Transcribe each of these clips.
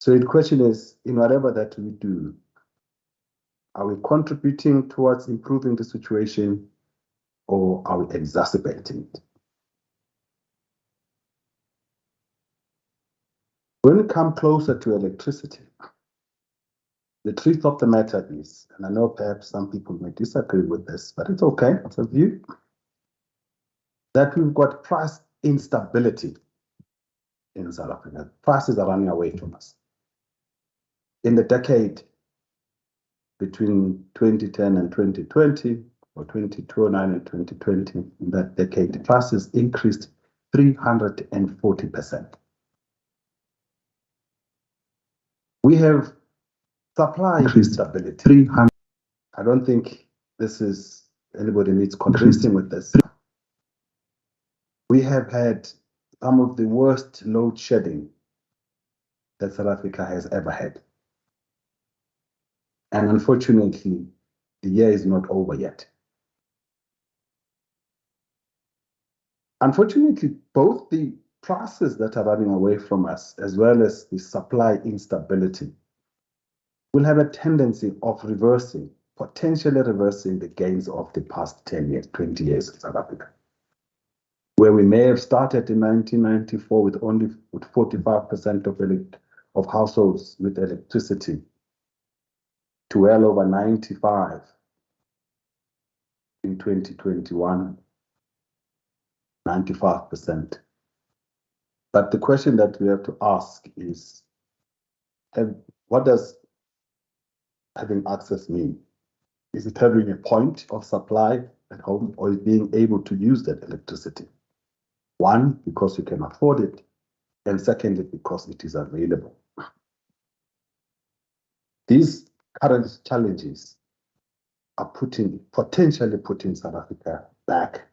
So the question is, in whatever that we do, are we contributing towards improving the situation, or are we exacerbating it? When we come closer to electricity, the truth of the matter is, and I know perhaps some people may disagree with this, but it's okay, it's a view, that we've got price instability in South Africa. Prices are running away from us. In the decade between 2010 and 2020, or 2009 and 2020, in that decade, the prices increased 340%. We have supply instability, 300. I don't think this is, anybody needs convincing with this. We have had some of the worst load shedding that South Africa has ever had. And unfortunately, the year is not over yet. Unfortunately, both the prices that are running away from us, as well as the supply instability, will have a tendency of potentially reversing the gains of the past 10 years, 20 years in South Africa. Where we may have started in 1994 with only 45% of households with electricity, to well over 95 in 2021, 95%. But the question that we have to ask is, what does having access mean? Is it having a point of supply at home, or is being able to use that electricity? One, because you can afford it, and secondly, because it is available. These current challenges are potentially putting South Africa back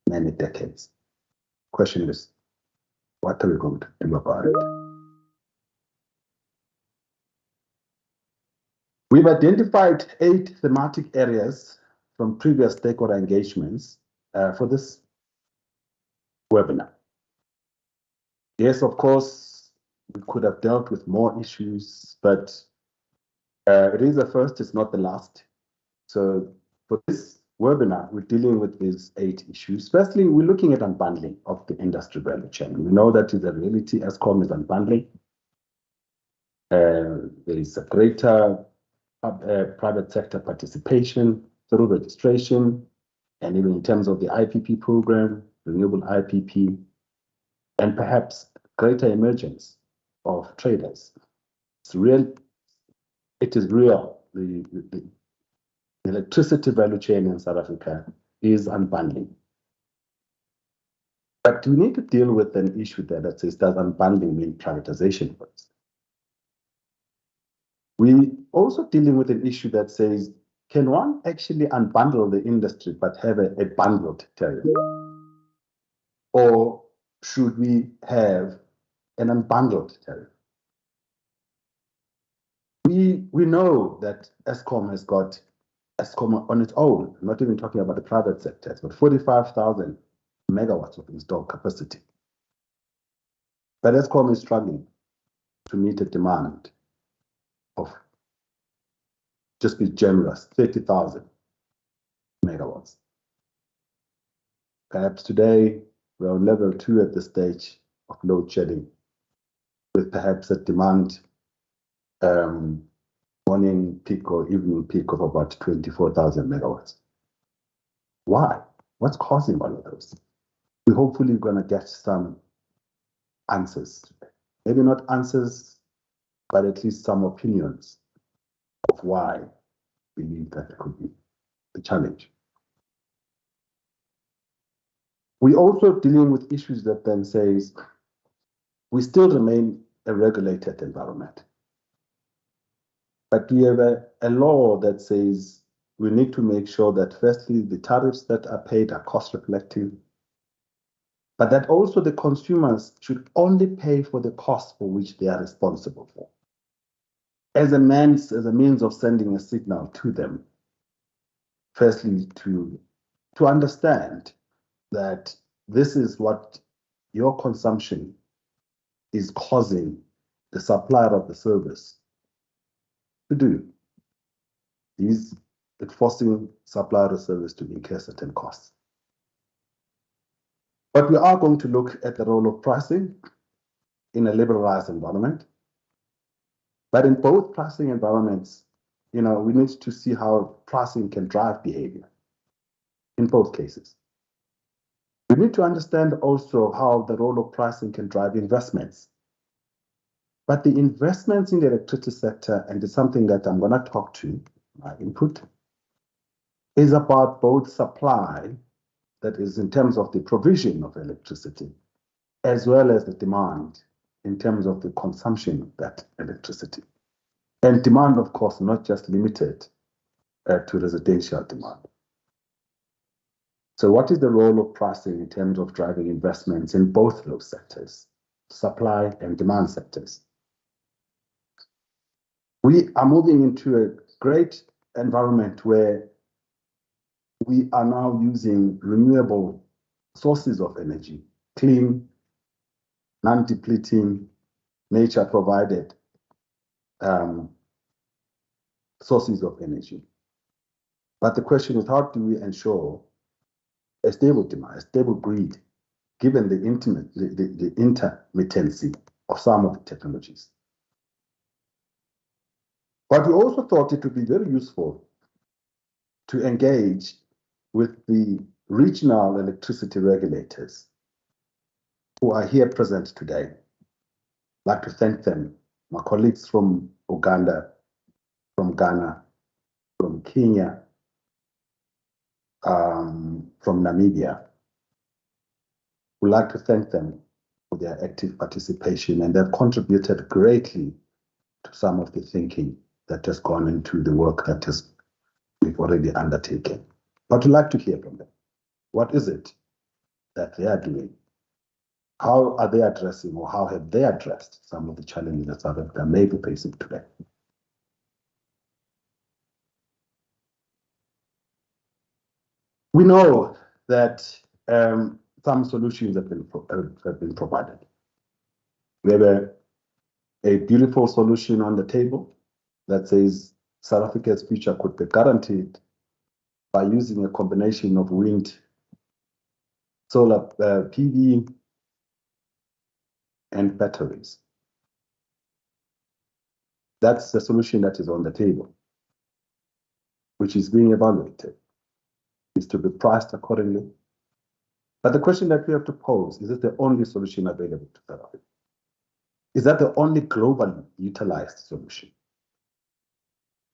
many decades. Question is, what are we going to do about it? We've identified 8 thematic areas from previous stakeholder engagements for this webinar. Yes, of course, we could have dealt with more issues, but it is the first, it's not the last. So for this webinar, we're dealing with these 8 issues. Firstly, we're looking at unbundling of the industry value chain. We know that is a reality. Eskom is unbundling. There is a greater private sector participation through registration, and even in terms of the IPP program, renewable IPP, and perhaps greater emergence of traders. It's real. It is real. The electricity value chain in South Africa is unbundling. But we need to deal with an issue there that says, does unbundling mean privatization first? We also dealing with an issue that says, can one actually unbundle the industry but have a bundled tariff? Or should we have an unbundled tariff? We know that Eskom has got Eskom on its own, I'm not even talking about the private sector, it's got 45,000 megawatts of installed capacity. But Eskom is struggling to meet a demand of, just be generous, 30,000 megawatts. Perhaps today we're on level 2 at the stage of load shedding, with perhaps a demand morning peak or evening peak of about 24,000 megawatts. Why? What's causing all of those? We're hopefully going to get some answers today. Maybe not answers, but at least some opinions of why we believe that it could be the challenge. We're also dealing with issues that then says we still remain a regulated environment. But we have a law that says we need to make sure that firstly, the tariffs that are paid are cost reflective, but that also the consumers should only pay for the cost for which they are responsible for. As a means of sending a signal to them, firstly, to understand that this is what your consumption is causing the supplier of the service to do? Is it forcing supplier of service to incur certain costs? But we are going to look at the role of pricing in a liberalized environment. But in both pricing environments, we need to see how pricing can drive behavior in both cases. We need to understand also how the role of pricing can drive investments. But the investments in the electricity sector, and it's something that I'm going to talk to, my input, is about both supply, that is in terms of the provision of electricity, as well as the demand in terms of the consumption of that electricity. And demand, of course, not just limited to residential demand. So what is the role of pricing in terms of driving investments in both those sectors, supply and demand sectors? We are moving into a great environment where we are now using renewable sources of energy, clean, non-depleting, nature-provided sources of energy. But the question is, how do we ensure a stable demand, a stable grid, given the intermittency of some of the technologies? But we also thought it would be very useful to engage with the regional electricity regulators who are here present today. I'd like to thank them, my colleagues from Uganda, from Ghana, from Kenya, from Namibia. We'd like to thank them for their active participation, and they've contributed greatly to some of the thinking that has gone into the work that we've already undertaken. But we'd like to hear from them. What is it that they are doing? How are they addressing, or how have they addressed some of the challenges that South Africa may be facing today? We know that some solutions have been provided. We have a beautiful solution on the table that says South Africa's future could be guaranteed by using a combination of wind, solar PV, and batteries. That's the solution that is on the table, which is being evaluated, is to be priced accordingly. But the question that we have to pose, is it the only solution available to South Africa? Is that the only globally utilized solution?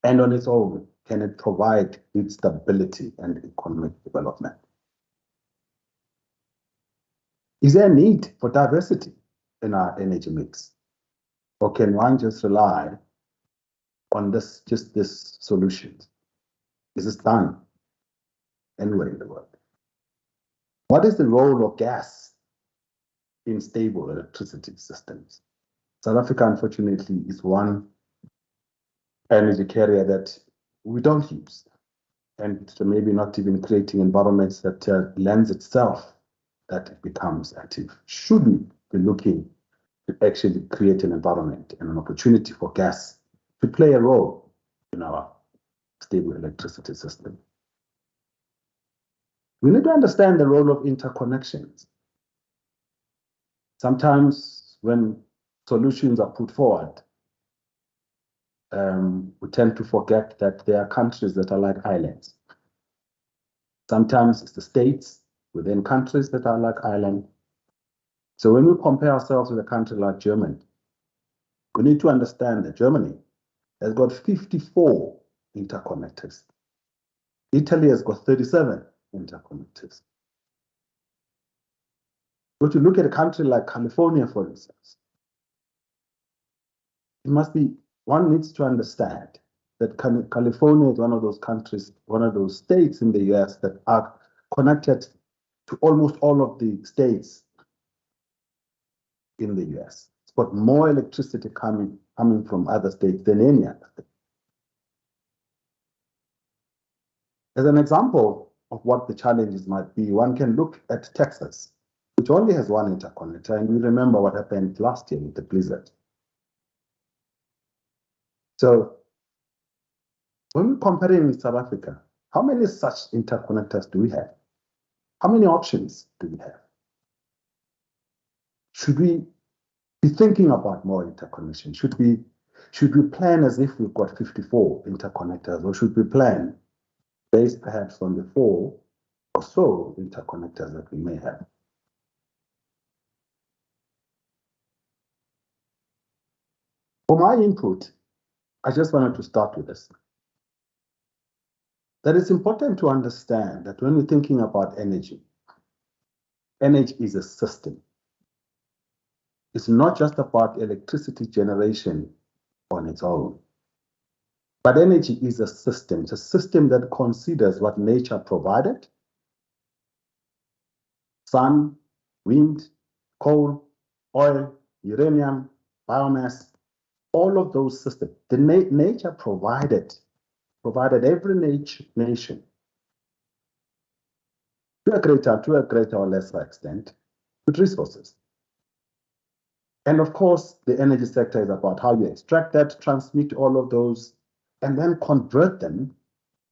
And on its own, can it provide its stability and economic development? Is there a need for diversity in our energy mix? Or can one just rely on just this solution? Is this done anywhere in the world? What is the role of gas in stable electricity systems? South Africa, unfortunately, is one energy carrier that we don't use, and maybe not even creating environments that lends itself that it becomes active. Should we be looking to actually create an environment and an opportunity for gas to play a role in our stable electricity system? We need to understand the role of interconnections. Sometimes when solutions are put forward, we tend to forget that there are countries that are like islands. Sometimes it's the states within countries that are like islands. So when we compare ourselves with a country like Germany, we need to understand that Germany has got 54 interconnectors. Italy has got 37 interconnectors. But you look at a country like California, for instance, one needs to understand that California is one of those countries, one of those states in the US that are connected to almost all of the states in the US. It's got more electricity coming from other states than any other state. As an example of what the challenges might be, one can look at Texas, which only has one interconnector, and we remember what happened last year with the blizzard. So when we're comparing with South Africa, how many such interconnectors do we have? How many options do we have? Should we be thinking about more interconnection? Should we plan as if we've got 54 interconnectors, or should we plan based perhaps on the 4 or so interconnectors that we may have? For my input, I just wanted to start with this. That it's important to understand that when we're thinking about energy, energy is a system. It's not just about electricity generation on its own. But energy is a system. It's a system that considers what nature provided: sun, wind, coal, oil, uranium, biomass, all of those systems. The nature provided every nation to a greater or lesser extent with resources. And of course, the energy sector is about how you extract that, transmit all of those, and then convert them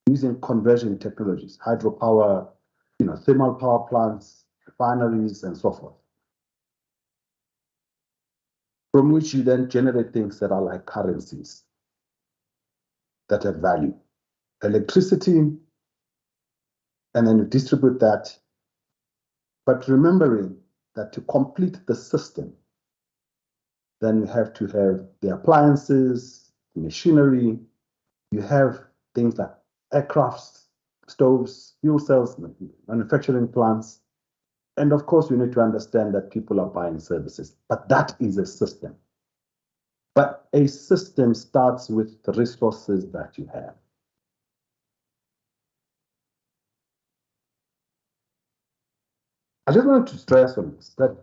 using conversion technologies, hydropower, thermal power plants, refineries, and so forth, from which you then generate things that are like currencies that have value. Electricity, and then you distribute that. But remembering that to complete the system, then you have to have the appliances, the machinery, you have things like aircrafts, stoves, fuel cells, manufacturing plants. And of course, you need to understand that people are buying services, but that is a system. But a system starts with the resources that you have. I just wanted to stress on this, that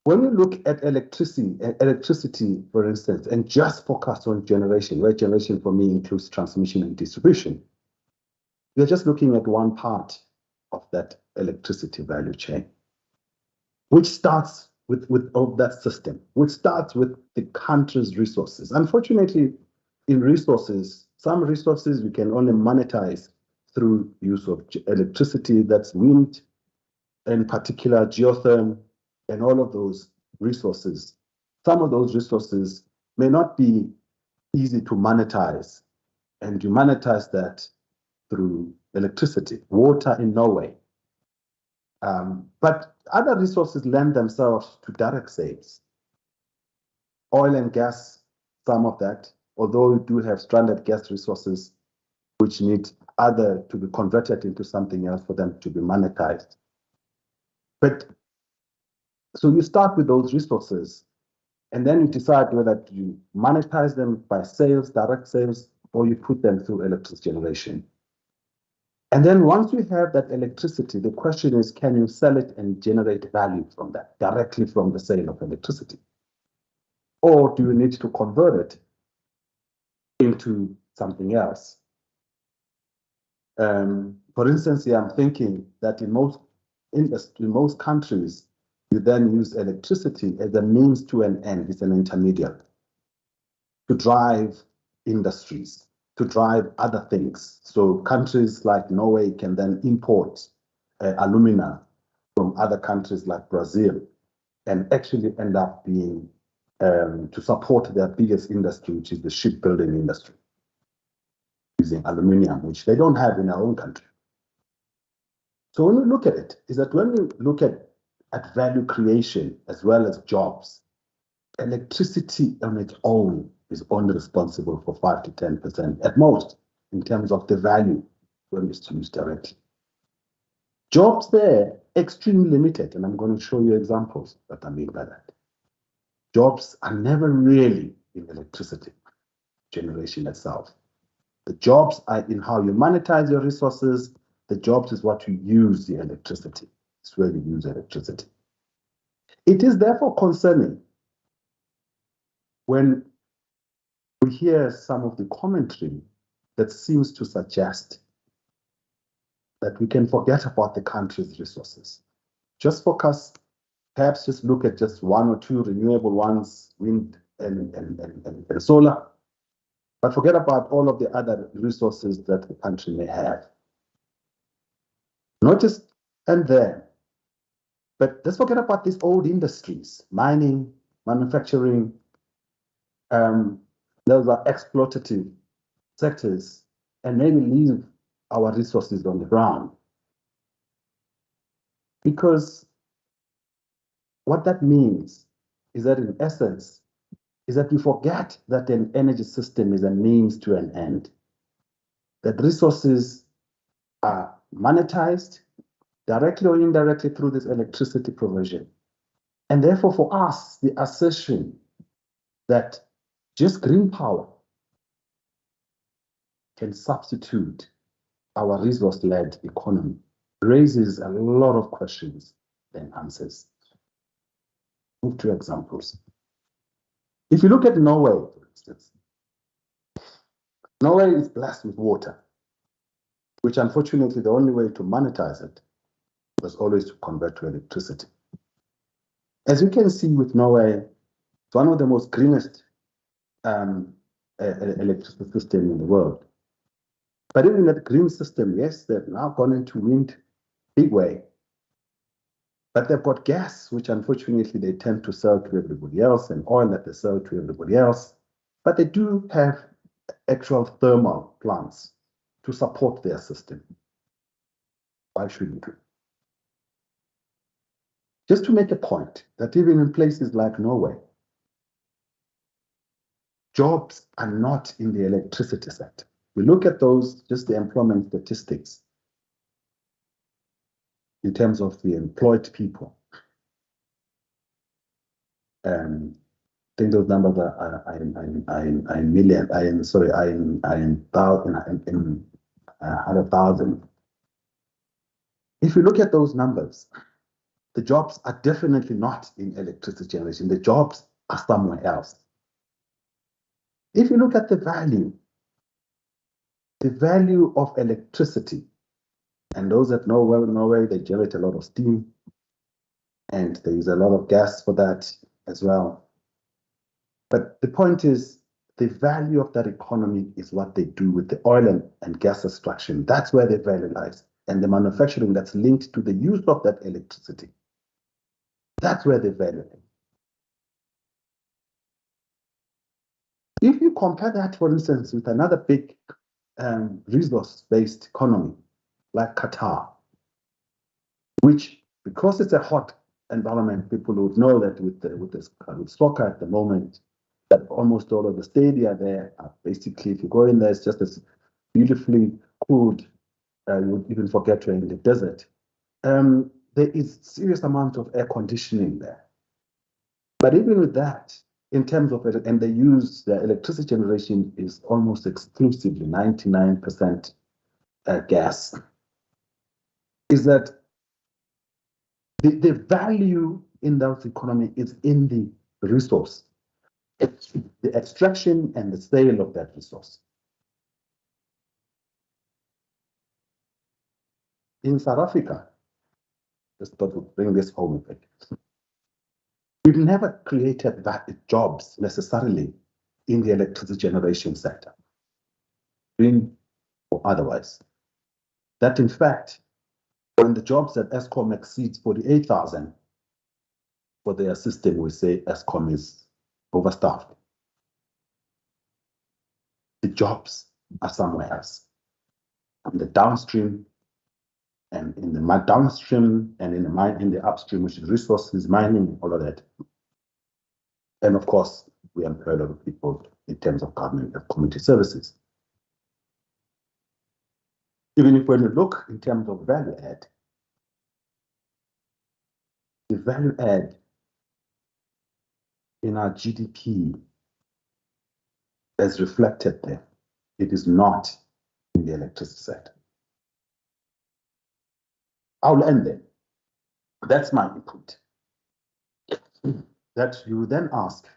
when you look at electricity, for instance, and just focus on generation, where generation for me includes transmission and distribution, you're just looking at one part of that electricity value chain, which starts with that system, which starts with the country's resources. Unfortunately, in resources, some resources you can only monetize through use of electricity, that's wind, in particular geothermal, and all of those resources. Some of those resources may not be easy to monetize, and you monetize that through electricity. Water in Norway. But other resources lend themselves to direct sales. Oil and gas, some of that, although we do have stranded gas resources which need either to be converted into something else for them to be monetized. But so you start with those resources, and then you decide whether you monetize them by sales, direct sales, or you put them through electricity generation. And then once you have that electricity, the question is, can you sell it and generate value from that, directly from the sale of electricity? Or do you need to convert it into something else? For instance, here I'm thinking that in most countries, you then use electricity as a means to an end. It's an intermediary to drive industries, to drive other things. So countries like Norway can then import alumina from other countries like Brazil, and actually end up being to support their biggest industry, which is the shipbuilding industry, using aluminium, which they don't have in our own country. So when we look at it, is that when we look at value creation as well as jobs, electricity on its own is only responsible for 5 to 10% at most in terms of the value when it's used directly. Jobs there, extremely limited, and I'm going to show you examples that I mean by that. Jobs are never really in electricity generation itself. The jobs are in how you monetize your resources. The jobs is what you use the electricity. It's where you use electricity. It is therefore concerning when we hear some of the commentary that seems to suggest that we can forget about the country's resources. Just focus, perhaps just look at just 1 or 2 renewable ones, wind and solar, but forget about all of the other resources that the country may have. Not just and then, but let's forget about these old industries, mining, manufacturing. Those are exploitative sectors, and maybe leave our resources on the ground. Because what that means is that in essence, is that we forget that an energy system is a means to an end. That resources are monetized directly or indirectly through this electricity provision. And therefore, for us, the assertion that just green power can substitute our resource-led economy raises a lot of questions and answers. Move to examples. If you look at Norway, for instance, Norway is blessed with water, which unfortunately the only way to monetize it was always to convert to electricity. As you can see with Norway, it's one of the most greenest electricity system in the world. But even that green system, yes, they've now gone into wind big way. But they've got gas, which unfortunately they tend to sell to everybody else, and oil that they sell to everybody else. But they do have actual thermal plants to support their system. Why shouldn't we? Just to make a point that even in places like Norway, jobs are not in the electricity sector. We look at those, just the employment statistics in terms of the employed people. I think those numbers are in million, in 100,000. If you look at those numbers, the jobs are definitely not in electricity generation. The jobs are somewhere else. If you look at the value of electricity, and those that know well Norway, they generate a lot of steam, and they use a lot of gas for that as well. But the point is, the value of that economy is what they do with the oil and gas extraction. That's where the value lies. And the manufacturing that's linked to the use of that electricity. That's where the value is. If you compare that, for instance, with another big resource-based economy like Qatar, which, because it's a hot environment, people would know that with soccer at the moment, that almost all of the stadia there are basically, if you go in there, it's just as beautifully cooled, you would even forget you're in the desert. There is serious amount of air conditioning there. But even with that, in terms of it, and they use their electricity generation is almost exclusively 99% gas, is that the value in that economy is in the resource, the extraction and the sale of that resource. In South Africa, just thought to bring this home a bit. We've never created jobs necessarily in the electricity generation sector, green or otherwise. That in fact, when the jobs at Eskom exceeds 48,000 for their system, we say Eskom is overstaffed. The jobs are somewhere else. In the downstream, and in the downstream, and in the upstream, which is resources, mining, all of that. And of course, we employ a lot of people in terms of government and community services. Even if when you look in terms of value add, the value add in our GDP as reflected there, it is not in the electricity sector. I'll end there. That's my input. That you then ask,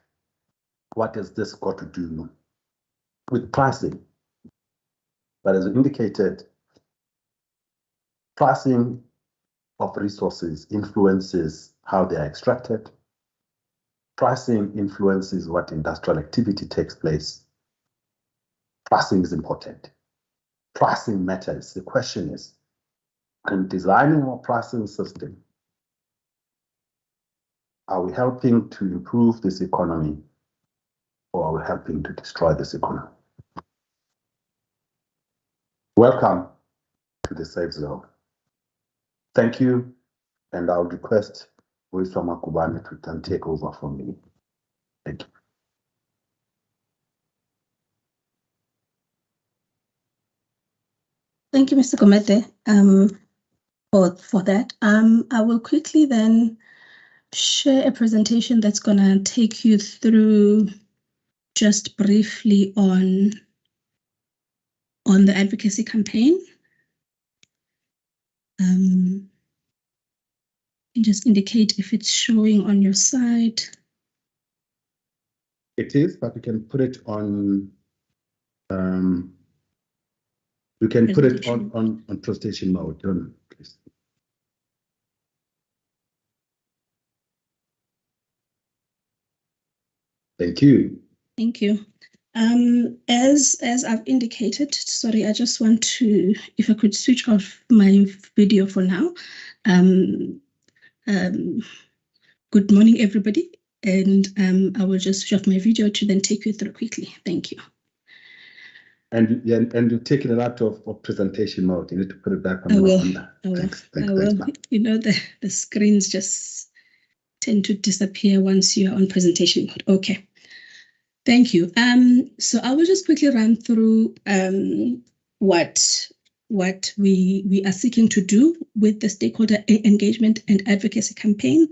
what has this got to do with pricing? But as indicated, pricing of resources influences how they are extracted, Pricing influences what industrial activity takes place. Pricing is important. Pricing matters. The question is, in designing our pricing system, are we helping to improve this economy, or are we helping to destroy this economy? Welcome to the Safe Zone. Thank you, and I'll request Wiswama Kubane to then take over from me. Thank you. Thank you, Mr. Gomete, for that. I will quickly then share a presentation that's going to take you through just briefly on the advocacy campaign. Just indicate if it's showing on your side. It is, but we can put it on. We can put it on presentation mode, please. Thank you. Thank you. As I've indicated, sorry, I just want to, if I could switch off my video for now. Good morning, everybody, and I will just switch off my video to then take you through quickly. Thank you. And you're taking it out of presentation mode. You need to put it back on. I will. Thanks, you know, the screens just tend to disappear once you're on presentation mode. Okay. Thank you. So I will just quickly run through what we are seeking to do with the stakeholder engagement and advocacy campaign.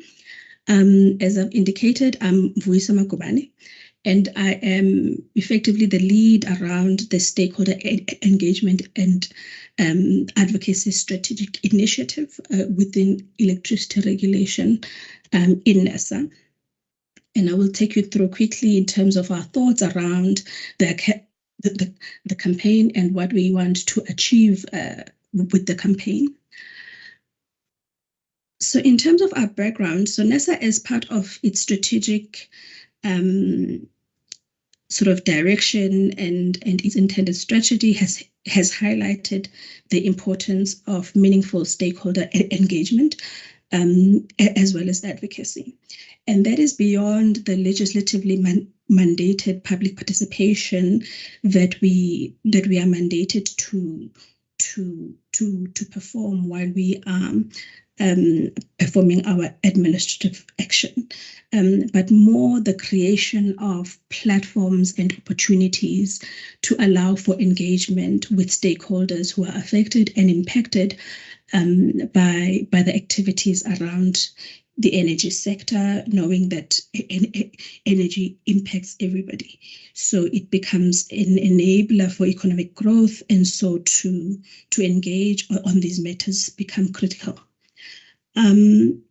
As I've indicated, I'm Wiswama Kubane, and I am effectively the lead around the stakeholder engagement and advocacy strategic initiative within electricity regulation in NERSA. And I will take you through quickly in terms of our thoughts around the campaign and what we want to achieve with the campaign. So in terms of our background, so NERSA, as part of its strategic sort of direction and its intended strategy, has highlighted the importance of meaningful stakeholder engagement as well as advocacy. And that is beyond the legislatively mandated public participation that we are mandated to perform while we are performing our administrative action, but more the creation of platforms and opportunities to allow for engagement with stakeholders who are affected and impacted by the activities around the energy sector, knowing that energy impacts everybody. So it becomes an enabler for economic growth, and so to engage on these matters become critical. We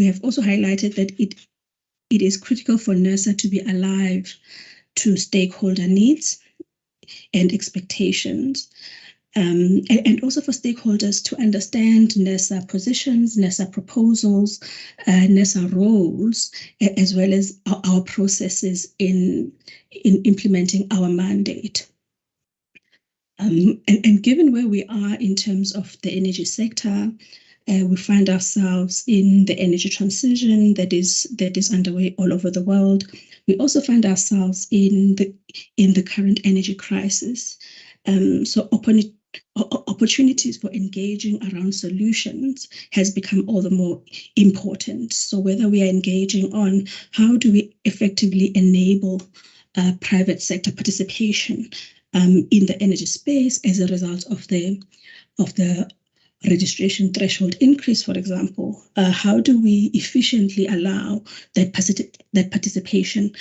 have also highlighted that it is critical for NERSA to be alive to stakeholder needs and expectations, and also for stakeholders to understand NERSA positions, NERSA proposals, NERSA roles, as well as our processes in implementing our mandate. And given where we are in terms of the energy sector, we find ourselves in the energy transition that is underway all over the world. We also find ourselves in the current energy crisis. So opportunities for engaging around solutions has become all the more important. So whether we are engaging on how do we effectively enable private sector participation in the energy space as a result of the registration threshold increase, for example, how do we efficiently allow that participation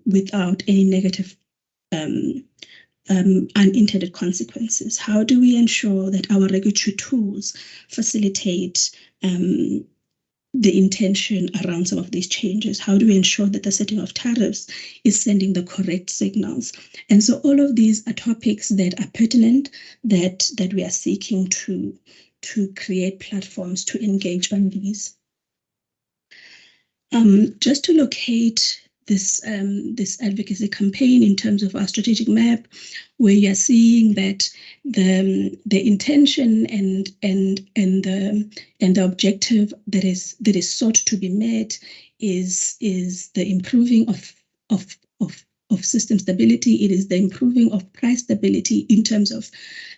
without any negative unintended consequences? How do we ensure that our regulatory tools facilitate the intention around some of these changes? How do we ensure that the setting of tariffs is sending the correct signals? And so all of these are topics that are pertinent, that we are seeking to create platforms to engage on these. Just to locate this advocacy campaign in terms of our strategic map, where you're seeing that the intention and the objective that is sought to be met is the improving of system stability. It is the improving of price stability in terms of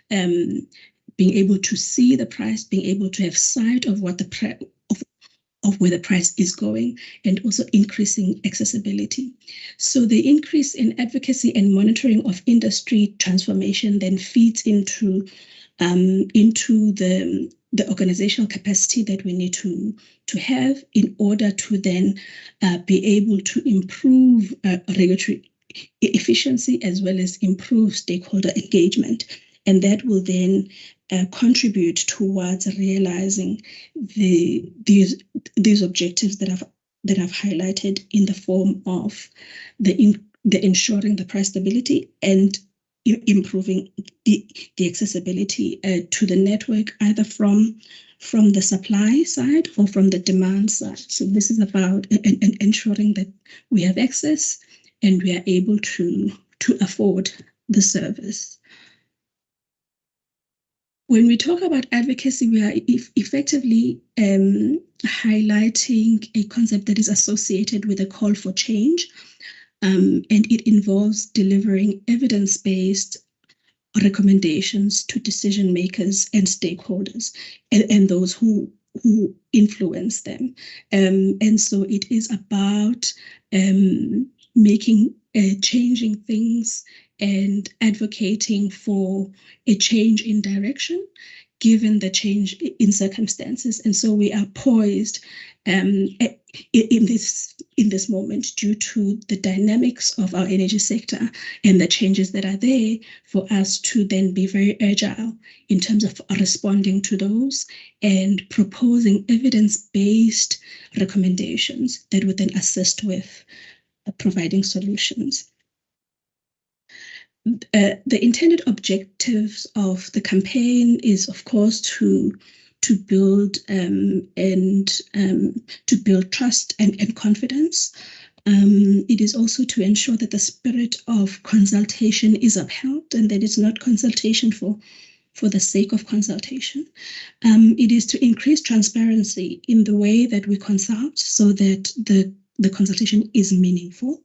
being able to see the price, being able to have sight of what the of where the price is going, and also increasing accessibility. So the increase in advocacy and monitoring of industry transformation then feeds into the organizational capacity that we need to have in order to then be able to improve regulatory efficiency as well as improve stakeholder engagement. And that will then contribute towards realizing these objectives that I've highlighted in the form of the ensuring the price stability and improving the accessibility to the network, either from the supply side or from the demand side. So this is about ensuring that we have access and we are able to afford the service. When we talk about advocacy, we are effectively highlighting a concept that is associated with a call for change, and it involves delivering evidence-based recommendations to decision makers and stakeholders and those who influence them. And so it is about changing things and advocating for a change in direction given the change in circumstances. And so we are poised in this moment due to the dynamics of our energy sector and the changes that are there for us to then be very agile in terms of responding to those and proposing evidence-based recommendations that would then assist with providing solutions. The intended objectives of the campaign is, of course, to build to build trust and confidence. It is also to ensure that the spirit of consultation is upheld and that it's not consultation for the sake of consultation. It is to increase transparency in the way that we consult so that the consultation is meaningful.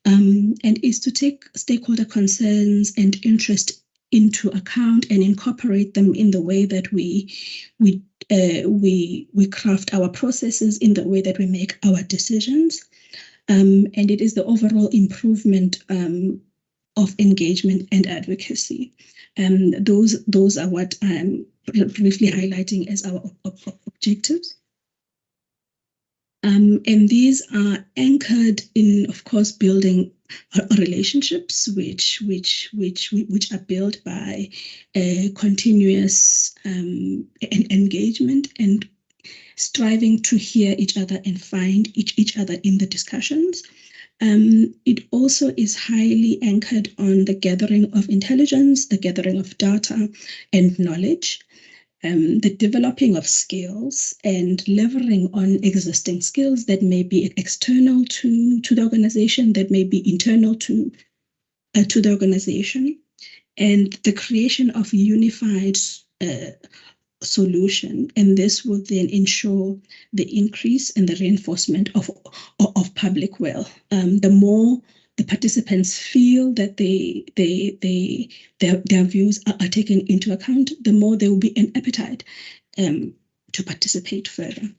And is to take stakeholder concerns and interest into account and incorporate them in the way that we craft our processes, in the way that we make our decisions. And it is the overall improvement of engagement and advocacy. Those are what I'm briefly highlighting as our objectives. And these are anchored in, of course, building relationships, which are built by continuous engagement and striving to hear each other and find each other in the discussions. It also is highly anchored on the gathering of intelligence, the gathering of data and knowledge. The developing of skills and leveraging on existing skills that may be external to the organization, that may be internal to the organization, and the creation of a unified solution. And this will then ensure the increase and the reinforcement of public will. The more the participants feel that their views are taken into account, the more there will be an appetite to participate further.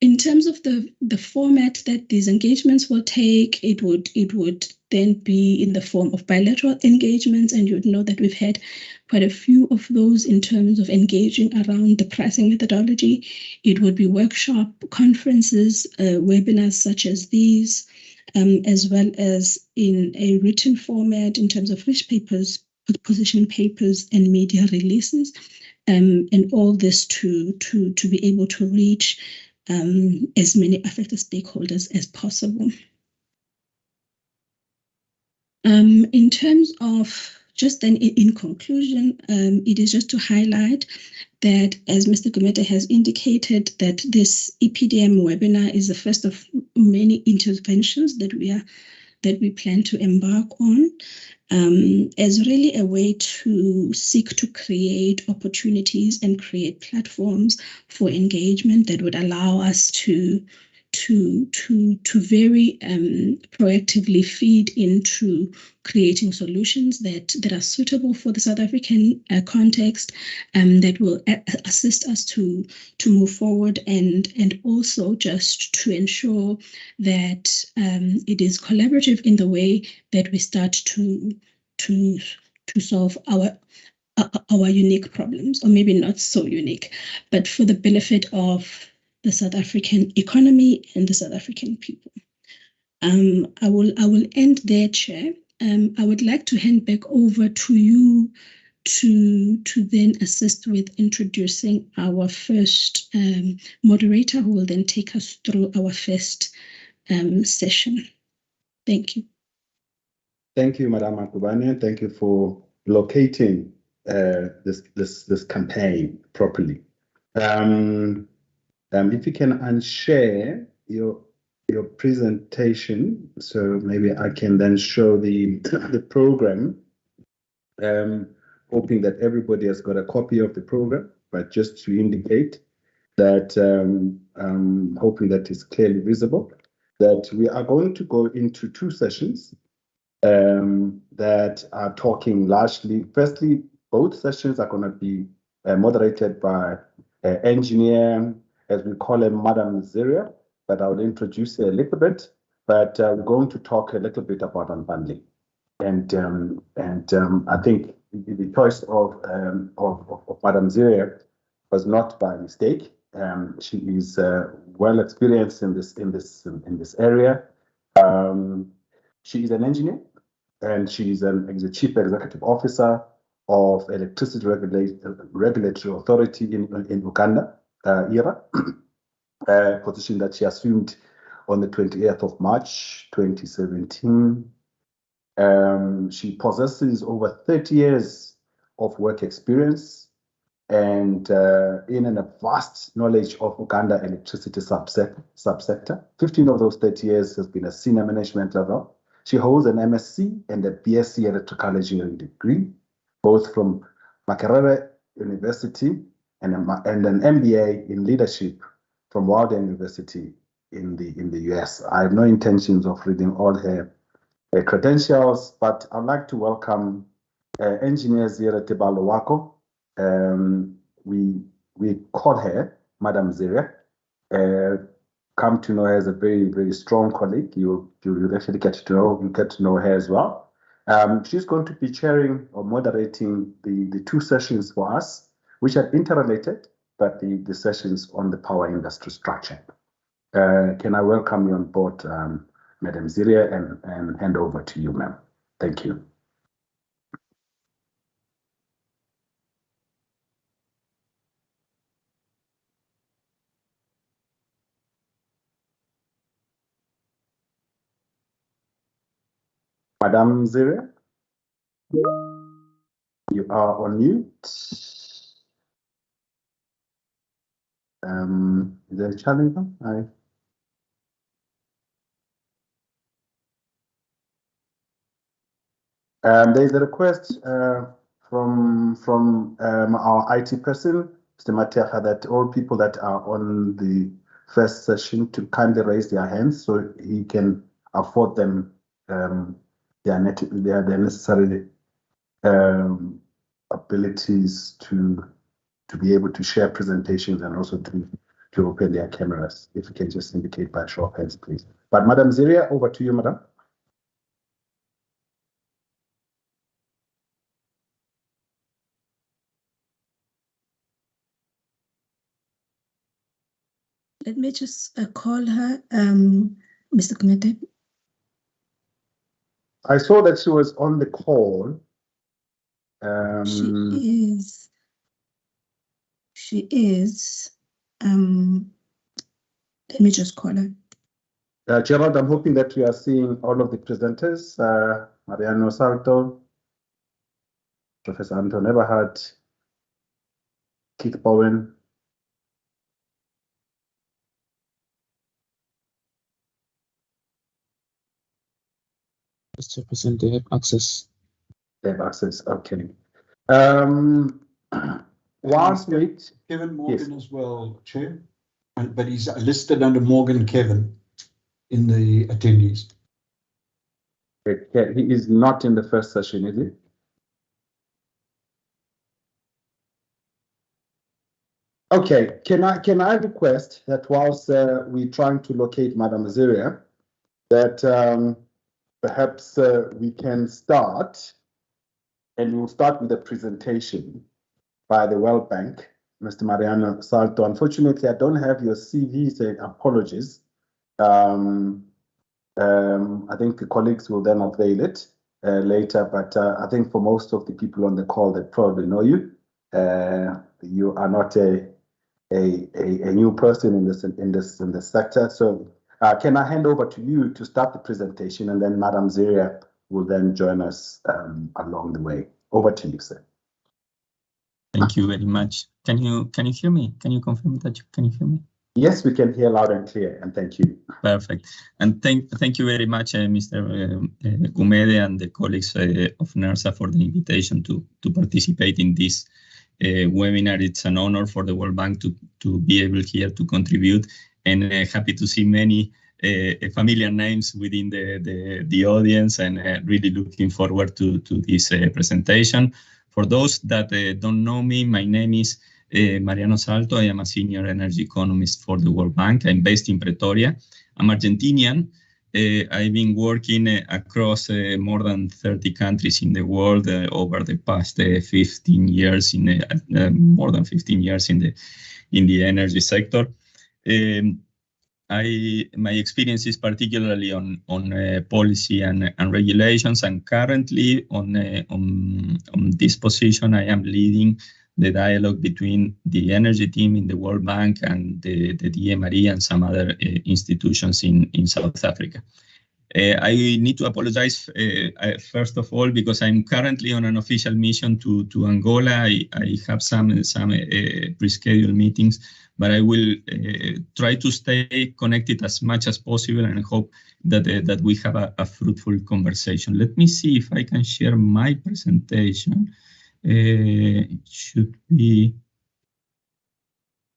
In terms of the format that these engagements will take, it would then be in the form of bilateral engagements, and you would know that we've had quite a few of those in terms of engaging around the pricing methodology. It would be workshop, conferences, webinars such as these, as well as in a written format in terms of rich papers, position papers, and media releases, and all this to be able to reach as many affected stakeholders as possible. In terms of just then in conclusion, it is just to highlight that, as Mr. Gumede has indicated, that this EPDM webinar is the first of many interventions that we plan to embark on, as really a way to seek to create opportunities and create platforms for engagement that would allow us to very proactively feed into creating solutions that are suitable for the South African context, that will assist us to move forward, and also just to ensure that it is collaborative in the way that we start to solve our unique problems, or maybe not so unique, but for the benefit of the South African economy and the South African people. I will end there, Chair. I would like to hand back over to you to then assist with introducing our first moderator, who will then take us through our first session. Thank you. Thank you, Madam Makubane. Thank you for locating this campaign properly. If you can unshare your presentation, so maybe I can then show the program. Hoping that everybody has got a copy of the program, but just to indicate that, hoping that is clearly visible, that we are going to go into two sessions that are talking largely. Firstly, both sessions are going to be moderated by engineer, as we call her, Madam Ziria, but I will introduce her a little bit. But we're going to talk a little bit about unbundling, and I think the choice of Madam Ziria was not by mistake. She is well experienced in this area. She is an engineer, and she is the Chief Executive Officer of Electricity Regulatory Authority in Uganda, ERA, a position that she assumed on the 28th of March, 2017. She possesses over 30 years of work experience and in a vast knowledge of Uganda electricity subsector. 15 of those 30 years has been a senior management level. She holds an MSc and a BSc electrical engineering degree, both from Makerere University and an MBA in leadership from Walden University in the US. I have no intentions of reading all her credentials, but I'd like to welcome Engineer Ziria Tebalo-Wako. We call her Madam Ziria. Come to know her as a very, very strong colleague. You'll actually get to know her as well. She's going to be chairing or moderating the two sessions for us, which are interrelated, but the sessions on the power industry structure. Can I welcome you on board, Madam Ziria, and hand over to you, ma'am. Thank you. Madam Ziria, you are on mute. Is there a challenge? There is a request from our IT person, Mr. Mateja, that all people that are on the first session to kindly raise their hands so he can afford them their necessary abilities to be able to share presentations and also to open their cameras. If you can just indicate by show of hands, please. But Madam Ziria, over to you, madam. Let me just call her, Mr. Gumede. I saw that she was on the call. She is. Let me just call her. Gerald, I'm hoping that we are seeing all of the presenters. Mariano Salto, Professor Anton Eberhard, Keith Bowen. Mr. President, they have access. They have access, okay. Whilst wait. Kevin Morgan as well, Chair, but he's listed under Morgan Kevin in the attendees. Okay, he is not in the first session, is he? Okay, can I request that whilst we're trying to locate Madam Aziria, that perhaps we can start, and we'll start with a presentation by the World Bank, Mr. Mariano Salto. Unfortunately, I don't have your CV, so apologies. I think the colleagues will then avail it later, but I think for most of the people on the call, they probably know you. You are not a new person in this sector. So can I hand over to you to start the presentation, and then Madam Ziria will then join us along the way. Over to you, sir. Thank you very much. Can you hear me? Can you confirm that can you hear me? Yes, we can hear loud and clear, and thank you. Perfect. And thank you very much, Mr. Gumede and the colleagues of NERSA for the invitation to participate in this webinar. It's an honor for the World Bank to be able here to contribute, and happy to see many familiar names within the audience, and really looking forward to this presentation. For those that don't know me, my name is Mariano Salto. I am a senior energy economist for the World Bank. I'm based in Pretoria. I'm Argentinian. I've been working across more than 30 countries in the world over the past 15 years, more than 15 years in the energy sector. My experience is particularly on policy and regulations, and currently on this position I am leading the dialogue between the energy team in the World Bank and the DMRE and some other institutions in South Africa. I need to apologize first of all because I'm currently on an official mission to Angola. I have some pre-scheduled meetings, but I will try to stay connected as much as possible, and I hope that we have a fruitful conversation. Let me see if I can share my presentation. It should be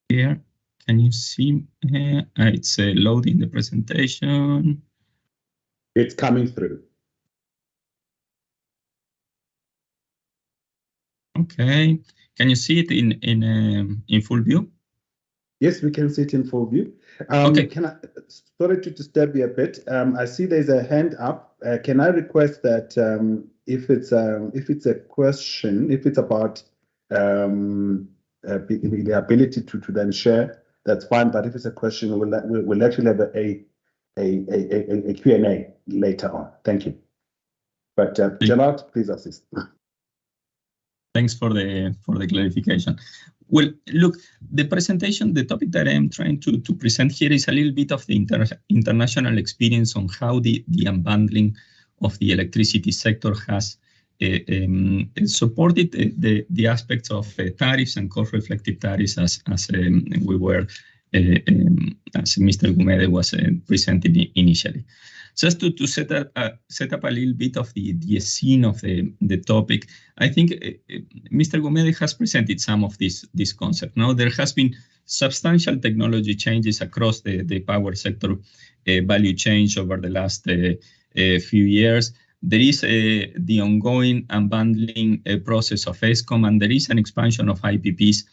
here. Can you see? It's loading the presentation. It's coming through. Okay. Can you see it in full view? Yes, we can see it in full view. Okay. Sorry to disturb you a bit. I see there's a hand up. Can I request that if it's a question, if it's about the ability to then share, that's fine. But if it's a question, we'll actually have a Q&A later on. Thank you. But Gerard, please assist. Thanks for the clarification. Well, look, the presentation, the topic that I am trying to present here is a little bit of the international experience on how the unbundling of the electricity sector has supported the aspects of tariffs and cost-reflective tariffs as we were, as Mr. Gumede was presenting initially. Just to set up a little bit of the scene of the topic, I think Mr. Gumede has presented some of this concept. Now, there has been substantial technology changes across the power sector value chain over the last few years. There is the ongoing unbundling process of ESCOM, and there is an expansion of IPPs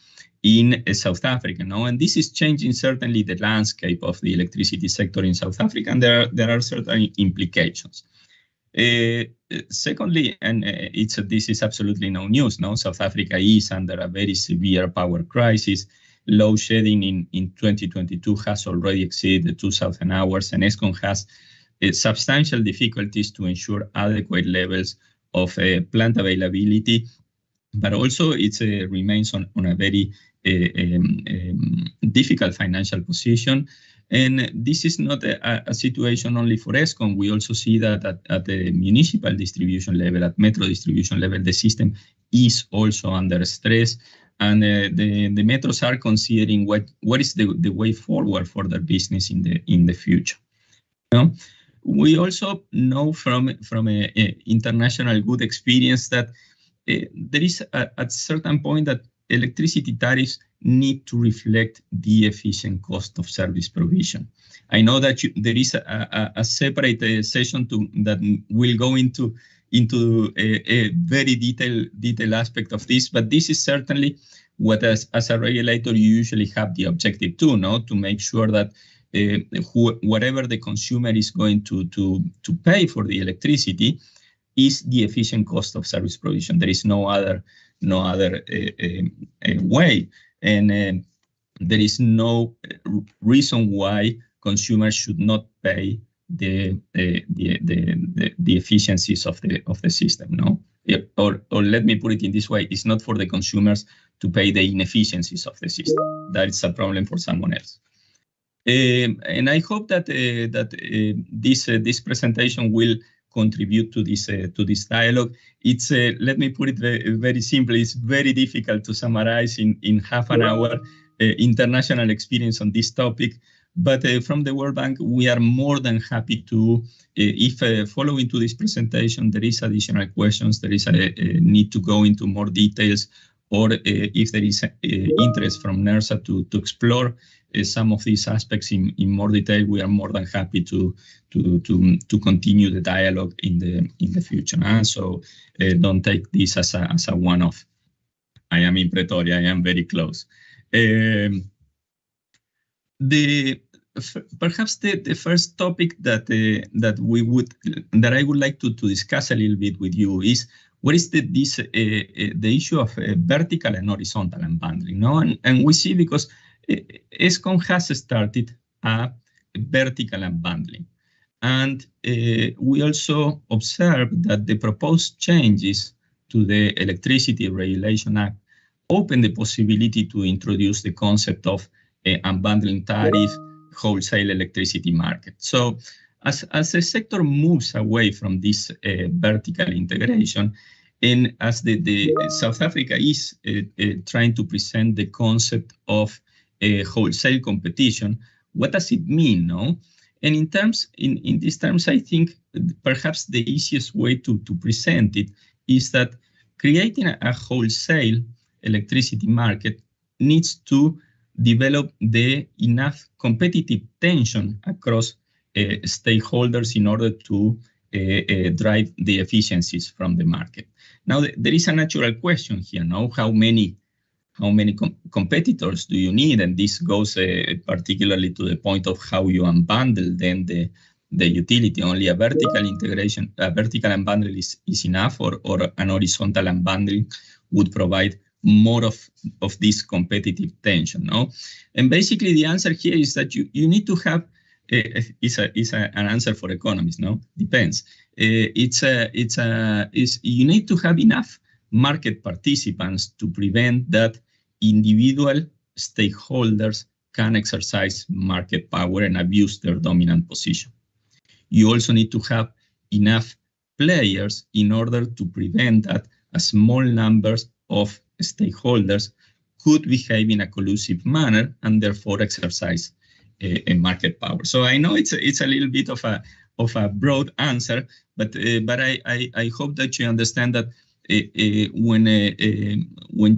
in South Africa now, and this is changing certainly the landscape of the electricity sector in South Africa, and there are certain implications. Secondly, and this is absolutely no news. Now, South Africa is under a very severe power crisis. Load shedding in 2022 has already exceeded 2,000 hours, and ESCOM has substantial difficulties to ensure adequate levels of plant availability, but also it remains on a very difficult financial position. And this is not a situation only for ESCOM. We also see that at the municipal distribution level, at metro distribution level, the system is also under stress, and the metros are considering what is the way forward for their business in the future. You know? We also know from a international good experience that there is at a certain point that electricity tariffs need to reflect the efficient cost of service provision. I know that there is a separate session that will go into a very detailed aspect of this, but this is certainly what as a regulator you usually have the objective to make sure that whatever the consumer is going to pay for the electricity is the efficient cost of service provision. There is no other way, and there is no reason why consumers should not pay the efficiencies of the system. No, or let me put it in this way: it's not for the consumers to pay the inefficiencies of the system. That is a problem for someone else. And I hope that this presentation will contribute to this dialogue. It's let me put it very simply. It's very difficult to summarize in half an hour international experience on this topic. But from the World Bank, we are more than happy to, if following to this presentation, there is additional questions, there is a need to go into more details, or if there is interest from NERSA to explore some of these aspects in more detail, we are more than happy to continue the dialogue in the future. So don't take this as a one-off. I am in Pretoria. I am very close. Perhaps the first topic that I would like to discuss a little bit with you is what is the issue of vertical and horizontal unbundling. No, and we see because ESCOM has started a vertical unbundling, and we also observe that the proposed changes to the Electricity Regulation Act open the possibility to introduce the concept of unbundling tariff, wholesale electricity market. So as the sector moves away from this vertical integration, and as the South Africa is trying to present the concept of wholesale competition, what does it mean? No? And in these terms, I think perhaps the easiest way to present it is that creating a wholesale electricity market needs to develop the enough competitive tension across stakeholders in order to drive the efficiencies from the market. Now, there is a natural question here, no? How many competitors do you need? And this goes particularly to the point of how you unbundle then the utility. Only a vertical integration, a vertical unbundle is enough, or an horizontal unbundling would provide more of this competitive tension, no? And basically the answer here is that you need to have an answer for economists, no? Depends. You need to have enough market participants to prevent that individual stakeholders can exercise market power and abuse their dominant position. You also need to have enough players in order to prevent that a small numbers of stakeholders could behave in a collusive manner and therefore exercise a market power. So I know it's a little bit of a broad answer, but I hope that you understand that when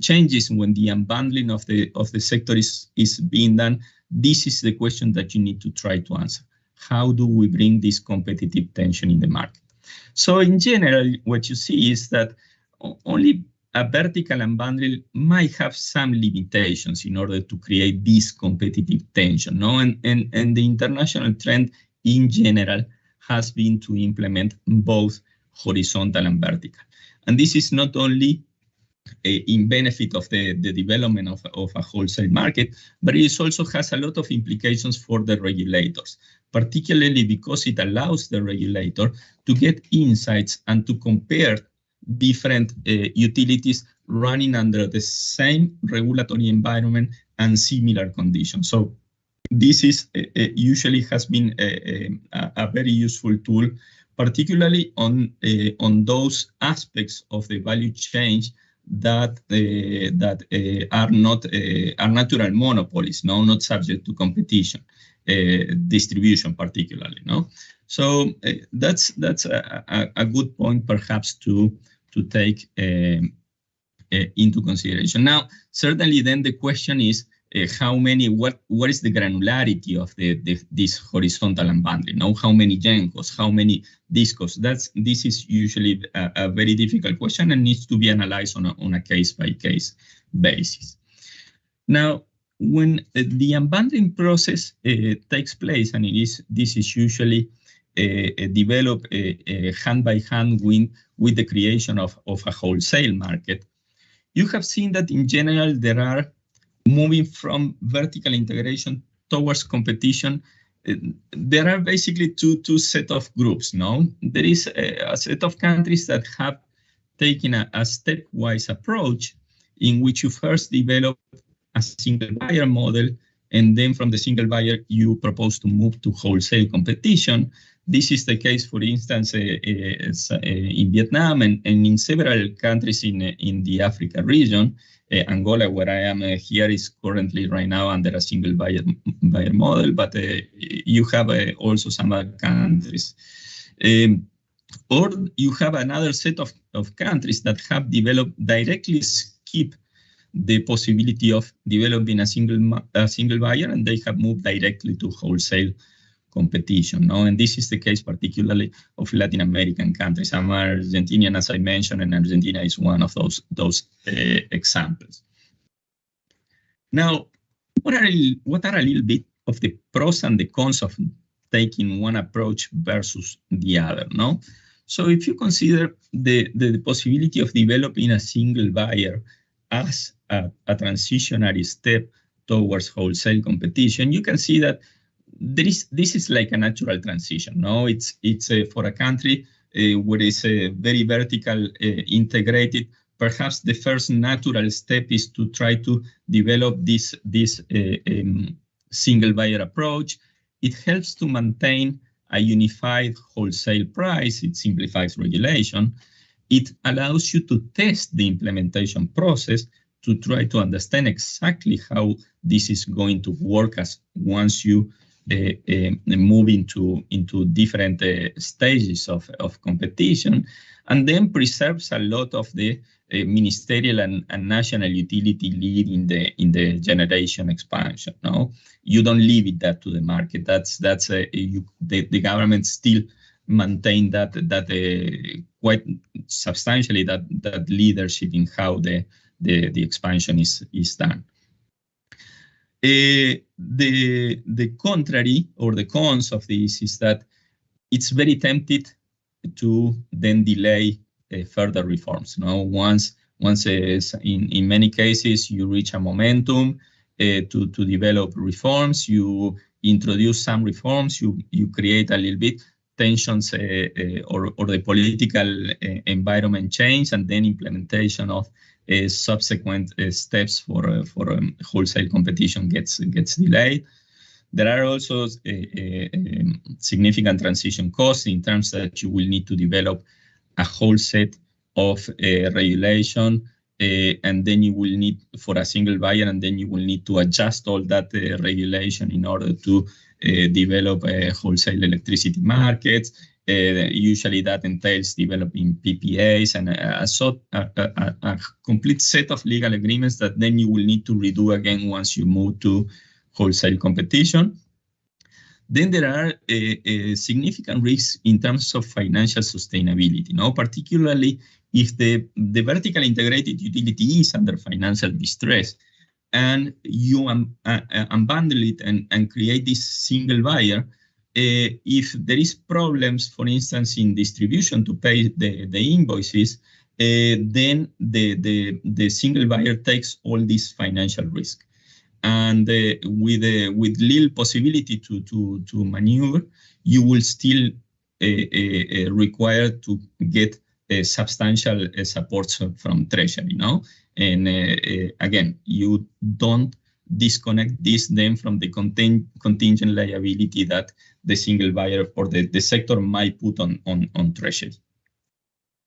changes, when the unbundling of the sector is being done, this is the question that you need to try to answer. How do we bring this competitive tension in the market? So in general, what you see is that only a vertical unbundling might have some limitations in order to create this competitive tension, no? And the international trend in general has been to implement both horizontal and vertical. And this is not only in benefit of the development of a wholesale market, but it also has a lot of implications for the regulators, particularly because it allows the regulator to get insights and to compare different utilities running under the same regulatory environment and similar conditions. So this is usually has been a very useful tool, particularly on those aspects of the value chain that are natural monopolies, not subject to competition, distribution particularly, So that's a good point perhaps to take into consideration. Now, certainly, then the question is what is the granularity of this horizontal unbundling? How many GENCOs, how many DISCOs? This is usually a very difficult question and needs to be analyzed on a case-by-case basis. Now, when the unbundling process takes place, and this is usually developed hand by hand with the creation of a wholesale market, you have seen that in general there are moving from vertical integration towards competition. There are basically two set of groups. There is a set of countries that have taken a stepwise approach in which you first develop a single buyer model, and then from the single buyer you propose to move to wholesale competition. This is the case, for instance, in Vietnam and in several countries in the Africa region. Angola, where I am here, is currently right now under a single buyer model, but you have also some other countries. Or you have another set of countries that have developed directly skip the possibility of developing a single buyer, and they have moved directly to wholesale competition. And this is the case particularly of Latin American countries. I'm Argentinian, as I mentioned, and Argentina is one of those examples. Now, what are a little bit of the pros and the cons of taking one approach versus the other? So if you consider the possibility of developing a single buyer as a transitionary step towards wholesale competition, you can see that this is like a natural transition. It's for a country where it's very vertical integrated. Perhaps the first natural step is to try to develop this single buyer approach. It helps to maintain a unified wholesale price. It simplifies regulation. It allows you to test the implementation process to try to understand exactly how this is going to work as once you move into different stages of competition, and then preserves a lot of the ministerial and national utility lead in the generation expansion. You don't leave that to the market. The government still maintain that quite substantially that leadership in how the expansion is done. The contrary or the cons of this is that it's very tempted to then delay further reforms. Once in many cases you reach a momentum to develop reforms, you introduce some reforms, you create a little bit tensions or the political environment change, and then implementation of subsequent steps for wholesale competition gets delayed. There are also significant transition costs in terms that you will need to develop a whole set of regulation, and then you will need for a single buyer, and then you will need to adjust all that regulation in order to develop wholesale electricity markets. Usually that entails developing PPAs and a complete set of legal agreements that then you will need to redo again once you move to wholesale competition. Then there are significant risks in terms of financial sustainability, particularly if the vertical integrated utility is under financial distress and you unbundle it and create this single buyer. If there is problems, for instance, in distribution to pay the invoices, then the single buyer takes all this financial risk. And with little possibility to maneuver, you will still require to get substantial support from Treasury, And again, you don't disconnect this then from the contingent liability that the single buyer or the sector might put on Treasury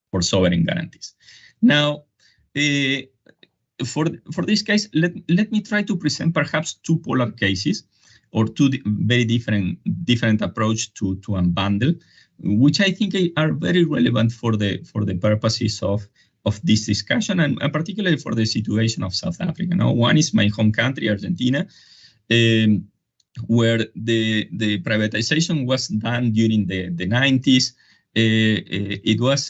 for sovereign guarantees. Now, for this case, let me try to present perhaps two polar cases or two very different approach to unbundle, which I think are very relevant for the purposes of this discussion and particularly for the situation of South Africa. Now, one is my home country, Argentina, where the privatization was done during the 90s. It was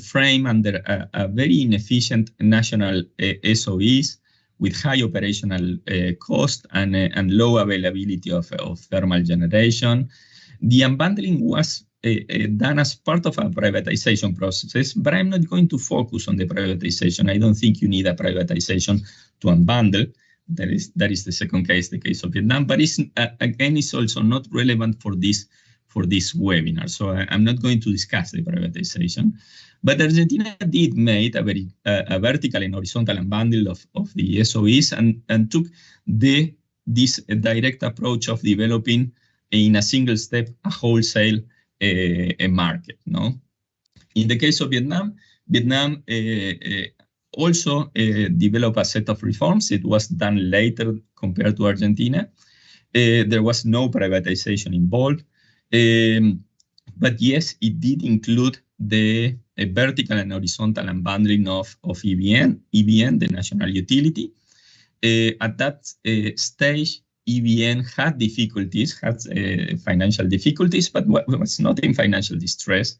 framed under a very inefficient national SOEs with high operational cost and low availability of thermal generation. The unbundling was done as part of a privatization process, but I'm not going to focus on the privatization. I don't think you need a privatization to unbundle. That is the second case, the case of Vietnam, but again, it's also not relevant for this webinar. So I'm not going to discuss the privatization, but Argentina did make a vertical and horizontal unbundle of the SOEs and took this direct approach of developing in a single step a wholesale market. No, in the case of Vietnam also developed a set of reforms. It was done later compared to Argentina. There was no privatization involved. But yes, it did include the vertical and horizontal unbundling of EVN, the national utility. At that stage, EVN had financial difficulties, but was not in financial distress.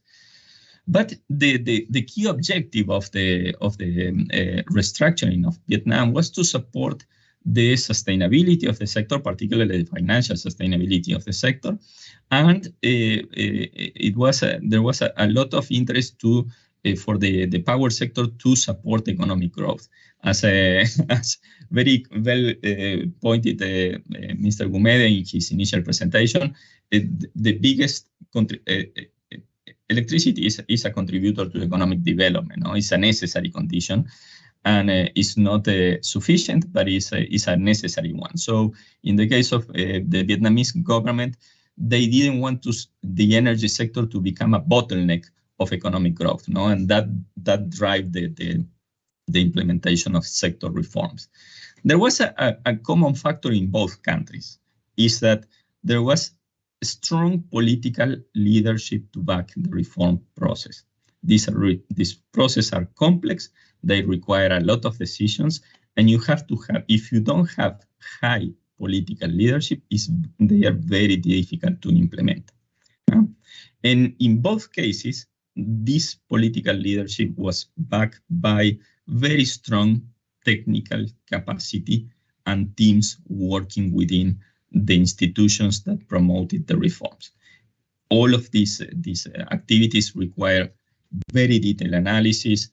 But the key objective of the restructuring of Vietnam was to support the sustainability of the sector, particularly the financial sustainability of the sector, and there was a lot of interest for the power sector to support economic growth. As very well pointed Mr. Gumede in his initial presentation, the biggest electricity is a contributor to economic development. No? It's a necessary condition, and it's not sufficient, but it's a necessary one. So in the case of the Vietnamese government, they didn't want the energy sector to become a bottleneck of economic growth, no? And that drive the implementation of sector reforms. There was a common factor in both countries, is that there was strong political leadership to back the reform process. These processes are complex. They require a lot of decisions, and you have to have, if you don't have high political leadership, they are very difficult to implement. And in both cases, this political leadership was backed by very strong technical capacity and teams working within the institutions that promoted the reforms. All of these activities require very detailed analysis,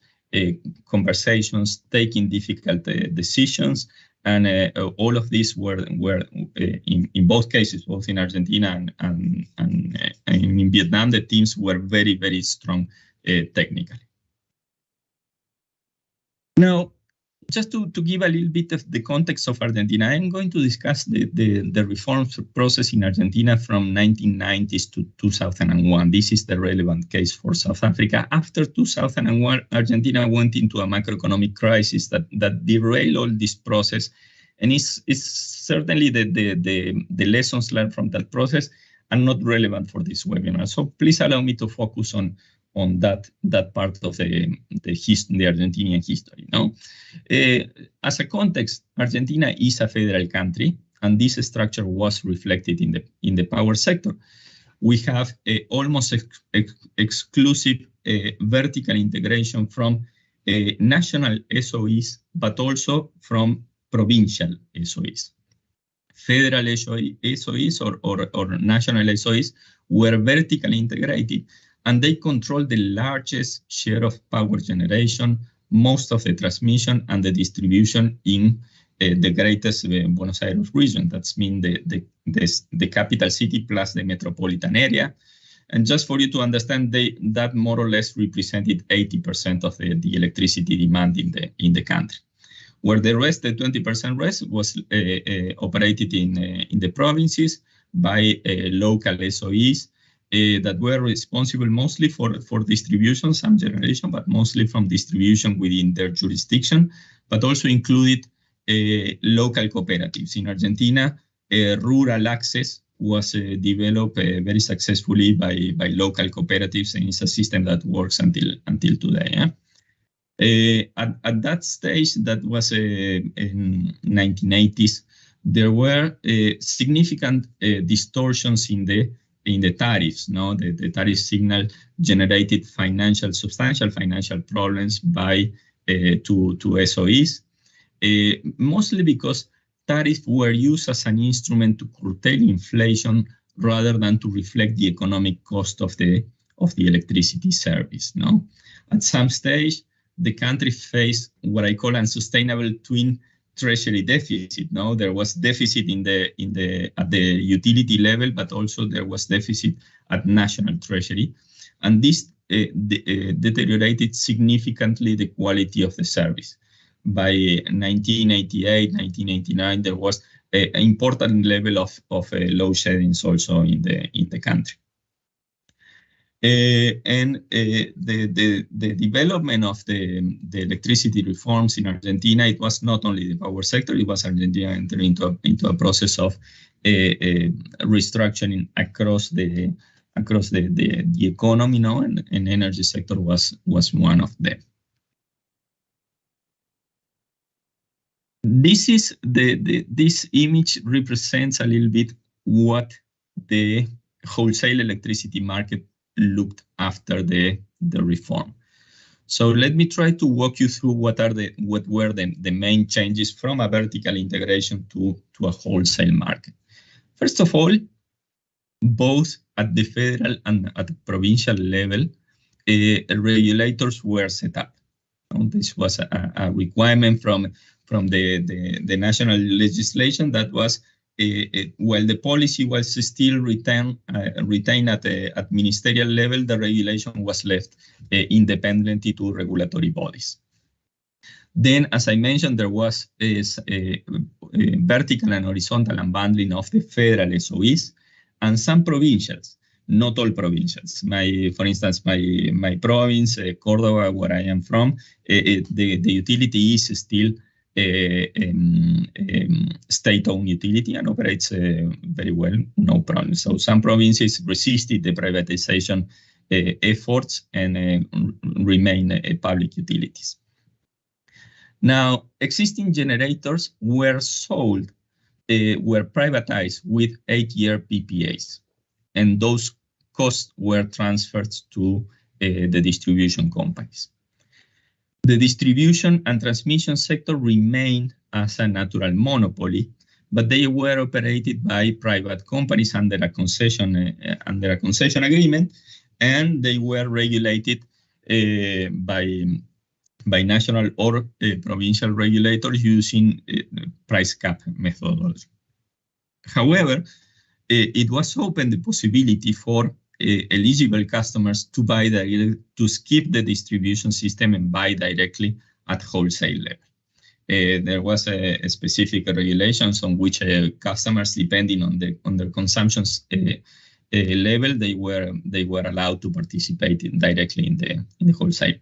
conversations, taking difficult decisions, and all of these were in both cases, both in Argentina and in Vietnam, the teams were very, very strong technically. Now, just to give a little bit of the context of Argentina, I'm going to discuss the reforms process in Argentina from 1990s to 2001. This is the relevant case for South Africa. After 2001, Argentina went into a macroeconomic crisis that derailed all this process. And it's certainly the lessons learned from that process are not relevant for this webinar. So please allow me to focus on that part of the Argentinian history. No? As a context, Argentina is a federal country, and this structure was reflected in the power sector. We have almost exclusive vertical integration from national SOEs, but also from provincial SOEs. Federal SOEs or national SOEs were vertically integrated, and they control the largest share of power generation, most of the transmission and the distribution in the greatest Buenos Aires region. That's mean the capital city plus the metropolitan area. And just for you to understand, that more or less represented 80% of the electricity demand in the country. Where the rest, the 20% rest, was operated in the provinces by local SOEs, that were responsible mostly for distribution, some generation, but mostly from distribution within their jurisdiction, but also included local cooperatives. In Argentina, rural access was developed very successfully by local cooperatives, and it's a system that works until today. At that stage, that was in 1980s, there were significant distortions in the tariffs. No, the tariff signal generated substantial financial problems to SOEs, mostly because tariffs were used as an instrument to curtail inflation rather than to reflect the economic cost of the electricity service. No, at some stage, the country faced what I call unsustainable twin treasury deficit. No, there was deficit at the utility level, but also there was deficit at national treasury, and this deteriorated significantly the quality of the service. By 1988, 1989, there was an important level of load sheddings also in the country. The development of the electricity reforms in Argentina, it was not only the power sector, it was Argentina entering into a process of restructuring across the economy, no? And energy sector was one of them. This image represents a little bit what the wholesale electricity market looked after the reform. So let me try to walk you through what were the main changes from a vertical integration to a wholesale market. First of all, both at the federal and at the provincial level, regulators were set up. This was a requirement from the national legislation that was, while the policy was still retained at ministerial level, the regulation was left independently to regulatory bodies. Then, as I mentioned, there was a vertical and horizontal unbundling of the federal SOEs and some provincials, not all provincials. For instance, my province, Córdoba, where I am from, the utility is still state-owned utility and operates very well, no problem. So some provinces resisted the privatization efforts and remain public utilities. Now, existing generators were sold, were privatized with 8-year PPAs, and those costs were transferred to the distribution companies. The distribution and transmission sector remained as a natural monopoly, but they were operated by private companies under a concession agreement, and they were regulated by national or provincial regulators using price cap methodology. However, it was open the possibility for eligible customers to skip the distribution system and buy directly at wholesale level. There was a specific regulations on which customers, depending on their consumption level, they were allowed to participate directly in the wholesale.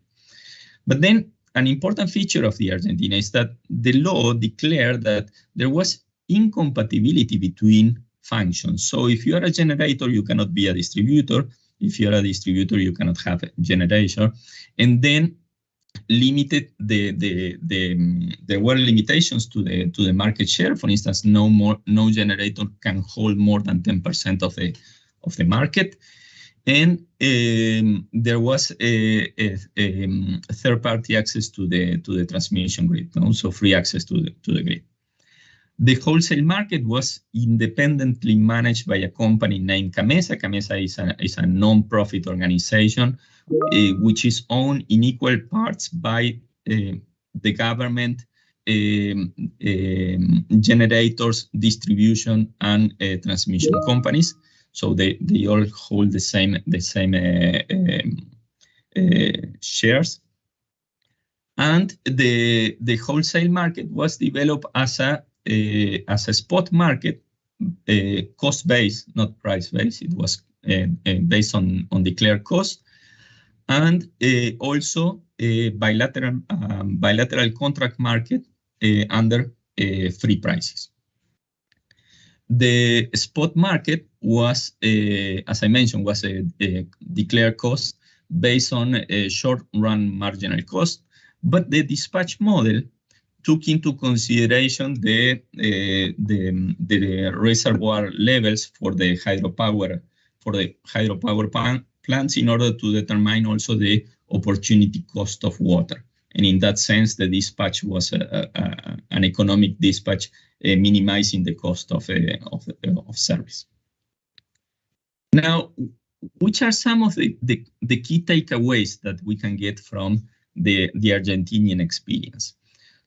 But then an important feature of the Argentina is that the law declared that there was incompatibility between functions. So if you are a generator, you cannot be a distributor. If you are a distributor, you cannot have a generator. And then limited there were limitations to the market share. For instance, no generator can hold more than 10% of the market. And there was a third-party access to the transmission grid, also free access to the grid. The wholesale market was independently managed by a company named CAMESA. CAMESA is a non-profit organization which is owned in equal parts by the government, generators, distribution, and transmission companies. So they all hold the same shares. And the wholesale market was developed as a spot market, cost-based, not price-based. It was based on declared cost, and also a bilateral contract market under free prices. The spot market was, as I mentioned, was a declared cost based on a short-run marginal cost, but the dispatch model took into consideration the reservoir levels for the hydropower plants in order to determine also the opportunity cost of water. And in that sense, the dispatch was an economic dispatch, minimizing the cost of service. Now, which are some of the key takeaways that we can get from the Argentinian experience?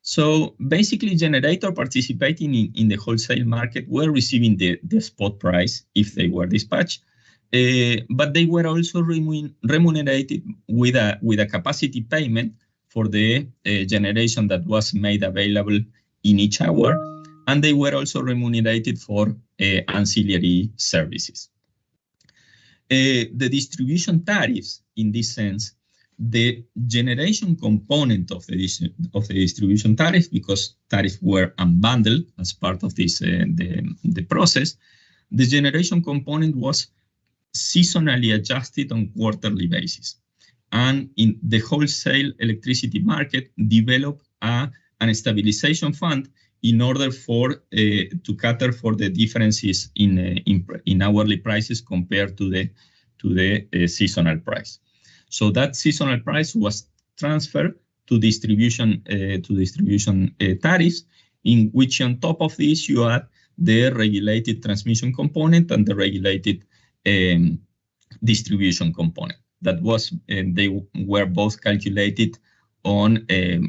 So basically, generators participating in the wholesale market were receiving the spot price if they were dispatched, but they were also remunerated with a capacity payment for the generation that was made available in each hour, and they were also remunerated for ancillary services. The distribution tariffs, in this sense, the generation component of the distribution tariff, because tariffs were unbundled as part of this the process, the generation component was seasonally adjusted on quarterly basis. And in the wholesale electricity market developed a stabilization fund in order to cater for the differences in hourly prices compared to the seasonal price. So that seasonal price was transferred to distribution tariffs, in which on top of this you add the regulated transmission component and the regulated distribution component. That was they were both calculated on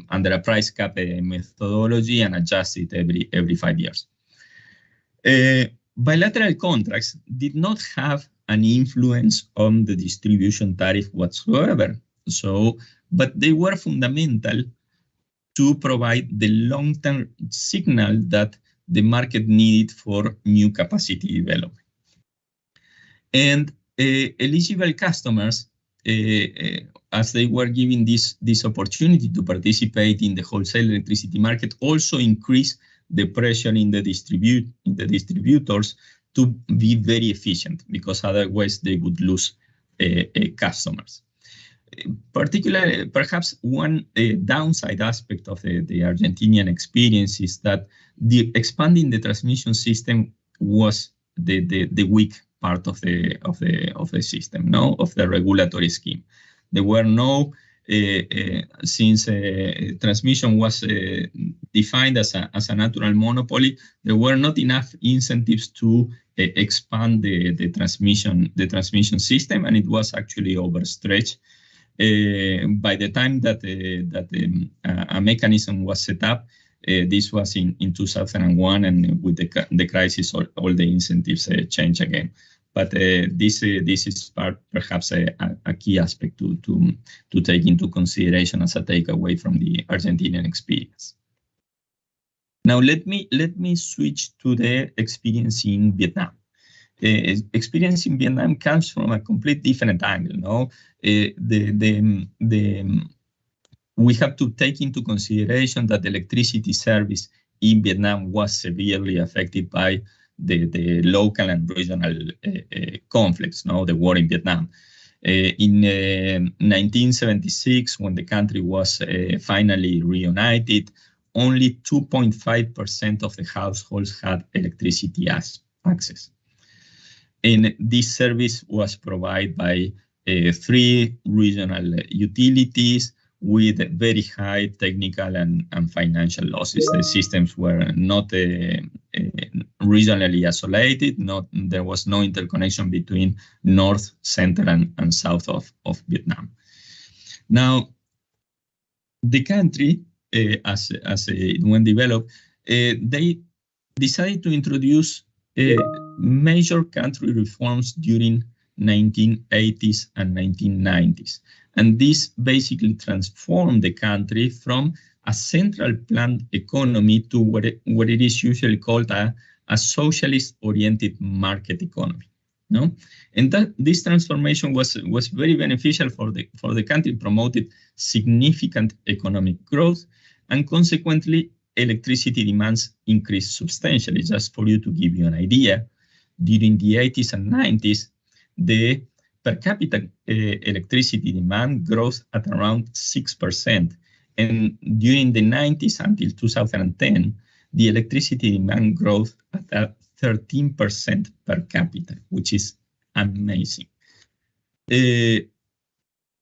under a price cap methodology and adjusted every 5 years. Bilateral contracts did not have an influence on the distribution tariff whatsoever. But they were fundamental to provide the long-term signal that the market needed for new capacity development. And eligible customers, as they were given this opportunity to participate in the wholesale electricity market, also increased the pressure in the distributors to be very efficient, because otherwise they would lose customers. Particularly, perhaps one downside aspect of the Argentinian experience is that expanding the transmission system was the weak part of the system, of the regulatory scheme. There were no, since transmission was defined as a natural monopoly, there were not enough incentives to expand the transmission system, and it was actually overstretched. By the time that a mechanism was set up, this was in 2001, and with the crisis, all the incentives changed again. But this is perhaps a key aspect to take into consideration as a takeaway from the Argentinian experience. Now let me switch to the experience in Vietnam. Experience in Vietnam comes from a complete different angle. We have to take into consideration that the electricity service in Vietnam was severely affected by the local and regional conflicts, the war in Vietnam. In 1976, when the country was finally reunited, only 2.5% of the households had electricity access. And this service was provided by 3 regional utilities with very high technical and financial losses. The systems were not regionally isolated. There was no interconnection between north, center, and south of Vietnam. Now, the country, as it went developed, they decided to introduce major country reforms during 1980s and 1990s. And this basically transformed the country from a central planned economy to what it is usually called a socialist-oriented market economy. No, and that this transformation was very beneficial for the country, promoted significant economic growth, and consequently electricity demands increased substantially. Just for you to give you an idea, during the 80s and 90s, the per capita electricity demand growth at around 6%. And during the 90s until 2010, the electricity demand growth at 13% per capita, which is amazing.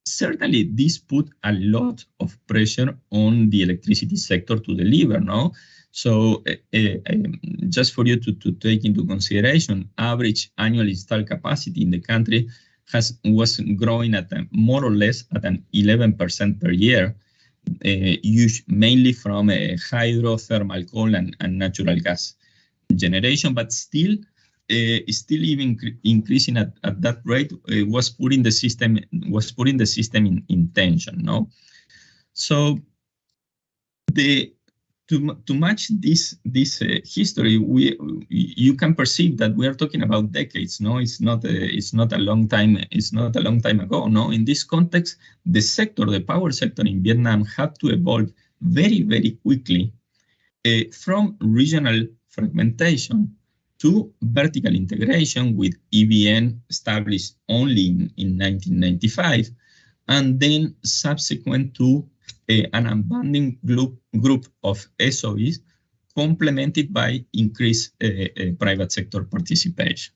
Certainly, this put a lot of pressure on the electricity sector to deliver, no? So just for you to take into consideration, average annual installed capacity in the country was growing at more or less at an 11% per year, mainly from hydro, thermal coal, and natural gas generation, but still even increasing at that rate was putting the system in tension. No, so to match this history, you can perceive that we are talking about decades. No, it's not a long time. It's not a long time ago. No, in this context, the power sector in Vietnam had to evolve very, very quickly from regional fragmentation to vertical integration, with EPDM established only in 1995, and then subsequent to an abundant group of SOEs, complemented by increased private sector participation.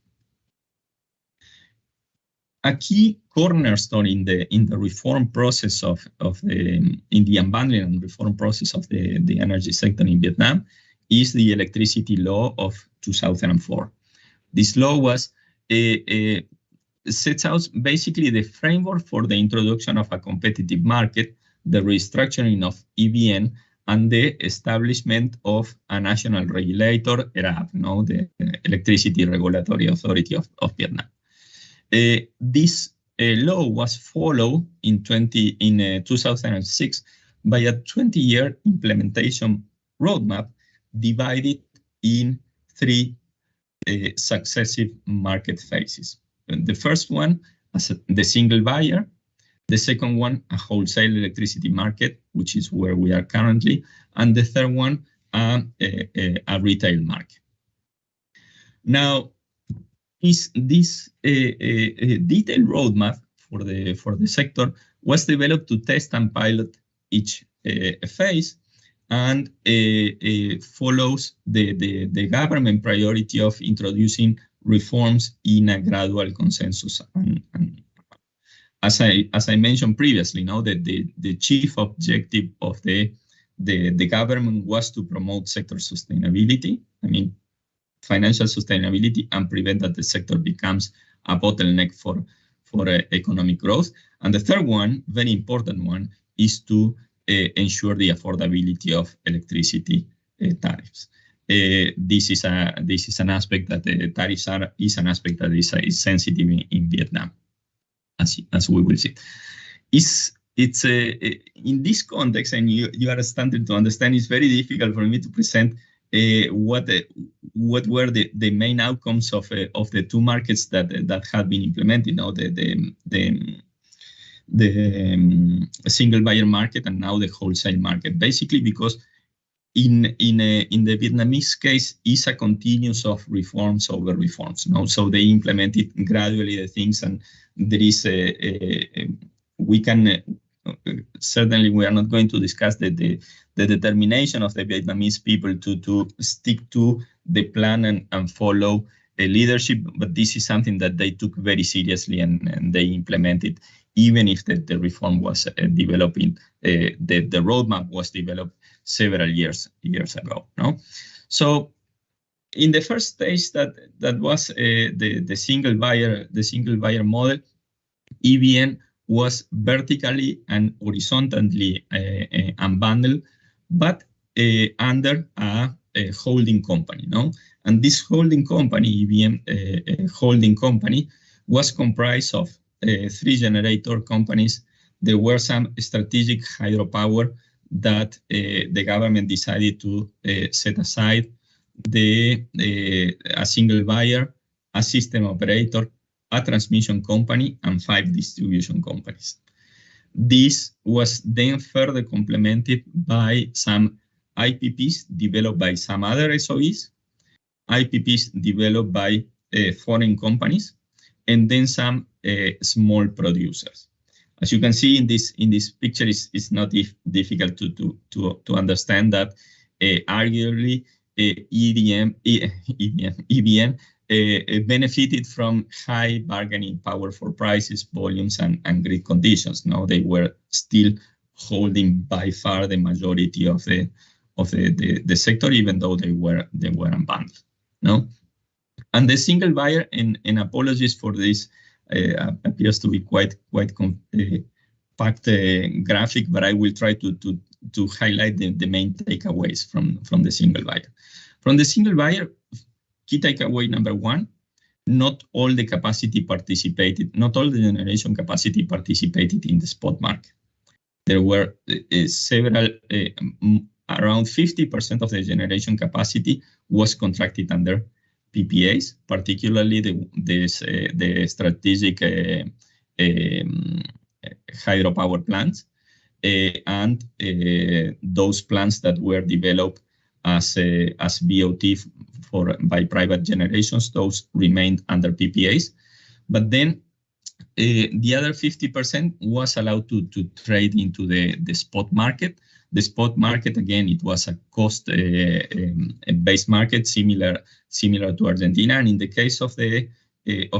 A key cornerstone in the reform process in the unbundling and reform process of the energy sector in Vietnam is the electricity law of 2004. This law sets out basically the framework for the introduction of a competitive market, the restructuring of EPDM, and the establishment of a national regulator, ERAP, no, the Electricity Regulatory Authority of Vietnam. This law was followed in 2006 by a 20-year implementation roadmap divided in 3 successive market phases. The first one as the single buyer, the second one a wholesale electricity market, which is where we are currently, and the third one a retail market. Now, this detailed roadmap for the sector was developed to test and pilot each phase, and follows the government priority of introducing reforms in a gradual consensus. And as I mentioned previously, now that the chief objective of the government was to promote sector sustainability, I mean financial sustainability, and prevent that the sector becomes a bottleneck for economic growth. And the third one, very important one, is to ensure the affordability of electricity tariffs. This is an aspect that the tariffs is an aspect that is sensitive in Vietnam, as we will see. It's in this context, and you are starting to understand, it's very difficult for me to present what were the main outcomes of the 2 markets that have been implemented now, the single buyer market and now the wholesale market. Basically, because in the Vietnamese case, is a continuous of reforms over reforms. No? So they implemented gradually the things, and there is certainly we are not going to discuss the determination of the Vietnamese people to stick to the plan and follow a leadership, but this is something that they took very seriously and they implemented, even if the reform was developing, the roadmap was developed several years ago. No, so in the first stage that was the single buyer model, EPDM was vertically and horizontally unbundled, but under a holding company. No, and this holding company, EPDM holding company, was comprised of 3 generator companies. There were some strategic hydropower that the government decided to set aside, a single buyer, a system operator, a transmission company, and 5 distribution companies. This was then further complemented by some IPPs developed by some other SOEs, IPPs developed by foreign companies, and then some small producers. As you can see in this picture, it's not difficult to understand that arguably EPDM benefited from high bargaining power for prices, volumes, and grid conditions. No, they were still holding by far the majority of the sector, even though they were unbundled. No, and the single buyer, and apologies for this, appears to be quite packed graphic, but I will try to highlight the main takeaways from the single buyer. From the single buyer, key takeaway number one: not all the generation capacity participated in the spot market. There were several, around 50% of the generation capacity was contracted under PPAs, particularly the strategic hydropower plants, and those plants that were developed as BOT by private generations. Those remained under PPAs, but then the other 50% was allowed to trade into the spot market. The spot market, again, it was a cost-based market, similar to Argentina. And in the case of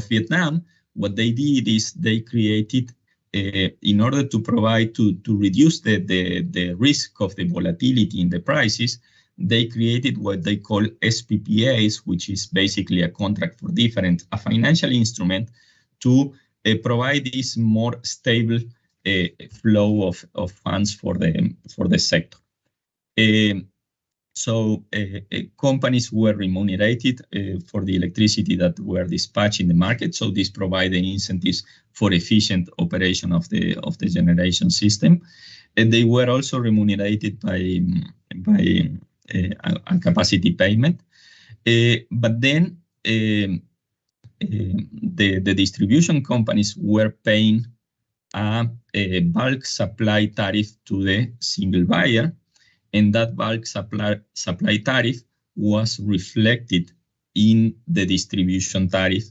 Vietnam, what they did is they created, in order to reduce the risk of the volatility in the prices, they created what they call SPPAs, which is basically a contract for difference, a financial instrument to provide this more stable flow of funds for the sector. So companies were remunerated for the electricity that were dispatched in the market. So this provided incentives for efficient operation of the generation system. And they were also remunerated by a capacity payment. But then the distribution companies were paying a bulk supply tariff to the single buyer, and that bulk supply tariff was reflected in the distribution tariff,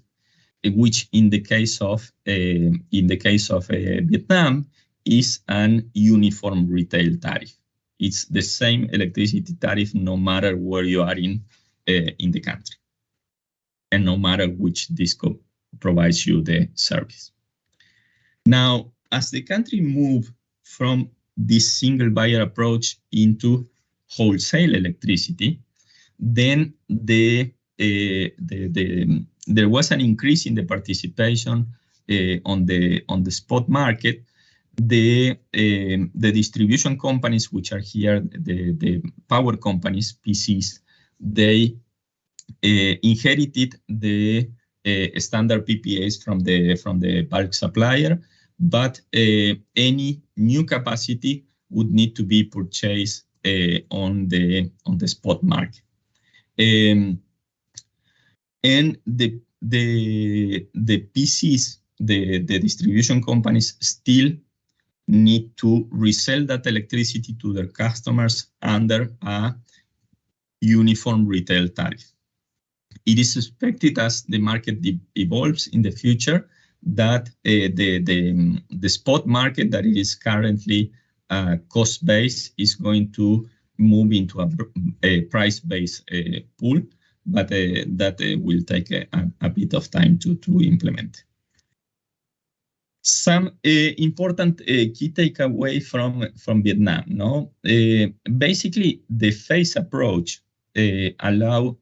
which in the case of Vietnam is an uniform retail tariff. It's the same electricity tariff no matter where you are in the country, and no matter which DISCO provides you the service. Now, as the country moved from this single buyer approach into wholesale electricity, then there was an increase in the participation on the spot market. The distribution companies, which are here, the power companies, PCs, they inherited the standard PPAs from the bulk supplier, but any new capacity would need to be purchased on the spot market. And the PCs, the distribution companies, still need to resell that electricity to their customers under a uniform retail tariff. It is expected, as the market evolves in the future, that the spot market that is currently cost-based is going to move into a price-based pool, but that will take a bit of time to implement. Some important key takeaway from Vietnam. No, basically the phase approach allow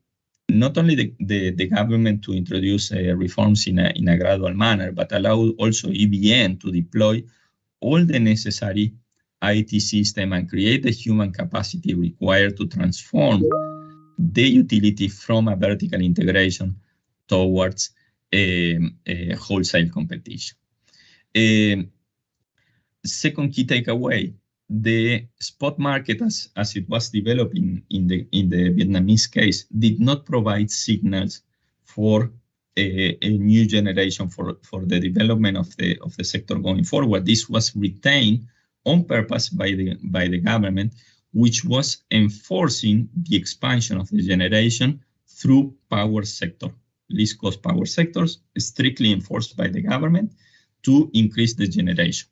not only the government to introduce reforms in a gradual manner, but allow also EPDM to deploy all the necessary IT system and create the human capacity required to transform the utility from a vertical integration towards a wholesale competition. Second key takeaway: the spot market, as it was developing in the Vietnamese case, did not provide signals for a new generation for the development of the sector going forward. This was retained on purpose by the government, which was enforcing the expansion of the generation through power sector, least cost power sectors, strictly enforced by the government to increase the generation.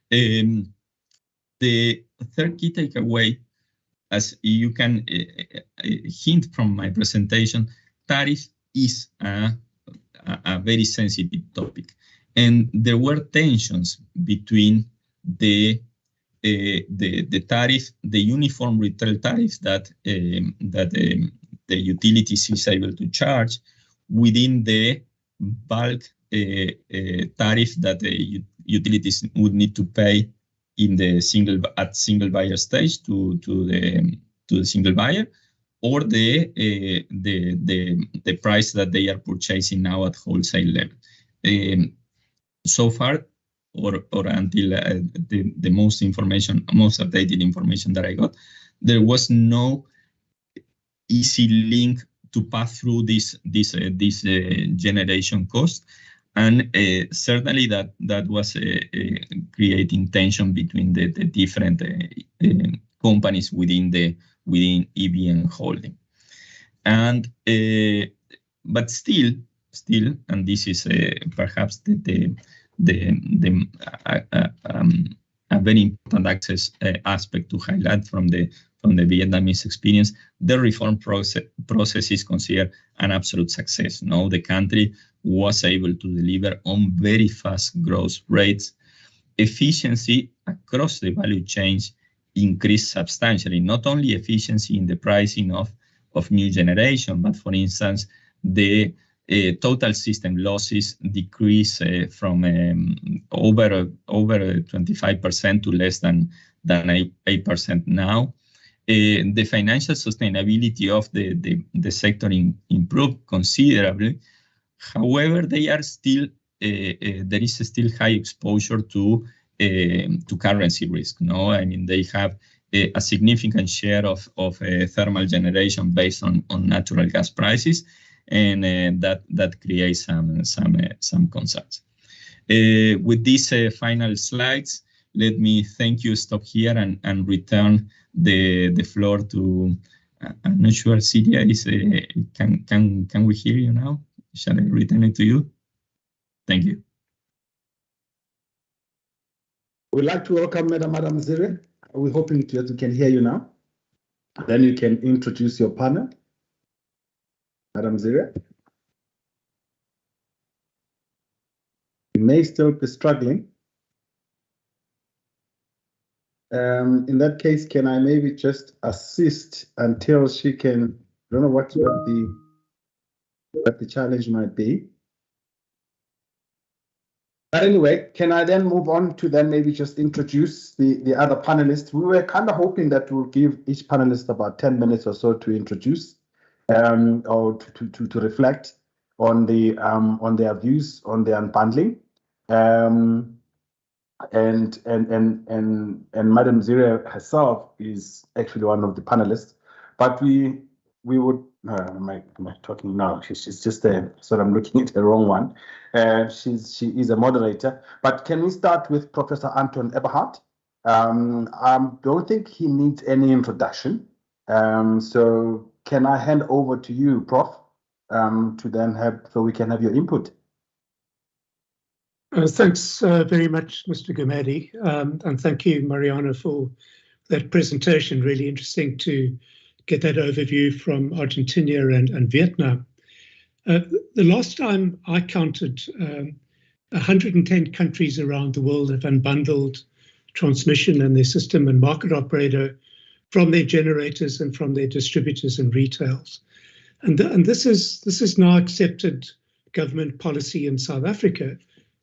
The third key takeaway, as you can hint from my presentation, tariff is a very sensitive topic, and there were tensions between the tariff, the uniform retail tariffs that the utilities is able to charge within the bulk tariff that the utilities would need to pay in the single buyer stage to the single buyer, or the price that they are purchasing now at wholesale level. So far, or until the most updated information that I got, there was no easy link to pass through this generation cost, and certainly that was creating tension between the different companies within EBN holding. And but still, and this is perhaps a very important aspect to highlight from the Vietnamese experience, the reform process is considered an absolute success. No, the country was able to deliver on very fast growth rates. Efficiency across the value chain increased substantially, not only efficiency in the pricing of new generation, but for instance, the total system losses decrease from over 25% to less than 8% now. The financial sustainability of the sector improved considerably. However, they are still there is still high exposure to currency risk. No, I mean they have a significant share of thermal generation based on natural gas prices, and that creates some concerns. With these final slides, let me thank you, stop here, and return the floor to. I'm not sure, Celia is. Can we hear you now? Shall I return it to you? Thank you. We'd like to welcome Madam Zire. We're hoping we can hear you now. Then you can introduce your panel. Madam Zire. You may still be struggling. In that case, can I maybe just assist until she can, I don't know what the challenge might be. But anyway, can I then move on to then maybe just introduce the other panelists? We were kind of hoping that we'll give each panelist about 10 minutes or so to introduce or to reflect on their views on the unbundling. And Madam Zire herself is actually one of the panelists, but we would. Am I talking now? She's just there, so I'm looking at the wrong one. She is a moderator. But can we start with Professor Anton Eberhard? Don't think he needs any introduction. So can I hand over to you, Prof, to then so we can have your input. Thanks very much, Mr. Gumede, and thank you, Mariana, for that presentation. Really interesting to get that overview from Argentina and Vietnam. The last time I counted, 110 countries around the world have unbundled transmission and their system and market operator from their generators and from their distributors and retails. And this is now accepted government policy in South Africa,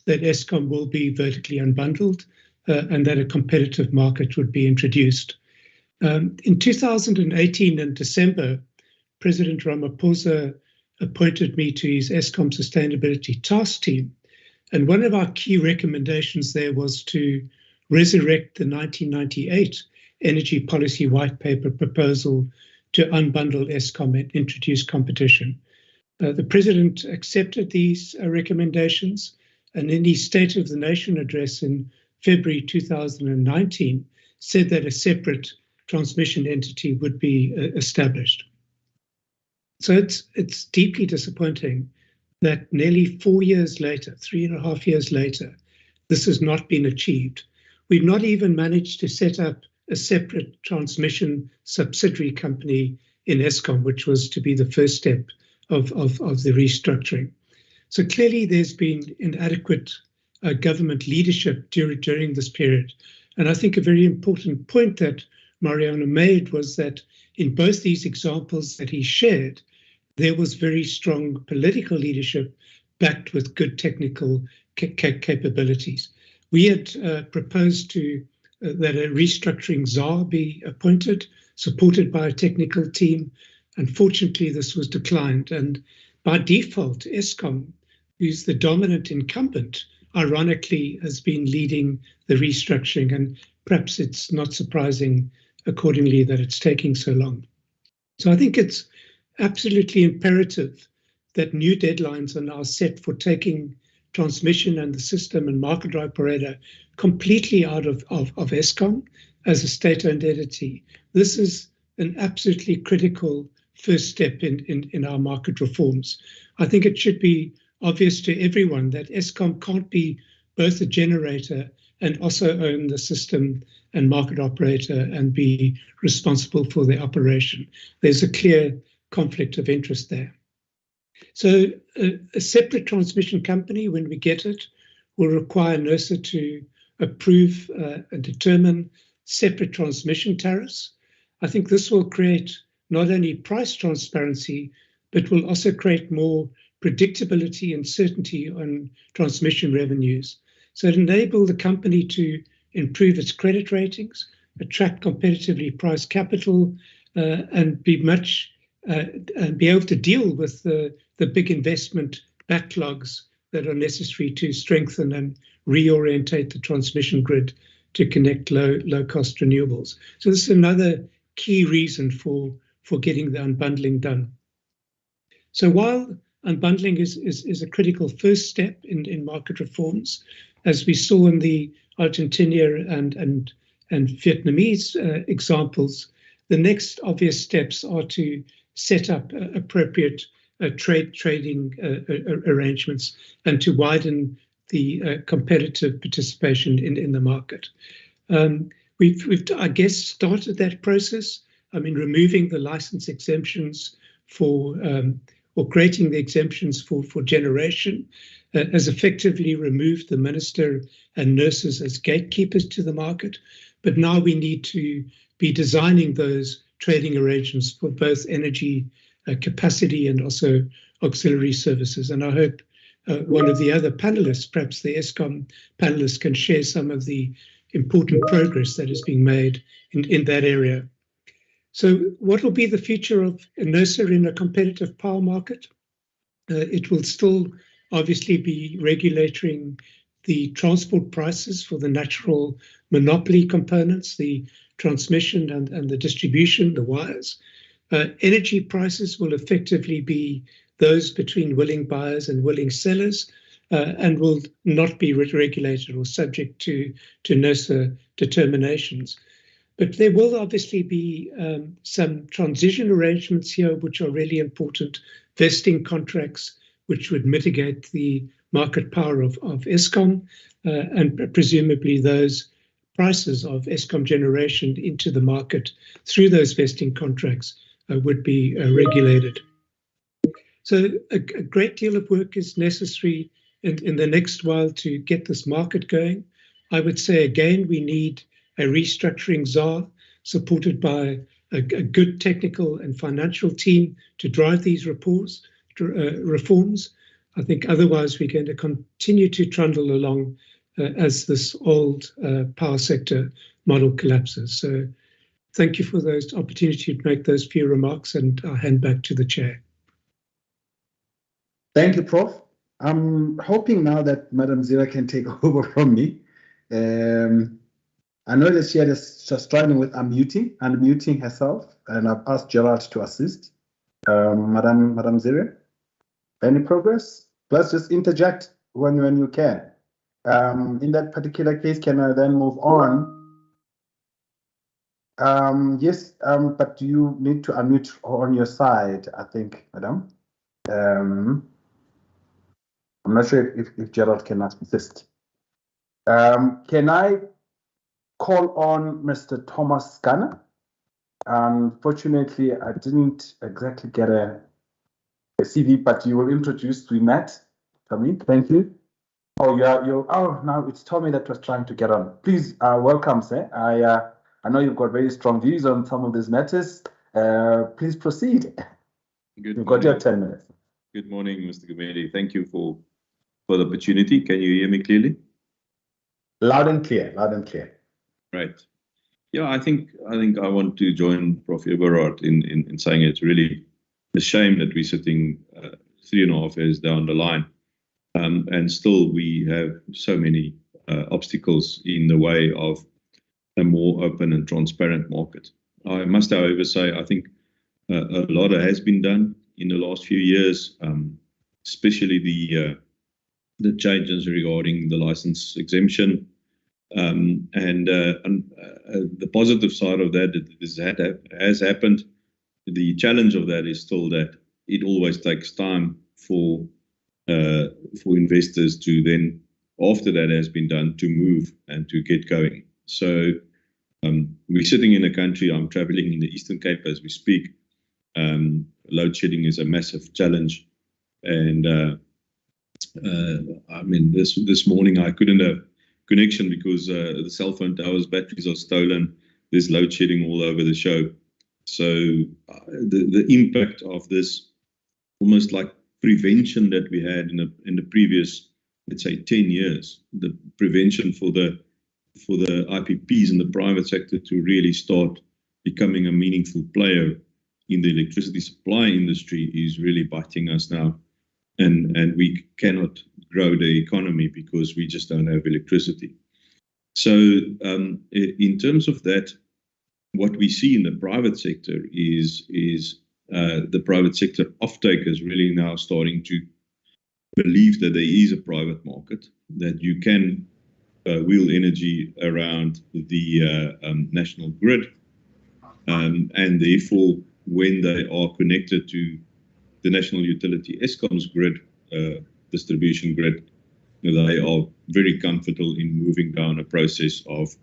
that Eskom will be vertically unbundled and that a competitive market would be introduced. In 2018, in December, President Ramaphosa appointed me to his Eskom Sustainability Task Team. And one of our key recommendations there was to resurrect the 1998 Energy Policy White Paper proposal to unbundle Eskom and introduce competition. The President accepted these recommendations, and in his State of the Nation address in February 2019 said that a separate transmission entity would be established. So it's deeply disappointing that nearly 4 years later, 3.5 years later, this has not been achieved. We've not even managed to set up a separate transmission subsidiary company in Eskom, which was to be the first step of the restructuring. So clearly there's been inadequate government leadership during this period. And I think a very important point that Mariano made was that in both these examples that he shared, there was very strong political leadership backed with good technical capabilities. We had proposed that a restructuring czar be appointed, supported by a technical team. Unfortunately, this was declined. And by default, Eskom, who's the dominant incumbent, ironically has been leading the restructuring. And perhaps it's not surprising accordingly that it's taking so long. So I think it's absolutely imperative that new deadlines are now set for taking transmission and the system and market operator completely out of Eskom as a state-owned entity. This is an absolutely critical first step in our market reforms. I think it should be obvious to everyone that Eskom can't be both a generator and also own the system and market operator and be responsible for their operation. There's a clear conflict of interest there. So a separate transmission company, when we get it, will require NERSA to approve and determine separate transmission tariffs. I think this will create not only price transparency, but will also create more predictability and certainty on transmission revenues. So it enable the company to improve its credit ratings, attract competitively priced capital, and be able to deal with the big investment backlogs that are necessary to strengthen and reorientate the transmission grid to connect low-cost renewables. So this is another key reason for getting the unbundling done. So while unbundling is a critical first step in market reforms, as we saw in the Argentina and Vietnamese examples, the next obvious steps are to set up appropriate trading arrangements and to widen the competitive participation in the market. We've, I guess, started that process. I mean, removing the license exemptions or creating the exemptions for generation has effectively removed the minister and NERSAs as gatekeepers to the market. But now we need to be designing those trading arrangements for both energy capacity and also auxiliary services. And I hope one of the other panelists, perhaps the Eskom panelists, can share some of the important progress that is being made in that area. So what will be the future of NERSA in a competitive power market? It will still obviously be regulating the transport prices for the natural monopoly components, the transmission and the distribution, the wires. Energy prices will effectively be those between willing buyers and willing sellers, and will not be regulated or subject to NERSA determinations. But there will obviously be some transition arrangements here which are really important, vesting contracts which would mitigate the market power of Eskom, and presumably those prices of Eskom generation into the market through those vesting contracts would be regulated. So a great deal of work is necessary in the next while to get this market going. I would say, again, we need a restructuring czar supported by a good technical and financial team to drive these reforms. I think otherwise we're going to continue to trundle along as this old power sector model collapses. So thank you for those opportunity to make those few remarks, and I'll hand back to the chair. Thank you, Prof. I'm hoping now that Madam Zira can take over from me. I know that she is just struggling with unmuting herself, and I've asked Gerald to assist. Madam Zira. Any progress? Let's just interject when you can. In that particular case, can I then move on? Yes, but you need to unmute on your side, I think, madam. I'm not sure if Gerald can assist. Can I call on Mr. Thomas Scanner? Unfortunately, I didn't exactly get a CV, but you will introduce to Matt. Tommy, thank you. Oh, now it's Tommy that was trying to get on. Please, welcome, sir. I know you've got very strong views on some of these matters. Please proceed. You've got your 10 minutes. Good morning, Mr. Gumede. Thank you for the opportunity. Can you hear me clearly? Loud and clear, loud and clear. Right. Yeah, I think I want to join Prof. Eberhard in saying it's really a shame that we're sitting 3.5 years down the line, and still we have so many obstacles in the way of a more open and transparent market. I must, however, say I think a lot has been done in the last few years, especially the changes regarding the license exemption. And the positive side of that has happened. The challenge of that is still that it always takes time for investors to then, after that has been done, to move and to get going. So we're sitting in a country, I'm traveling in the Eastern Cape as we speak. Load shedding is a massive challenge. And I mean, this morning I couldn't have connection because the cell phone towers batteries are stolen. There's load shedding all over the show. So the impact of this, almost like prevention that we had in the previous, let's say, 10 years, the prevention for the IPPs in the private sector to really start becoming a meaningful player in the electricity supply industry is really biting us now. And we cannot grow the economy because we just don't have electricity. So in terms of that, what we see in the private sector is the private sector off-takers really now starting to believe that there is a private market, that you can wheel energy around the national grid, and therefore when they are connected to the national utility Eskom's grid, distribution grid, they are very comfortable in moving down a process of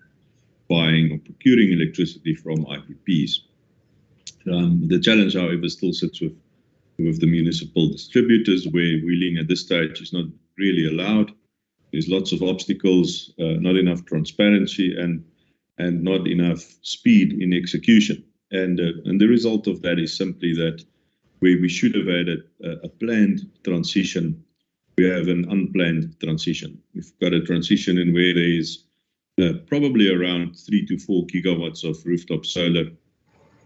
buying or procuring electricity from IPPs. The challenge, however, still sits with the municipal distributors, where wheeling at this stage is not really allowed. There's lots of obstacles, not enough transparency, and not enough speed in execution. And the result of that is simply that where we should have had a planned transition, we have an unplanned transition. We've got a transition in where there is probably around 3 to 4 gigawatts of rooftop solar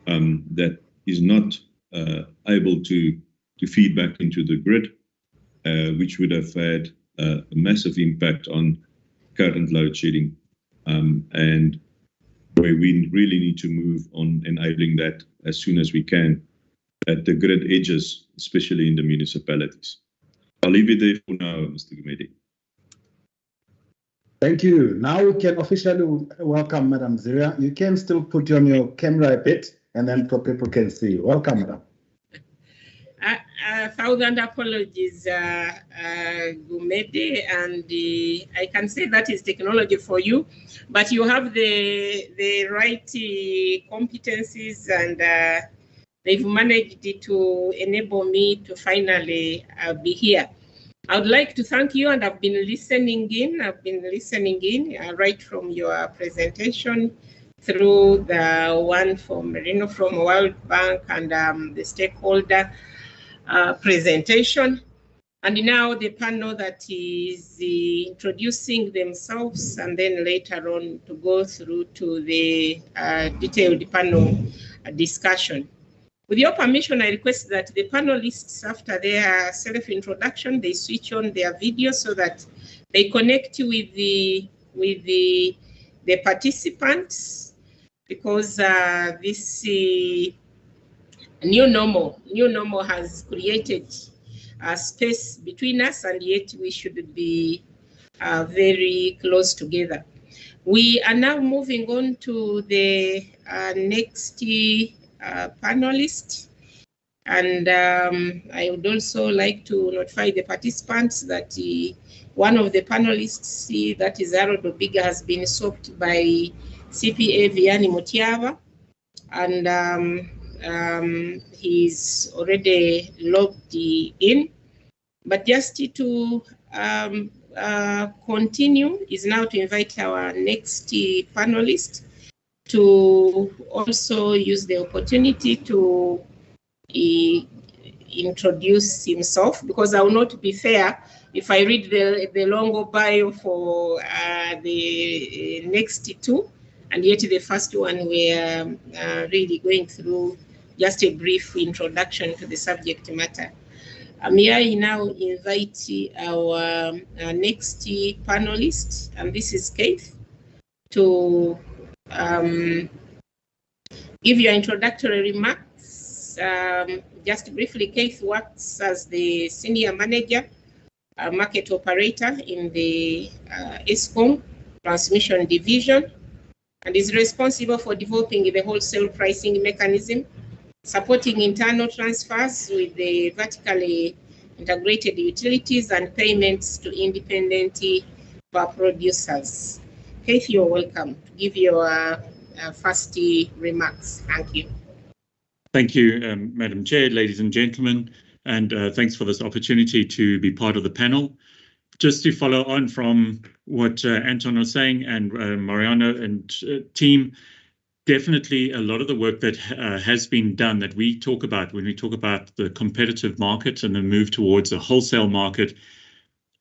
that is not able to feed back into the grid, which would have had a massive impact on current load shedding, and where we really need to move on enabling that as soon as we can at the grid edges, especially in the municipalities. I'll leave it there for now, Mr. Gumede. Thank you. Now we can officially welcome Madam Ziria. You can still put on your camera a bit, and then people can see you. Welcome, Madam. 1,000 apologies, Gumede, and I can say that is technology for you, but you have the right competencies, and they've managed to enable me to finally be here. I would like to thank you, and I've been listening in. Right from your presentation through the one from Marino from World Bank and the stakeholder presentation. And now the panel that is introducing themselves, and then later on to go through to the detailed panel discussion. With your permission, I request that the panelists, after their self-introduction, they switch on their video so that they connect with the participants, because this new normal has created space between us, and yet we should be very close together. We are now moving on to the next panelist. And I would also like to notify the participants that one of the panelists, that is Harold Obiga, has been swapped by CPA Vianney Mutiava, and he's already logged in. But just to continue is now to invite our next panelist to also use the opportunity to introduce himself, because I will not be fair if I read the long bio for the next two, and yet the first one we're really going through just a brief introduction to the subject matter. May I now invite our next panelist, and this is Keith, to give your introductory remarks. Just briefly, Keith works as the Senior Manager, Market Operator in the ESCOM Transmission Division, and is responsible for developing the wholesale pricing mechanism, supporting internal transfers with the vertically integrated utilities and payments to independent power producers. Keith, you're welcome to give your first remarks. Thank you. Thank you, Madam Chair, ladies and gentlemen, and thanks for this opportunity to be part of the panel. Just to follow on from what Anton was saying, and Mariano and team, definitely a lot of the work that has been done that we talk about when we talk about the competitive market and the move towards a wholesale market,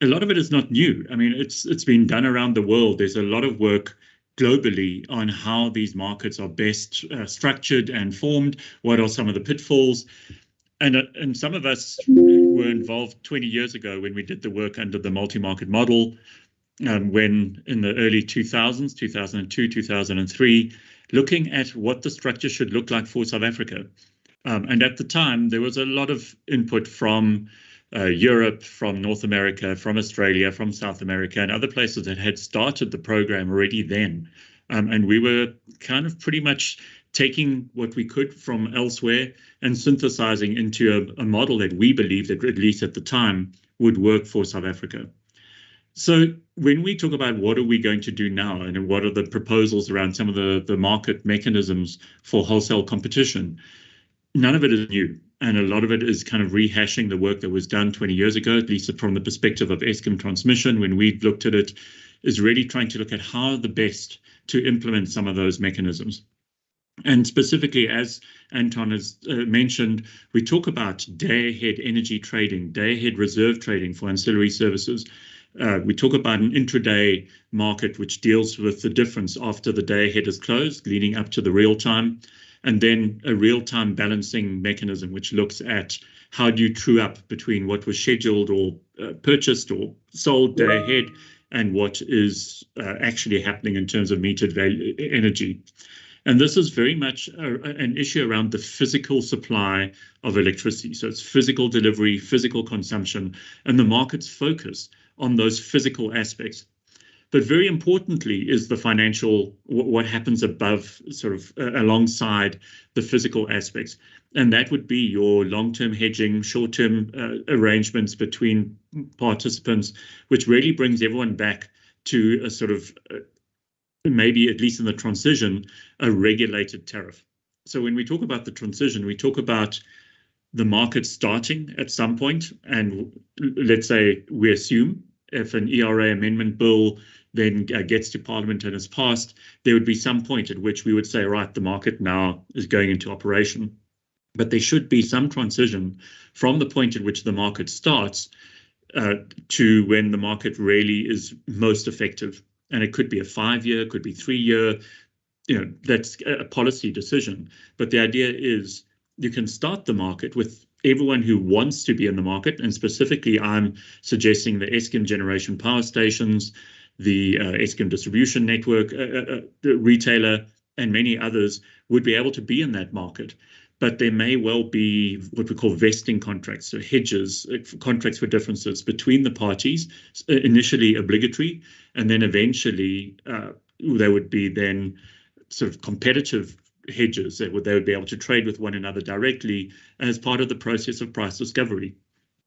a lot of it is not new. I mean, it's been done around the world. There's a lot of work globally on how these markets are best structured and formed, what are some of the pitfalls. And some of us were involved 20 years ago when we did the work under the multi-market model, when in the early 2000s, 2002, 2003, looking at what the structure should look like for South Africa. And at the time, there was a lot of input from Europe, from North America, from Australia, from South America, and other places that had started the program already then. And we were kind of pretty much taking what we could from elsewhere and synthesizing into a model that we believed, that at least at the time, would work for South Africa. So when we talk about what are we going to do now and what are the proposals around some of the market mechanisms for wholesale competition, none of it is new. And a lot of it is kind of rehashing the work that was done 20 years ago, at least from the perspective of ESCOM transmission. When we looked at it, is really trying to look at how the best to implement some of those mechanisms. And specifically, as Anton has mentioned, we talk about day-ahead energy trading, day-ahead reserve trading for ancillary services. We talk about an intraday market, which deals with the difference after the day ahead is closed, leading up to the real time, and then a real-time balancing mechanism, which looks at how do you true up between what was scheduled or purchased or sold day ahead and what is actually happening in terms of metered value energy. And this is very much an issue around the physical supply of electricity. So it's physical delivery, physical consumption, and the market's focus on those physical aspects. But very importantly is the financial, what happens above, sort of alongside the physical aspects. And that would be your long-term hedging, short-term arrangements between participants, which really brings everyone back to a sort of, maybe at least in the transition, a regulated tariff. So when we talk about the transition, we talk about the market starting at some point, and let's say we assume if an ERA amendment bill then gets to Parliament and is passed, there would be some point at which we would say, right, the market now is going into operation. But there should be some transition from the point at which the market starts to when the market really is most effective. And it could be a 5-year, could be 3-year, that's a policy decision. But the idea is you can start the market with everyone who wants to be in the market. And specifically, I'm suggesting the ESCOM generation power stations, the ESCOM distribution network, the retailer, and many others would be able to be in that market. but there may well be what we call vesting contracts, so hedges, contracts for differences between the parties, initially obligatory, and then eventually they would be then sort of competitive hedges that they would be able to trade with one another directly as part of the process of price discovery.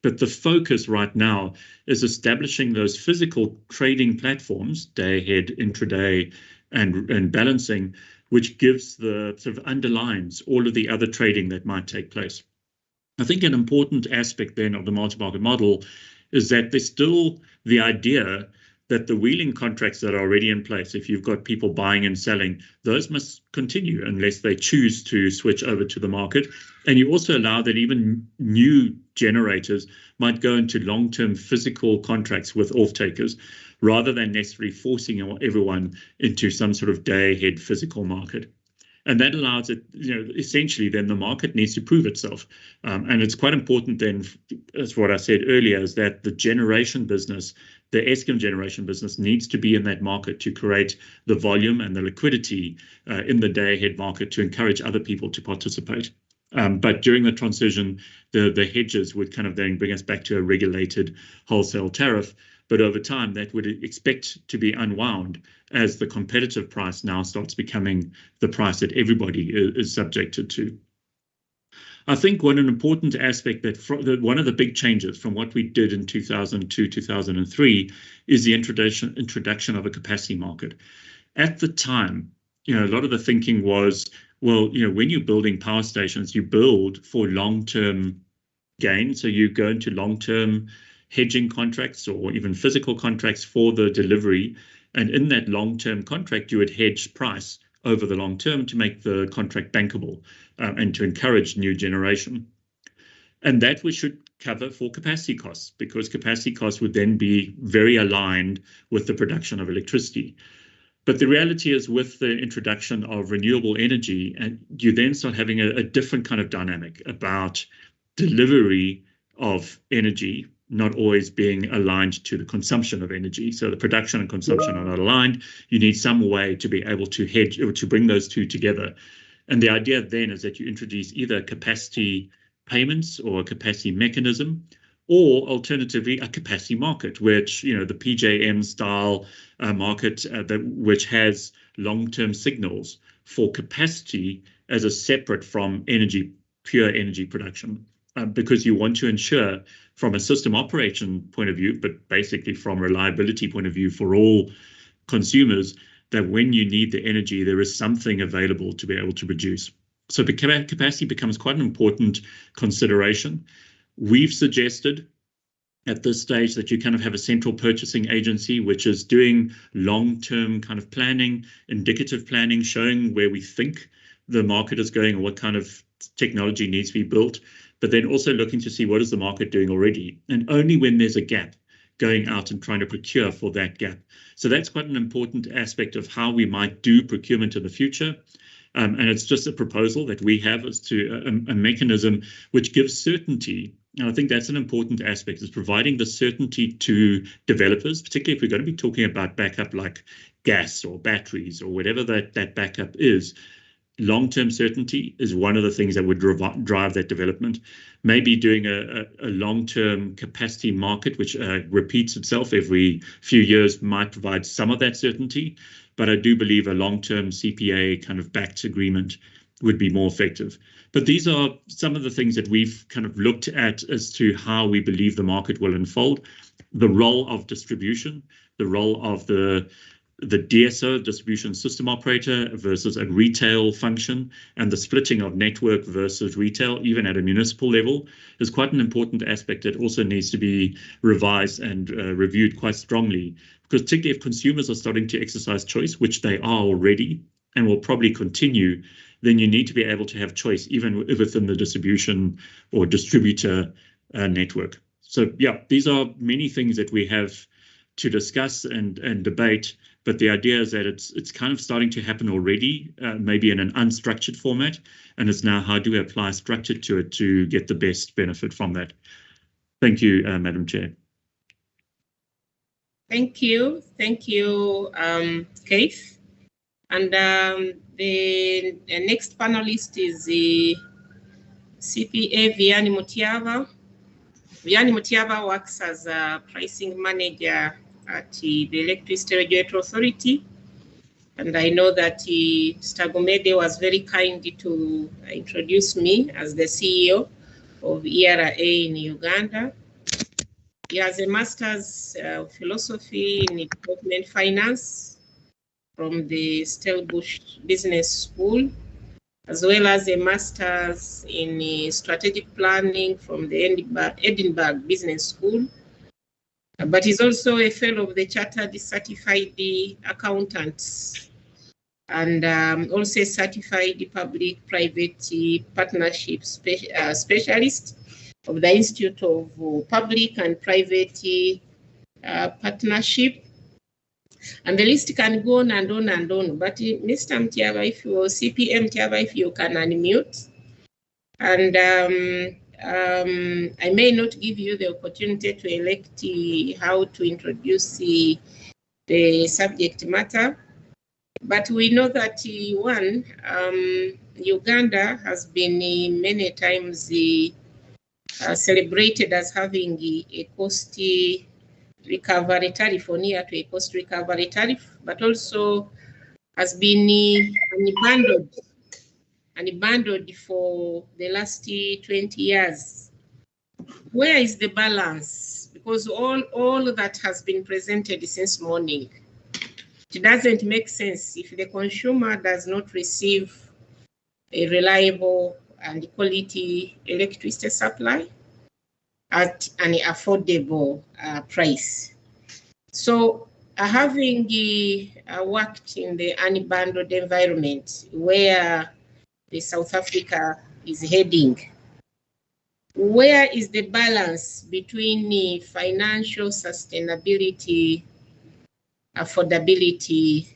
But the focus right now is establishing those physical trading platforms, day ahead, intraday, and balancing, which gives the sort of underlines all of the other trading that might take place. I think an important aspect then of the multi-market model is that there's still the idea that the wheeling contracts that are already in place, if you've got people buying and selling, those must continue unless they choose to switch over to the market. And you also allow that even new generators might go into long-term physical contracts with off-takers, rather than necessarily forcing everyone into some sort of day-ahead physical market. And that allows it, essentially then the market needs to prove itself. And it's quite important then, as what I said earlier, is that the generation business, the Eskom generation business, needs to be in that market to create the volume and the liquidity in the day-ahead market to encourage other people to participate. But during the transition, the hedges would kind of then bring us back to a regulated wholesale tariff. But over time, that would expect to be unwound as the competitive price now starts becoming the price that everybody is subjected to. I think an important aspect that one of the big changes from what we did in 2002, 2003 is the introduction of a capacity market. At the time, a lot of the thinking was, well, when you're building power stations, you build for long-term gain. So you go into long-term hedging contracts or even physical contracts for the delivery. And in that long-term contract, you would hedge price over the long term to make the contract bankable and to encourage new generation. And that we should cover for capacity costs, because capacity costs would then be very aligned with the production of electricity. But the reality is, with the introduction of renewable energy, and you then start having a different kind of dynamic about delivery of energy not always being aligned to the consumption of energy. So the production and consumption are not aligned. You need some way to be able to hedge or to bring those two together. And the idea then is that you introduce either capacity payments or a capacity mechanism, or alternatively a capacity market, which, the PJM style market which has long-term signals for capacity as a separate from pure energy production. Because you want to ensure from a system operation point of view, but basically from a reliability point of view for all consumers, that when you need the energy, there is something available to be able to produce. So the capacity becomes quite an important consideration. We've suggested at this stage that you kind of have a central purchasing agency, which is doing long-term kind of planning, indicative planning, showing where we think the market is going and what kind of technology needs to be built, but then also looking to see what is the market doing already. And only when there's a gap, going out and trying to procure for that gap. So that's quite an important aspect of how we might do procurement in the future. And it's just a proposal that we have as to a mechanism which gives certainty. And I think that's an important aspect, is providing the certainty to developers, particularly if we're going to be talking about backup like gas or batteries or whatever that backup is. Long-term certainty is one of the things that would drive that development. Maybe doing a long-term capacity market, which repeats itself every few years, might provide some of that certainty. But I do believe a long-term CPA kind of backed agreement would be more effective. But these are some of the things that we've kind of looked at as to how we believe the market will unfold. The role of distribution, the role of the DSO, distribution system operator, versus a retail function, and the splitting of network versus retail, even at a municipal level, is quite an important aspect that also needs to be revised and reviewed quite strongly. Because particularly if consumers are starting to exercise choice, which they are already and will probably continue, then you need to be able to have choice even within the distribution or distributor network. So yeah, these are many things that we have to discuss and debate, but the idea is that it's kind of starting to happen already, maybe in an unstructured format, and it's now how do we apply structure to it to get the best benefit from that. Thank you, Madam Chair. Thank you, Keith. And the next panelist is CPA Vianney Mutiava. Vianney Mutiava works as a pricing manager at the Electricity Regulatory Authority. And I know that Mr. Gumede was very kind to introduce me as the CEO of ERA in Uganda. He has a master's of philosophy in development finance from the Stellenbosch Business School, as well as a master's in strategic planning from the Edinburgh Business School. But he's also a fellow of the Chartered Certified Accountants and also a certified public-private partnership specialist of the Institute of Public and Private Partnership. And the list can go on and on and on. But Mr. Mutiava, if you, CPM Mutiava, if you can unmute. And I may not give you the opportunity to elect how to introduce the subject matter. But we know that one, Uganda has been many times celebrated as having a cost recovery tariff, or near to a cost recovery tariff, but also has been unbundled for the last 20 years. Where is the balance? Because all that has been presented since morning, it doesn't make sense if the consumer does not receive a reliable and quality electricity supply at an affordable price. So having worked in the unbundled environment where the South Africa is heading, where is the balance between the financial sustainability, affordability,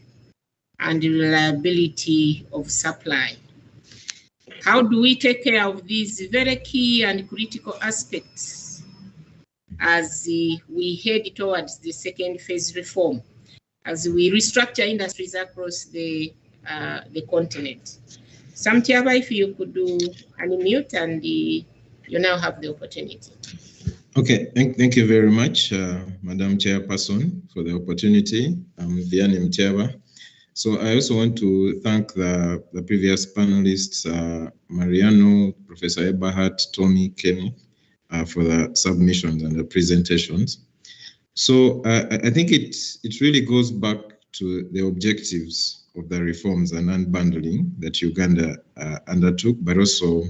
and reliability of supply? How do we take care of these very key and critical aspects as we head towards the second phase reform, as we restructure industries across the continent? Mutiava, if you could do unmute, and you now have the opportunity. Okay, thank you very much, Madam Chairperson, for the opportunity. I'm Vianney Mutiava. So I also want to thank the previous panelists, Mariano, Professor Eberhardt, Tommy, Kenny, for the submissions and the presentations. So I think it really goes back to the objectives of the reforms and unbundling that Uganda undertook, but also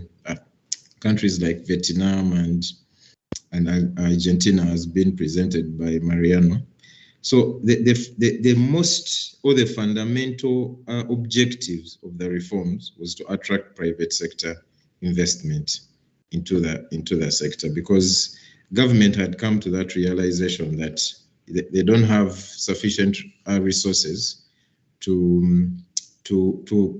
countries like Vietnam and Argentina has been presented by Mariano. So the most, or the fundamental objectives of the reforms was to attract private sector investment into the sector, because government had come to that realization that they don't have sufficient resources to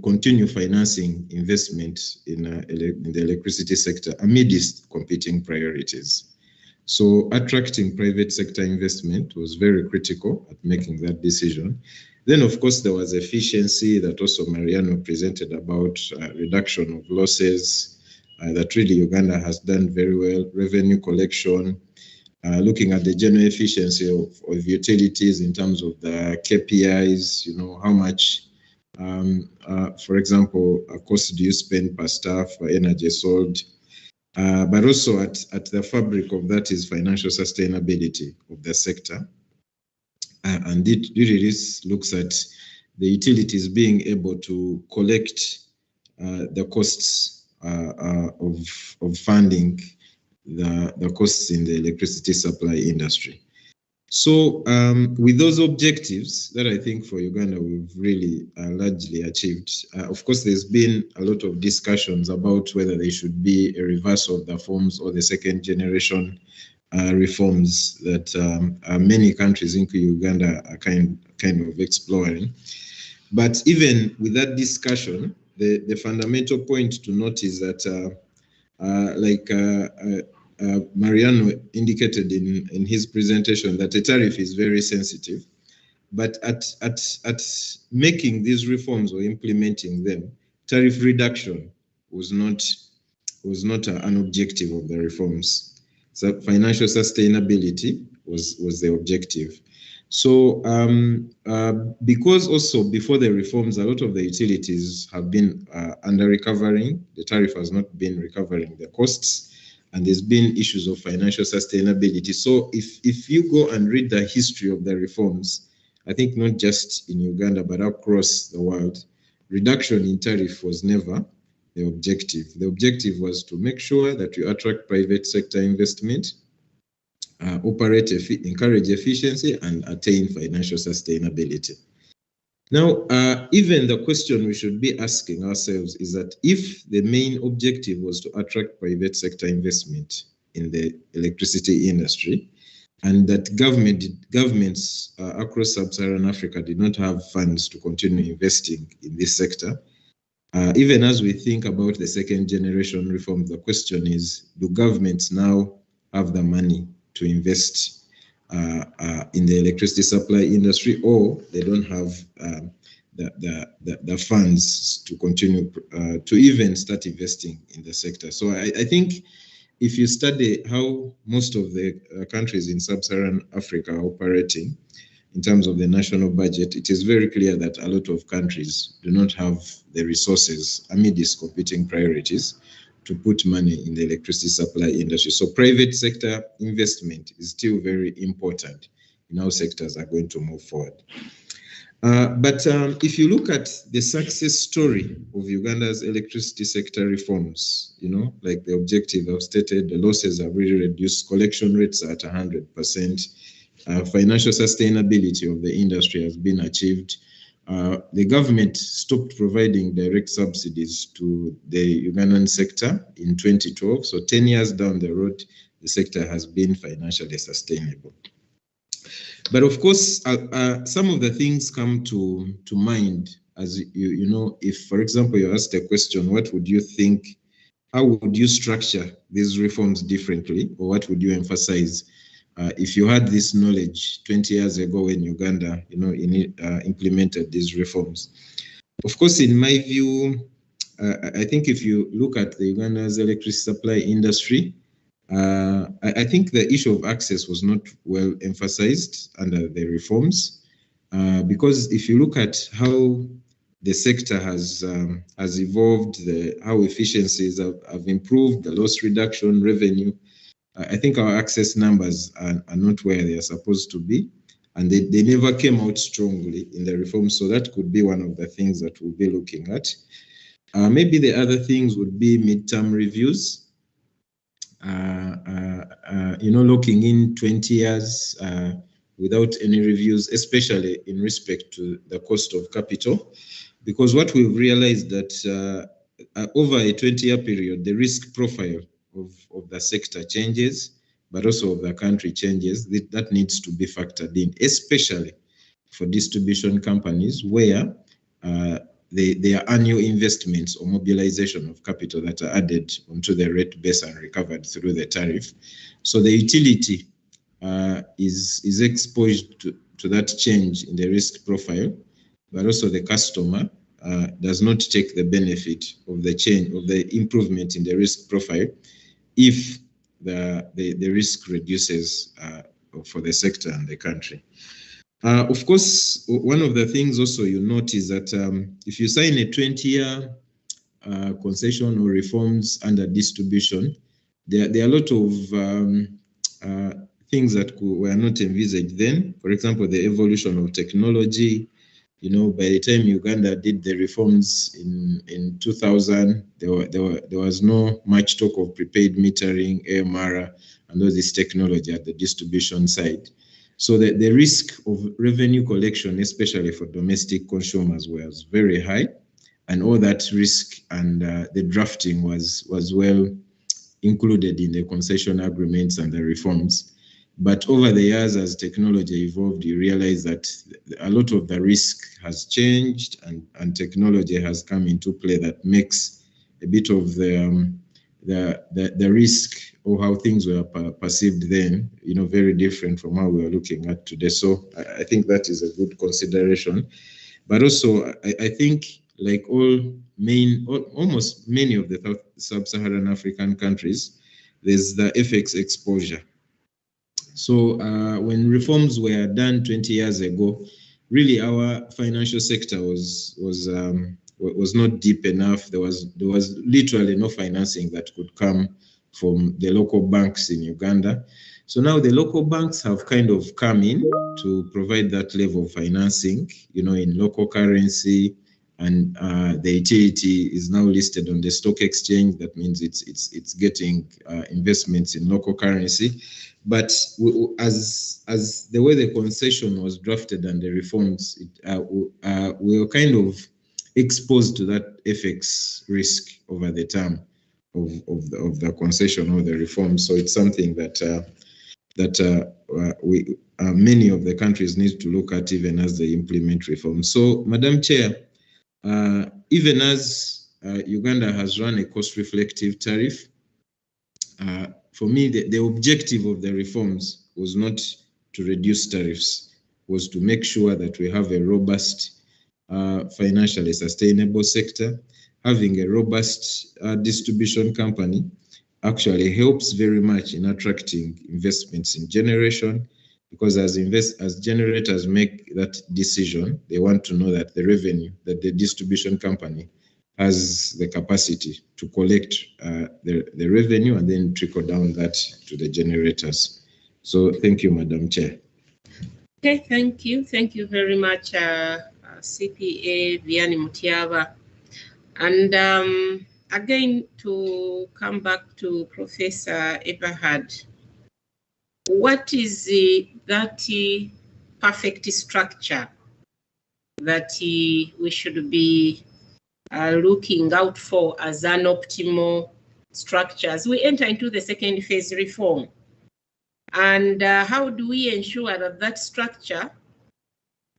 continue financing investment in the electricity sector amidst competing priorities. So attracting private sector investment was very critical at making that decision. Then, of course, there was efficiency that also Mariano presented about, reduction of losses, that really Uganda has done very well, revenue collection, looking at the general efficiency of utilities in terms of the KPIs, you know, how much, for example, cost do you spend per staff for energy sold, but also at the fabric of that is financial sustainability of the sector. And it really looks at the utilities being able to collect the costs of funding the costs in the electricity supply industry. So with those objectives that I think for Uganda we've really largely achieved, of course there's been a lot of discussions about whether there should be a reversal of the reforms or the second generation reforms that many countries, including Uganda, are kind of exploring. But even with that discussion, the fundamental point to note is that Mariano indicated in his presentation that a tariff is very sensitive, but at making these reforms or implementing them, tariff reduction was not was not an objective of the reforms. So financial sustainability was the objective. So because also before the reforms, a lot of the utilities have been under recovering. The tariff has not been recovering the costs, and there's been issues of financial sustainability. So if you go and read the history of the reforms, I think not just in Uganda, but across the world, reduction in tariff was never the objective. The objective was to make sure that you attract private sector investment, encourage efficiency, and attain financial sustainability. Now, even the question we should be asking ourselves is that if the main objective was to attract private sector investment in the electricity industry, and that governments across sub-Saharan Africa did not have funds to continue investing in this sector, even as we think about the second generation reform, the question is, do governments now have the money to invest in the electricity supply industry, or they don't have the funds to continue to even start investing in the sector? So I think if you study how most of the countries in sub-Saharan Africa are operating in terms of the national budget, it is very clear that a lot of countries do not have the resources amid these competing priorities to put money in the electricity supply industry. So private sector investment is still very important in how sectors are going to move forward. But if you look at the success story of Uganda's electricity sector reforms, like the objective I've stated, the losses have really reduced, collection rates are at 100%, financial sustainability of the industry has been achieved. The government stopped providing direct subsidies to the Ugandan sector in 2012. So 10 years down the road, the sector has been financially sustainable. But of course, some of the things come to mind as if, for example, you asked a question, what would you think, how would you structure these reforms differently, or what would you emphasize if you had this knowledge 20 years ago when Uganda, implemented these reforms? Of course, in my view, I think if you look at the Uganda's electricity supply industry, I think the issue of access was not well emphasized under the reforms, because if you look at how the sector has evolved, how efficiencies have improved, the loss reduction, revenue, I think our access numbers are not where they are supposed to be, and they never came out strongly in the reforms. So that could be one of the things that we'll be looking at. Maybe the other things would be midterm reviews. Looking in 20 years without any reviews, especially in respect to the cost of capital, because what we've realized that over a 20-year period, the risk profile of the sector changes, but also of the country changes. That needs to be factored in, especially for distribution companies where their annual investments or mobilization of capital that are added onto the rate base and recovered through the tariff. So the utility is exposed to that change in the risk profile, but also the customer does not take the benefit of the change, of the improvement in the risk profile, if the risk reduces for the sector and the country. Of course, one of the things also you note is that if you sign a 20-year concession or reforms under distribution, there are a lot of things that were not envisaged then. For example, the evolution of technology. By the time Uganda did the reforms in 2000, there was no much talk of prepaid metering, AMR, and all this technology at the distribution side. So the risk of revenue collection, especially for domestic consumers, was very high, and all that risk and the drafting was well included in the concession agreements and the reforms. But over the years, as technology evolved, you realize that a lot of the risk has changed, and technology has come into play that makes a bit of the risk or how things were perceived then, very different from how we are looking at today. So I think that is a good consideration. But also, I think like almost many of the sub-Saharan African countries, there's the FX exposure. So when reforms were done 20 years ago, really our financial sector was not deep enough. There was literally no financing that could come from the local banks in Uganda. So now the local banks have kind of come in to provide that level of financing, in local currency, and the utility is now listed on the stock exchange. That means it's getting investments in local currency. But as the way the concession was drafted and the reforms, we were kind of exposed to that FX risk over the term of the concession or the reform. So it's something that many of the countries need to look at even as they implement reform. So, Madam Chair, even as Uganda has run a cost-reflective tariff, for me, the objective of the reforms was not to reduce tariffs, was to make sure that we have a robust, financially sustainable sector. Having a robust distribution company actually helps very much in attracting investments in generation, because as generators make that decision, they want to know that the revenue that the distribution company has the capacity to collect the revenue and then trickle down that to the generators. So thank you, Madam Chair. Okay, thank you. Thank you very much, CPA Vianney Mutiaba. And again, to come back to Professor Eberhard, what is that perfect structure that we should be looking out for as an optimal structure as we enter into the second phase reform? And how do we ensure that that structure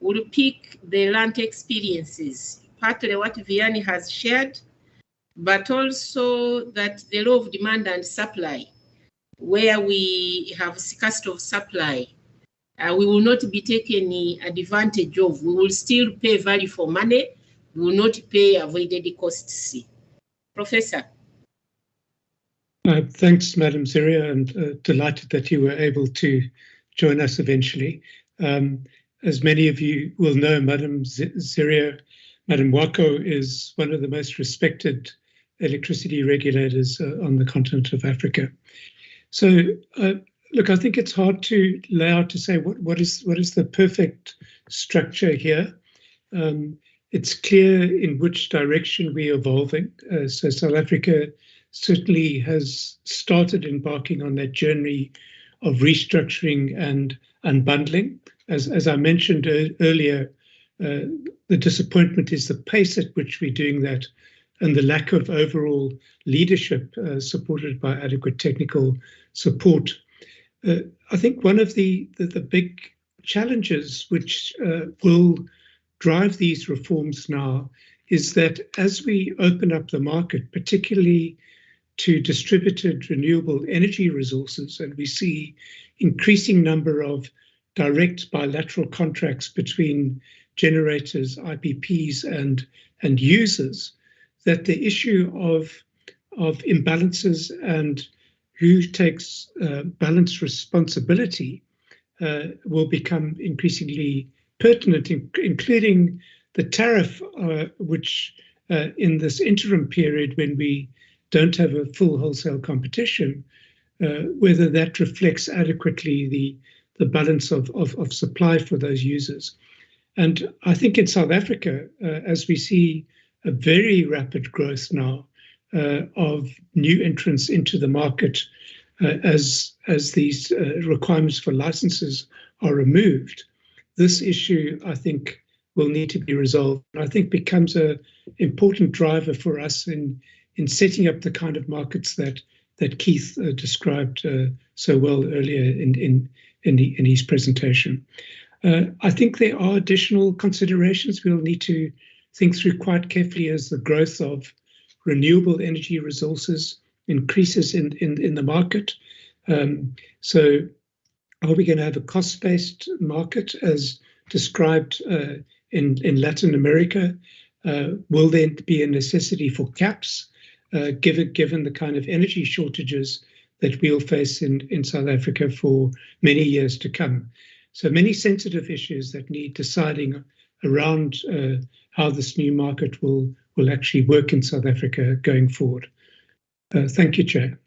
will pick the learned experiences, partly what Vianney has shared, but also that the law of demand and supply, where we have scarcity of supply, we will not be taken advantage of. We will still pay value for money. We will not pay avoided costs. Professor. Thanks, Madam Ziria, and delighted that you were able to join us eventually. As many of you will know, Madam Ziria, Madam Wako is one of the most respected electricity regulators on the continent of Africa. So, look, I think it's hard to lay out to say what is the perfect structure here. It's clear in which direction we're evolving. So South Africa certainly has started embarking on that journey of restructuring and unbundling. As I mentioned earlier, the disappointment is the pace at which we're doing that and the lack of overall leadership supported by adequate technical support. I think one of the big challenges which will drive these reforms now is that as we open up the market, particularly to distributed renewable energy resources, and we see increasing number of direct bilateral contracts between generators, IPPs, and users, that the issue of imbalances and who takes balanced responsibility will become increasingly pertinent, including the tariff, which in this interim period when we don't have a full wholesale competition, whether that reflects adequately the balance of supply for those users. And I think in South Africa, as we see a very rapid growth now of new entrants into the market as these requirements for licenses are removed, this issue, I think, will need to be resolved. I think becomes an important driver for us in setting up the kind of markets that Keith described so well earlier in his presentation. I think there are additional considerations we'll need to think through quite carefully as the growth of renewable energy resources increases in the market. So are we going to have a cost-based market as described in Latin America? will there be a necessity for caps, given the kind of energy shortages that we'll face in South Africa for many years to come? So many sensitive issues that need deciding around how this new market will actually work in South Africa going forward. Thank you, Chair.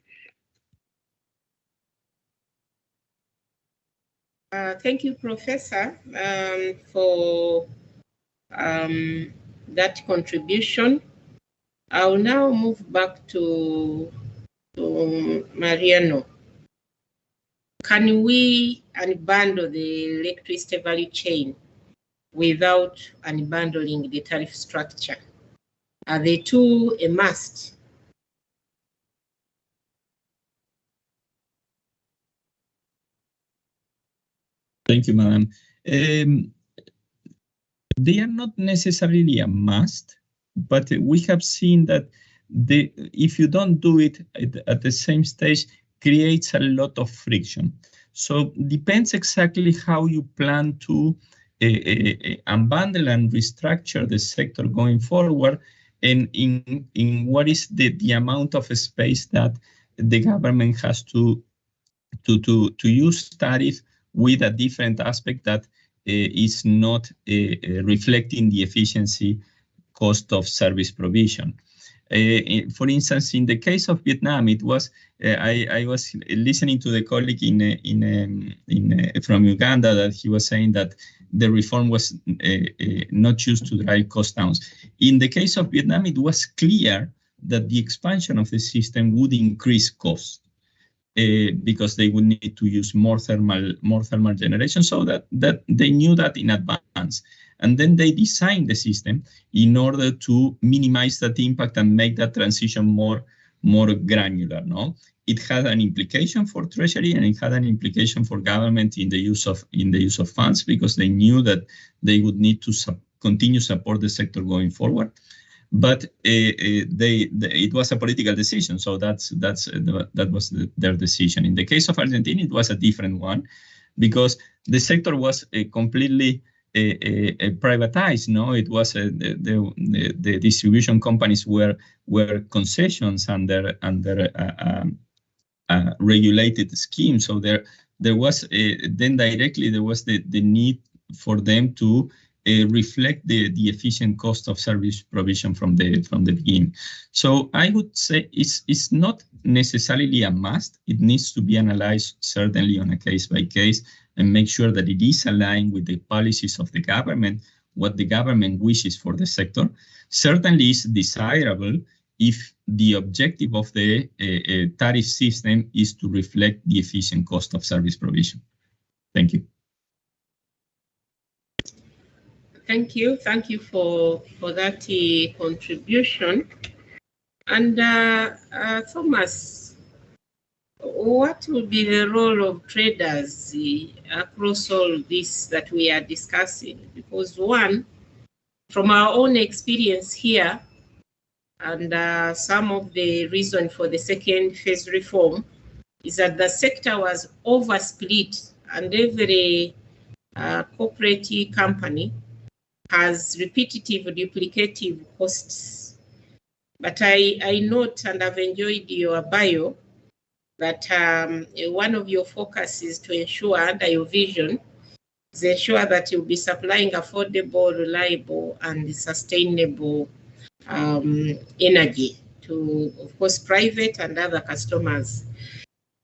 Thank you, Professor, for that contribution. I'll now move back to Mariano. Can we unbundle the electricity value chain without unbundling the tariff structure? Are the two a must? Thank you, Madam. They are not necessarily a must, but we have seen that if you don't do it at the same stage, creates a lot of friction. So depends exactly how you plan to unbundle and restructure the sector going forward, and in what is the amount of space that the government has to use tariff with a different aspect that is not reflecting the efficiency cost of service provision. For instance, in the case of Vietnam, it was I was listening to the colleague from Uganda that he was saying that the reform was not used to drive cost down. In the case of Vietnam, it was clear that the expansion of the system would increase costs. Because they would need to use more thermal generation, so that they knew that in advance, and then they designed the system in order to minimize that impact and make that transition more granular. No, it had an implication for Treasury and it had an implication for government in the use of funds, because they knew that they would need to continue support the sector going forward. But it was a political decision, so that was their decision. In the case of Argentina, it was a different one, because the sector was completely privatized. No, it was the distribution companies were concessions under a regulated scheme. So there was then directly there was the need for them to reflect the efficient cost of service provision from the beginning. So I would say it's not necessarily a must. It needs to be analyzed certainly on a case by case and make sure that it is aligned with the policies of the government, what the government wishes for the sector. Certainly is desirable if the objective of the tariff system is to reflect the efficient cost of service provision. Thank you. Thank you for that contribution. And Thomas, what will be the role of traders across all this that we are discussing? Because one, from our own experience here, and some of the reason for the second phase reform is that the sector was oversplit, and every corporate company has repetitive, duplicative costs. But I note, and I've enjoyed your bio, that one of your focus is to ensure, under your vision, is ensure that you'll be supplying affordable, reliable, and sustainable energy to, of course, private and other customers.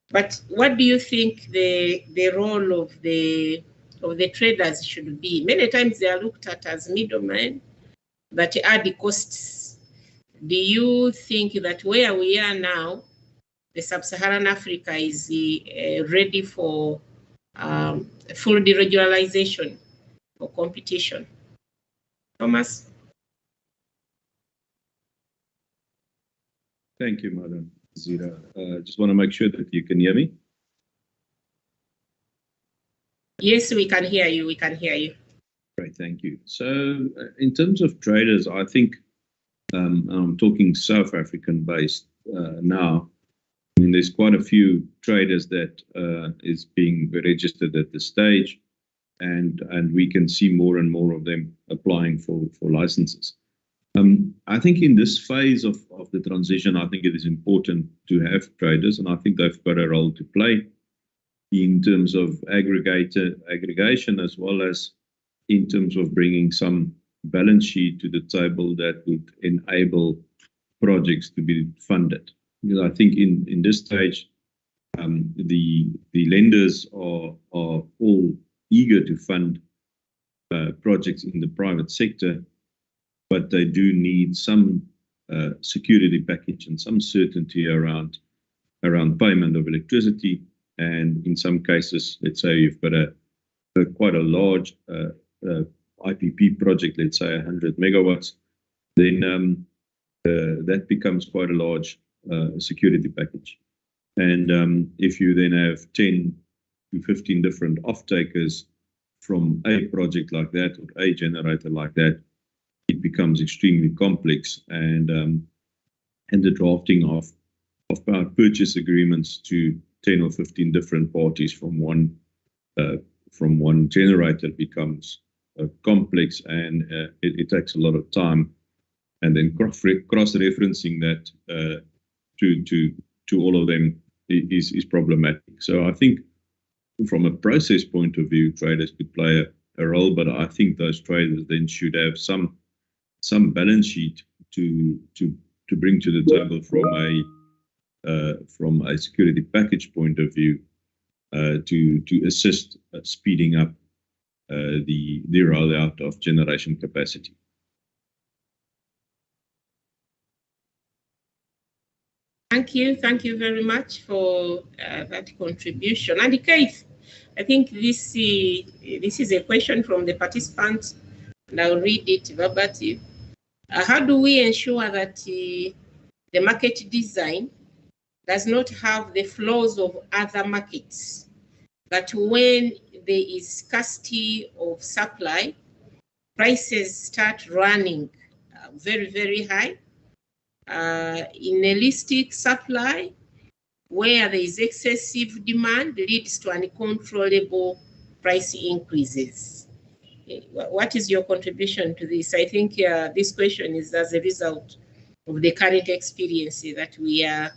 But what do you think the role of the traders should be? Many times they are looked at as middlemen that add the costs. Do you think that where we are now, the sub-Saharan Africa is ready for full deregionalization or competition? Thomas? Thank you, Madam Zira. Just want to make sure that you can hear me. Yes, we can hear you. We can hear you. Great, thank you. So in terms of traders, I think I'm talking South African based now. I mean, there's quite a few traders that is being registered at this stage, and we can see more and more of them applying for licenses. I think in this phase of the transition, I think it is important to have traders, and I think they've got a role to play in terms of aggregation, as well as in terms of bringing some balance sheet to the table that would enable projects to be funded. Because I think in this stage, the lenders are all eager to fund projects in the private sector, but they do need some security package and some certainty around payment of electricity. And in some cases, let's say you've got quite a large IPP project, let's say 100 megawatts, then that becomes quite a large security package. And if you then have 10 to 15 different off-takers from a project like that or a generator like that, it becomes extremely complex. And the drafting of power purchase agreements to 10 or 15 different parties from one generator becomes complex, and it takes a lot of time. And then cross-referencing that to all of them is problematic. So I think from a process point of view, traders could play a role, but I think those traders then should have some balance sheet to bring to the table from a security package point of view to assist speeding up the rollout of generation capacity. Thank you very much for that contribution. And Keith, I think this is a question from the participants, and I'll read it verbatim. How do we ensure that the market design does not have the flaws of other markets, that when there is scarcity of supply, prices start running very, very high? In elastic supply, where there is excessive demand, leads to uncontrollable price increases. What is your contribution to this? I think this question is as a result of the current experience that we are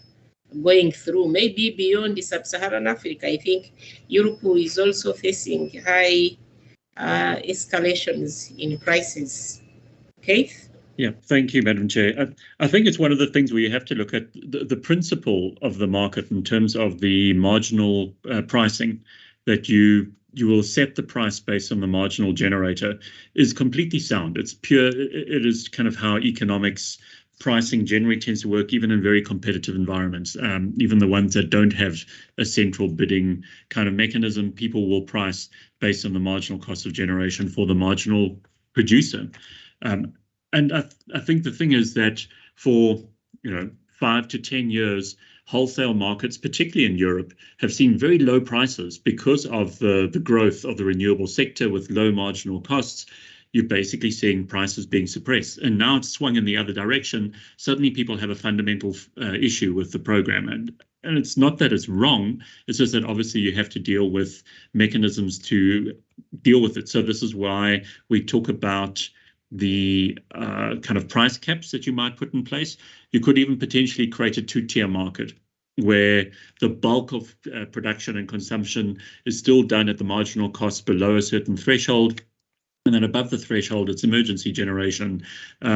going through, maybe beyond the sub-Saharan Africa. I think Europe is also facing high escalations in prices. Keith? Yeah, thank you, Madam Chair. I think it's one of the things where you have to look at the principle of the market in terms of the marginal pricing, that you will set the price based on the marginal generator is completely sound. It's pure, it is kind of how economics pricing generally tends to work, even in very competitive environments. Even the ones that don't have a central bidding kind of mechanism, people will price based on the marginal cost of generation for the marginal producer. And I think the thing is that for 5 to 10 years, wholesale markets, particularly in Europe, have seen very low prices because of the growth of the renewable sector with low marginal costs. You're basically seeing prices being suppressed. And now it's swung in the other direction. Suddenly people have a fundamental issue with the program. And it's not that it's wrong. It's just that obviously you have to deal with mechanisms to deal with it. So this is why we talk about the kind of price caps that you might put in place. You could even potentially create a two-tier market where the bulk of production and consumption is still done at the marginal cost below a certain threshold. And then above the threshold, it's emergency generation,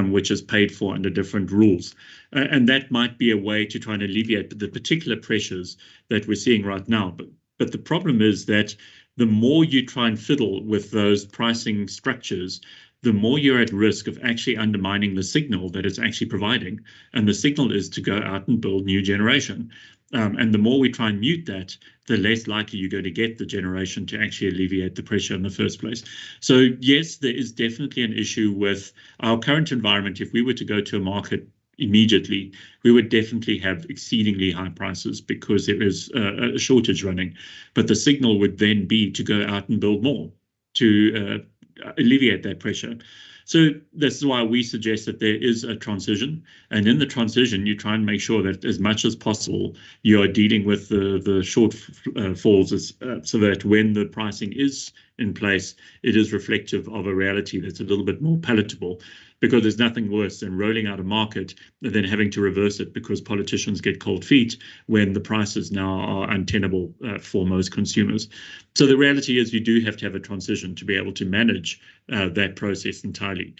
which is paid for under different rules. And that might be a way to try and alleviate the particular pressures that we're seeing right now. But the problem is that the more you try and fiddle with those pricing structures, the more you're at risk of actually undermining the signal that it's actually providing. And the signal is to go out and build new generation. And the more we try and mute that, the less likely you're going to get the generation to actually alleviate the pressure in the first place. So yes, there is definitely an issue with our current environment. If we were to go to a market immediately, we would definitely have exceedingly high prices because there is a shortage running. But the signal would then be to go out and build more to alleviate that pressure. So this is why we suggest that there is a transition, and in the transition you try and make sure that as much as possible you are dealing with the shortfalls so that when the pricing is in place, it is reflective of a reality that's a little bit more palatable, because there's nothing worse than rolling out a market and then having to reverse it because politicians get cold feet when the prices now are untenable for most consumers. So the reality is you do have to have a transition to be able to manage that process entirely.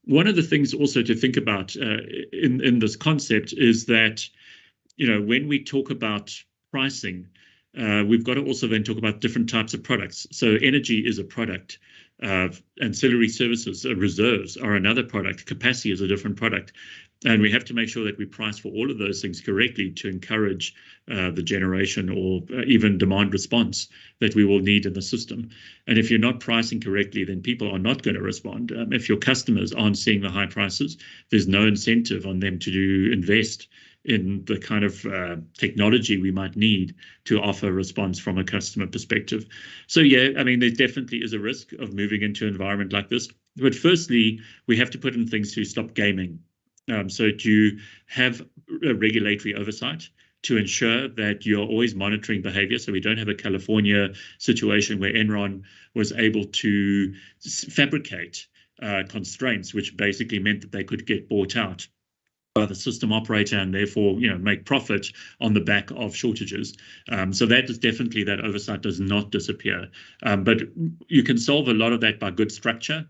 One of the things also to think about in this concept is that, when we talk about pricing, we've got to also then talk about different types of products. So energy is a product. Ancillary services, reserves are another product. Capacity is a different product. And we have to make sure that we price for all of those things correctly to encourage the generation or even demand response that we will need in the system. And if you're not pricing correctly, then people are not going to respond. If your customers aren't seeing the high prices, there's no incentive on them to invest in the kind of technology we might need to offer a response from a customer perspective. So yeah, I mean, there definitely is a risk of moving into an environment like this. But firstly, we have to put in things to stop gaming. So to have a regulatory oversight to ensure that you're always monitoring behavior. So we don't have a California situation where Enron was able to fabricate constraints, which basically meant that they could get bought out by the system operator and therefore, make profit on the back of shortages. So that is definitely, that oversight does not disappear. But you can solve a lot of that by good structure,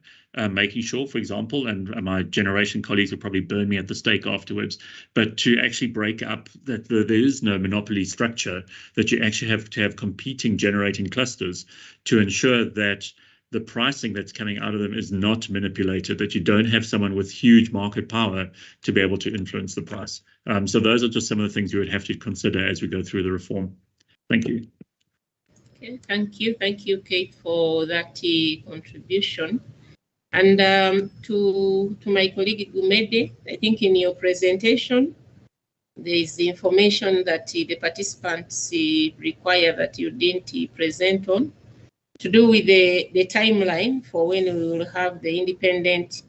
making sure, for example, and my generation colleagues will probably burn me at the stake afterwards, but to actually break up that there is no monopoly structure, that you actually have to have competing generating clusters to ensure that the pricing that's coming out of them is not manipulated, that you don't have someone with huge market power to be able to influence the price. So those are just some of the things you would have to consider as we go through the reform. Thank you. Okay, thank you. Thank you, Kate, for that contribution. And to my colleague Gumede, I think in your presentation, there is the information that the participants require that you didn't present on, to do with the timeline for when we will have the independent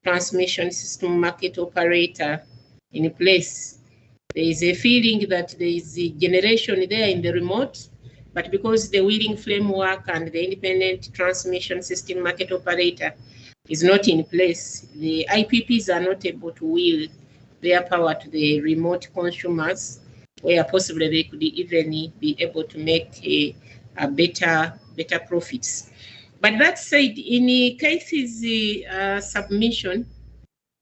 transmission system market operator in place. There is a feeling that there is a generation there in the remote, but because the wheeling framework and the independent transmission system market operator is not in place, the IPPs are not able to wheel their power to the remote consumers, where possibly they could even be able to make a better profits. But that said, in Casey's submission,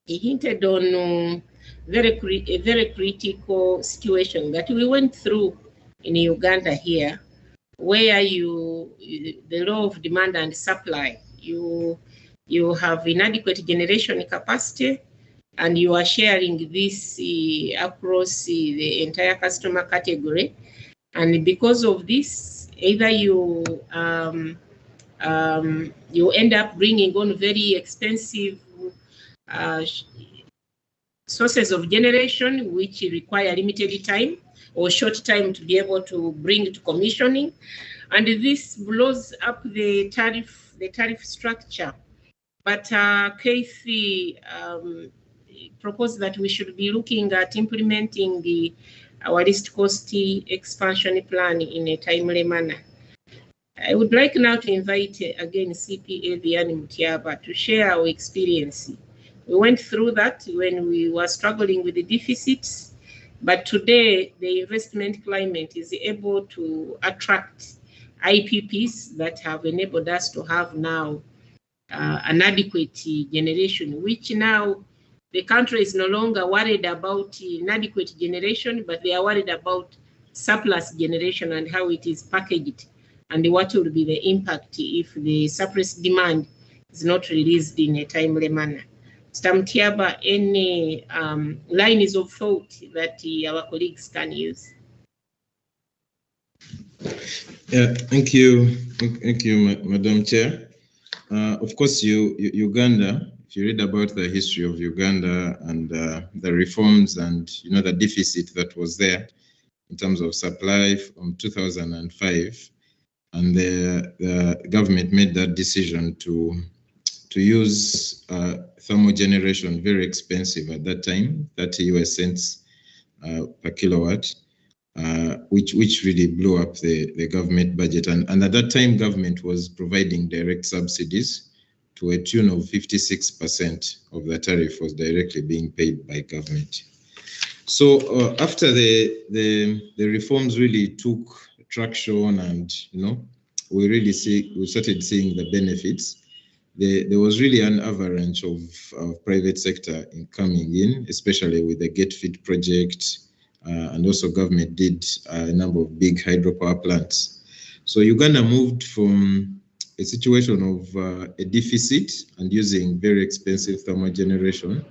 he hinted on a very critical situation that we went through in Uganda here, where the law of demand and supply, you have inadequate generation capacity, and you are sharing this across the entire customer category. And because of this, either you end up bringing on very expensive sources of generation, which require limited time or short time to be able to bring to commissioning, and this blows up the tariff structure. But Casey proposed that we should be looking at implementing our least cost expansion plan in a timely manner. I would like now to invite again CPA Vianney Mutiaba to share our experience. We went through that when we were struggling with the deficits, but today the investment climate is able to attract IPPs that have enabled us to have now an adequate generation, which now the country is no longer worried about inadequate generation, but they are worried about surplus generation and how it is packaged, and what will be the impact if the surplus demand is not released in a timely manner. Mr. Mutiaba, any lines of thought that our colleagues can use? Yeah, thank you, Madam Chair. Of course, Uganda, if you read about the history of Uganda and the reforms and the deficit that was there in terms of supply from 2005, and the government made that decision to use thermal generation, very expensive at that time, 30 US cents per kilowatt. which really blew up the government budget. And at that time, government was providing direct subsidies to a tune of 56% of the tariff was directly being paid by government. So after the reforms really took traction, and we started seeing the benefits. There was really an avalanche of private sector coming in, especially with the Get Fit project, and also government did a number of big hydropower plants. So Uganda moved from a situation of a deficit and using very expensive thermal generation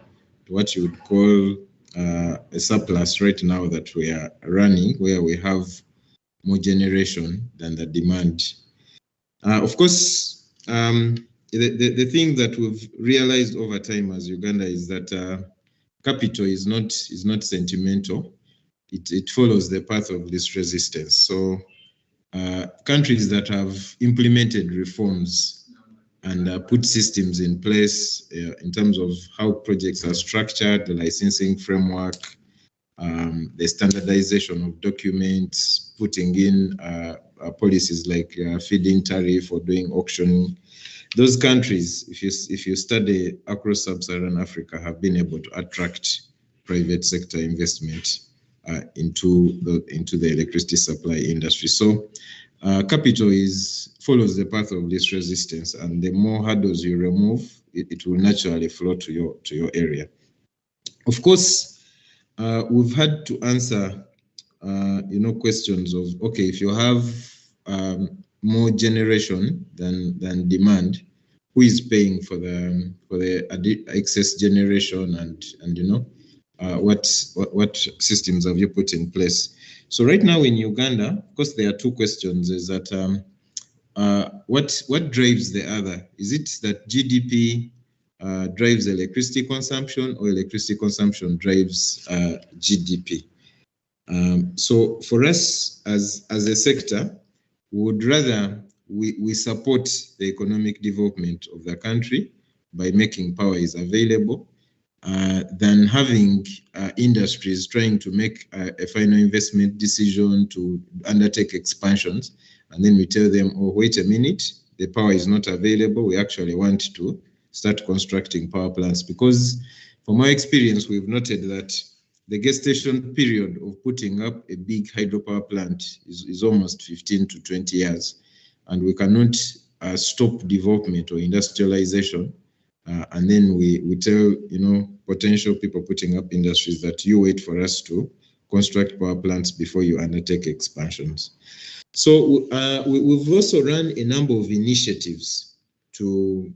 to what you would call a surplus right now that we are running, where we have more generation than the demand. Of course, the thing that we've realized over time as Uganda is that capital is not sentimental. It follows the path of least resistance. So countries that have implemented reforms and put systems in place in terms of how projects are structured, the licensing framework, the standardization of documents, putting in policies like feed-in tariff or doing auctioning. Those countries, if you study across sub-Saharan Africa, have been able to attract private sector investment into the electricity supply industry. So capital follows the path of least resistance, and the more hurdles you remove, it will naturally flow to your area. Of course, we've had to answer questions of, okay, if you have more generation than demand, who is paying for the excess generation, and what systems have you put in place? So right now in Uganda, of course, there are two questions. Is that what drives the other? Is it that GDP drives electricity consumption, or electricity consumption drives GDP? So for us as a sector, we would rather we support the economic development of the country by making power is available, than having industries trying to make a final investment decision to undertake expansions, and then we tell them, oh, wait a minute, the power is not available. We actually want to start constructing power plants, because from my experience, we've noted that the gestation period of putting up a big hydropower plant is almost 15 to 20 years, and we cannot stop development or industrialization. And then we tell potential people putting up industries that you wait for us to construct power plants before you undertake expansions. So we've also run a number of initiatives to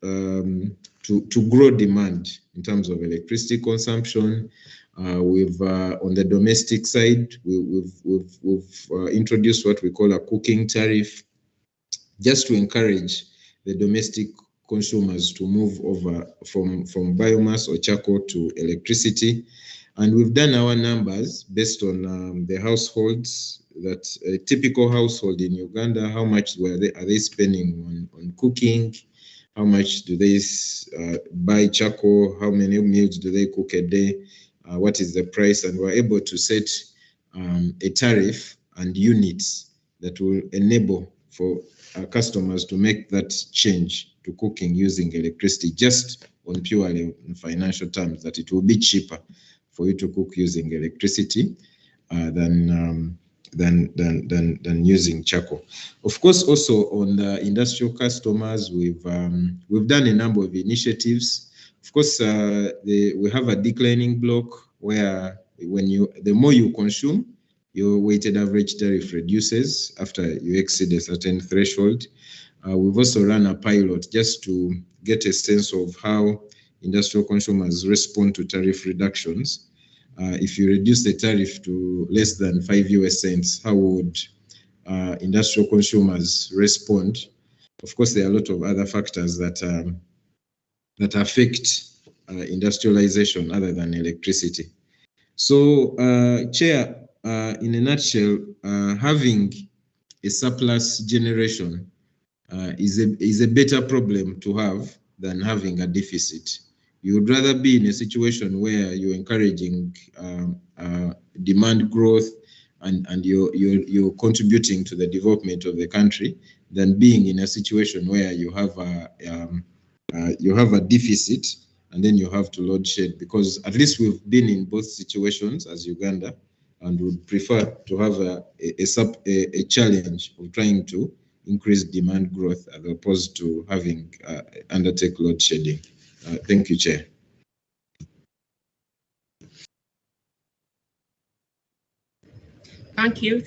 grow demand in terms of electricity consumption. We've on the domestic side, we've introduced what we call a cooking tariff, just to encourage the domestic consumers to move over from biomass or charcoal to electricity. And we've done our numbers based on the households, that a typical household in Uganda, how much are they spending on cooking, how much do they buy charcoal, how many meals do they cook a day, what is the price, and we're able to set a tariff and units that will enable for our customers to make that change to cooking using electricity, just on purely in financial terms, that it will be cheaper for you to cook using electricity than using charcoal. Of course, also on the industrial customers, we've done a number of initiatives. Of course, we have a declining block where the more you consume, your weighted average tariff reduces after you exceed a certain threshold. We've also run a pilot just to get a sense of how industrial consumers respond to tariff reductions. If you reduce the tariff to less than 5 US cents, how would industrial consumers respond? Of course, there are a lot of other factors that affect industrialization other than electricity. So, Chair, in a nutshell, having a surplus generation is a better problem to have than having a deficit. You would rather be in a situation where you're encouraging demand growth, and you're contributing to the development of the country than being in a situation where you have a deficit and then you have to load shed, because at least we've been in both situations as Uganda, and would prefer to have a challenge of trying to increase demand growth as opposed to having undertake load shedding. Thank you, Chair. Thank you,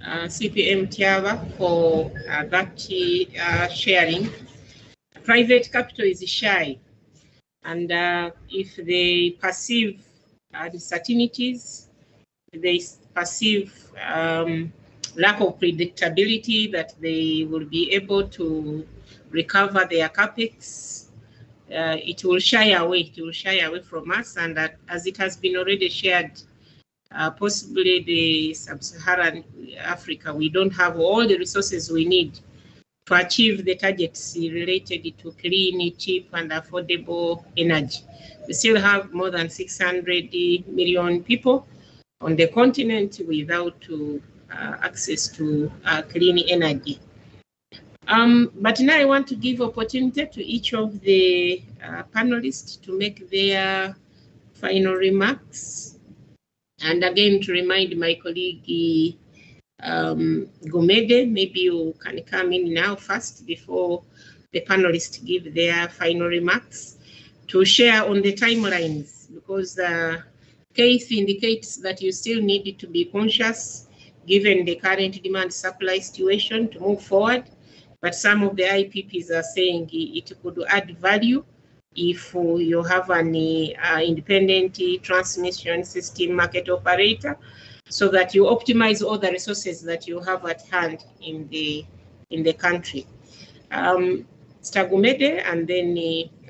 CPM Tiava, for that sharing. Private capital is shy, and if they perceive uncertainties, they perceive lack of predictability that they will be able to recover their capex, it will shy away. It will shy away from us, and that, as it has been already shared, possibly the sub-Saharan Africa, we don't have all the resources we need to achieve the targets related to clean, cheap, and affordable energy. We still have more than 600 million people on the continent without access to clean energy. But now I want to give opportunity to each of the panelists to make their final remarks. And again, to remind my colleague Gumede, maybe you can come in now first before the panelists give their final remarks, to share on the timelines, because Keith indicates that you still need to be conscious given the current demand supply situation to move forward. But some of the IPPs are saying it could add value if you have an independent transmission system market operator, so that you optimize all the resources that you have at hand in the country. Mr. Gumede, and then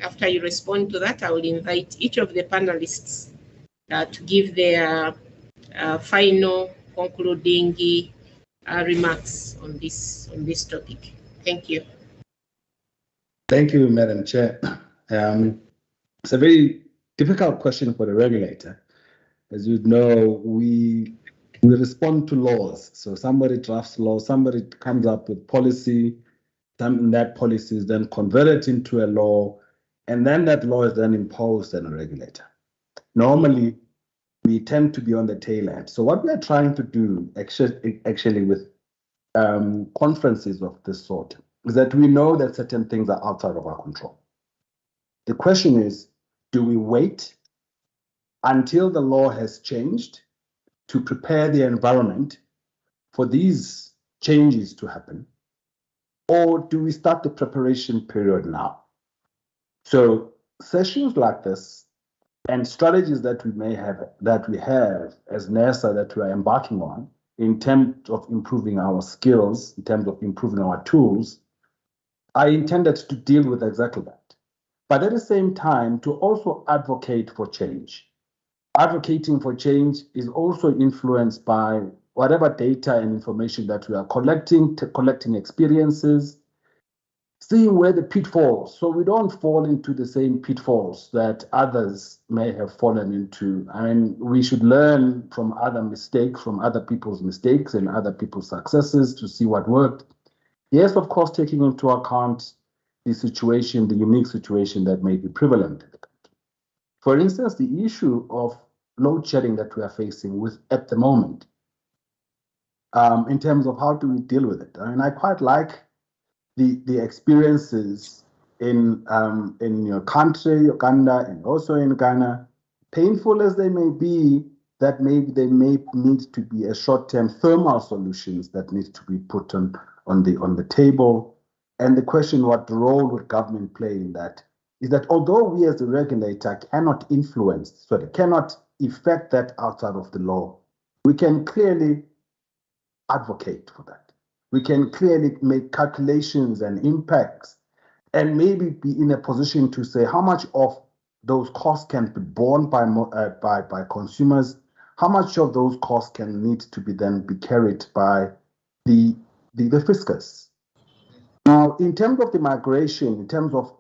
after you respond to that, I will invite each of the panelists to give their final concluding remarks on this topic. Thank you. Thank you, Madam Chair. It's a very difficult question for the regulator. As you know, we respond to laws. So somebody drafts law, somebody comes up with policy, that policy is then converted into a law, and then that law is then imposed on a regulator. Normally, we tend to be on the tail end. So what we are trying to do actually with conferences of this sort is that we know that certain things are outside of our control. The question is, do we wait until the law has changed to prepare the environment for these changes to happen? Or do we start the preparation period now? So sessions like this and strategies that we have as NERSA that we are embarking on in terms of improving our skills, in terms of improving our tools, are intended to deal with exactly that. But at the same time, to also advocate for change. Advocating for change is also influenced by whatever data and information that we are collecting experiences, seeing where the pitfalls, so we don't fall into the same pitfalls that others may have fallen into. I mean, we should learn from other mistakes, from other people's mistakes and other people's successes to see what worked. Yes, of course, taking into account the situation, the unique situation that may be prevalent in the country. For instance, the issue of load shedding that we are facing with at the moment, in terms of how do we deal with it. I mean, I quite like the experiences in your country, Uganda, and also in Ghana, painful as they may be, that maybe they may need to be a short-term thermal solutions that need to be put on the table. And the question, what role would government play in that, is that although we as the regulator cannot cannot effect that outside of the law, we can clearly advocate for that. We can clearly make calculations and impacts and maybe be in a position to say how much of those costs can be borne by consumers, how much of those costs can need to be carried by the fiscus. Now, in terms of the migration, in terms of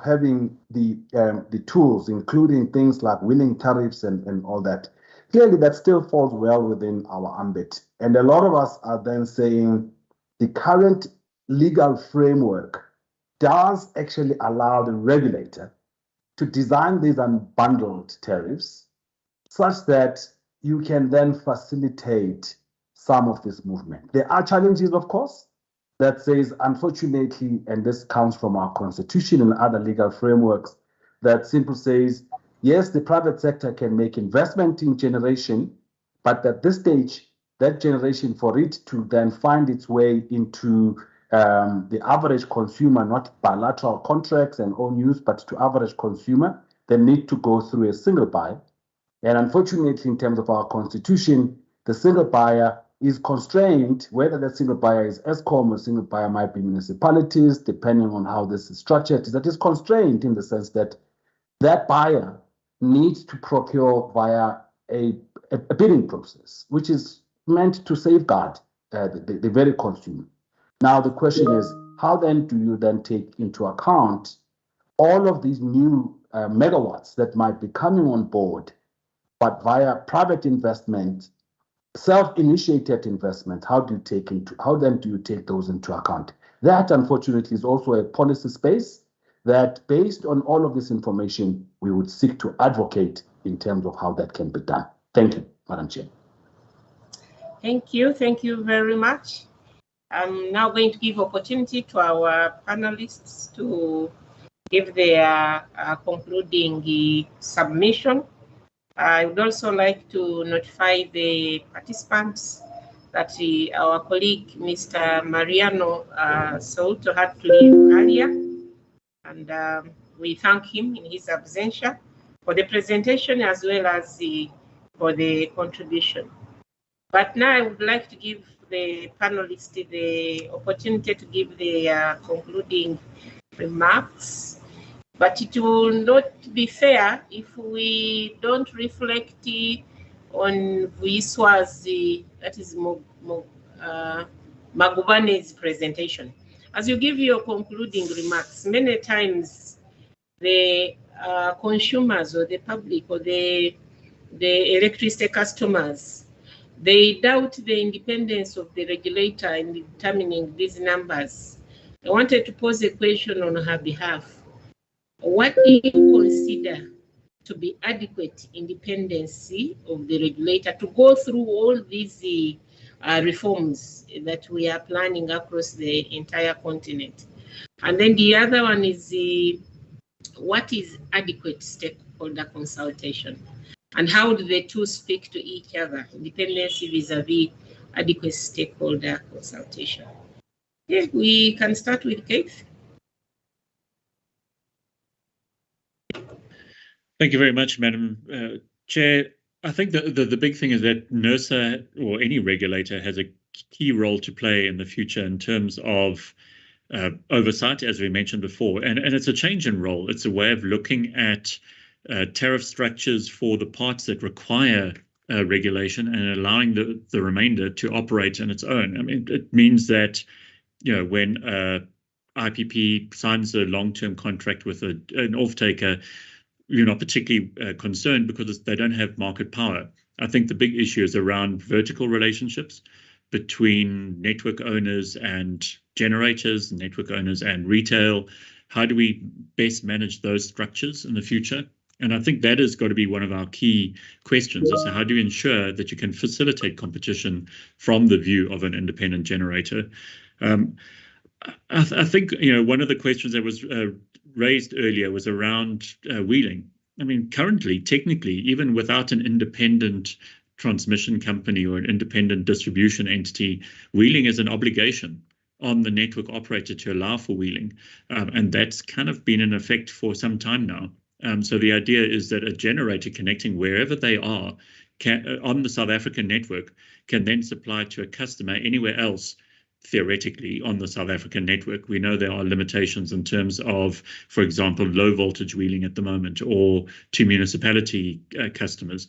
having the tools, including things like winning tariffs and all that, clearly that still falls well within our ambit. And a lot of us are then saying the current legal framework does actually allow the regulator to design these unbundled tariffs such that you can then facilitate some of this movement. There are challenges, of course, that says, unfortunately, and this comes from our constitution and other legal frameworks, that simply says, yes, the private sector can make investment in generation, but at this stage, that generation, for it to then find its way into the average consumer, not bilateral contracts and own use, but to average consumer, they need to go through a single buy. And unfortunately, in terms of our constitution, the single buyer is constrained, whether that single buyer is ESCOM or single buyer might be municipalities, depending on how this is structured, that is constrained in the sense that that buyer needs to procure via a bidding process, which is meant to safeguard the very consumer. Now, the question is, how then do you then take into account all of these new megawatts that might be coming on board, but via private investment, self-initiated investment? How then do you take those into account? That, unfortunately, is also a policy space that, based on all of this information, we would seek to advocate in terms of how that can be done. Thank you, Madam Chair. Thank you very much. I'm now going to give opportunity to our panelists to give their concluding submission. I would also like to notify the participants that our colleague, Mr. Mariano Souto, had to leave earlier, and we thank him in his absentia for the presentation as well as for the contribution. But now I would like to give the panelists the opportunity to give their concluding remarks. But it will not be fair if we don't reflect on Vuiswa's, that is Magubane's presentation. As you give your concluding remarks, many times the consumers or the public or the electricity customers, they doubt the independence of the regulator in determining these numbers. I wanted to pose a question on her behalf. What do you consider to be adequate independence of the regulator to go through all these reforms that we are planning across the entire continent? And then the other one is what is adequate stakeholder consultation? And how do the two speak to each other, independence vis-a-vis adequate stakeholder consultation? Yeah, we can start with Keith. Thank you very much, Madam Chair. I think the big thing is that NERSA or any regulator has a key role to play in the future in terms of oversight, as we mentioned before. And it's a change in role. It's a way of looking at tariff structures for the parts that require regulation and allowing the remainder to operate on its own. I mean, it means that, you know, when IPP signs a long-term contract with an off-taker, you're not particularly concerned because they don't have market power. I think the big issue is around vertical relationships between network owners and generators, network owners and retail. How do we best manage those structures in the future? And I think that has got to be one of our key questions, is how do you ensure that you can facilitate competition from the view of an independent generator? I think, you know, one of the questions that was raised earlier was around wheeling. I mean, currently, technically, even without an independent transmission company or an independent distribution entity, wheeling is an obligation on the network operator to allow for wheeling. And that's kind of been in effect for some time now. So the idea is that a generator connecting wherever they are on the South African network can then supply to a customer anywhere else, theoretically, on the South African network. We know there are limitations in terms of, for example, low voltage wheeling at the moment, or to municipality customers.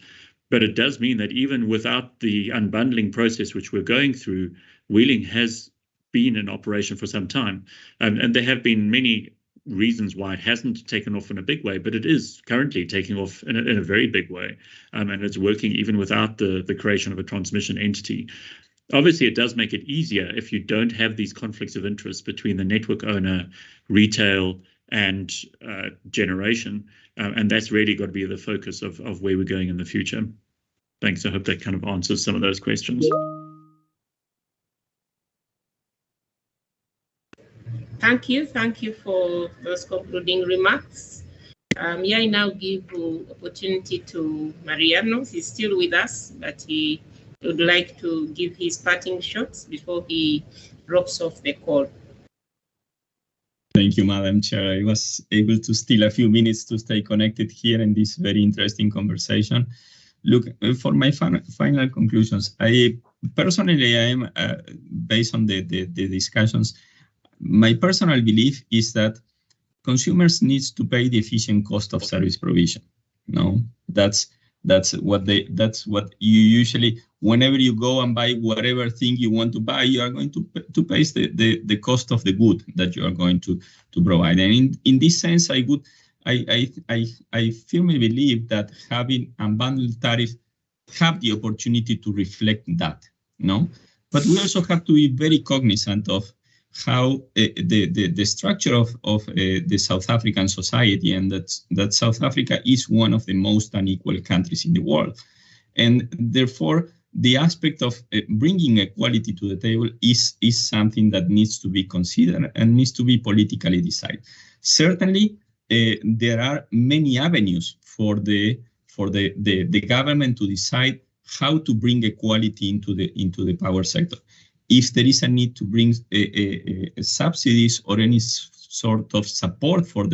But it does mean that even without the unbundling process which we're going through, wheeling has been in operation for some time. And there have been many reasons why it hasn't taken off in a big way, but it is currently taking off in a very big way, and it's working even without the creation of a transmission entity. Obviously, it does make it easier if you don't have these conflicts of interest between the network owner, retail, and generation, and that's really got to be the focus of where we're going in the future. Thanks. I hope that kind of answers some of those questions. Thank you for those concluding remarks. May I now give opportunity to Mariano. He's still with us, but he would like to give his parting shots before he drops off the call. Thank you, Madam Chair. I was able to steal a few minutes to stay connected here in this very interesting conversation. Look, for my final conclusions, I am, based on the discussions, my personal belief is that consumers need to pay the efficient cost of service provision. No, that's what you usually, whenever you go and buy whatever thing you want to buy, you are going to pay the cost of the good that you are going to provide. And in this sense, I firmly believe that having unbundled tariffs have the opportunity to reflect that. No, but we also have to be very cognizant of how the structure of the South African society, and that South Africa is one of the most unequal countries in the world. And therefore, the aspect of bringing equality to the table is something that needs to be considered and needs to be politically decided. Certainly, there are many avenues for the government to decide how to bring equality into the power sector. If there is a need to bring subsidies or any sort of support for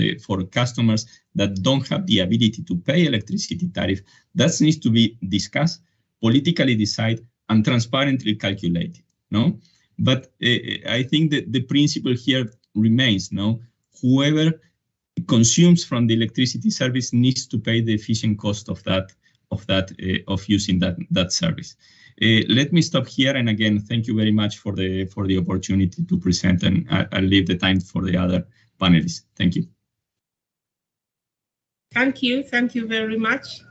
customers that don't have the ability to pay electricity tariff, that needs to be discussed, politically decided, and transparently calculated. No, but I think that the principle here remains. No, whoever consumes from the electricity service needs to pay the efficient cost of using that service. Let me stop here, and again, thank you very much for the opportunity to present, and I'll leave the time for the other panelists. Thank you. Thank you very much.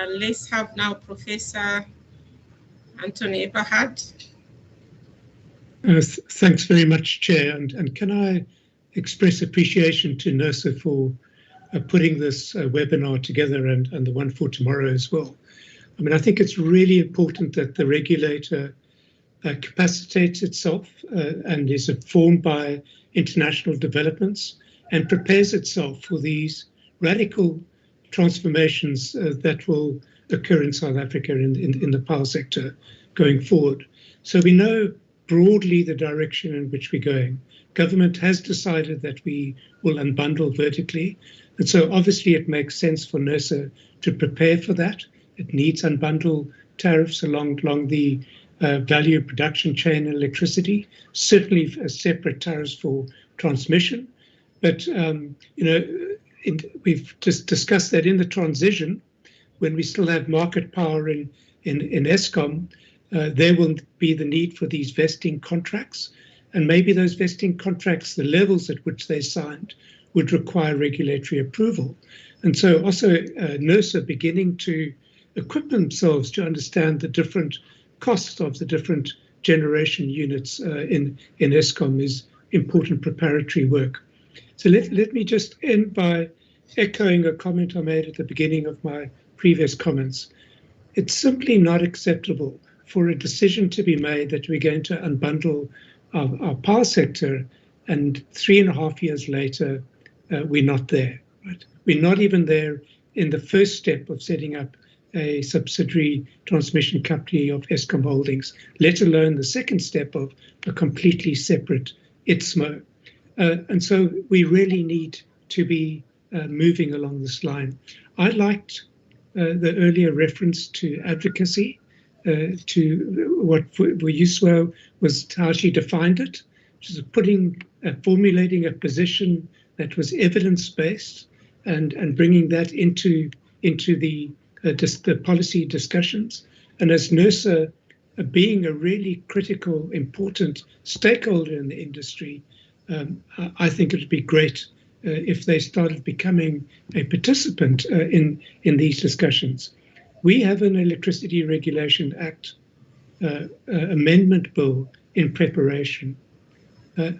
Let's have now Professor Anthony Eberhard. Thanks very much, Chair, and can I express appreciation to NERSA for putting this webinar together and the one for tomorrow as well. I mean, I think it's really important that the regulator capacitates itself and is informed by international developments and prepares itself for these radical transformations that will occur in South Africa in the power sector going forward. So we know broadly the direction in which we're going. Government has decided that we will unbundle vertically. And so obviously it makes sense for NERSA to prepare for that. It needs unbundled tariffs along the value production chain in electricity, certainly separate tariffs for transmission. But, we've just discussed that in the transition, when we still have market power in Eskom, there will be the need for these vesting contracts. And maybe those vesting contracts, the levels at which they signed, would require regulatory approval. And so also NERSA beginning to equip themselves to understand the different costs of the different generation units in Eskom is important preparatory work. So let me just end by echoing a comment I made at the beginning of my previous comments. It's simply not acceptable for a decision to be made that we're going to unbundle our power sector, and 3.5 years later, we're not there. Right? We're not even there in the first step of setting up a subsidiary transmission company of Eskom Holdings, let alone the second step of a completely separate ITSMO. And so we really need to be moving along this line. I liked the earlier reference to advocacy, to what Vuyiswa was how she defined it, which is formulating a position that was evidence-based and bringing that into the policy discussions. And as NERSA, being a really critical, important stakeholder in the industry, I think it would be great if they started becoming a participant in these discussions. We have an Electricity Regulation Act amendment bill in preparation.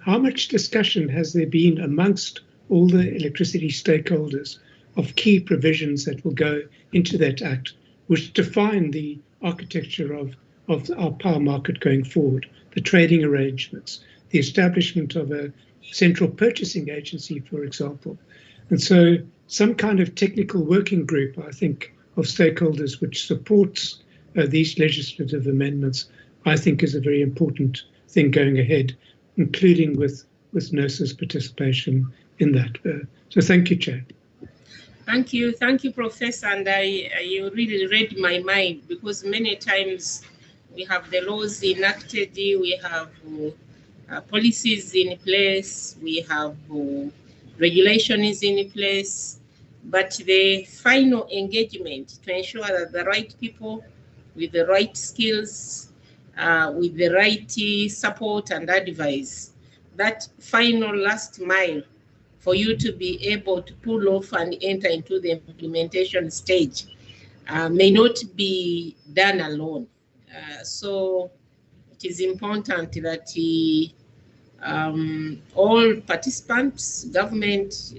How much discussion has there been amongst all the electricity stakeholders of key provisions that will go into that act, which define the architecture of our power market going forward, the trading arrangements, the establishment of a central purchasing agency, for example. And so some kind of technical working group, I think, of stakeholders which supports these legislative amendments, I think is a very important thing going ahead, including with NERSA's participation in that. So thank you, Chair. Thank you, Professor. And you really read my mind, because many times we have the laws enacted, we have policies in place, we have regulations in place, but the final engagement to ensure that the right people with the right skills, with the right support and advice, that final last mile for you to be able to pull off and enter into the implementation stage may not be done alone. So it is important that all participants, government,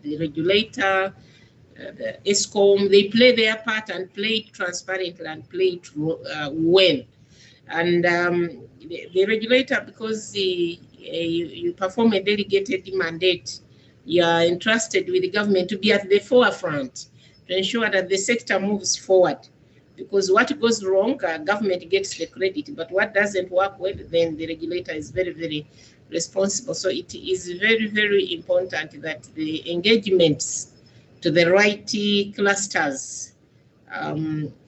the regulator, the ESCOM, they play their part and play it transparently and play it well. And the regulator, because you perform a delegated mandate, you are entrusted with the government to be at the forefront to ensure that the sector moves forward. Because what goes wrong, government gets the credit, but what doesn't work well, then the regulator is very, very responsible. So it is very, very important that the engagements to the right clusters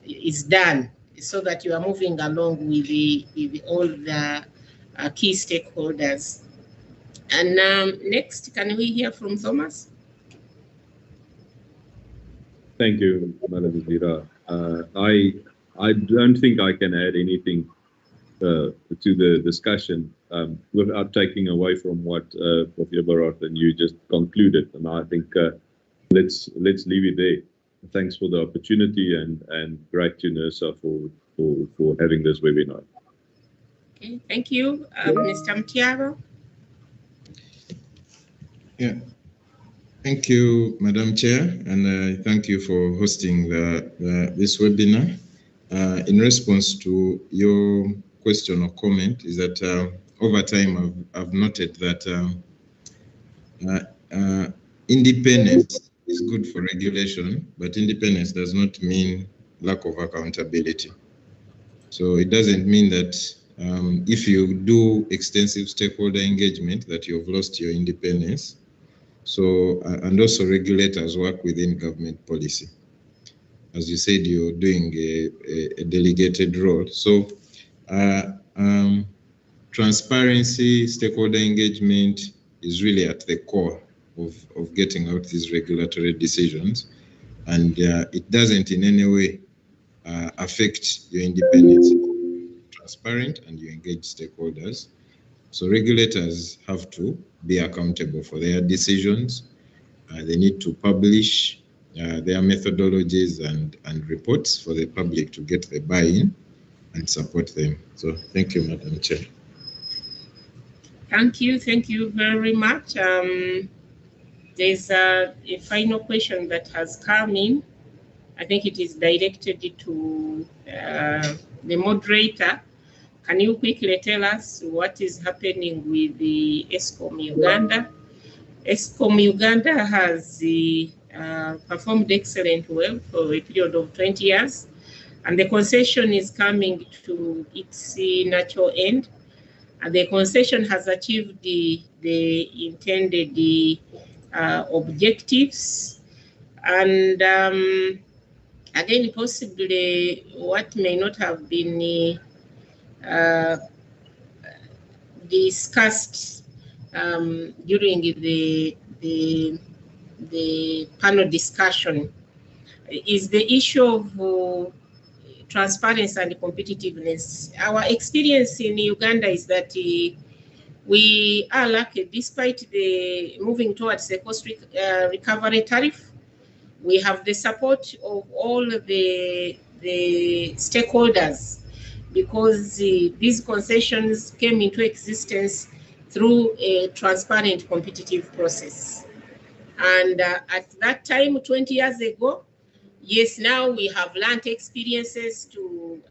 is done, so that you are moving along with all the key stakeholders. And next, can we hear from Thomas? Thank you, Madam Zira. I don't think I can add anything to the discussion without taking away from what Professor Barat and you just concluded. And I think let's leave it there. Thanks for the opportunity, and great to NERSA for having this webinar. Okay, thank you, Mr. Mtiago. Yeah. Thank you, Madam Chair, and thank you for hosting this webinar. In response to your question or comment, is that over time I've noted that independence is good for regulation, but independence does not mean lack of accountability. So it doesn't mean that if you do extensive stakeholder engagement that you've lost your independence. So, and also regulators work within government policy. As you said, you're doing a delegated role. So, transparency, stakeholder engagement is really at the core of getting out these regulatory decisions. And it doesn't in any way affect your independence. You're transparent and you engage stakeholders. So regulators have to be accountable for their decisions. They need to publish their methodologies and reports for the public to get the buy-in and support them. So thank you, Madam Chair. Thank you very much. There's a final question that has come in. I think it is directed to the moderator. Can you quickly tell us what is happening with the ESCOM Uganda? ESCOM Uganda has performed excellent well for a period of 20 years, and the concession is coming to its natural end. And the concession has achieved the intended objectives. And again, possibly what may not have been discussed during the panel discussion is the issue of transparency and competitiveness. Our experience in Uganda is that We are lucky, despite the moving towards the cost recovery tariff, we have the support of all the stakeholders, because these concessions came into existence through a transparent competitive process. And at that time, 20 years ago, yes, now we have learned experiences to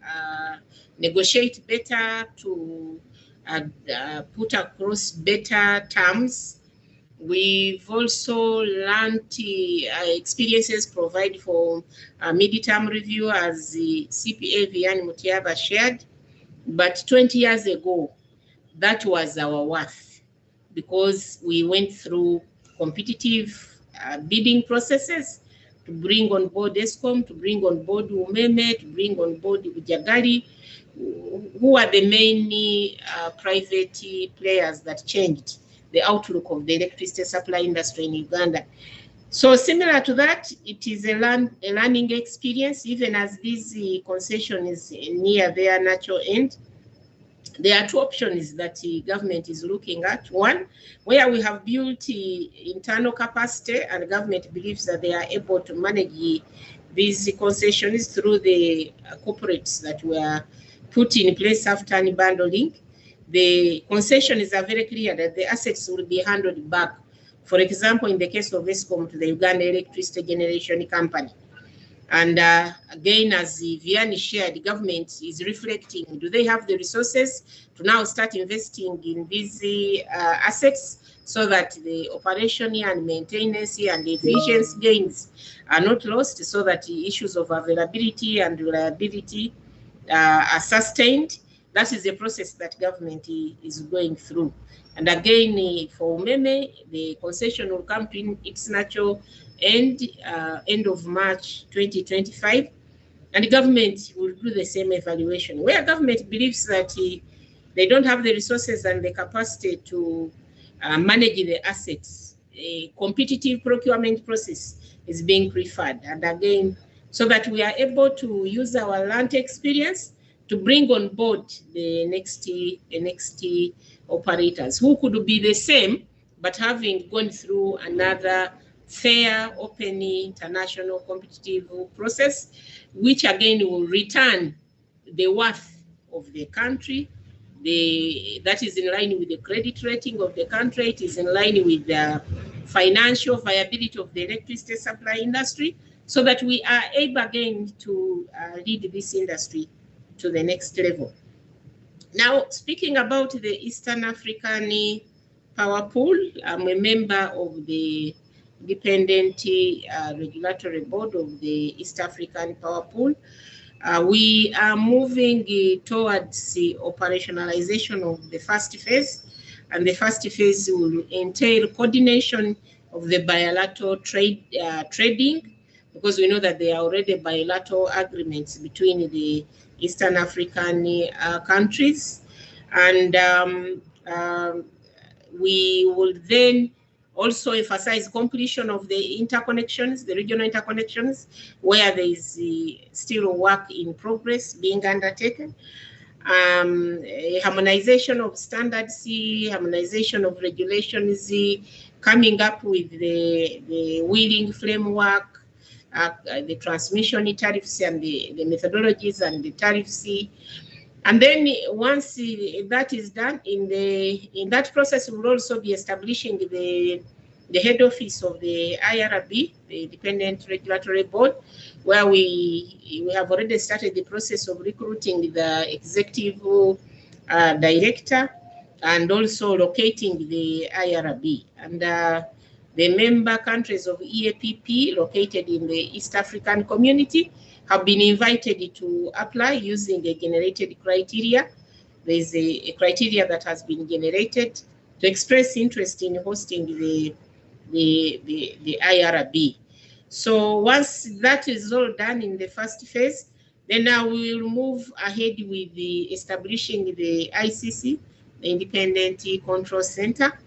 negotiate better, to put across better terms. We've also learned experiences provide for mid-term review, as the CPA Vian Mutiaba shared. But 20 years ago, that was our worth, because we went through competitive bidding processes to bring on board ESCOM, to bring on board Umeme, to bring on board Ujagali, who are the main private players that changed the outlook of the electricity supply industry in Uganda. So similar to that, it is a learning experience, even as this concession is near their natural end. There are two options that the government is looking at. One, where we have built internal capacity and the government believes that they are able to manage these concessions through the corporates that were put in place after unbundling. The concessions are very clear that the assets will be handed back. For example, in the case of ESCOM, to the Uganda Electricity Generation Company. And again, as Vianney shared, the government is reflecting, do they have the resources to now start investing in these assets so that the operation and maintenance and the efficiency gains are not lost, so that the issues of availability and reliability are sustained? That is the process that government is going through. And again, for Umeme, the concession will come to its natural end of March 2025, and the government will do the same evaluation. Where government believes that they don't have the resources and the capacity to manage the assets, a competitive procurement process is being preferred. And again, so that we are able to use our land experience to bring on board the next operators who could be the same, but having gone through another fair, open, international competitive process, which again will return the worth of the country. That is in line with the credit rating of the country. It is in line with the financial viability of the electricity supply industry, so that we are able again to lead this industry to the next level. Now, speaking about the Eastern African Power Pool, I'm a member of the Independent Regulatory Board of the East African Power Pool. We are moving towards the operationalization of the first phase, and the first phase will entail coordination of the bilateral trading, because we know that there are already bilateral agreements between the Eastern African countries. And we will then also emphasize completion of the interconnections, the regional interconnections, where there is still work in progress being undertaken. Harmonization of standards, harmonization of regulations, coming up with the wheeling framework, the transmission tariffs and the methodologies and the tariffs. And then once that is done, in that process, we'll also be establishing the head office of the IRB, the Independent Regulatory Board, where we have already started the process of recruiting the executive director and also locating the IRB. And the member countries of EAPP located in the East African community have been invited to apply using a generated criteria. There is a criteria that has been generated to express interest in hosting the IRB. So once that is all done in the first phase, then now we will move ahead with the establishing the ICC, the Independent Control Center,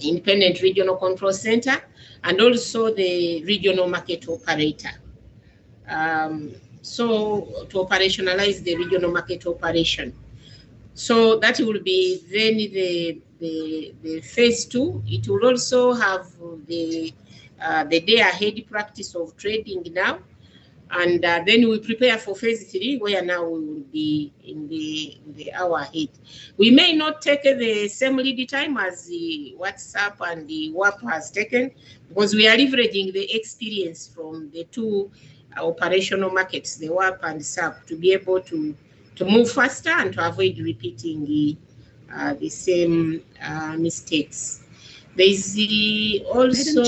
Independent Regional Control Center, and also the regional market operator. So to operationalize the regional market operation. So that will be then the phase 2. It will also have the day ahead practice of trading now. And then we prepare for phase 3, where now we will be in the hour ahead. We may not take the same lead time as the WhatsApp and the WAP has taken, because we are leveraging the experience from the two operational markets, the WAP and SAP, to be able to move faster and to avoid repeating the same mistakes. There is also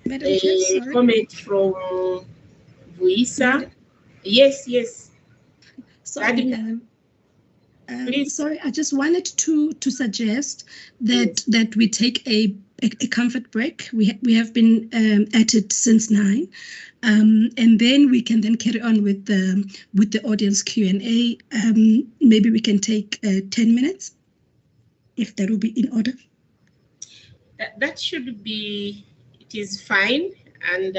Madam Chair, a sorry. comment from Vuisa. Yes. Sorry, please. Sorry, I just wanted to suggest that we take a comfort break. We have been at it since 9, and then we can then carry on with the audience Q&A. Maybe we can take 10 minutes, if that will be in order. That should be. It is fine, and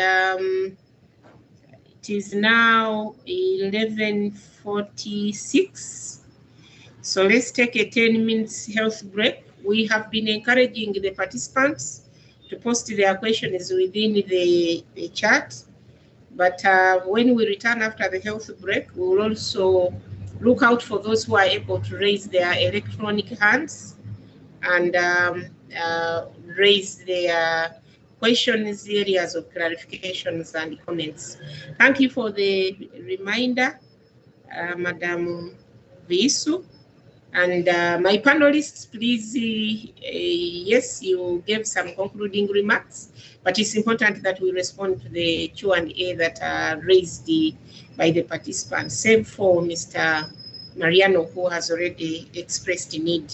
it is now 11:46. So let's take a 10 minutes health break. We have been encouraging the participants to post their questions within the chat. But when we return after the health break, we will also look out for those who are able to raise their electronic hands and raise their questions, areas of clarifications and comments. Thank you for the reminder, Madam Visu. And my panelists, please, yes, you gave some concluding remarks, but it's important that we respond to the Q&A that are raised by the participants. Same for Mr. Mariano, who has already expressed the need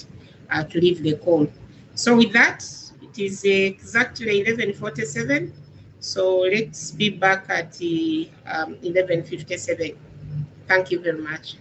to leave the call. So with that, it is exactly 11:47. So let's be back at 11:57. Thank you very much.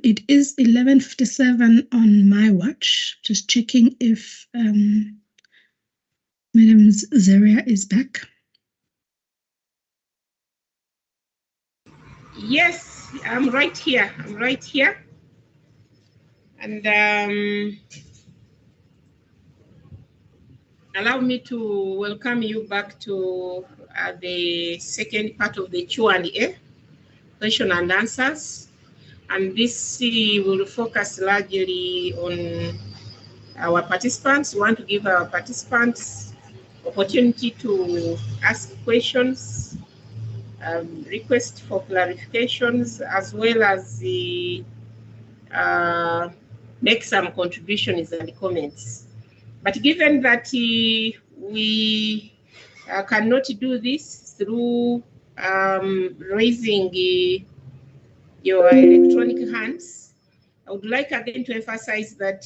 it is 11:57 on my watch. Just checking if Madam Zaria is back. Yes, I'm right here. I'm right here. And allow me to welcome you back to the second part of the Q&A, question and answers. And this will focus largely on our participants. We want to give our participants opportunity to ask questions, request for clarifications, as well as make some contributions and comments. But given that we cannot do this through raising your electronic hands, I would like again to emphasize that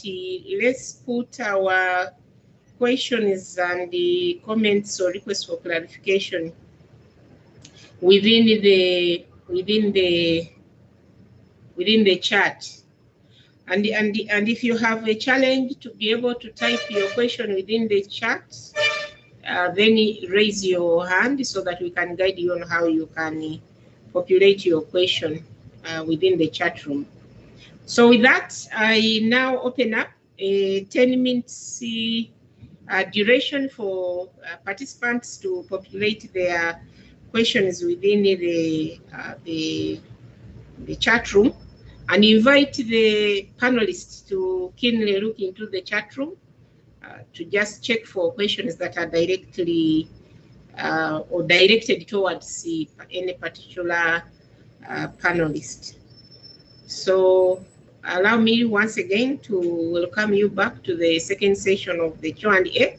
let's put our questions and the comments or requests for clarification within the chat. And if you have a challenge to be able to type your question within the chat, then raise your hand so that we can guide you on how you can populate your question within the chat room. So with that, I now open up a 10 minutes duration for participants to populate their questions within the chat room, and invite the panelists to keenly look into the chat room to just check for questions that are directly or directed towards any particular panelist. So allow me once again to welcome you back to the second session of the Q&A,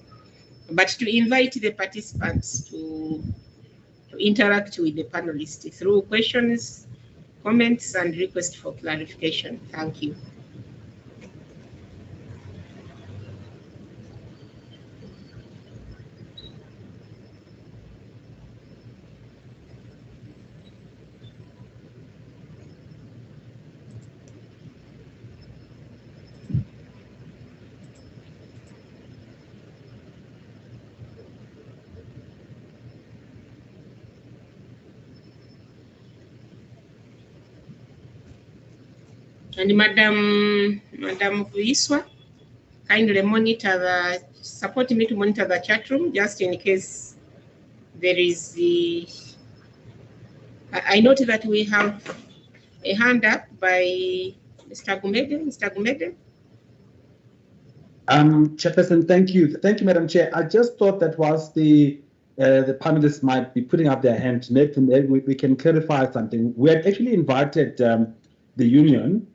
but to invite the participants to interact with the panelists through questions, comments, and requests for clarification. Thank you. And Madam Vuiswa, kindly support me to monitor the chat room just in case there is I note that we have a hand up by Mr. Gumede. Mr. Gumede. Chairperson, thank you. Thank you, Madam Chair. I just thought that whilst the panelists might be putting up their hand, maybe we can clarify something. We had actually invited the union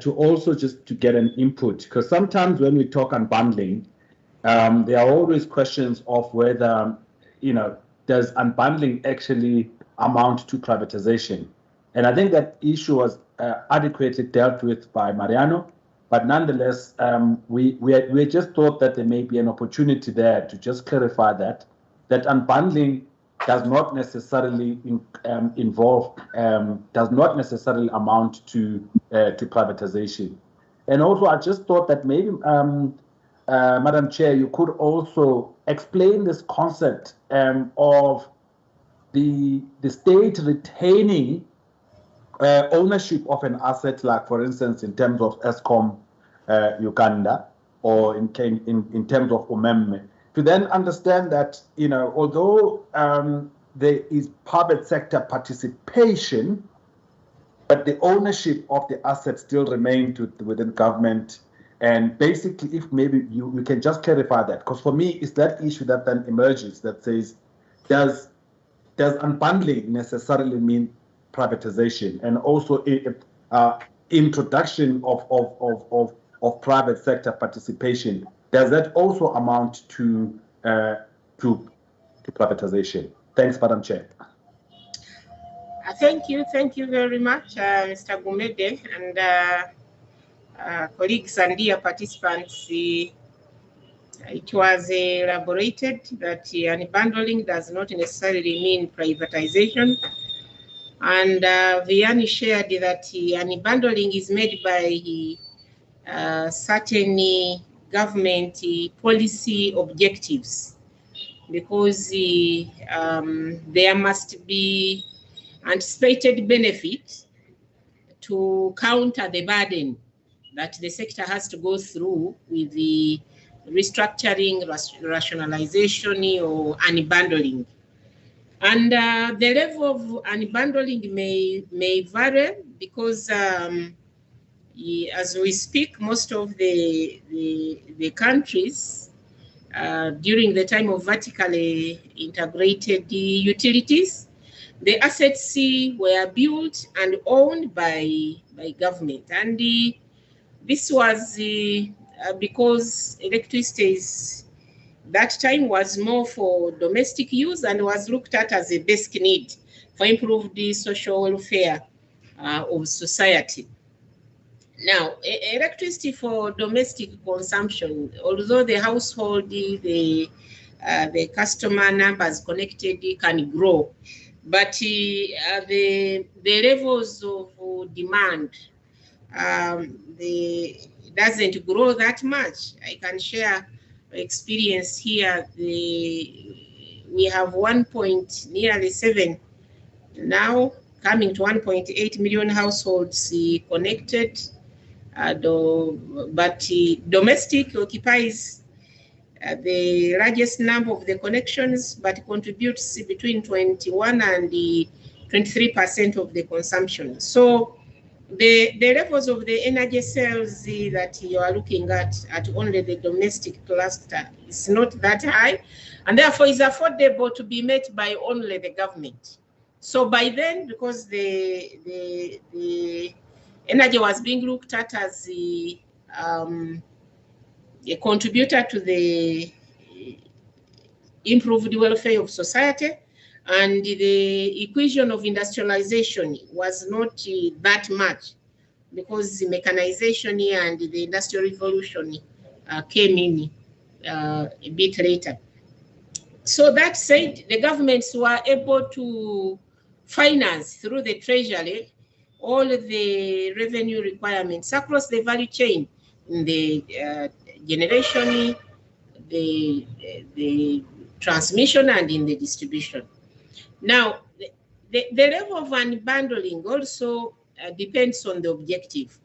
to also just to get an input, because sometimes when we talk unbundling, there are always questions of whether, does unbundling actually amount to privatization? And I think that issue was adequately dealt with by Mariano, but nonetheless, we just thought that there may be an opportunity there to just clarify that unbundling does not necessarily does not necessarily amount to privatization. And also, I just thought that maybe, Madam Chair, you could also explain this concept of the state retaining ownership of an asset, like for instance, in terms of Eskom Uganda, or in terms of Umeme, to then understand that, although there is private sector participation, but the ownership of the asset still remains within government. And basically, if maybe you can just clarify that, because for me, it's that issue that then emerges that says, does unbundling necessarily mean privatization? And also introduction of private sector participation, does that also amount to privatization? Thanks, Madam Chair. Thank you very much, Mr. Gumede, and colleagues and dear participants. It was elaborated that unbundling does not necessarily mean privatization. And Vianney shared that unbundling is made by certain government policy objectives, because there must be anticipated benefit to counter the burden that the sector has to go through with the restructuring, rationalization, or unbundling. And the level of unbundling may vary, because as we speak, most of the countries during the time of vertically integrated utilities, the assets were built and owned by government. And this was because electricity that time was more for domestic use and was looked at as a basic need for improved social welfare of society. Now, electricity for domestic consumption, although the household, the customer numbers connected can grow, but the levels of demand doesn't grow that much. I can share experience here. We have nearly 7 now, coming to 1.8 million households connected. But domestic occupies the largest number of the connections, but contributes between 21 and 23% of the consumption. So the levels of the energy sales that you are looking at only the domestic cluster is not that high, and therefore is affordable to be met by only the government. So by then, because the energy was being looked at as a contributor to the improved welfare of society, and the equation of industrialization was not that much, because the mechanization and the industrial revolution came in a bit later. So that said, the governments were able to finance through the treasury all the revenue requirements across the value chain in the generation, the transmission, and in the distribution. Now, the level of unbundling also depends on the objective.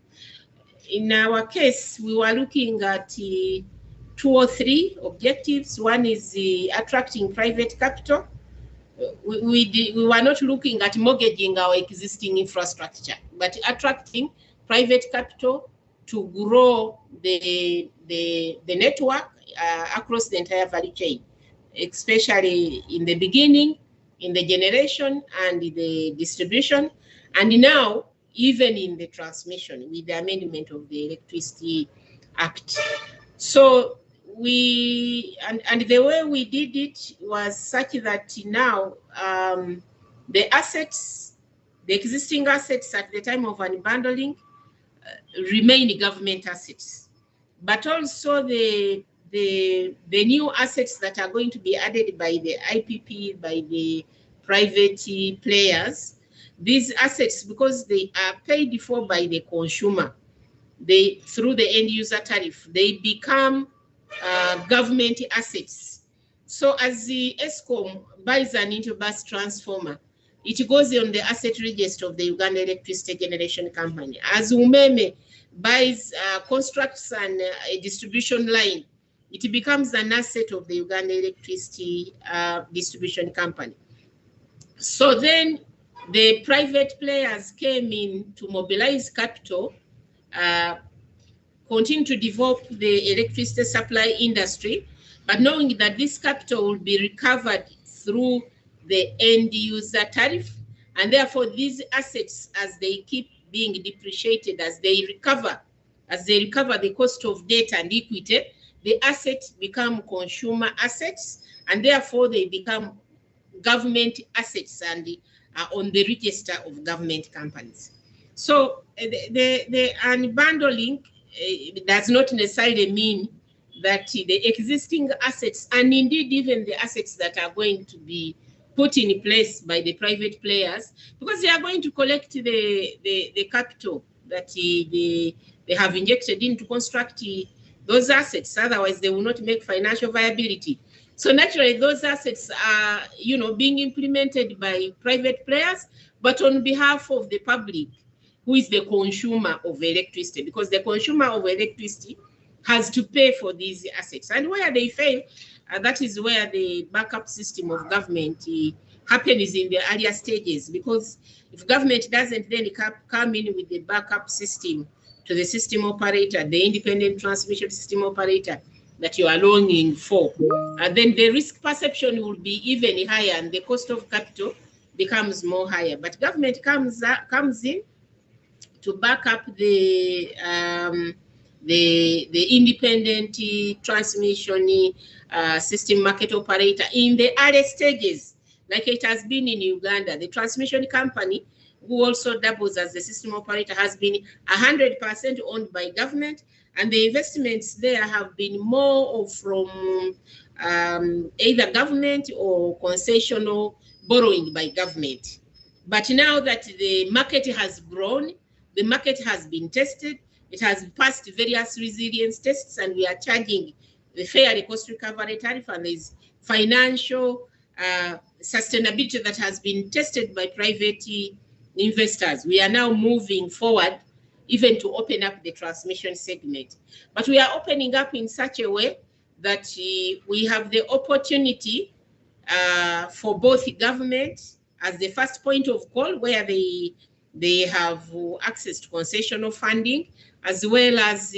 In our case, we were looking at 2 or 3 objectives. One is attracting private capital. We were not looking at mortgaging our existing infrastructure, but attracting private capital to grow the network across the entire value chain, especially in the beginning, in the generation and the distribution, and now even in the transmission with the amendment of the Electricity Act. So and the way we did it was such that now the existing assets at the time of unbundling remain government assets, but also the new assets that are going to be added by the IPP, by the private players, these assets, because they are paid for by the consumer, through the end user tariff, they become government assets. So as the ESCOM buys an interbus transformer, it goes on the asset register of the Uganda Electricity Generation Company. As UMEME buys, constructs a distribution line, it becomes an asset of the Uganda Electricity Distribution Company. So then the private players came in to mobilize capital, continue to develop the electricity supply industry, but knowing that this capital will be recovered through the end user tariff, and therefore these assets, as they keep being depreciated, as they recover the cost of debt and equity, the assets become consumer assets, and therefore they become government assets and are on the register of government companies. So the unbundling does not necessarily mean that the existing assets, and indeed even the assets that are going to be put in place by the private players, because they are going to collect the capital that they have injected in to construct those assets. Otherwise, they will not make financial viability. So naturally, those assets are, you know, being implemented by private players, but on behalf of the public, who is the consumer of electricity, because the consumer of electricity has to pay for these assets. And where they fail, that is where the backup system of government happens in the earlier stages, because if government doesn't then come in with the backup system to the system operator, the independent transmission system operator that you are longing for, then the risk perception will be even higher and the cost of capital becomes more higher. But government comes in to back up the independent transmission system market operator in the early stages, like it has been in Uganda. The transmission company, who also doubles as the system operator, has been 100% owned by government, and the investments there have been more from either government or concessional borrowing by government. But now that the market has grown, the market has been tested, it has passed various resilience tests, and we are charging the fair cost recovery tariff, and there's financial sustainability that has been tested by private investors. We are now moving forward even to open up the transmission segment. But we are opening up in such a way that we have the opportunity for both government as the first point of call, where they have access to concessional funding, as well as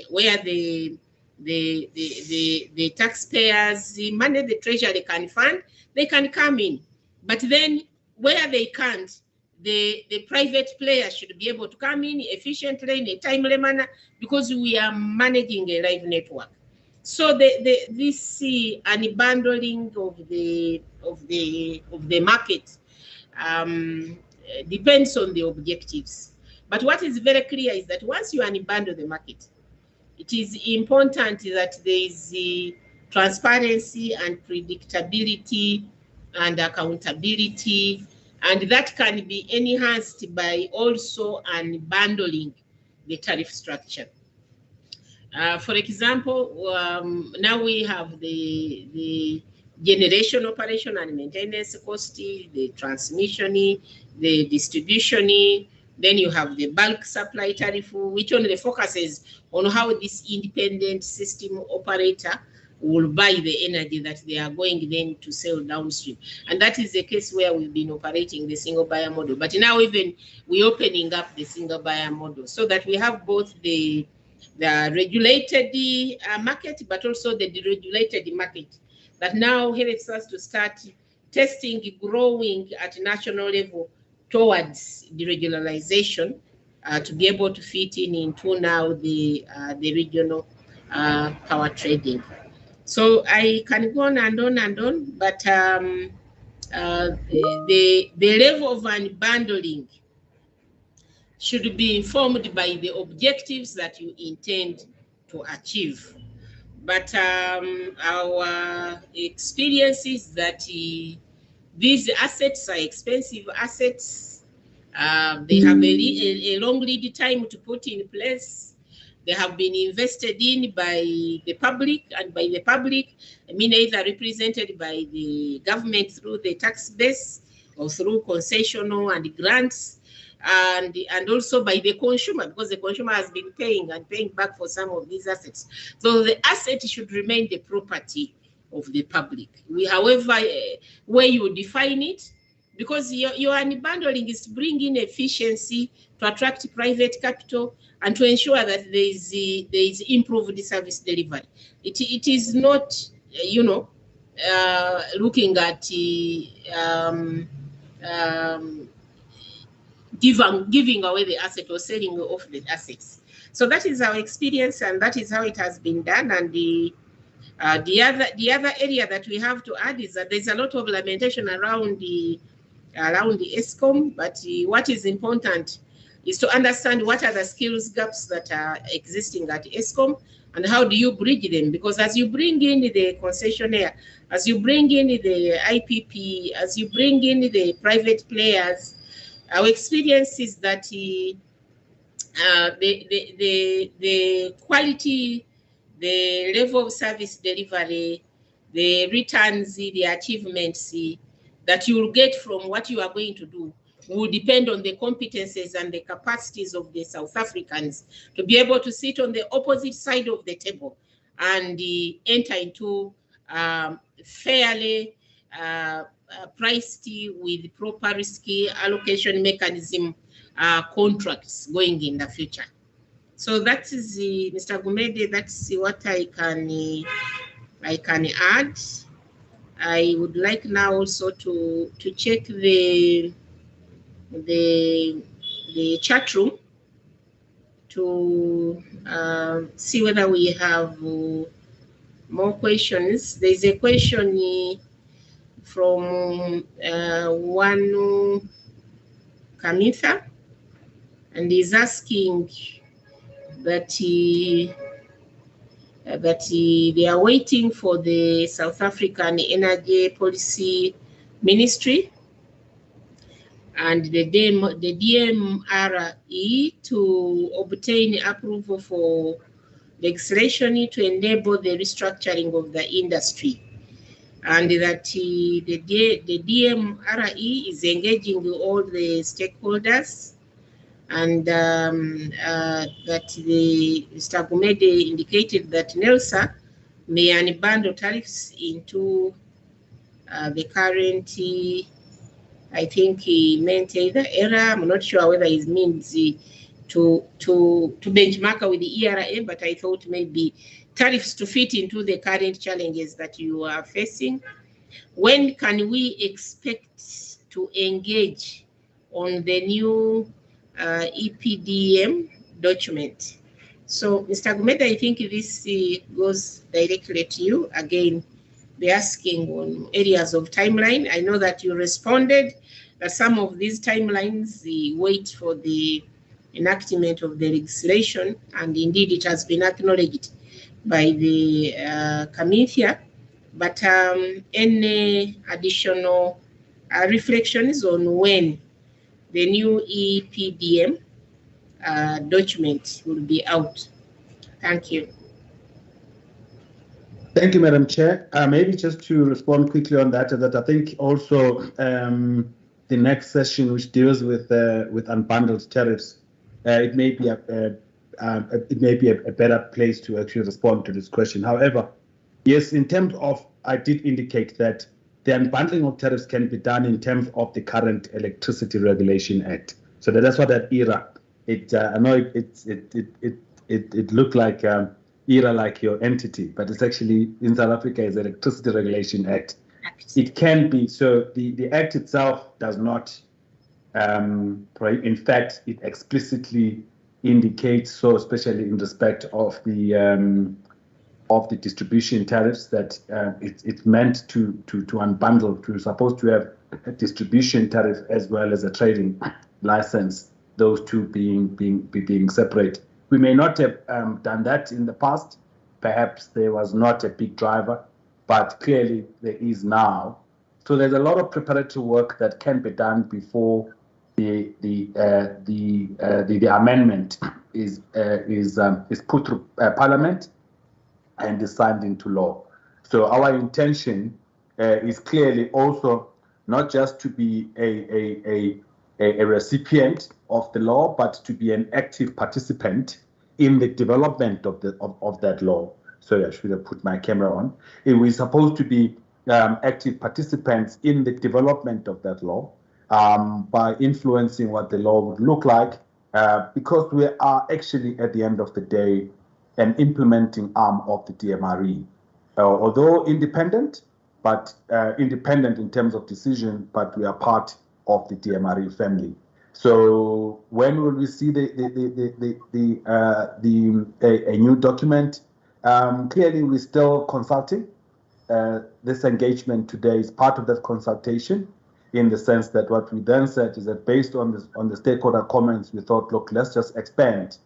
where the taxpayers, the money the treasury can fund, they can come in. But then where they can't, the private players should be able to come in efficiently in a timely manner, because we are managing a live network. So this unbundling of the market depends on the objectives. But what is very clear is that once you unbundle the market, it is important that there is transparency and predictability and accountability, and that can be enhanced by also unbundling the tariff structure. For example, now we have the generation, operation and maintenance cost, the transmission, the distribution, then you have the bulk supply tariff, which only focuses on how this independent system operator will buy the energy that they are going then to sell downstream. And that is the case where we've been operating the single buyer model. But now even we're opening up the single buyer model so that we have both the regulated market, but also the deregulated market. That now helps us to start testing, growing at national level towards deregularization, to be able to fit into now the regional power trading. So I can go on and on and on, but the level of unbundling should be informed by the objectives that you intend to achieve. But our experience is that these assets are expensive assets. They have a long lead time to put in place. They have been invested in by the public, and by the public, I mean either represented by the government through the tax base or through concessional and grants, and also by the consumer, because the consumer has been paying and paying back for some of these assets. So the asset should remain the property of the public. However, where you define it, because your unbundling is to bring in efficiency, to attract private capital, and to ensure that there is improved service delivery. It is not, you know, looking at giving away the asset or selling off the assets. So that is our experience, and that is how it has been done. And the other area that we have to add is that there's a lot of lamentation around the ESCOM, but what is important is to understand what are the skills gaps that are existing at ESCOM and how do you bridge them? Because as you bring in the concessionaire, as you bring in the IPP, as you bring in the private players, our experience is that the quality, the level of service delivery, the returns, the achievements that you will get from what you are going to do will depend on the competences and the capacities of the South Africans to be able to sit on the opposite side of the table and enter into fairly priced with proper risk allocation mechanism contracts going in the future. So that is Mr. Gumede. That's what I can add. I would like now also to check the chat room to see whether we have more questions. There is a question from Wanu Kamitha, and he's asking that they are waiting for the South African Energy Policy Ministry and the DMRE to obtain approval for legislation to enable the restructuring of the industry, and that the DMRE is engaging all the stakeholders, and that Mr. Gumede indicated that NERSA may unbundle tariffs into the current, I think he meant either era, I'm not sure whether it means to benchmark with the ERA, but I thought maybe tariffs to fit into the current challenges that you are facing. When can we expect to engage on the new EPDM document? So, Mr. Gumede, I think this goes directly to you. Again, they're asking on areas of timeline. I know that you responded that some of these timelines wait for the enactment of the legislation, and indeed it has been acknowledged by the committee. But any additional reflections on when the new EPDM document will be out? Thank you. Thank you, Madam Chair. Maybe just to respond quickly on that I think also the next session, which deals with unbundled tariffs, it may be a better place to actually respond to this question. However, yes, in terms of, I did indicate that the unbundling of tariffs can be done in terms of the current Electricity Regulation Act. So that's what that ERA. I know it looked like ERA like your entity, but it's actually in South Africa is Electricity Regulation Act. It can be, so the act itself does not, in fact, it explicitly indicates, so especially in respect of the distribution tariffs, that it's meant to unbundle, to supposed to have a distribution tariff as well as a trading license, those two being separate. We may not have done that in the past. Perhaps there was not a big driver, but clearly there is now. So there's a lot of preparatory work that can be done before the amendment is put through Parliament and is signed into law. So our intention is clearly also not just to be a recipient of the law, but to be an active participant in the development of that law. Sorry, I should have put my camera on. We're supposed to be active participants in the development of that law by influencing what the law would look like, because we are actually, at the end of the day, an implementing arm of the DMRE. Although independent, but independent in terms of decision, but we are part of the DMRE family. So when will we see a new document? Clearly, we're still consulting. This engagement today is part of that consultation. in the sense that what we then said is that based on the stakeholder comments, we thought, look, let's just expand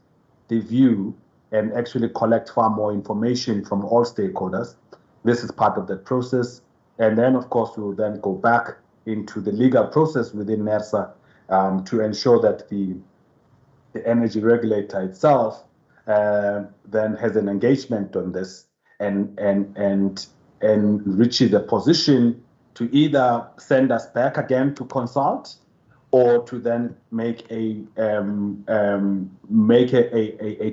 the view and actually collect far more information from all stakeholders. This is part of that process. And then, of course, we will then go back into the legal process within NERSA to ensure that the energy regulator itself then has an engagement on this and reaches a position to either send us back again to consult or to then make a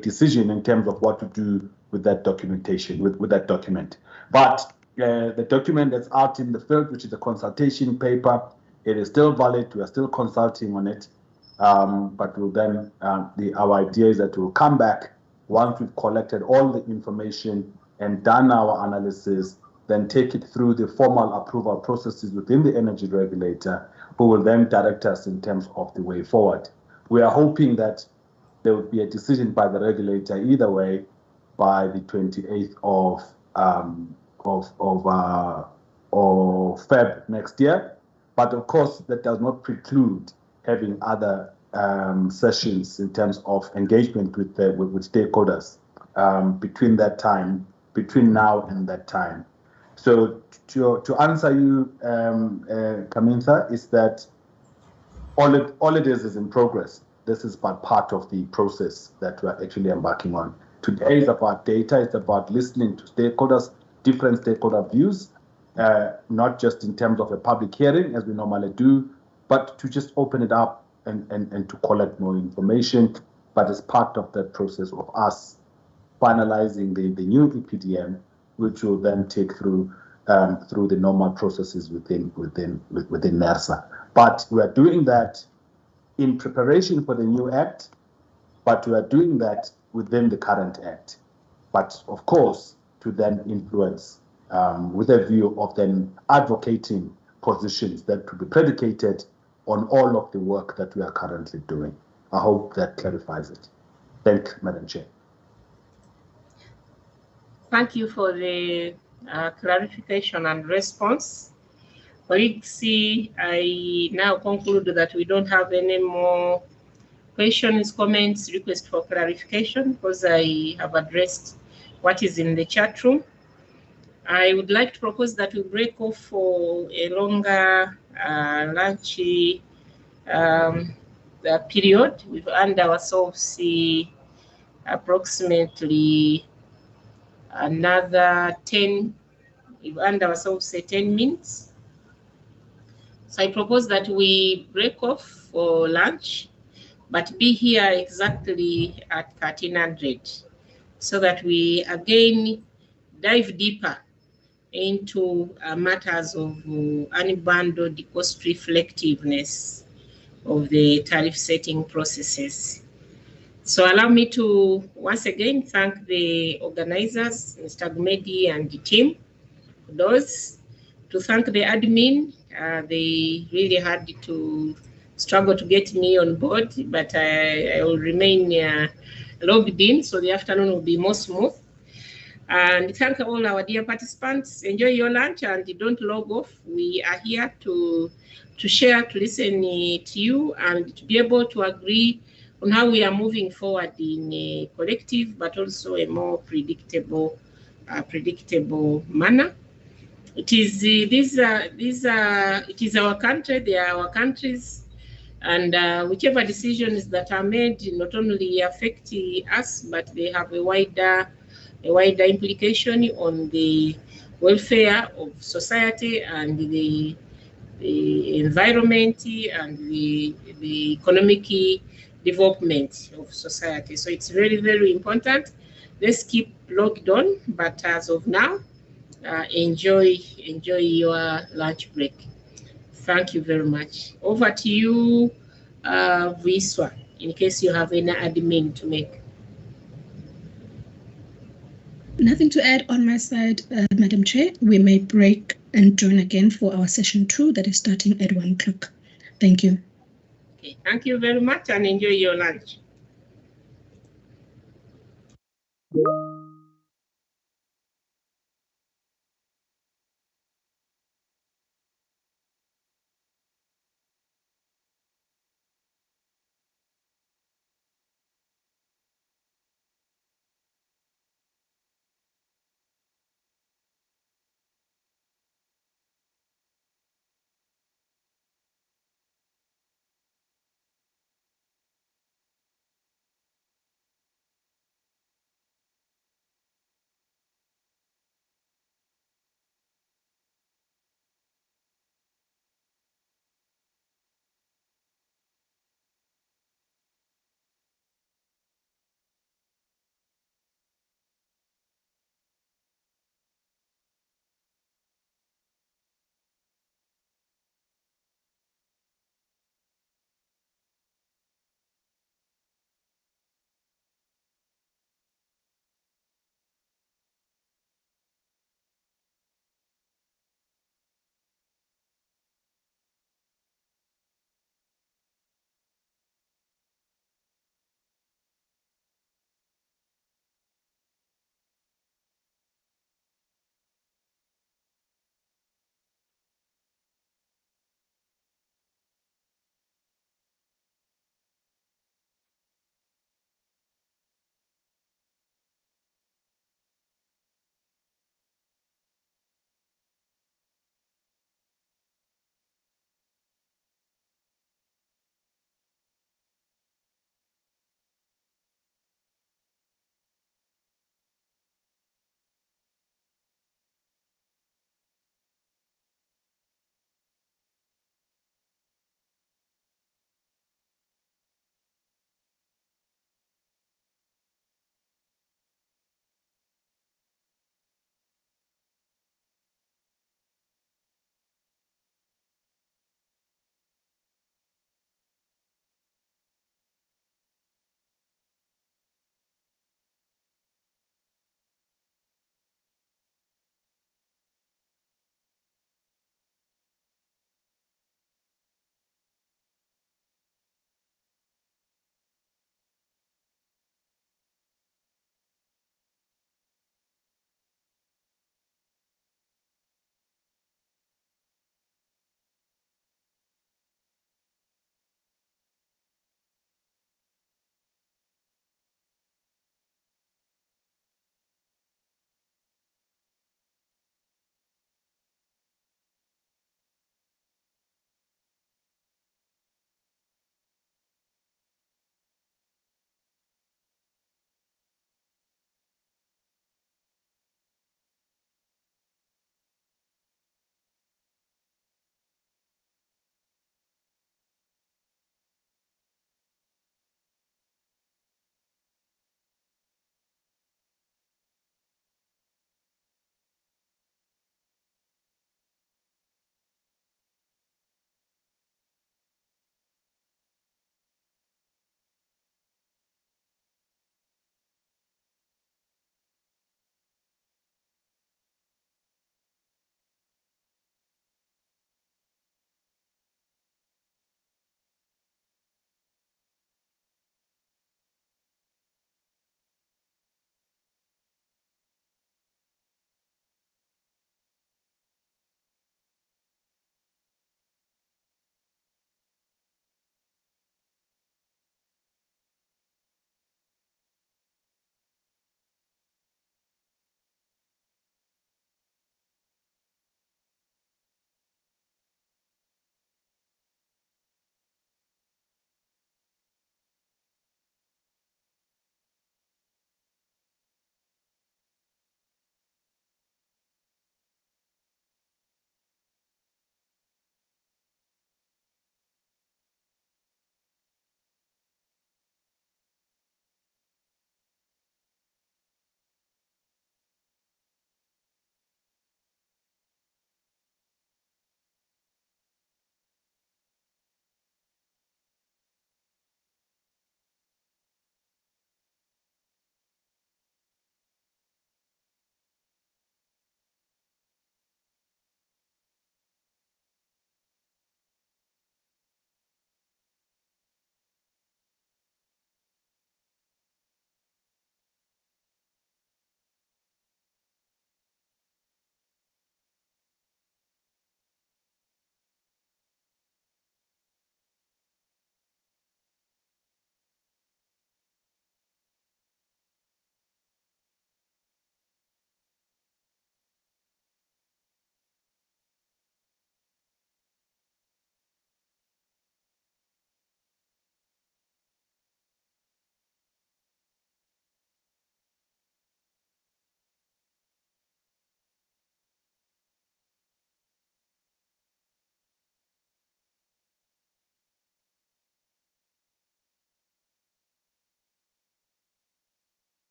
decision in terms of what to do with that documentation, with that document. But the document that's out in the field, which is a consultation paper, it is still valid. We are still consulting on it. But we'll then, our idea is that we'll come back once we've collected all the information and done our analysis, then take it through the formal approval processes within the energy regulator, who will then direct us in terms of the way forward. We are hoping that there will be a decision by the regulator either way by the 28th of Feb next year. But of course, that does not preclude having other sessions in terms of engagement with stakeholders between now and that time. So to answer you, Kamintha, is that all it is in progress. This is but part of the process that we're actually embarking on. Today is about data. It's about listening to stakeholders, different stakeholder views, not just in terms of a public hearing as we normally do, but to just open it up and to collect more information. But as part of that process of us finalizing the new EPDM, which will then take through the normal processes within NERSA. But we are doing that in preparation for the new act, but we are doing that within the current act. But of course, to then influence with a view of then advocating positions that could be predicated on all of the work that we are currently doing. I hope that clarifies it. Thank you, Madam Chair. Thank you for the clarification and response. Colleagues, I now conclude that we don't have any more questions, comments, requests for clarification because I have addressed what is in the chat room. I would like to propose that we break off for a longer lunch period. We've earned ourselves approximately another 10, we've earned ourselves 10 minutes. So I propose that we break off for lunch, but be here exactly at 1300 so that we again dive deeper into matters of unbundled cost reflectiveness of the tariff setting processes. So allow me to once again thank the organizers, Mr. Gumedi and the team, those, to thank the admin. They really had to struggle to get me on board, but I will remain logged in, so the afternoon will be more smooth. And thank all our dear participants. Enjoy your lunch and don't log off. We are here to share, to listen to you, and to be able to agree on how we are moving forward in a collective, but also a more predictable manner. It is it is our country. They are our countries, and whichever decisions that are made not only affect us, but they have a wider implication on the welfare of society and the environment and the economic development of society. So it's very, very important. Let's keep logged on, but as of now, enjoy your lunch break. Thank you very much. Over to you, Viswa, in case you have any admin to make. Nothing to add on my side, Madam Chair. We may break and join again for our session 2 that is starting at 1 o'clock. Thank you. Okay, thank you very much and enjoy your lunch.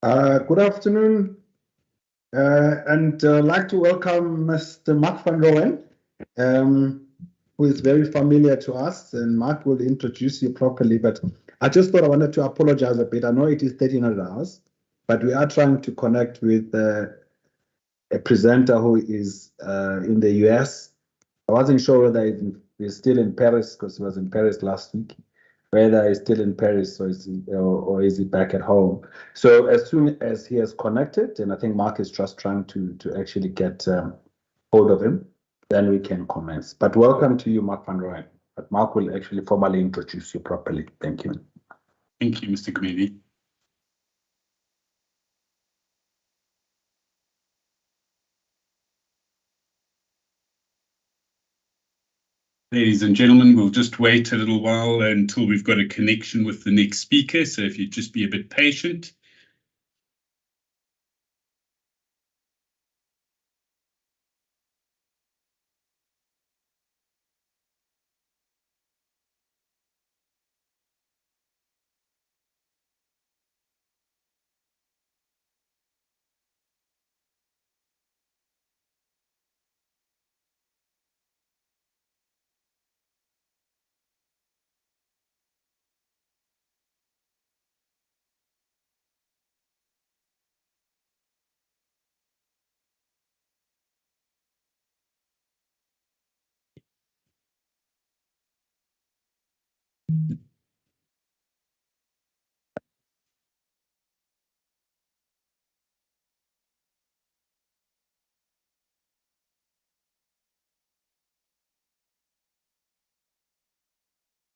Good afternoon, and I'd like to welcome Mr. Mark van Rooyen, who is very familiar to us, and Mark will introduce you properly, but I just thought I wanted to apologize a bit. I know it is 1300 hours, but we are trying to connect with a presenter who is in the US. I wasn't sure whether he's still in Paris, because he was in Paris last week, whether he's still in Paris or is he back at home. So as soon as he has connected, and I think Mark is just trying to actually get hold of him, then we can commence. But welcome to you, Mark van Rooyen. But Mark will actually formally introduce you properly. Thank you. Thank you, Mr. Gumede. Ladies and gentlemen, we'll just wait a little while until we've got a connection with the next speaker. So if you'd just be a bit patient.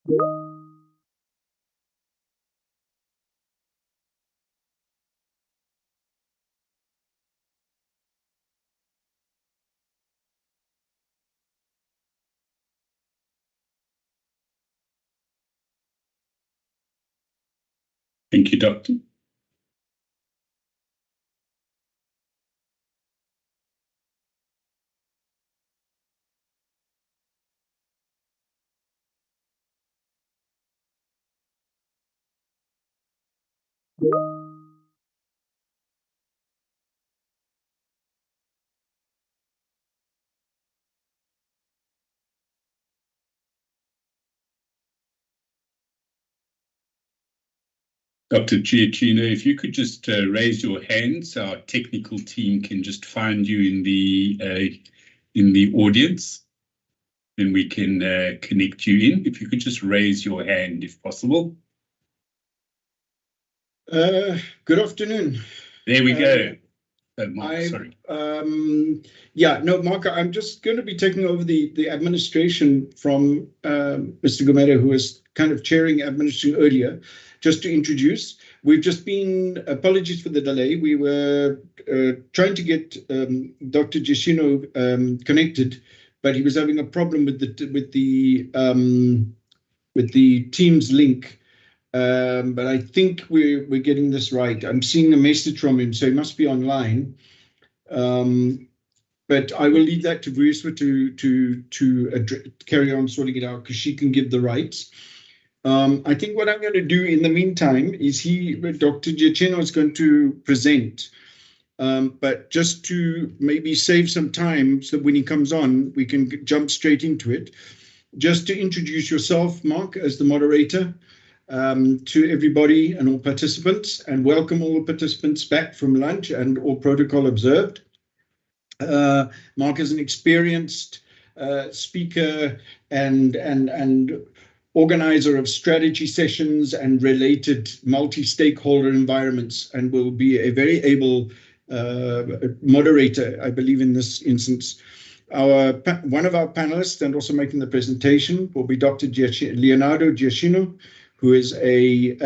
Thank you, Doctor. Dr. Giacchino, if you could just raise your hand so our technical team can just find you in the audience, then we can connect you in. If you could just raise your hand, if possible. Good afternoon. There we go. Mark, sorry. Yeah, no, Mark, I'm just going to be taking over the administration from Mr. Gumede, who was kind of chairing administration earlier. Just to introduce, we've just been, apologies for the delay. We were trying to get Dr. Giacchino connected, but he was having a problem with the Teams link. But I think we're getting this right. I'm seeing a message from him, so he must be online. But I will leave that to Vuiswa to carry on sorting it out, because she can give the rights. I think what I'm going to do in the meantime is Dr. Giacchino is going to present. But just to maybe save some time so that when he comes on, we can jump straight into it. Just to introduce yourself, Mark, as the moderator, to everybody and all participants, and welcome all the participants back from lunch and all protocol observed. Mark is an experienced speaker and organizer of strategy sessions and related multi-stakeholder environments, and will be a very able moderator, I believe, in this instance. One of our panelists, and also making the presentation, will be Dr. Leonardo Giacchino, who is a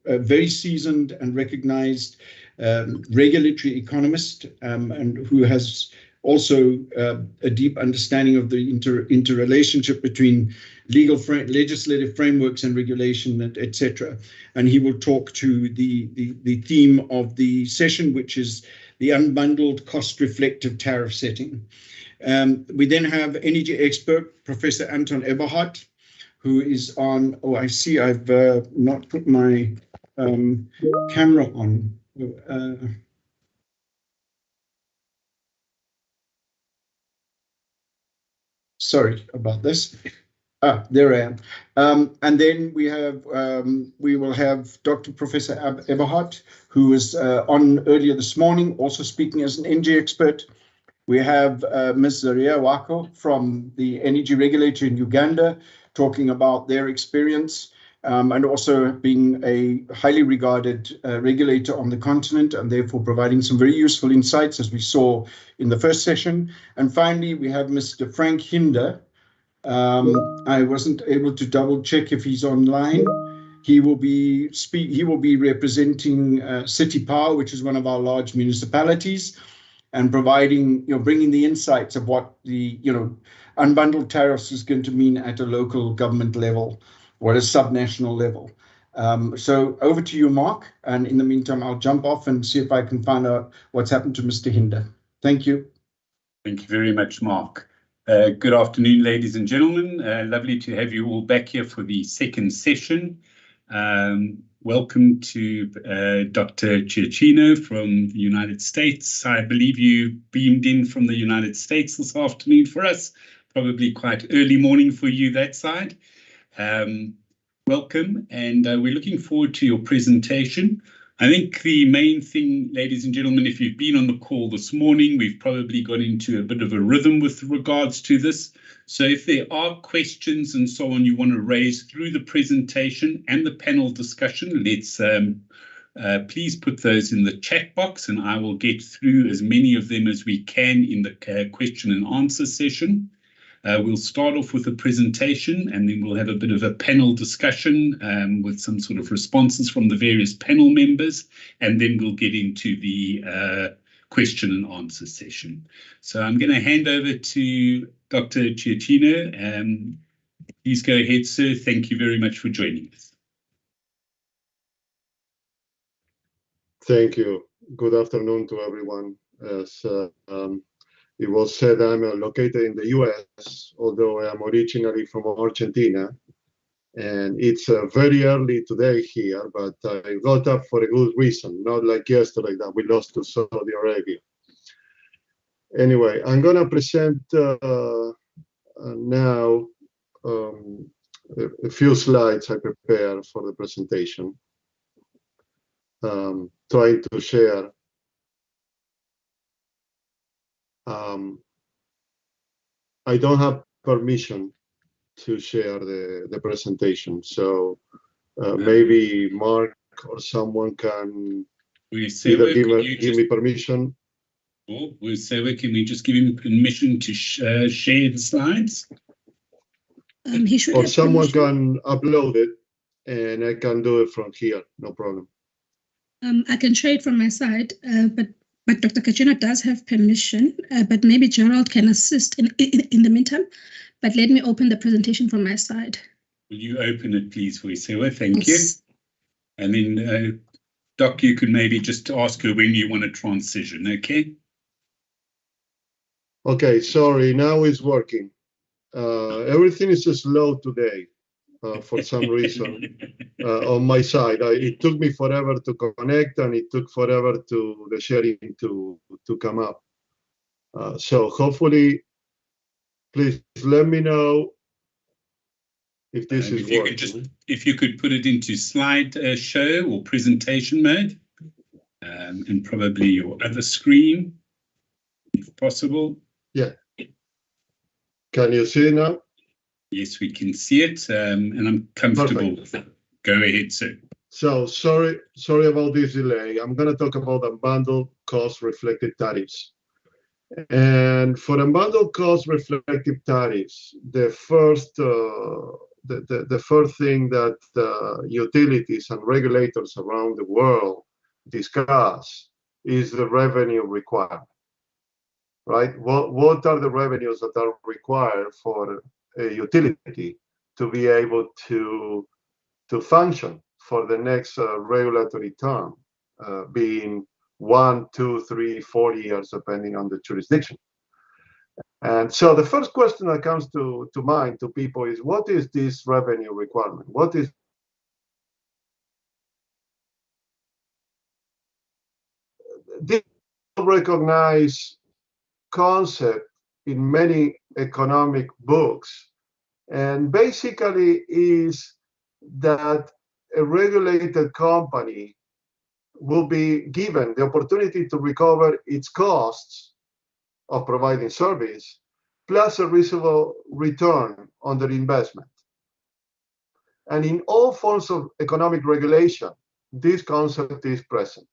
very seasoned and recognized regulatory economist, and who has also a deep understanding of the interrelationship between legislative frameworks and regulation, etc. And he will talk to the theme of the session, which is the unbundled cost-reflective tariff setting. We then have energy expert Professor Anton Eberhardt, who is on. Oh, I see. I've not put my camera on. Sorry about this. There I am. And then we will have Dr. Professor Eberhardt, who was on earlier this morning, also speaking as an energy expert. We have Ms. Zaria Wako from the energy regulator in Uganda, talking about their experience, and also being a highly regarded regulator on the continent, and therefore providing some very useful insights, as we saw in the first session. And finally, we have Mr. Frank Hinder. I wasn't able to double check if he's online. He will be representing City Power, which is one of our large municipalities, and providing, bringing the insights of what the, unbundled tariffs is going to mean at a local government level or at a subnational level. So over to you, Mark. And in the meantime, I'll jump off and see if I can find out what's happened to Mr. Hinder. Thank you. Thank you very much, Mark. Good afternoon, ladies and gentlemen. Lovely to have you all back here for the second session. Welcome to Dr. Giacchino from the United States. I believe you beamed in from the United States this afternoon for us. Probably quite early morning for you that side. Welcome, and we're looking forward to your presentation. I think the main thing, ladies and gentlemen, if you've been on the call this morning, we've probably got into a bit of a rhythm with regards to this. So if there are questions and so on you want to raise through the presentation and the panel discussion, let's please put those in the chat box, and I will get through as many of them as we can in the question and answer session. We'll start off with a presentation, and then we'll have a bit of a panel discussion with some sort of responses from the various panel members, and then we'll get into the question and answer session. So I'm going to hand over to Dr. Ciacchino. Please go ahead, sir. Thank you very much for joining us. Thank you. Good afternoon to everyone. As it was said, I'm located in the US, although I am originally from Argentina. And it's very early today here, but I got up for a good reason, not like yesterday that we lost to Saudi Arabia. Anyway, I'm going to present now a few slides I prepared for the presentation. Trying to share. I don't have permission to share the presentation, so maybe Mark or someone can either give me permission. Oh, can we just give him permission to share the slides? He should or someone permission. can upload it, and I can do it from here, no problem. I can share it from my side, but Dr. Ciacchino does have permission, but maybe Gerald can assist in the meantime. But let me open the presentation from my side. Will you open it, please, Voiceover? Thank you. And then, Doc, you could maybe just ask her when you want to transition, okay? Okay, sorry, now it's working. Everything is slow today. For some reason on my side. It took me forever to connect, and it took forever to the sharing to come up. So hopefully, please let me know if this is working. If you could put it into slide show or presentation mode, and probably your other screen, if possible. Yeah. Can you see now? Yes, we can see it, and I'm comfortable with it. Go ahead, sir. So sorry about this delay. I'm going to talk about unbundled cost reflected tariffs. And for unbundled cost reflected tariffs, the first thing that utilities and regulators around the world discuss is the revenue requirement. Right? What are the revenues that are required for a utility to be able to function for the next regulatory term, being 1, 2, 3, 4 years, depending on the jurisdiction. And so the first question that comes to mind to people is, what is this revenue requirement? What is this recognized concept in many economic books, and basically is that a regulated company will be given the opportunity to recover its costs of providing service, plus a reasonable return on their investment. And in all forms of economic regulation, this concept is present.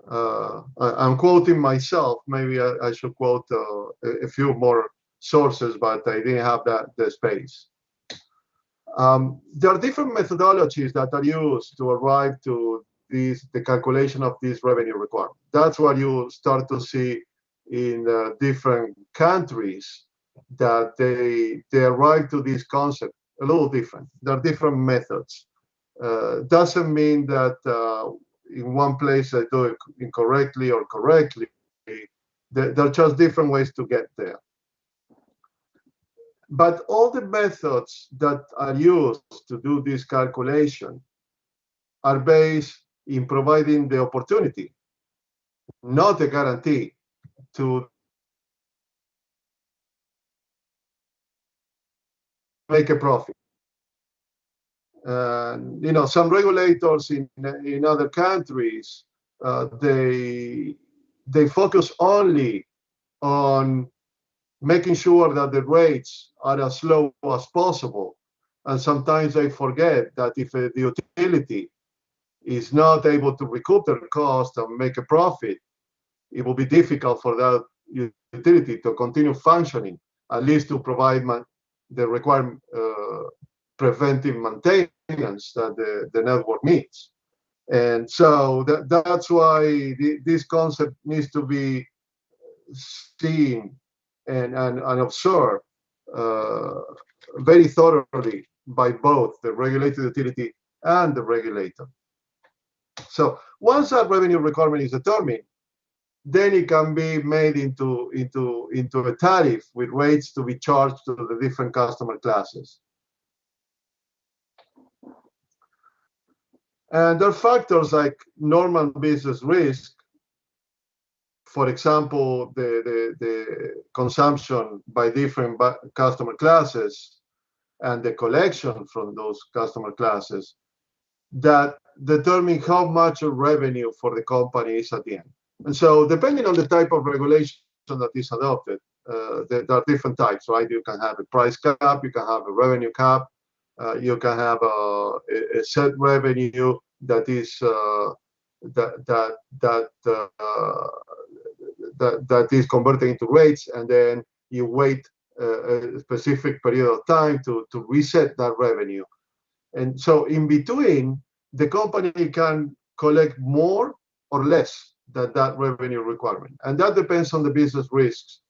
I'm quoting myself. Maybe I should quote a few more sources, but I didn't have the space. There are different methodologies that are used to arrive to the calculation of this revenue requirement. That's what you start to see in different countries, that they arrive to this concept a little different. There are different methods. Doesn't mean that in one place they do it incorrectly or correctly. There are just different ways to get there. But all the methods that are used to do this calculation are based in providing the opportunity, not a guarantee, to make a profit. Some regulators in other countries, they focus only on making sure that the rates are as low as possible. And sometimes they forget that if the utility is not able to recoup their cost and make a profit, it will be difficult for that utility to continue functioning at least to provide the required preventive maintenance that the network needs. And so that's why this concept needs to be seen and observed very thoroughly by both the regulated utility and the regulator. So once that revenue requirement is determined, then it can be made into a tariff with rates to be charged to the different customer classes. And there are factors like normal business risk, for example, the consumption by different customer classes and the collection from those customer classes, that determine how much revenue for the company is at the end. And so depending on the type of regulation that is adopted, there are different types, right? You can have a price cap, you can have a revenue cap, you can have a set revenue that is that is converted into rates, and then you wait a specific period of time to reset that revenue. And so in between, the company can collect more or less than that revenue requirement. And that depends on the business risks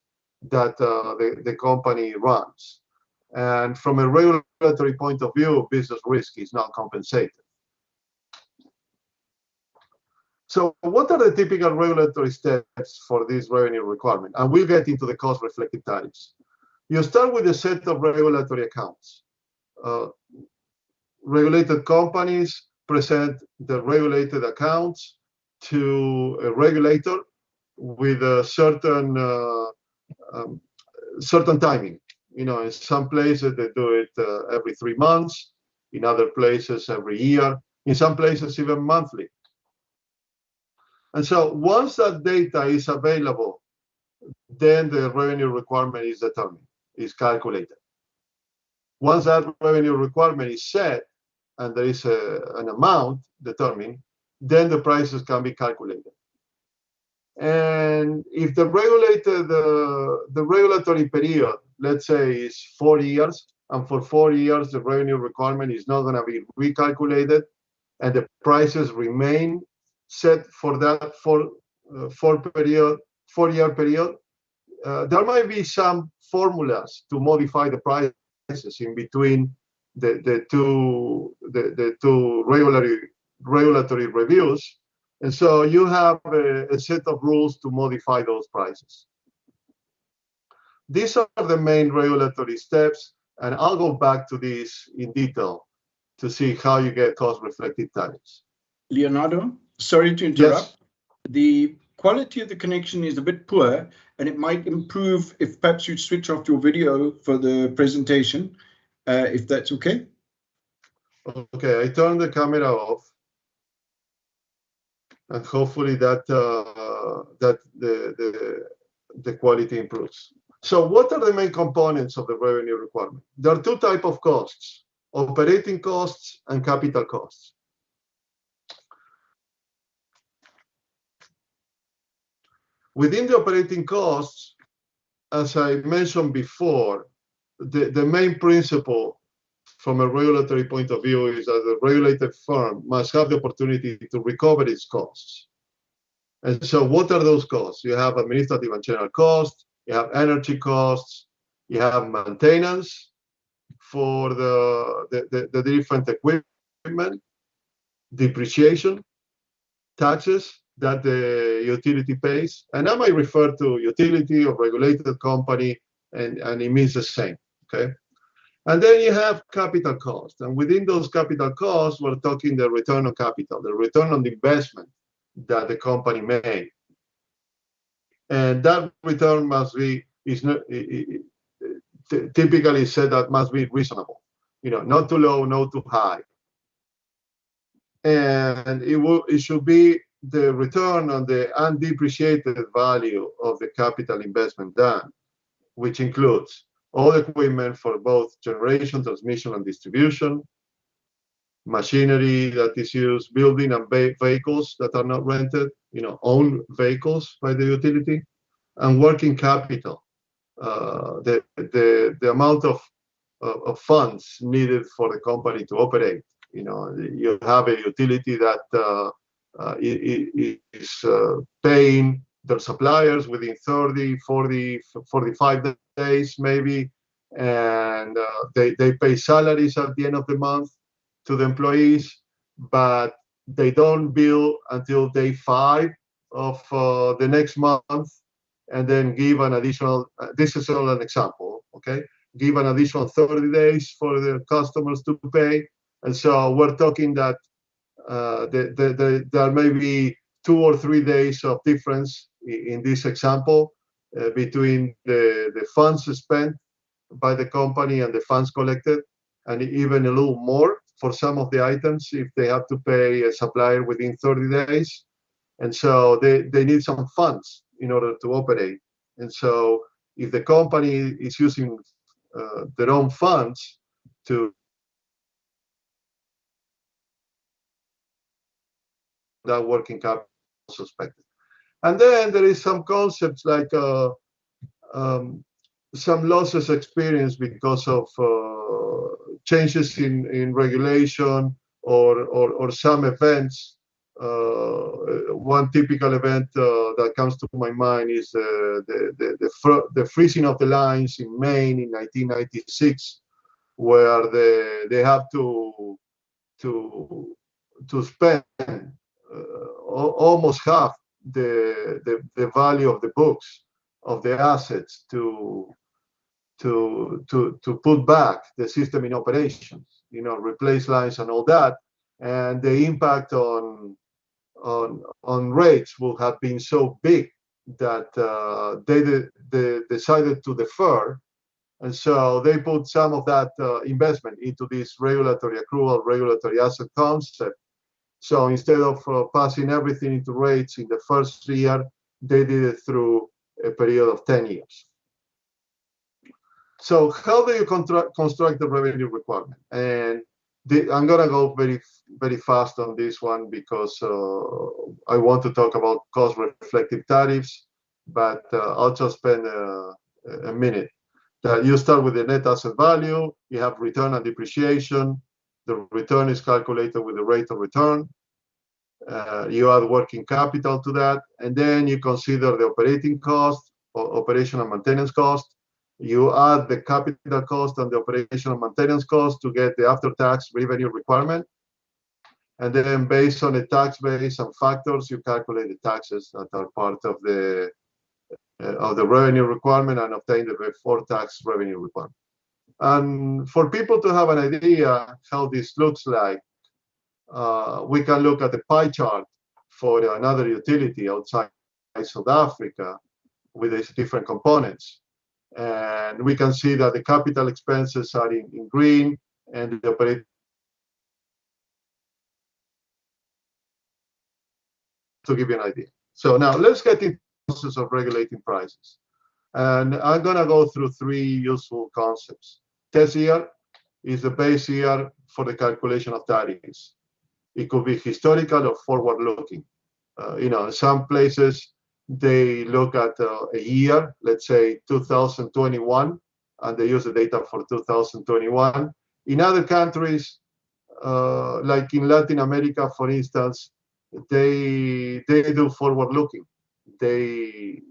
that the company runs. And from a regulatory point of view, business risk is not compensated. So what are the typical regulatory steps for this revenue requirement? And we'll get into the cost reflected tariffs. You start with a set of regulatory accounts. Regulated companies present the regulated accounts to a regulator with a certain timing. You know, in some places they do it every 3 months, in other places every year, in some places even monthly. And so once that data is available, then the revenue requirement is determined, is calculated. Once that revenue requirement is set and there is an amount determined, then the prices can be calculated. And if the regulatory period, let's say, is 4 years, and for 4 years the revenue requirement is not going to be recalculated, and the prices remain set for that 4 year period, there might be some formulas to modify the prices in between the two regulatory reviews. And so you have a set of rules to modify those prices. These are the main regulatory steps, and I'll go back to this in detail to see how you get cost reflected tariffs. Leonardo, sorry to interrupt. Yes. The quality of the connection is a bit poor, and it might improve if perhaps you switch off your video for the presentation, if that's okay. Okay, I turned the camera off, and hopefully that the quality improves. So what are the main components of the revenue requirement? There are two types of costs: operating costs and capital costs. Within the operating costs, as I mentioned before, the main principle from a regulatory point of view is that the regulated firm must have the opportunity to recover its costs. And so what are those costs? You have administrative and general costs, you have energy costs, you have maintenance for the different equipment, depreciation, taxes that the utility pays. And I might refer to utility or regulated company, and it means the same, okay? And then you have capital costs. And within those capital costs, we're talking the return on capital, the return on the investment that the company made. And that return must be, typically said that must be reasonable, you know, not too low, not too high. And it should be the return on the undepreciated value of the capital investment done, which includes all equipment for both generation, transmission, and distribution, machinery that is used, building and vehicles that are not rented, you know, owned vehicles by the utility, and working capital, the amount of funds needed for the company to operate. You have a utility that is paying their suppliers within 30, 40, 45 days maybe, and they pay salaries at the end of the month to the employees, but they don't bill until day 5 of the next month, and then give an additional, this is all an example, okay? Give an additional 30 days for the customers to pay. And so we're talking that there may be 2 or 3 days of difference in this example between the funds spent by the company and the funds collected, and even a little more for some of the items if they have to pay a supplier within 30 days. And so they need some funds in order to operate. And so if the company is using their own funds to that working capital suspected. And then there is some concepts like some losses experienced because of changes in regulation or some events. One typical event that comes to my mind is the freezing of the lines in Maine in 1996, where they have to spend almost half the value of the books of the assets to put back the system in operations, replace lines and all that, and the impact on rates will have been so big that they decided to defer, and so they put some of that investment into this regulatory accrual, regulatory asset concept. So instead of passing everything into rates in the first year, they did it through a period of 10 years. So how do you construct the revenue requirement? And I'm going to go very, very fast on this one because I want to talk about cost-reflective tariffs, but I'll just spend a minute. You start with the net asset value, you have return and depreciation. The return is calculated with the rate of return. You add working capital to that, and then you consider the operating cost, or operation and maintenance cost. You add the capital cost and the operation and maintenance cost to get the after-tax revenue requirement. And then based on the tax base and factors, you calculate the taxes that are part of the revenue requirement and obtain the before-tax revenue requirement. And for people to have an idea how this looks like, we can look at the pie chart for another utility outside South Africa with its different components. And we can see that the capital expenses are in green and the operating, to give you an idea. So now let's get into the process of regulating prices. And I'm going to go through 3 useful concepts. Test year is the base year for the calculation of tariffs. It could be historical or forward-looking. In some places, they look at a year, let's say 2021, and they use the data for 2021. In other countries, like in Latin America, for instance, they do forward-looking. In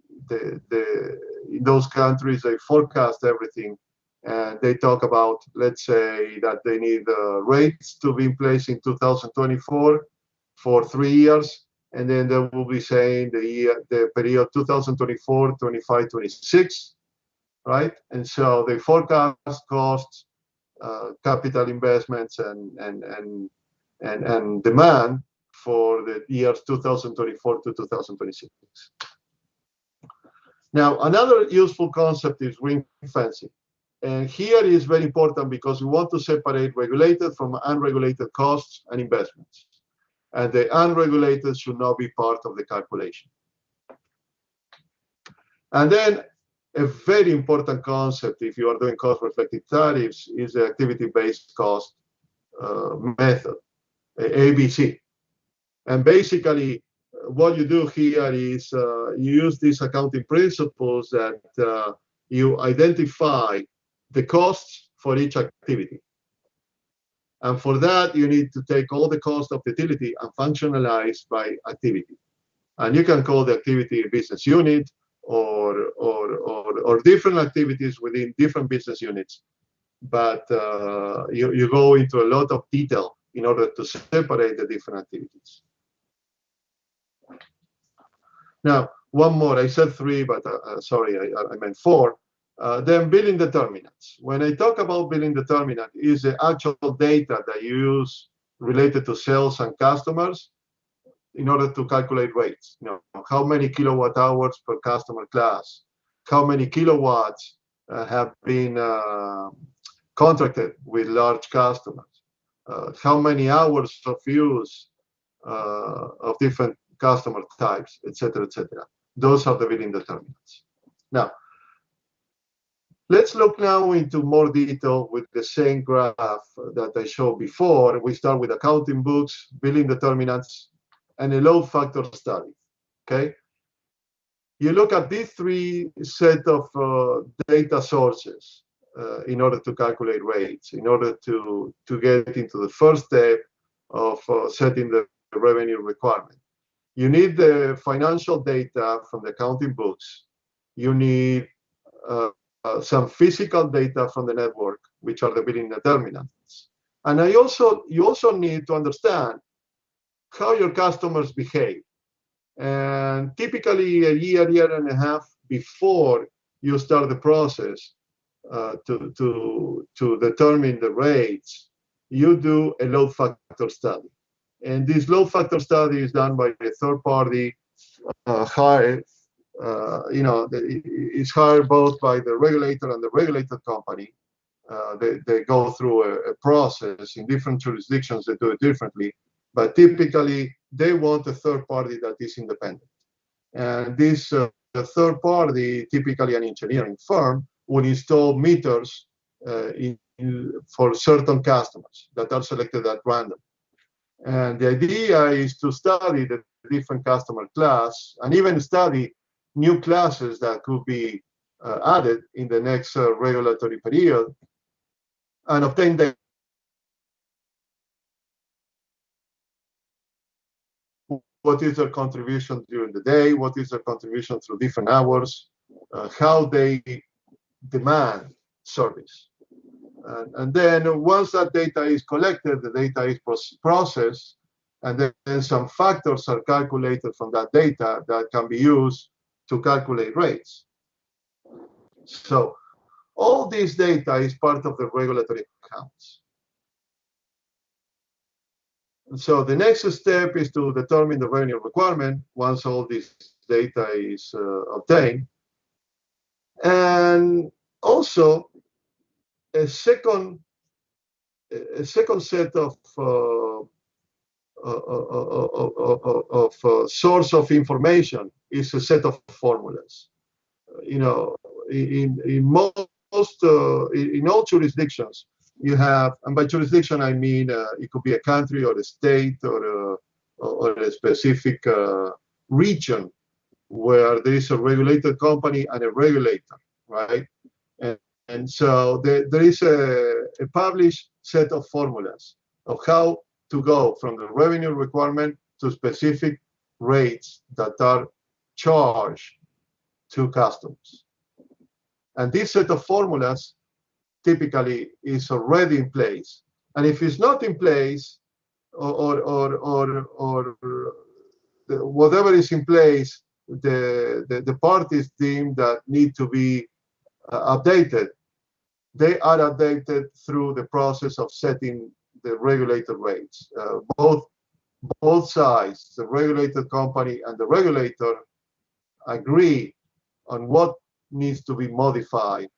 those countries, they forecast everything, and they talk about, let's say, that they need rates to be in place in 2024 for 3 years, and then they will be saying the period 2024, 25, 26, right? And so they forecast costs, capital investments, and demand for the years 2024 to 2026. Now, another useful concept is ring fencing. And here is very important because we want to separate regulated from unregulated costs and investments. And the unregulated should not be part of the calculation. And then a very important concept, if you are doing cost-reflective tariffs, is the activity-based cost method, ABC. And basically, what you do here is you use these accounting principles that you identify the costs for each activity. And for that, you need to take all the cost of the utility and functionalize by activity. And you can call the activity a business unit or different activities within different business units. But you go into a lot of detail in order to separate the different activities. Now, one more. I said 3, but sorry, I meant 4. Then billing determinants. When I talk about billing determinant, is the actual data that you use related to sales and customers in order to calculate rates. You know, how many kilowatt hours per customer class, how many kilowatts have been contracted with large customers, how many hours of use of different customer types, etc., etc. Those are the billing determinants. Now, let's look now into more detail with the same graph that I showed before. We start with accounting books, billing determinants, and a load factor study. Okay, you look at these 3 set of data sources in order to calculate rates, in order to get into the first step of setting the revenue requirement. You need the financial data from the accounting books. You need some physical data from the network, which are the billing determinants. And you also need to understand how your customers behave. And typically a year and a half before you start the process to determine the rates, you do a load factor study. And this load factor study is done by a third party hired, it's hired both by the regulator and the regulated company. They go through a process. In different jurisdictions, they do it differently. But typically, they want a third party that is independent. And this third party, typically an engineering firm, will install meters for certain customers that are selected at random. And the idea is to study the different customer class and even study new classes that could be added in the next regulatory period and obtain the what is their contribution during the day, what is their contribution through different hours, how they demand service. And then once that data is collected, the data is processed, and then some factors are calculated from that data that can be used to calculate rates. So all this data is part of the regulatory accounts. So the next step is to determine the revenue requirement once all this data is obtained. And also a second set of source of information is a set of formulas. You know, in all jurisdictions, you have, and by jurisdiction I mean it could be a country or a state or a specific region where there is a regulated company and a regulator, right? And so there is a published set of formulas of how to go from the revenue requirement to specific rates that are charged to customers. And this set of formulas typically is already in place. And if it's not in place, or whatever is in place, the parties deem that need to be updated, they are updated through the process of setting the regulated rates. Both sides, the regulated company and the regulator, agree on what needs to be modified,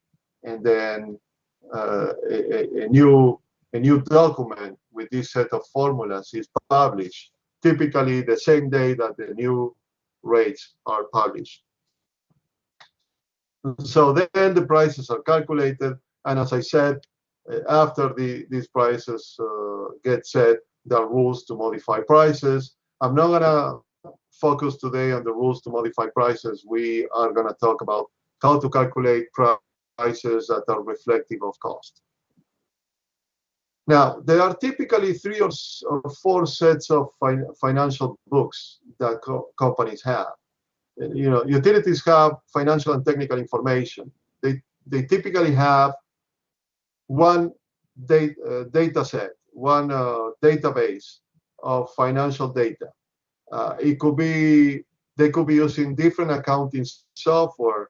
and then a new document with this set of formulas is published, typically the same day that the new rates are published. So then the prices are calculated, and as I said, after these prices get set, there are rules to modify prices. I'm not gonna focus today on the rules to modify prices. We are gonna talk about how to calculate prices that are reflective of cost. Now, there are typically 3 or 4 sets of financial books that companies have. You know, utilities have financial and technical information. They typically have one data set, one database of financial data. They could be using different accounting software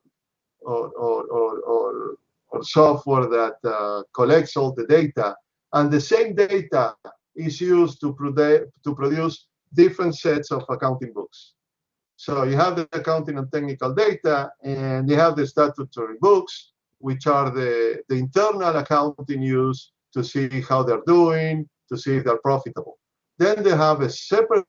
or software that collects all the data, and the same data is used to produce different sets of accounting books. So you have the accounting and technical data, and you have the statutory books, which are the internal accounting used to see how they're doing, to see if they're profitable. Then they have a separate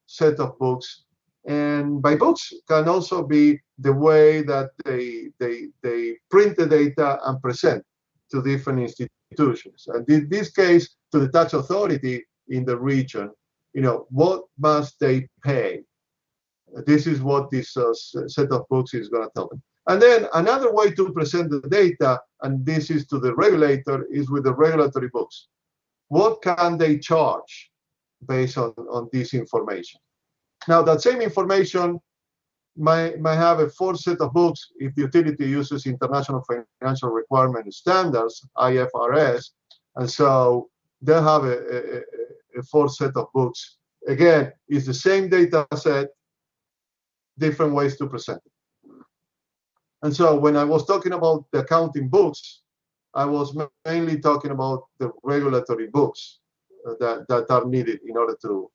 set of books, and by books can also be the way that they print the data and present to different institutions. And in this case, to the tax authority in the region, you know, what must they pay? This is what this set of books is going to tell them. And then another way to present the data, and this is to the regulator, is with the regulatory books. What can they charge based on this information? Now, that same information might have a 4th set of books if the utility uses International Financial Requirement Standards, IFRS, and so they'll have a 4th set of books. Again, it's the same data set, different ways to present it. And so when I was talking about the accounting books, I was mainly talking about the regulatory books that are needed in order to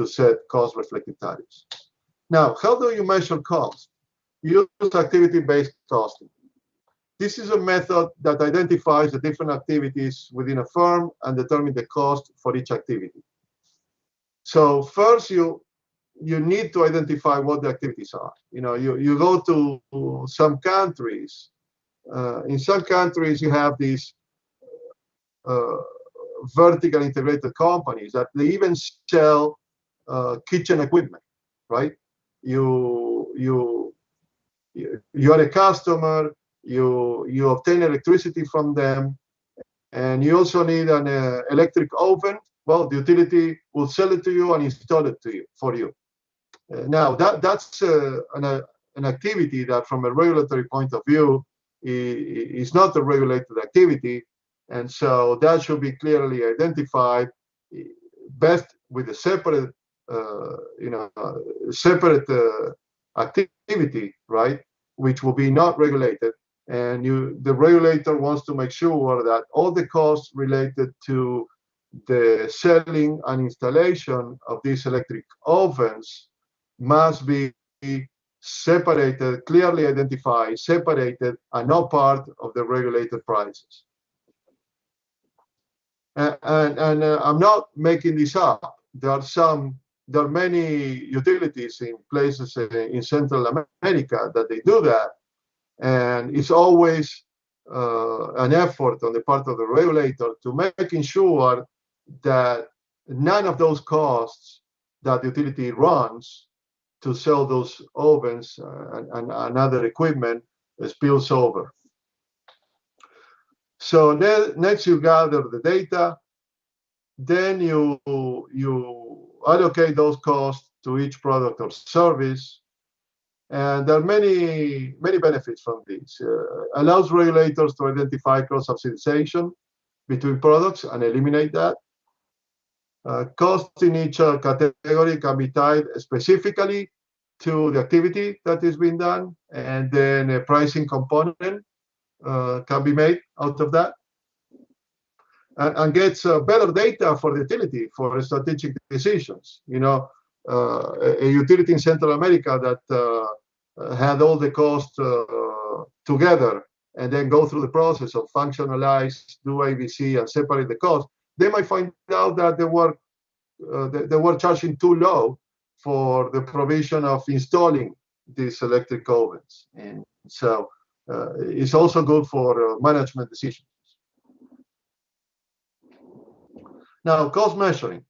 set cost-reflective tariffs. Now, how do you measure cost? You use activity-based costing. This is a method that identifies the different activities within a firm and determines the cost for each activity. So first, you need to identify what the activities are. You know, you go to some countries. In some countries, you have these vertical integrated companies that they even sell kitchen equipment, right? You are a customer. You obtain electricity from them, and you also need an electric oven. Well, the utility will sell it to you and install it for you. Now, that's an activity that, from a regulatory point of view, is not a regulated activity, and so that should be clearly identified, best with a separate, separate activity, right, which will be not regulated. And the regulator wants to make sure that all the costs related to the selling and installation of these electric ovens must be separated, clearly identified, separated, and not part of the regulated prices. And I'm not making this up. There are many utilities in places in Central America that they do that, and it's always an effort on the part of the regulator to making sure that none of those costs that the utility runs to sell those ovens and other equipment spills over. So next you gather the data, then you allocate those costs to each product or service, and there are many benefits from this. Allows regulators to identify cross-subsidization between products and eliminate that. Cost in each category can be tied specifically to the activity that is being done, and then a pricing component can be made out of that, and gets better data for the utility for strategic decisions. You know, a utility in Central America that had all the costs together and then go through the process of functionalize, do ABC, and separate the cost, they might find out that they were charging too low for the provision of installing these electric ovens. And so it's also good for management decisions. Now, cost measuring.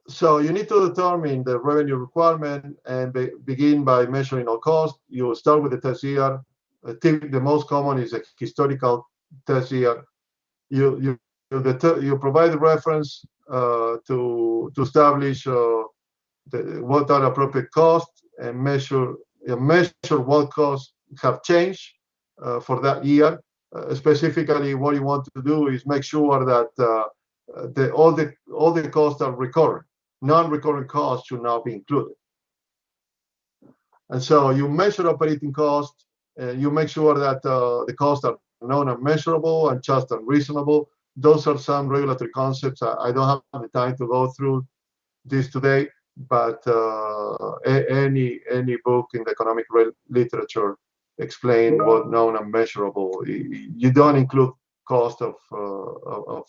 So you need to determine the revenue requirement and begin by measuring all costs. You start with the test year. The most common is a historical test year. You provide the reference to establish what are appropriate costs and measure what costs have changed for that year. Specifically, what you want to do is make sure that all the costs are recurring. Non-recurring costs should not be included. And so you measure operating costs, and you make sure that the costs are known and measurable and just and reasonable. Those are some regulatory concepts. I don't have the time to go through this today, but any book in the economic literature explain what known and measurable. You don't include cost of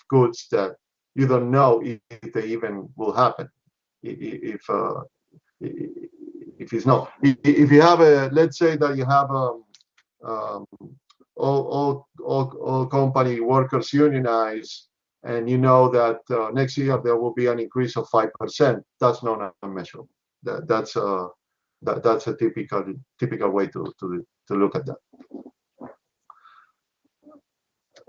goods that you don't know if they even will happen. If it's not, if you have let's say that you have all company workers unionized, and you know that next year there will be an increase of 5%. That's not unmeasurable. That's a typical way to look at that.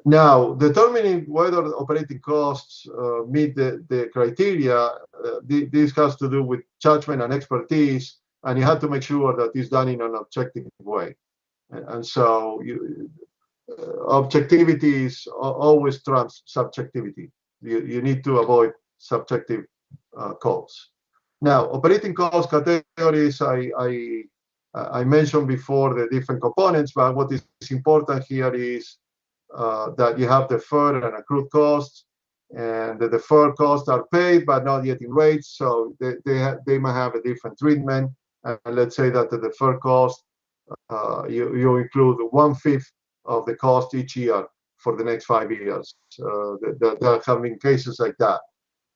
Now, determining whether operating costs meet the criteria, this has to do with judgment and expertise, and you have to make sure that it's done in an objective way. And so objectivity always trumps subjectivity. You need to avoid subjective calls. Now, operating cost categories, I mentioned before the different components, but what is important here is that you have deferred and accrued costs, and the deferred costs are paid but not yet in rates, so they might have a different treatment. And let's say that the deferred cost, you include 1/5 of the cost each year for the next 5 years. There have been cases like that,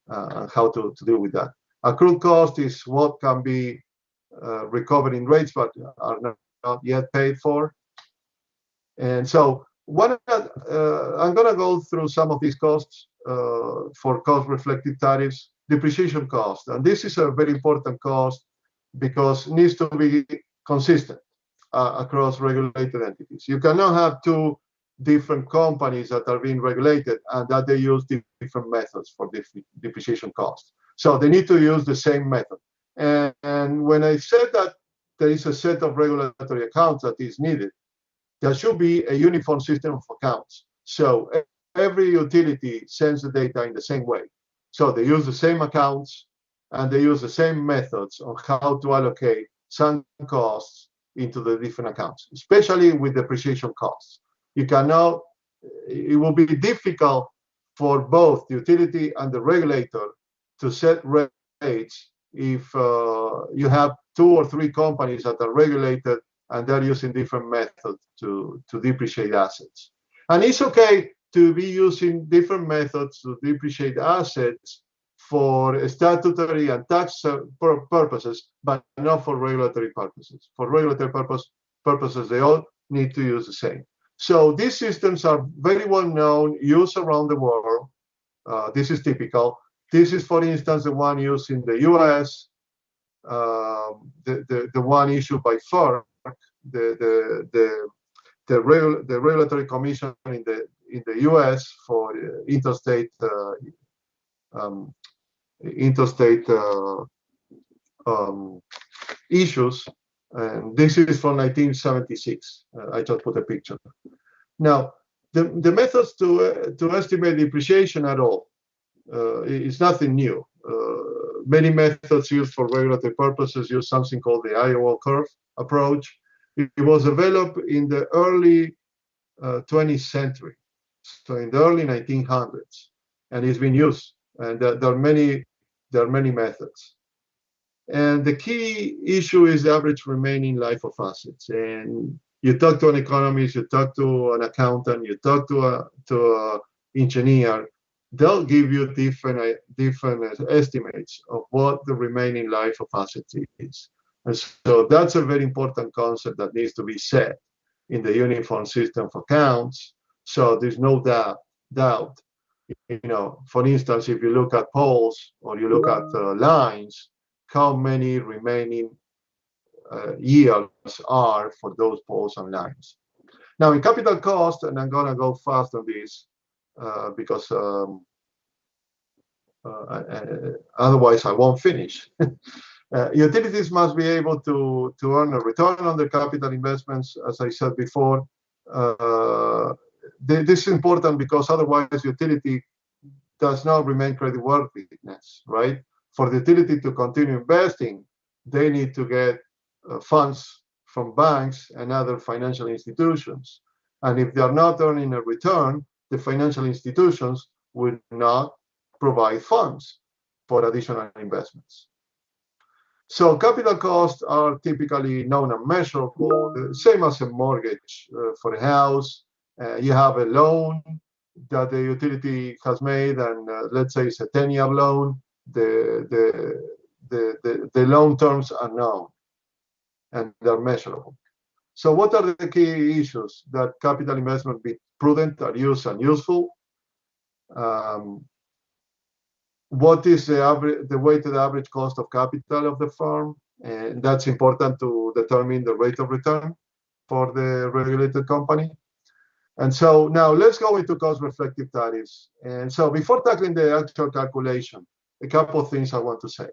and how to deal with that. Accrued cost is what can be recovered in rates but are not yet paid for. And so I'm going to go through some of these costs for cost-reflected tariffs. Depreciation cost, and this is a very important cost because it needs to be consistent across regulated entities. You cannot have two different companies that are being regulated and that they use different methods for depreciation costs. So they need to use the same method. And when I said that there is a set of regulatory accounts that is needed, there should be a uniform system of accounts. So every utility sends the data in the same way. So they use the same accounts and they use the same methods on how to allocate some costs into the different accounts, especially with depreciation costs. You cannot, it will be difficult for both the utility and the regulator to set rates if you have 2 or 3 companies that are regulated and they're using different methods to depreciate assets. And it's okay to be using different methods to depreciate assets for statutory and tax purposes, but not for regulatory purposes. For regulatory purposes, they all need to use the same. So these systems are very well known, used around the world. This is typical. This is, for instance, the one used in the US, the one issued by FERC, the regulatory commission in the US for interstate issues, and this is from 1976. I just put a picture. Now, the methods to estimate depreciation at all is nothing new. Many methods used for regulatory purposes use something called the IOL curve approach. It was developed in the early 20th century, so in the early 1900s, and it's been used. And there are many methods. And the key issue is the average remaining life of assets. And you talk to an economist, you talk to an accountant, you talk to an engineer, they'll give you different estimates of what the remaining life of assets is. And so that's a very important concept that needs to be set in the uniform system of accounts. So there's no doubt For instance, if you look at poles or you look at lines, how many remaining years are for those poles and lines. Now, in capital cost, and I'm going to go fast on this because otherwise I won't finish. Utilities must be able to earn a return on their capital investments, as I said before. This is important because otherwise utility does not remain creditworthiness, right? For the utility to continue investing, they need to get funds from banks and other financial institutions. And if they are not earning a return, the financial institutions will not provide funds for additional investments. So capital costs are typically known and measurable, the same as a mortgage for a house. You have a loan that the utility has made, and let's say it's a 10-year loan. The loan terms are known and they're measurable. So what are the key issues that capital investment be prudent, aduse, and useful? What is the weighted average cost of capital of the firm? And that's important to determine the rate of return for the regulated company. And so now let's go into cost-reflective tariffs. And so before tackling the actual calculation, a couple of things I want to say.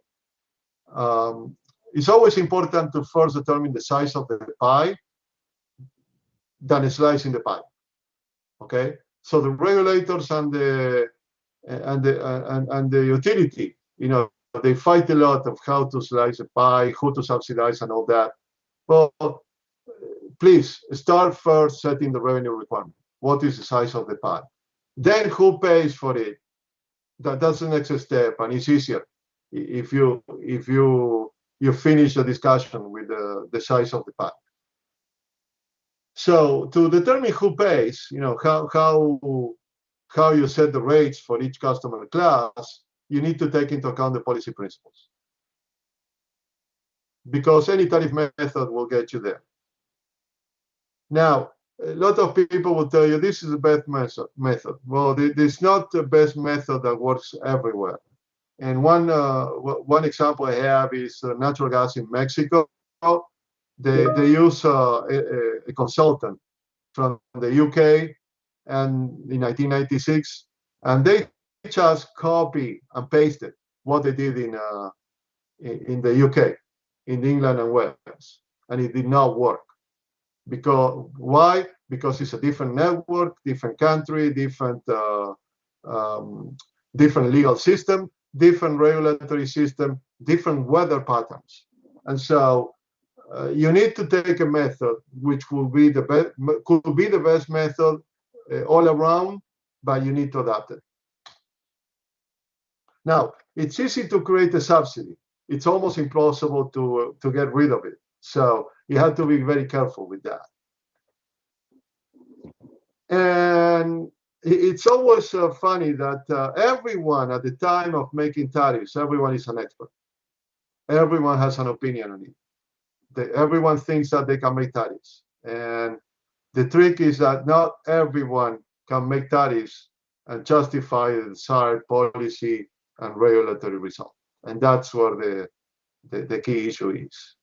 It's always important to first determine the size of the pie than a slice in the pie. Okay, so the regulators and the utility, they fight a lot of how to slice a pie, who to subsidize, and all that. Well, please start first setting the revenue requirement. What is the size of the pie? Then who pays for it? That's the next step, and it's easier if you finish the discussion with the size of the pie. So to determine who pays, how you set the rates for each customer class, you need to take into account the policy principles, because any tariff method will get you there. Now, a lot of people will tell you this is the best method. Well, this is not the best method that works everywhere. And one example I have is natural gas in Mexico. They use a consultant from the UK, and in 1996, and they just copy and pasted what they did in the UK, in England and Wales, and it did not work. Because why? Because it's a different network, different country, different legal system, different regulatory system, different weather patterns, and so you need to take a method which could be the best method all around, but you need to adapt it. Now, it's easy to create a subsidy. It's almost impossible to get rid of it. So you have to be very careful with that. And it's always funny that everyone at the time of making tariffs, everyone is an expert. Everyone has an opinion on it. Everyone thinks that they can make tariffs. And the trick is that not everyone can make tariffs and justify the desired policy and regulatory result. And that's where the key issue is.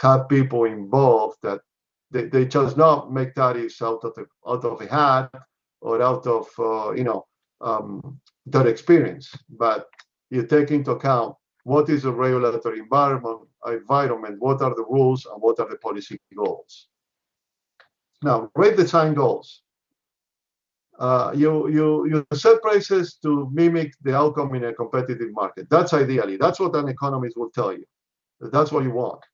Have people involved that they just not make tariffs out of a hat or out of their experience, but you take into account what is the regulatory environment, what are the rules, and what are the policy goals. Now, rate design goals. You set prices to mimic the outcome in a competitive market. That's ideally. That's what an economist will tell you. That's what you want.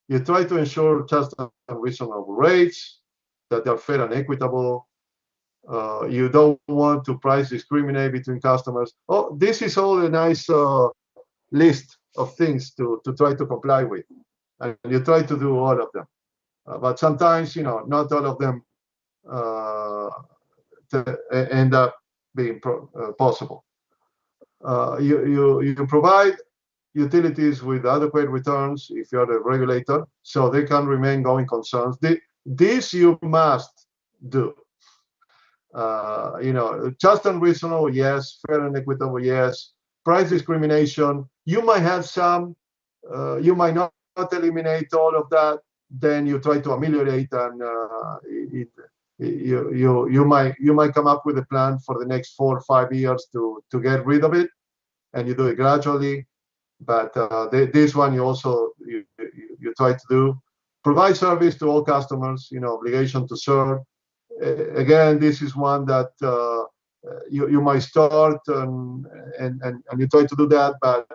You try to ensure just and reasonable rates that are fair and equitable. You don't want to price discriminate between customers. Oh, this is all a nice list of things to try to comply with. And you try to do all of them. But sometimes, not all of them end up being possible. You provide utilities with adequate returns if you're the regulator, so they can remain going concerns. This you must do. Just and reasonable, yes. Fair and equitable, yes. Price discrimination, you might have some, you might not eliminate all of that. Then you try to ameliorate, and you might come up with a plan for the next 4 or 5 years to get rid of it, and you do it gradually. But this one you also you try to do. Provide service to all customers, obligation to serve. Again, this is one that you might start and you try to do that, but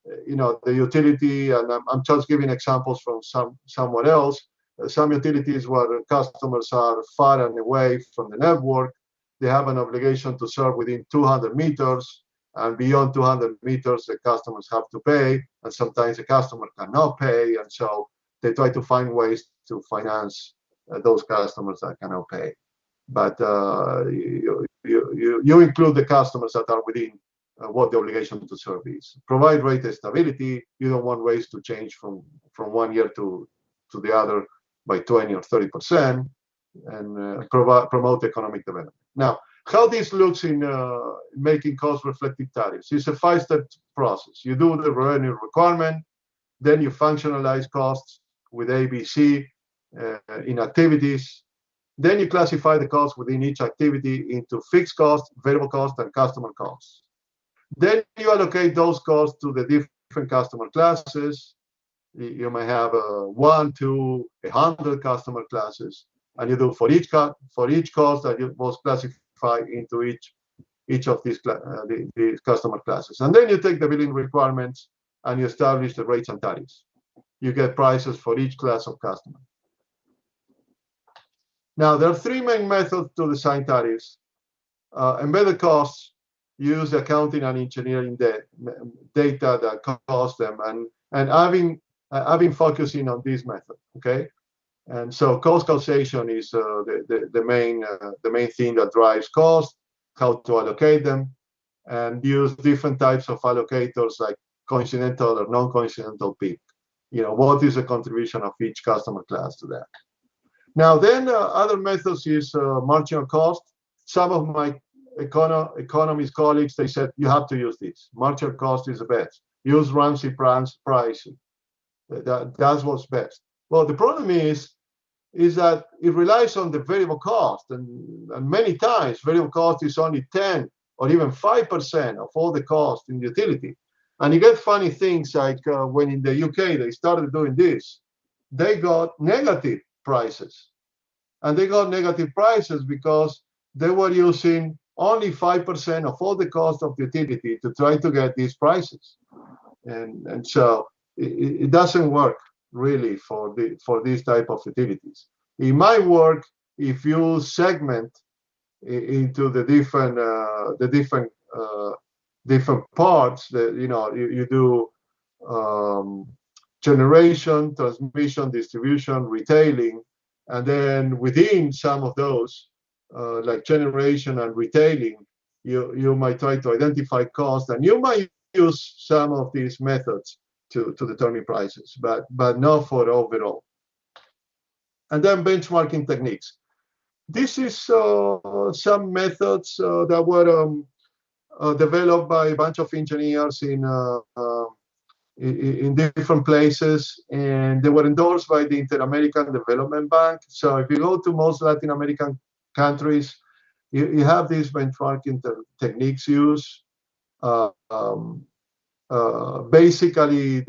the utility, and I'm just giving examples from somewhere else. Some utilities where customers are far and away from the network, they have an obligation to serve within 200 meters, and beyond 200 meters, the customers have to pay, and sometimes the customer cannot pay, and so they try to find ways to finance those customers that cannot pay. But you include the customers that are within what the obligation to serve is. Provide rate stability. You don't want rates to change from 1 year to the other by 20 or 30%, and promote economic development. Now, how this looks in making cost-reflective tariffs is a 5-step process. You do the revenue requirement, then you functionalize costs with ABC in activities. Then you classify the costs within each activity into fixed cost, variable cost, and customer costs. Then you allocate those costs to the different customer classes. You may have 1 to 100 customer classes, and you do for each cost that you must classify into each of these customer classes. And then you take the billing requirements and you establish the rates and tariffs. You get prices for each class of customer. Now, there are 3 main methods to design tariffs. Embedded costs use accounting and engineering data that cost them, and I've been focusing on this method, okay? And so cost causation is the main thing that drives cost, how to allocate them, and use different types of allocators like coincidental or non-coincidental peak. What is the contribution of each customer class to that? Now, then other methods is marginal cost. Some of my economist colleagues, they said, you have to use this. Marginal cost is the best. Use Ramsey pricing. That's what's best. Well, the problem is that it relies on the variable cost, and many times variable cost is only 10 or even 5% of all the cost in the utility. And you get funny things like when in the UK they started doing this, they got negative prices. And they got negative prices because they were using only 5% of all the cost of the utility to try to get these prices. And so it doesn't work really for these type of utilities. It might work if you segment into the different parts that you do generation, transmission, distribution, retailing, and then within some of those, like generation and retailing, you might try to identify costs, and you might use some of these methods to determine prices, but not for overall. And then benchmarking techniques. This is some methods that were developed by a bunch of engineers in different places, and they were endorsed by the Inter-American Development Bank. So if you go to most Latin American countries, you have these benchmarking techniques used. Basically,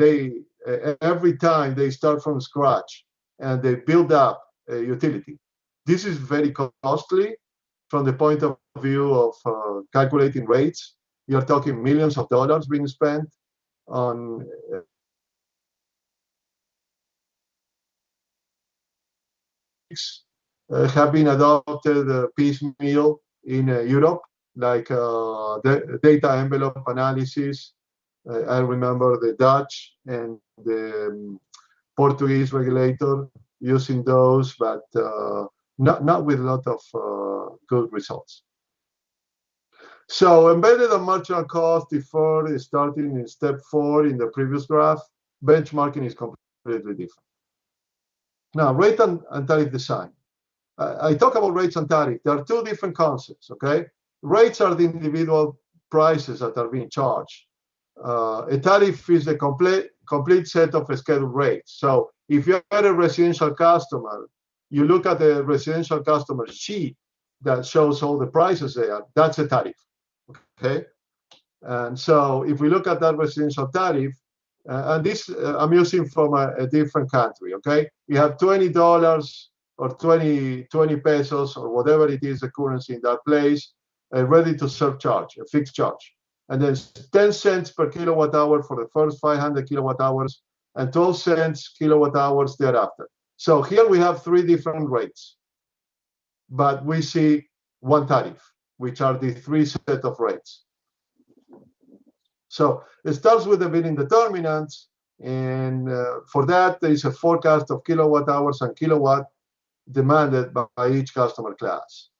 every time they start from scratch and they build up a utility. This is very costly from the point of view of calculating rates. You're talking millions of dollars being spent on have been adopted piecemeal in Europe, like the data envelope analysis. I remember the Dutch and the Portuguese regulator using those, but not with a lot of good results. So embedded and marginal cost deferred is starting in step 4 in the previous graph. Benchmarking is completely different. Now, rate and tariff design. I talk about rates and tariff. There are two different concepts, okay? Rates are the individual prices that are being charged. A tariff is the complete set of scheduled rates. So if you are a residential customer, you look at the residential customer sheet that shows all the prices there, that's a tariff, okay? And so if we look at that residential tariff, and this I'm using from a different country, okay? You have $20 or 20 pesos or whatever it is, the currency in that place, ready to serve charge, a fixed charge. And then 10 cents per kilowatt hour for the first 500 kilowatt hours and 12 cents kilowatt hours thereafter. So here we have three different rates, but we see one tariff, which are the three set of rates. So it starts with the billing determinants, and for that there is a forecast of kilowatt hours and kilowatt demanded by each customer class.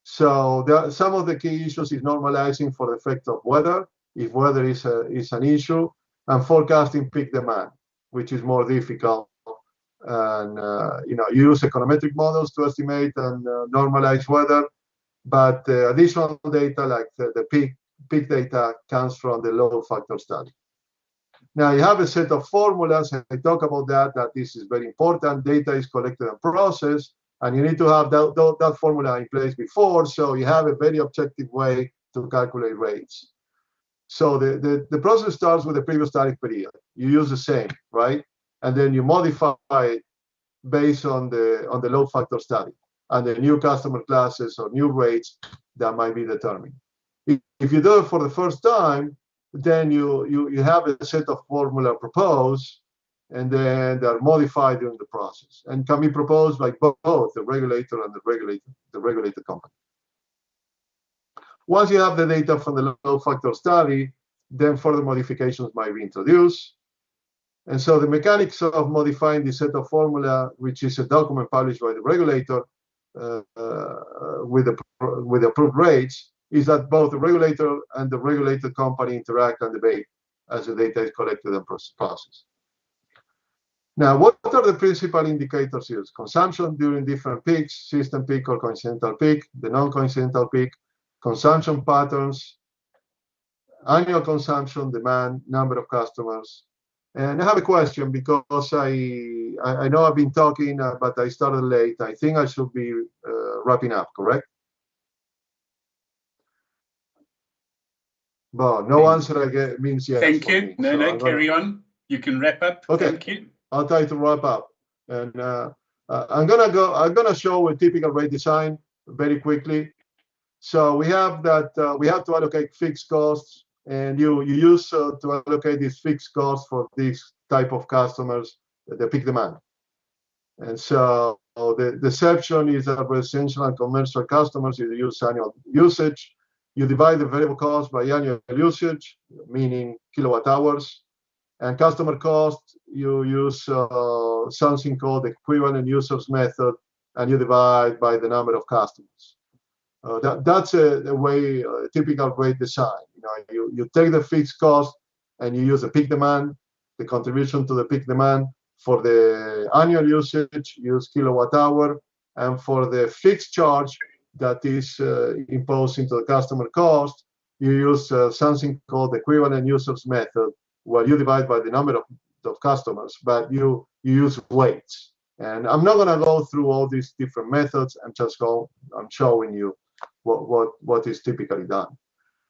So some of the key issues is normalizing for the effect of weather, if weather is an issue, and forecasting peak demand, which is more difficult. And you use econometric models to estimate and normalize weather, but additional data like the peak data comes from the load factor study. Now you have a set of formulas, and I talk about that this is very important. Data is collected and processed, and you need to have that formula in place before, so you have a very objective way to calculate rates. So the process starts with the previous tariff period. You use the same, right? And then you modify it based on the load factor study and the new customer classes or new rates that might be determined. If you do it for the first time, then you have a set of formula proposed, and then they're modified during the process and can be proposed by both the regulator and the regulated company. Once you have the data from the load factor study, then further modifications might be introduced. And so the mechanics of modifying the set of formula, which is a document published by the regulator with approved rates, is that both the regulator and the regulated company interact and debate as the data is collected and processed. Now, what are the principal indicators used? Consumption during different peaks, system peak or coincidental peak, the non-coincidental peak, consumption patterns, annual consumption, demand, number of customers. And I have a question because I know I've been talking, but I started late. I think I should be wrapping up, correct? Well, no answer I get means yes. Thank you. No, carry on. You can wrap up. Okay. Thank you. I'll try to wrap up. And I'm gonna show a typical rate design very quickly. So we have that we have to allocate fixed costs, and you use to allocate these fixed costs for this type of customers, the peak demand. And so the deception is that residential and commercial customers, you use annual usage. You divide the variable cost by annual usage, meaning kilowatt hours. And customer cost, you use something called the equivalent users method, and you divide by the number of customers. That's a way, a typical rate design. You take the fixed cost and you use the peak demand, the contribution to the peak demand. For the annual usage, use kilowatt hour, and for the fixed charge that is imposed into the customer cost, you use something called the equivalent users method, where you divide by the number of customers, but you use weights. And I'm not going to go through all these different methods. I'm showing you what is typically done.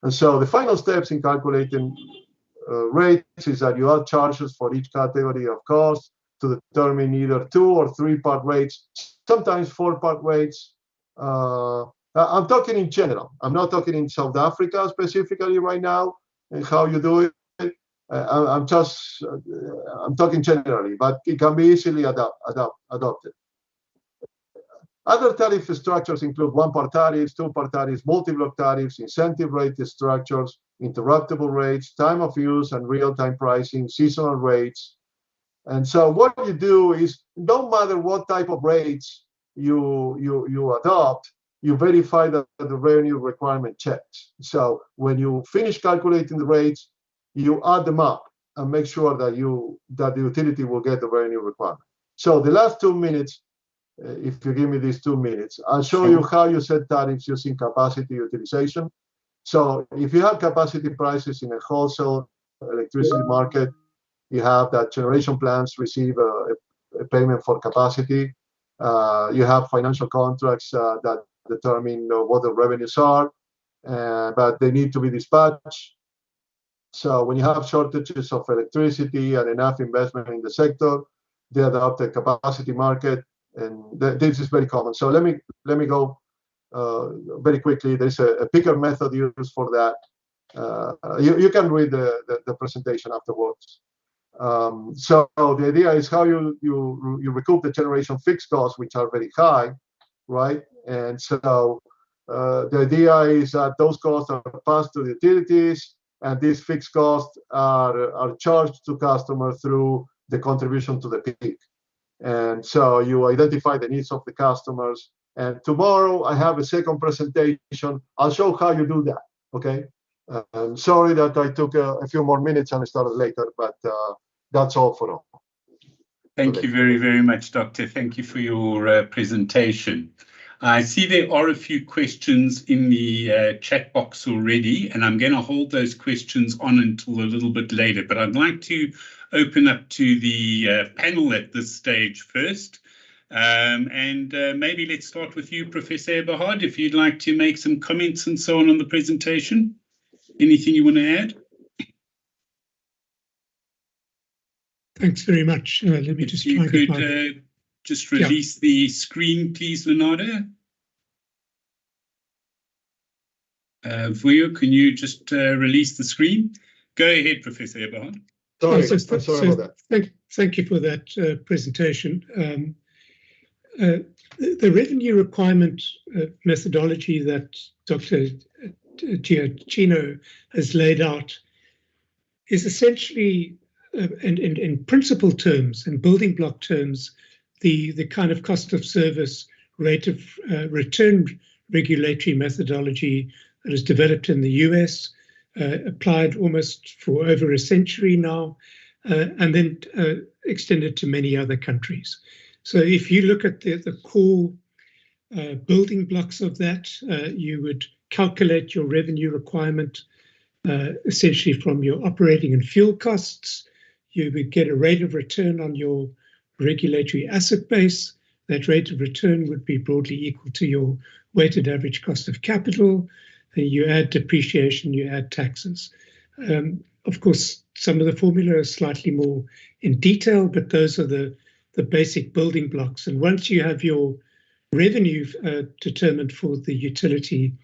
And so the final steps in calculating rates is that you add charges for each category of cost to determine either 2 or 3-part rates, sometimes 4-part rates. I'm talking in general. I'm not talking in South Africa specifically right now and how you do it. I'm talking generally, but it can be easily adopted. Other tariff structures include 1-part tariffs, 2-part tariffs, multi-block tariffs, incentive rate structures, interruptible rates, time of use and real-time pricing, seasonal rates. And so what you do is, no matter what type of rates you adopt, you verify that the revenue requirement checks. So when you finish calculating the rates, you add them up and make sure that the utility will get the revenue requirement. So the last 2 minutes, if you give me these 2 minutes. I'll show you how you set tariffs using capacity utilization. So if you have capacity prices in a wholesale electricity market, you have that generation plants receive a payment for capacity. You have financial contracts that determine what the revenues are, but they need to be dispatched. So when you have shortages of electricity and enough investment in the sector, they adopt a capacity market, and this is very common. So let me go very quickly. There's a picker method used for that. You can read the presentation afterwards. So the idea is how you recoup the generation fixed costs, which are very high, right? And so the idea is that those costs are passed to the utilities, and these fixed costs are charged to customers through the contribution to the peak. And so you identify the needs of the customers. And tomorrow I have a second presentation. I'll show how you do that, okay? I'm sorry that I took a few more minutes and I started later, but that's all for now. Thank you very, very much, Doctor. Thank you for your presentation. I see there are a few questions in the chat box already, and I'm going to hold those questions on until a little bit later. But I'd like to open up to the panel at this stage first. Maybe let's start with you, Professor Eberhard, if you'd like to make some comments and so on the presentation. Anything you want to add? Thanks very much. Let me just try you could just release the screen, please, Leonardo. Vuyo, can you just release the screen? Go ahead, Professor Eberhard. Sorry about that. Thank you for that presentation. The revenue requirement methodology that Dr. Giacchino has laid out is essentially, in principle terms and building block terms, the kind of cost of service rate of return regulatory methodology that is developed in the US, applied almost for over a century now, and then extended to many other countries. So if you look at the core building blocks of that, you would calculate your revenue requirement essentially from your operating and fuel costs. You would get a rate of return on your regulatory asset base. That rate of return would be broadly equal to your weighted average cost of capital. You add depreciation, you add taxes. Of course, some of the formula is slightly more in detail, but those are the basic building blocks. And once you have your revenue determined for the utility,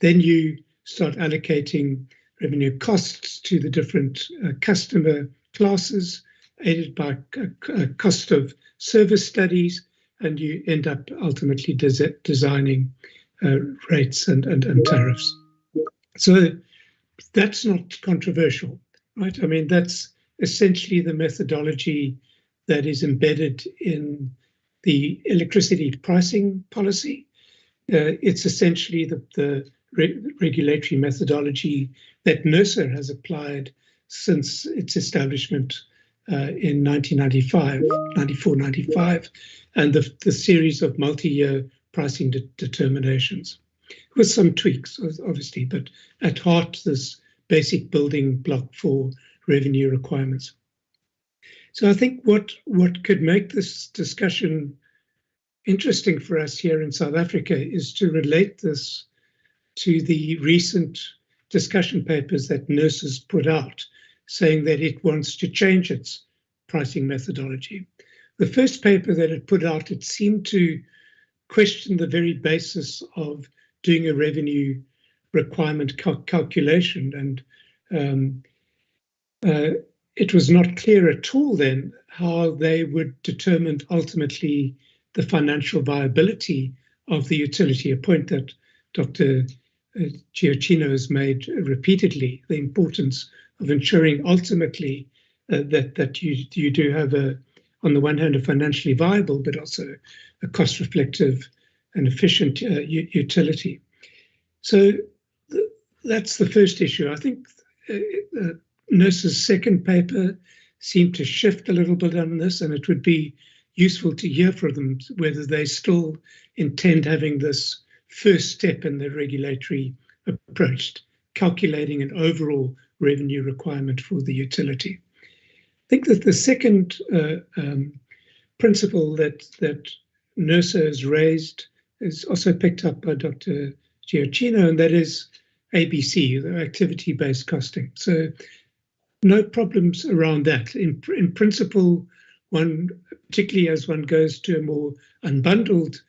then you start allocating revenue costs to the different customer classes, aided by cost of service studies, and you end up ultimately designing rates and tariffs. So that's not controversial, right? I mean, that's essentially the methodology that is embedded in the electricity pricing policy. It's essentially the regulatory methodology that NERSA has applied since its establishment in 1994-95, and the series of multi-year pricing determinations, with some tweaks, obviously, but at heart, this basic building block for revenue requirements. So I think what could make this discussion interesting for us here in South Africa is to relate this to the recent discussion papers that NERSA's put out, saying that it wants to change its pricing methodology. The first paper that it put out, it seemed to question the very basis of doing a revenue requirement calculation, and it was not clear at all then how they would determine ultimately the financial viability of the utility, a point that Dr. Giacchino has made repeatedly, the importance of ensuring ultimately that you do have on the one hand, a financially viable, but also a cost-reflective and efficient utility. So that's the first issue. I think NERSA's second paper seemed to shift a little bit on this, and it would be useful to hear from them whether they still intend having this first step in the regulatory approach, calculating an overall revenue requirement for the utility. I think that the second principle that NERSA has raised is also picked up by Dr. Giacchino, and that is ABC, the activity-based costing. So no problems around that. In principle, one, particularly as one goes to a more unbundled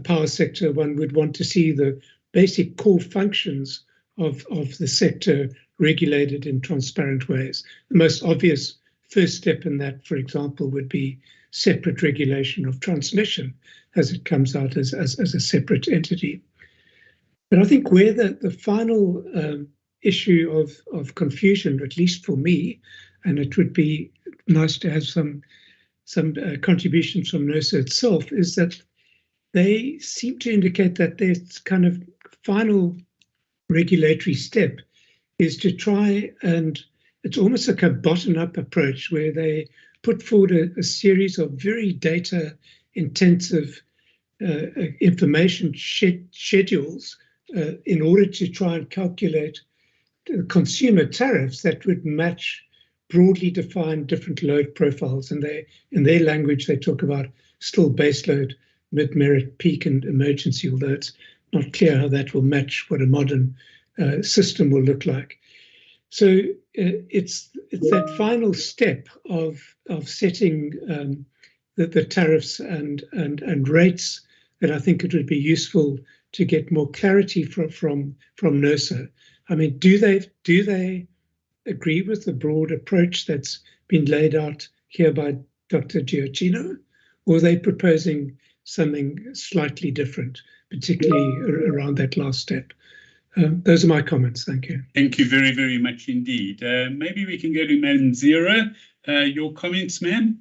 power sector, one would want to see the basic core functions of the sector regulated in transparent ways. The most obvious first step in that, for example, would be separate regulation of transmission as it comes out as a separate entity. But I think where the final issue of confusion, at least for me, and it would be nice to have some contributions from NERSA itself, is that they seem to indicate that their kind of final regulatory step is to try, and it's almost like a bottom-up approach where they put forward a series of very data-intensive information schedules in order to try and calculate consumer tariffs that would match broadly defined different load profiles. And in their language, they talk about still base load, mid-merit, peak, and emergency, although it's not clear how that will match what a modern system will look like. So it's that final step of setting the tariffs and rates that I think it would be useful to get more clarity from NERSA. I mean, do they agree with the broad approach that's been laid out here by Dr. Giacchino, or are they proposing something slightly different, particularly around that last step? Those are my comments. Thank you. Thank you very, very much indeed. Maybe we can go to Madam Zira. Your comments, ma'am?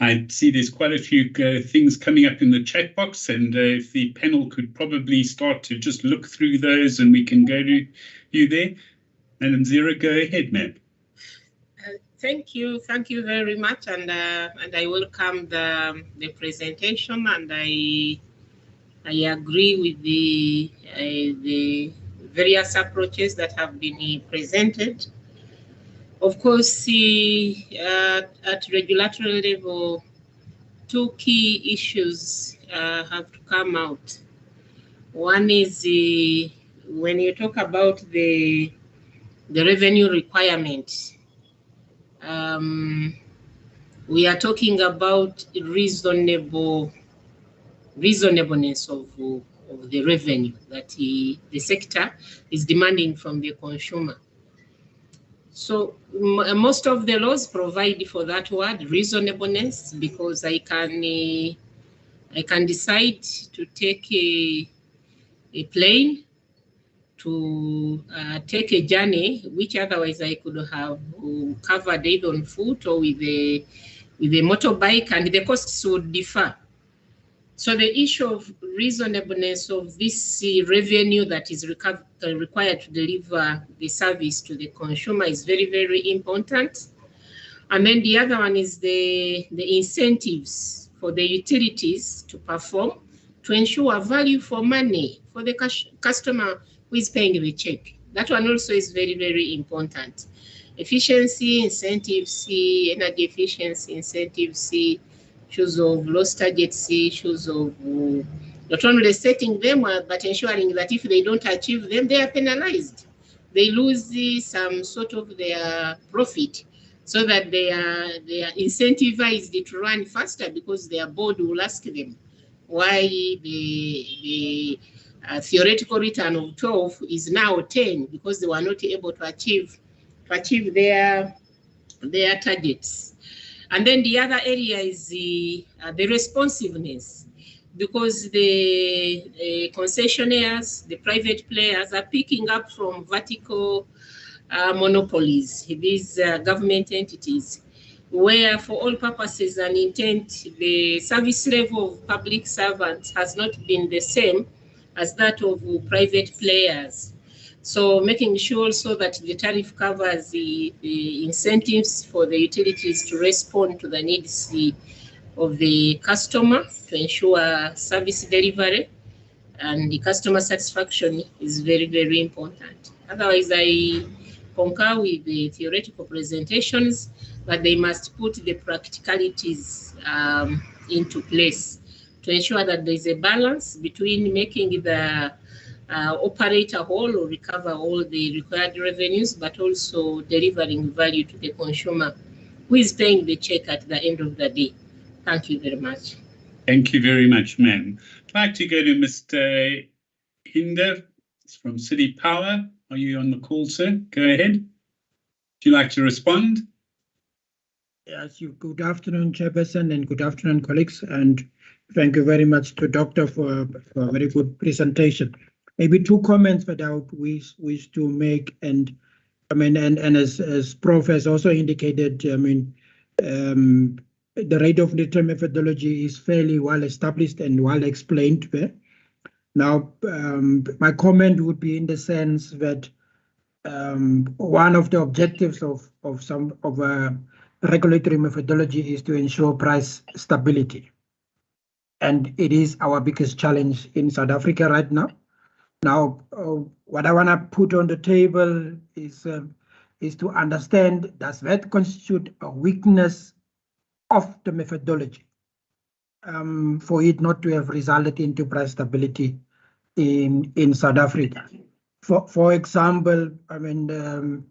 I see there's quite a few things coming up in the chat box, and if the panel could probably start to just look through those, and we can go to you there. Madam Zira, go ahead, ma'am. Thank you very much, and I welcome the presentation, and I agree with the various approaches that have been presented. Of course, at regulatory level, two key issues have to come out. One is when you talk about the revenue requirement, we are talking about reasonableness of the revenue that the sector is demanding from the consumer. So most of the laws provide for that word, reasonableness, because I can decide to take a plane to take a journey which otherwise I could have covered either on foot or with a motorbike, and the costs would differ. So the issue of reasonableness of this revenue that is required to deliver the service to the consumer is very, very important. And then the other one is the incentives for the utilities to perform to ensure value for money for the customer who is paying the check. That one also is very, very important. Efficiency, incentives, C, energy efficiency, incentives, C, issues of loss targets, issues of not only setting them, but ensuring that if they don't achieve them, they are penalized. They lose some sort of their profit, so that they are incentivized to run faster because their board will ask them why the theoretical return of 12 is now 10 because they were not able to achieve their targets. And then the other area is the responsiveness, because the concessionaires, the private players are picking up from vertical monopolies, these government entities, where for all purposes and intent, the service level of public servants has not been the same as that of private players. So making sure also that the tariff covers the incentives for the utilities to respond to the needs of the customer to ensure service delivery, and the customer satisfaction is very, very important. Otherwise, I concur with the theoretical presentations, but they must put the practicalities into place to ensure that there is a balance between making the operator whole or recover all the required revenues, but also delivering value to the consumer who is paying the check at the end of the day. Thank you very much. Thank you very much, ma'am. I'd like to go to Mr. Hinder from City Power. Are you on the call, sir? Go ahead. Would you like to respond? Yes, good afternoon, Chairperson, and good afternoon, colleagues. And thank you very much to Doctor for a very good presentation. Maybe two comments that I would wish to make. And I mean, and as Prof has also indicated, I mean, the rate of return methodology is fairly well established and well explained there. Now, my comment would be in the sense that one of the objectives of a regulatory methodology is to ensure price stability. And it is our biggest challenge in South Africa right now. Now, what I want to put on the table is to understand, does that constitute a weakness of the methodology for it not to have resulted into price stability in South Africa? For example, I mean,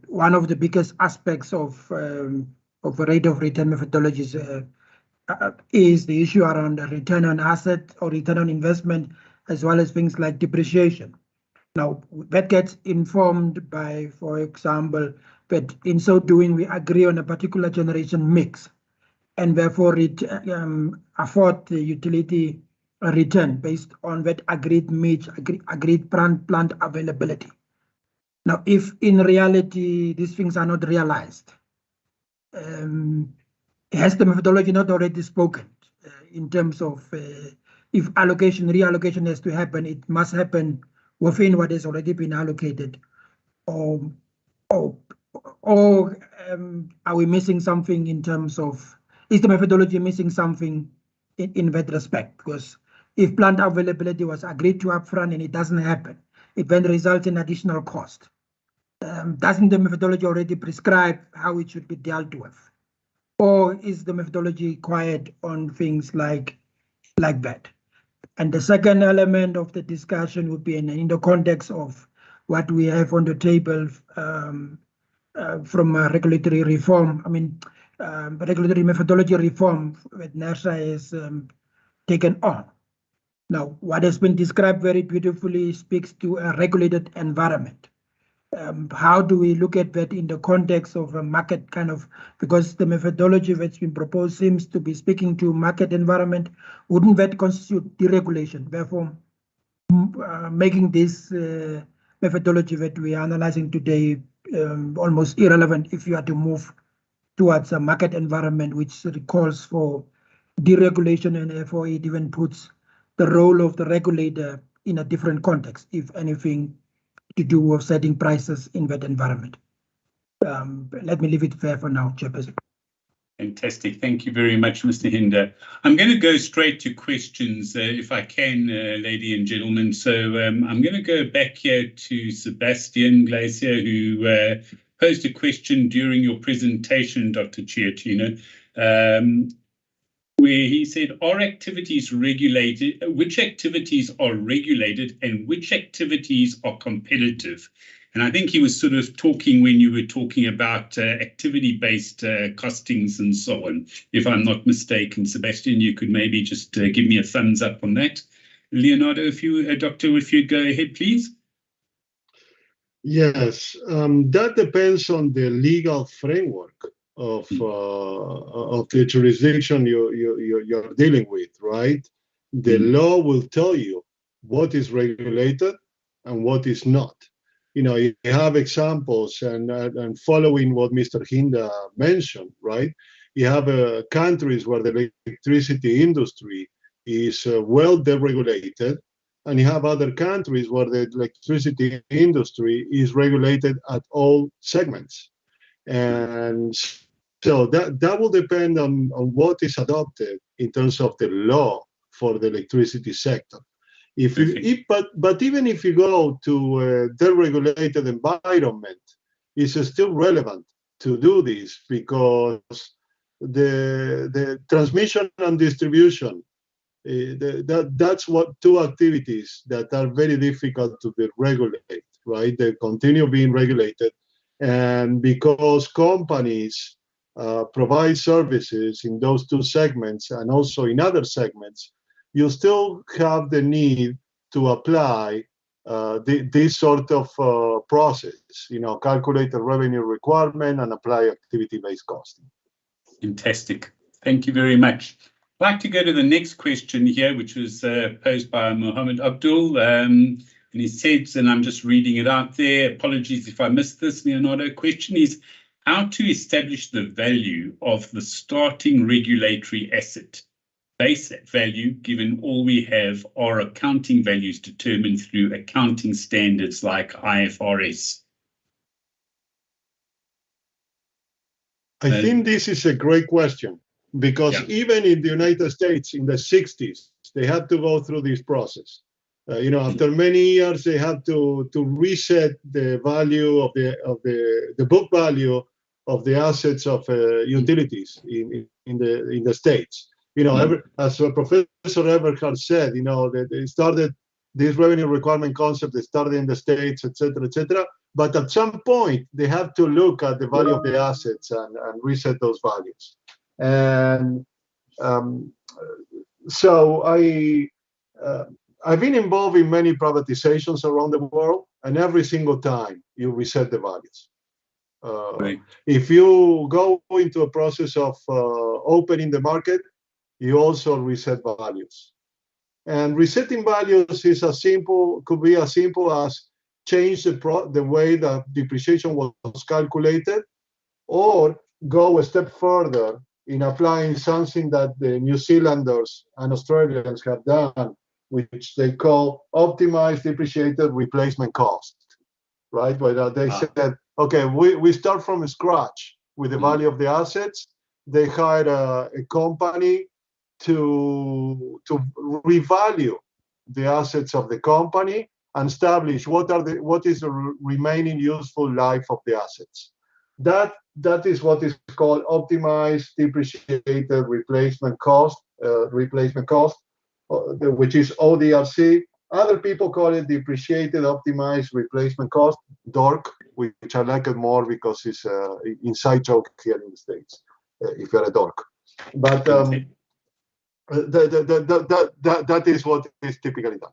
one of the biggest aspects of a rate of return methodologies is the issue around the return on asset or return on investment, as well as things like depreciation. Now, that gets informed by, for example, that in so doing, we agree on a particular generation mix, and therefore it afford the utility a return based on that agreed mix, agreed plant availability. Now, if in reality these things are not realized, has the methodology not already spoken in terms of if reallocation has to happen, it must happen within what has already been allocated, or are we missing something in terms of, is the methodology missing something in that respect? Because if plant availability was agreed to upfront and it doesn't happen, it then results in additional cost. Doesn't the methodology already prescribe how it should be dealt with? Or is the methodology quiet on things like that? And the second element of the discussion would be in the context of what we have on the table from a regulatory reform. I mean, regulatory methodology reform that NERSA has taken on. Now, what has been described very beautifully speaks to a regulated environment. How do we look at that in the context of a market kind of, because the methodology that's been proposed seems to be speaking to market environment, wouldn't that constitute deregulation? Therefore, making this methodology that we are analyzing today almost irrelevant if you are to move towards a market environment which calls for deregulation, and therefore it even puts the role of the regulator in a different context, if anything, to do with setting prices in that environment. Let me leave it there for now, Chairperson. Fantastic. Thank you very much, Mr. Hinder. I'm going to go straight to questions, if I can, ladies and gentlemen. So I'm going to go back here to Sebastian Glacier, who posed a question during your presentation, Dr. Chiatino, where he said, are activities regulated? Which activities are regulated and which activities are competitive? And I think he was sort of talking when you were talking about activity-based costings and so on. If I'm not mistaken, Sebastian, you could maybe just give me a thumbs up on that. Leonardo, Doctor, if you'd go ahead, please. Yes, that depends on the legal framework of the jurisdiction you're dealing with, right? The law will tell you what is regulated and what is not. You know, you have examples, and following what Mr. Hinda mentioned, right? You have countries where the electricity industry is well deregulated, and you have other countries where the electricity industry is regulated at all segments. And so that will depend on what is adopted in terms of the law for the electricity sector. But even if you go to a deregulated environment, it's still relevant to do this, because the transmission and distribution, that's what two activities that are very difficult to be regulated, right? They continue being regulated, and because companies provide services in those two segments and also in other segments, you still have the need to apply this sort of process, calculate the revenue requirement and apply activity-based costing. Fantastic. Thank you very much. I'd like to go to the next question here, which was posed by Mohammed Abdul. And he says, and I'm just reading it out there, apologies if I missed this, Leonardo. Question is, how to establish the value of the starting regulatory asset, base value, given all we have are accounting values determined through accounting standards like IFRS? I think this is a great question, because even in the United States in the 60s, they had to go through this process. After many years, they had to reset the value of the book value of the assets of utilities in the States. As Professor Eberhard said, they started this revenue requirement concept. They started in the States, etc., etc. But at some point, they have to look at the value of the assets and reset those values. And so I've been involved in many privatizations around the world, and every single time you reset the values. If you go into a process of opening the market, you also reset values. And resetting values is could be as simple as change the way that depreciation was calculated, or go a step further in applying something that the New Zealanders and Australians have done, which they call optimized depreciated replacement cost, right? Where they said, okay, we start from scratch with the value of the assets. They hired a company to revalue the assets of the company and establish what is the remaining useful life of the assets. That is what is called optimized depreciated replacement cost, which is ODRC. Other people call it depreciated optimized replacement cost, DORC, which I like it more because it's an inside joke here in the States, if you're a dork. But that is what is typically done.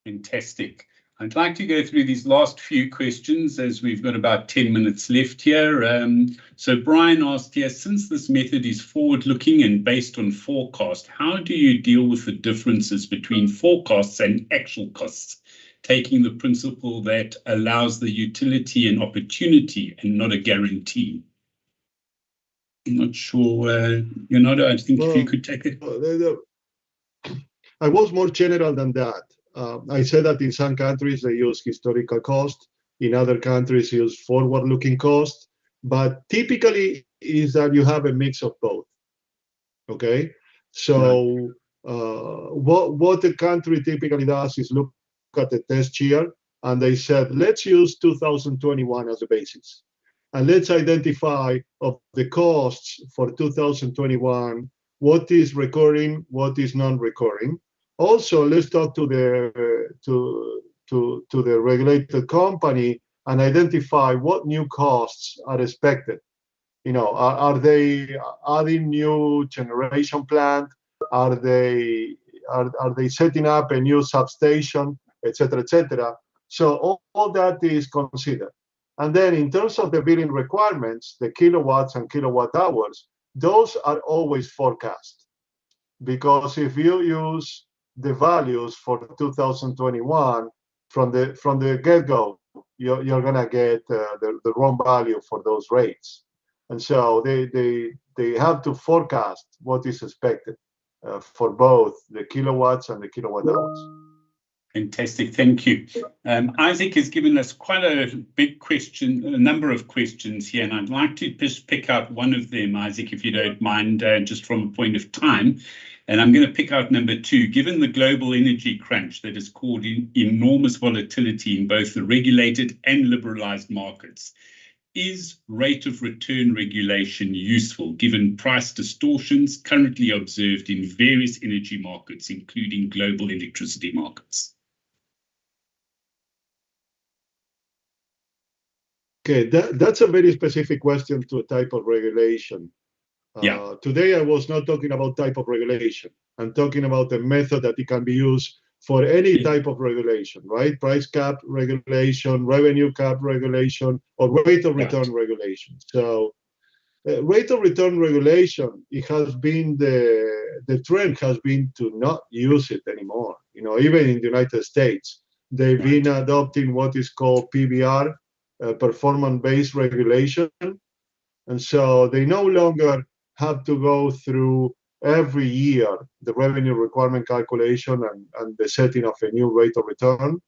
Fantastic. I'd like to go through these last few questions as we've got about 10 minutes left here. So Brian asked here, since this method is forward-looking and based on forecast, how do you deal with the differences between forecasts and actual costs, taking the principle that allows the utility an opportunity and not a guarantee? I'm not sure, Leonardo, I think if you could take it. I was more general than that. I said that in some countries they use historical cost, in other countries use forward-looking cost, but typically is that you have a mix of both. Okay, so what the country typically does is look at the test year, and they said, let's use 2021 as a basis, and let's identify of the costs for 2021, what is recurring, what is non-recurring. Also, let's talk to the regulated company and identify what new costs are expected. Are they adding new generation plant? Are they setting up a new substation, etc., etc.? So all that is considered. And then in terms of the billing requirements, the kilowatts and kilowatt hours, those are always forecast, because if you use the values for 2021 from the get-go, you're gonna get the wrong value for those rates, and so they have to forecast what is expected for both the kilowatts and the kilowatt hours. Fantastic, thank you. Isaac has given us quite a big question, a number of questions here, and I'd like to just pick out one of them, Isaac, if you don't mind, just from a point of time. And I'm going to pick out number 2. Given the global energy crunch that has caused enormous volatility in both the regulated and liberalized markets, is rate of return regulation useful given price distortions currently observed in various energy markets, including global electricity markets? Okay, that's a very specific question to a type of regulation. Yeah. Today, I was not talking about type of regulation. I'm talking about a method that it can be used for any type of regulation, right? Price cap regulation, revenue cap regulation, or rate of return regulation. So rate of return regulation, it has been the trend has been to not use it anymore. You know, even in the United States, they've been adopting what is called PBR, performance-based regulation. And so they no longer have to go through every year the revenue requirement calculation and the setting of a new rate of return.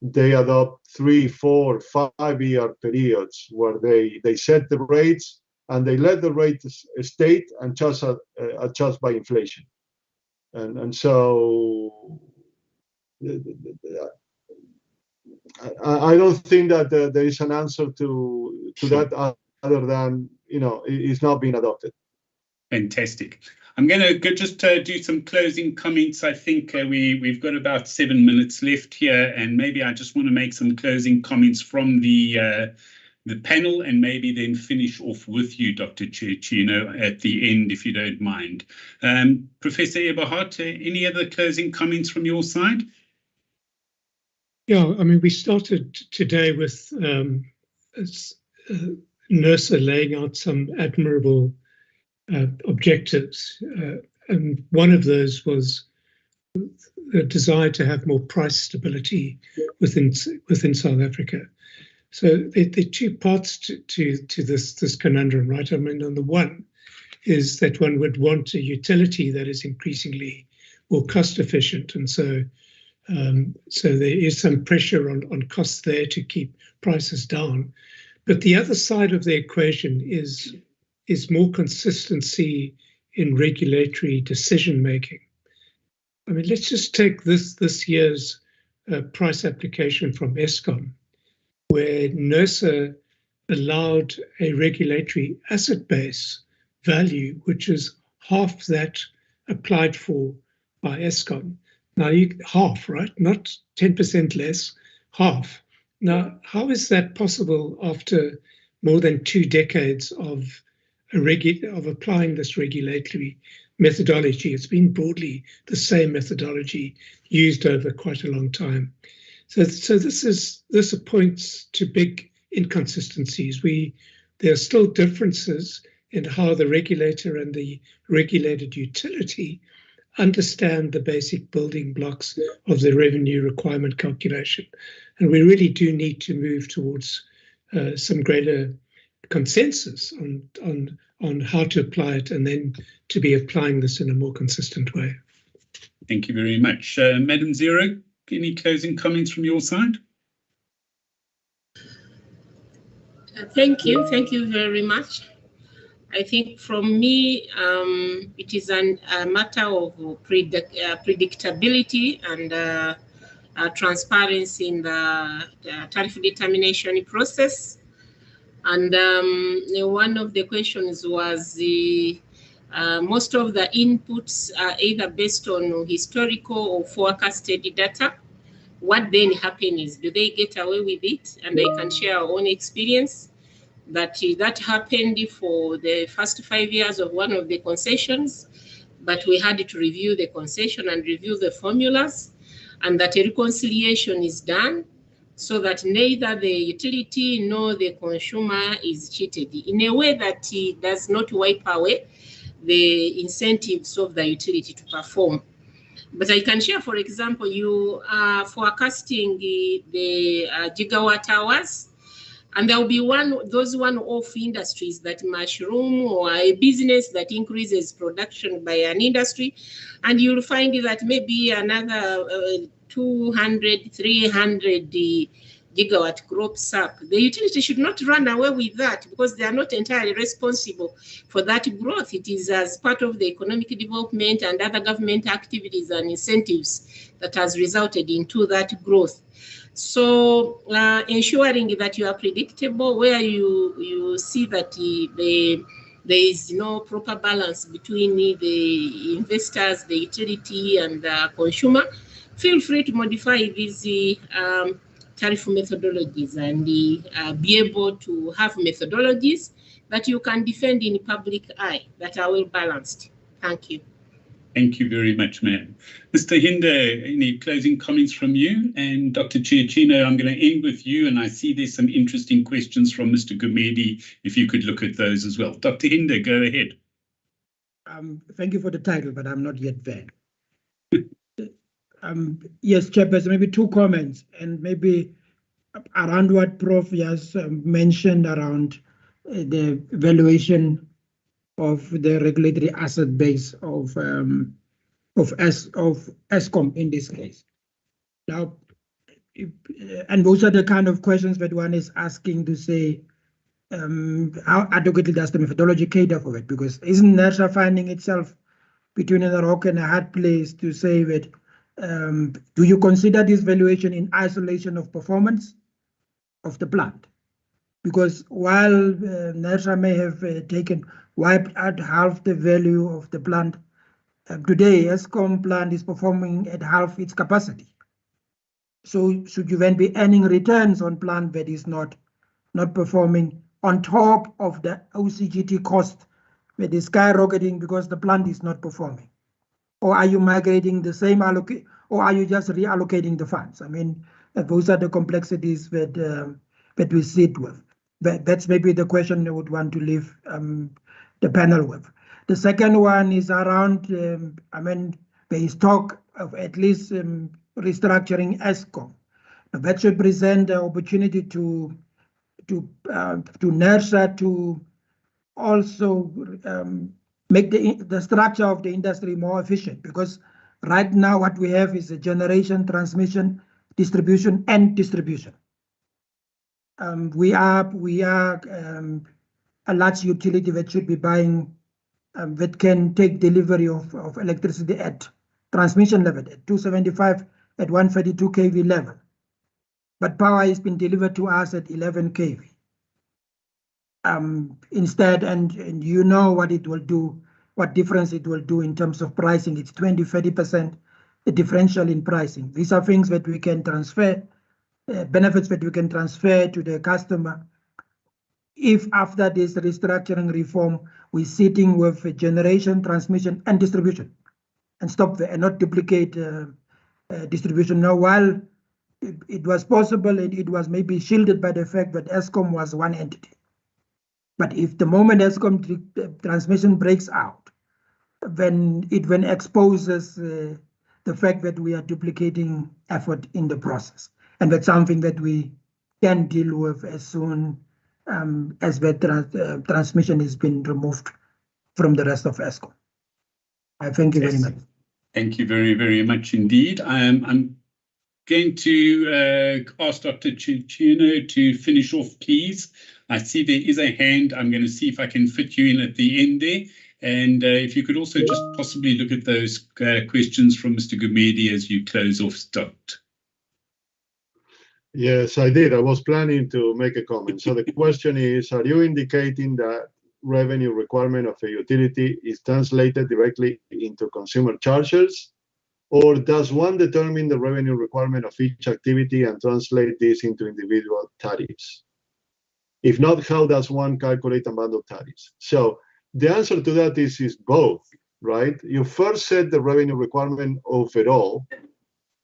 They adopt 3, 4, 5-year periods where they set the rates and they let the rate state and just adjust by inflation. And so I don't think that there is an answer to that other than, you know, it's not being adopted. Fantastic. I'm going to just do some closing comments. I think we've got about 7 minutes left here, and maybe I just want to make some closing comments from the panel, and maybe then finish off with you, Dr. Cecchino, at the end, if you don't mind. Professor Eberhardt, any other closing comments from your side? Yeah, I mean, we started today with NERSA laying out some admirable objectives, and one of those was the desire to have more price stability within South Africa. So there are 2 parts to this conundrum, right? I mean, on the one is that one would want a utility that is increasingly more cost efficient, and so there is some pressure on costs there to keep prices down. But the other side of the equation is more consistency in regulatory decision making. I mean, let's just take this year's price application from Eskom, where NERSA allowed a regulatory asset base value, which is half that applied for by Eskom. Now, half, right? Not 10% less, half. Now, how is that possible after more than 2 decades of applying this regulatory methodology? It's been broadly the same methodology used over quite a long time. So this points to big inconsistencies. There are still differences in how the regulator and the regulated utility understand the basic building blocks of the revenue requirement calculation. And we really do need to move towards some greater consensus on how to apply it, and then to be applying this in a more consistent way. Thank you very much. Madam Zero, any closing comments from your side? Thank you very much. I think from me, it is a matter of predictability and transparency in the tariff determination process. And one of the questions was most of the inputs are either based on historical or forecasted data. What then happens is, do they get away with it? And they can share our own experience that happened for the first 5 years of one of the concessions, but we had to review the concession and review the formulas, and that a reconciliation is done so that neither the utility nor the consumer is cheated in a way that it does not wipe away the incentives of the utility to perform. But I can share, for example, you are forecasting the gigawatt hours, and there will be those one-off industries that mushroom, or a business that increases production by an industry, and you'll find that maybe another 200, 300 gigawatt crops up, the utility should not run away with that, because they are not entirely responsible for that growth. It is as part of the economic development and other government activities and incentives that has resulted into that growth. So ensuring that you are predictable, where you see that there is no proper balance between the investors, the utility, and the consumer, feel free to modify these tariff methodologies and be able to have methodologies that you can defend in public eye that are well balanced. Thank you. Thank you very much, ma'am. Mr. Hinde, any closing comments from you? And Dr. Chiachino, I'm going to end with you, and I see there's some interesting questions from Mr. Gumede, if you could look at those as well. Dr. Hinde, go ahead. Thank you for the title, but I'm not yet there. Yes, Chairperson, maybe two comments, and maybe around what Prof has mentioned around the valuation of the regulatory asset base of Eskom in this case. Now, and those are the kind of questions that one is asking to say, how adequately does the methodology cater for it? Because isn't NERSA finding itself between a rock and a hard place to say that, do you consider this valuation in isolation of performance of the plant? Because while NERSA may have wiped out half the value of the plant, today Eskom plant is performing at half its capacity. So should you then be earning returns on plant that is not performing on top of the OCGT cost that is skyrocketing because the plant is not performing? Or are you migrating the same allocate, or are you just reallocating the funds? I mean, those are the complexities that we sit with. That's maybe the question I would want to leave the panel with. The second one is around, there is talk of at least restructuring Eskom. That should present the opportunity to NERSA to also make the structure of the industry more efficient, because right now what we have is a generation, transmission, distribution, and distribution. We are a large utility that should be buying, that can take delivery of electricity at transmission level, at 275, at 132 kV level. But power has been delivered to us at 11 kV. Instead, and you know what it will do, what difference it will do in terms of pricing. It's 20–30% a differential in pricing. These are things that we can transfer, benefits that we can transfer to the customer. If after this restructuring reform, we're sitting with generation, transmission, and distribution, and stop there and not duplicate distribution. Now, while it was possible, it was maybe shielded by the fact that Eskom was one entity. But if the moment Eskom transmission breaks out, then it exposes the fact that we are duplicating effort in the process. And that's something that we can deal with as soon as the transmission has been removed from the rest of Eskom. I thank you very much. Thank you very, very much indeed. I'm going to ask Dr. Chiachino to finish off, please. I see there is a hand. I'm going to see if I can fit you in at the end there. And if you could also just possibly look at those questions from Mr. Gumede as you close off, Dr. Yes, I did. I was planning to make a comment. So the question is, are you indicating that revenue requirement of a utility is translated directly into consumer charges? Or does one determine the revenue requirement of each activity and translate this into individual tariffs? If not, how does one calculate and bundle tariffs? So the answer to that is both, right? You first set the revenue requirement overall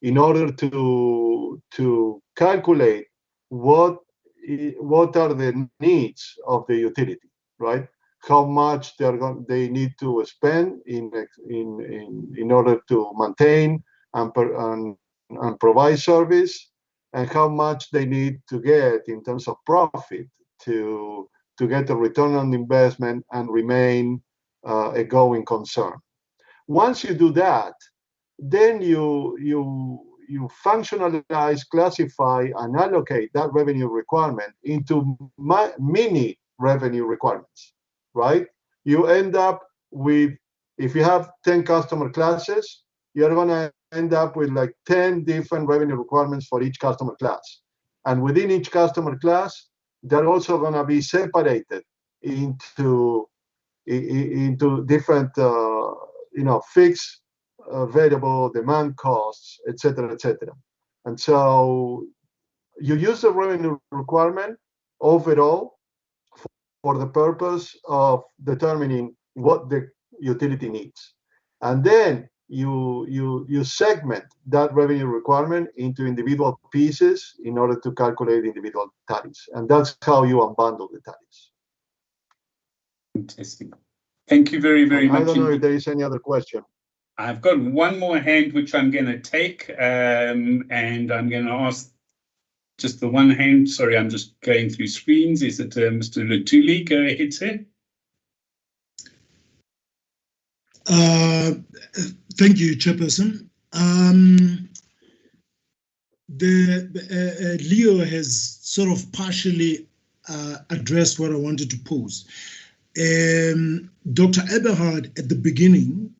in order to calculate what are the needs of the utility, right? How much they need to spend in order to maintain and provide service, and how much they need to get in terms of profit to get a return on investment and remain a going concern. Once you do that, then you you functionalize, classify, and allocate that revenue requirement into mini revenue requirements, right? You end up with, if you have 10 customer classes, you're going to end up with like 10 different revenue requirements for each customer class. And within each customer class, they're also going to be separated into different, fixed, variable, demand costs, et cetera, et cetera. And so you use the revenue requirement overall for the purpose of determining what the utility needs. And then you segment that revenue requirement into individual pieces in order to calculate individual tariffs. And that's how you unbundle the tariffs. Fantastic. Thank you very, very much. I don't know if there is any other question. I've got one more hand, which I'm going to take, and I'm going to ask just the one hand. Sorry, I'm just going through screens. Is it Mr. Lutuli? Go ahead, sir. Thank you, Chairperson. Leo has sort of partially addressed what I wanted to pose. Dr. Eberhard, at the beginning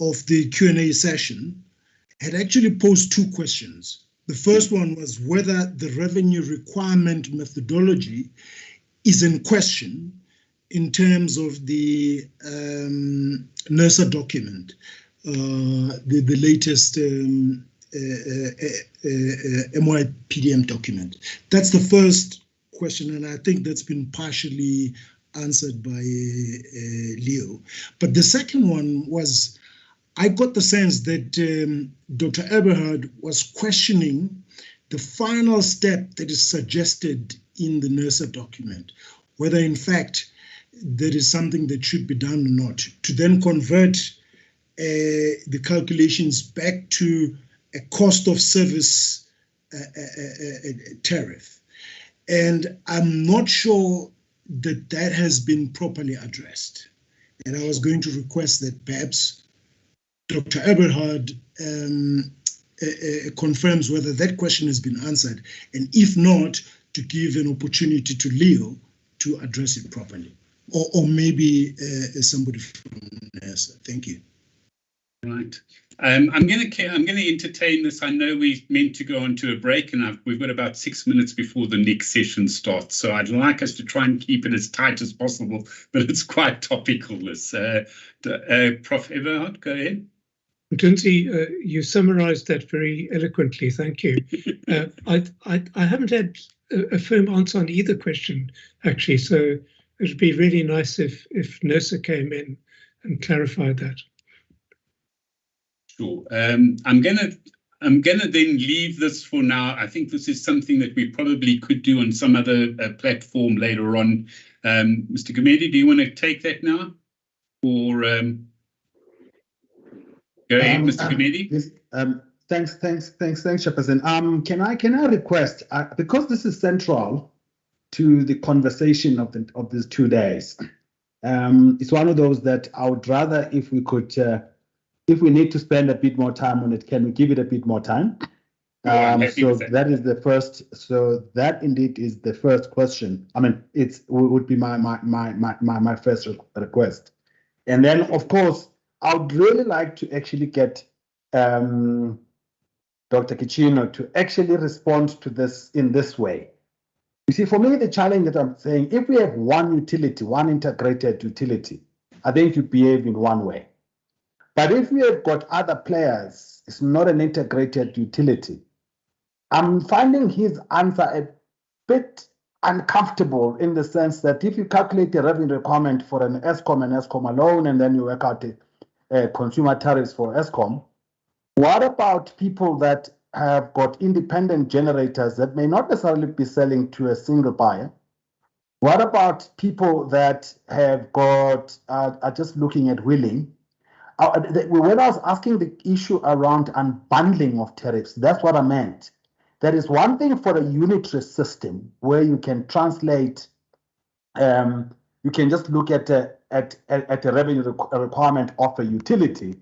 of the Q&A session, had actually posed two questions. The first one was whether the revenue requirement methodology is in question in terms of the NERSA document, the latest MYPDM document. That's the first question, and I think that's been partially answered by Leo. But the second one was, I got the sense that Dr. Eberhard was questioning the final step that is suggested in the NERSA document, whether in fact there is something that should be done or not, to then convert the calculations back to a cost of service tariff. And I'm not sure that that has been properly addressed. And I was going to request that perhaps Dr. Eberhard confirms whether that question has been answered, and if not, to give an opportunity to Leo to address it properly, or maybe somebody from NERSA. Thank you. Right. I'm going to entertain this. I know we meant to go on to a break, and we've got about 6 minutes before the next session starts. So I'd like us to try and keep it as tight as possible, but it's quite topical. This Prof. Eberhard, go ahead. Mthunzi, you summarized that very eloquently. Thank you. I haven't had a firm answer on either question, actually. So it would be really nice if NERSA came in and clarified that. Sure. I'm gonna then leave this for now. I think this is something that we probably could do on some other platform later on. Mr. Gumede, do you want to take that now, or go ahead, Mr. Gumede? Thanks, Chairperson. Can I request, because this is central to the conversation of these 2 days, it's one of those that I would rather, if we could. If we need to spend a bit more time on it, can we give it a bit more time? So that is the first. So that indeed is the first question. I mean, would be my first request. And then, of course, I would really like to actually get Dr. Kicino to actually respond to this in this way. You see, for me, the challenge that I'm saying, if we have one utility, one integrated utility, I think you behave in one way. But if we have got other players, it's not an integrated utility. I'm finding his answer a bit uncomfortable in the sense that if you calculate the revenue requirement for an Eskom and Eskom alone, and then you work out the consumer tariffs for Eskom, what about people that have got independent generators that may not necessarily be selling to a single buyer? What about people that have got, are just looking at wheeling? When I was asking the issue around unbundling of tariffs, that's what I meant. There is one thing for a unitary system where you can translate, you can just look at a revenue requirement of a utility.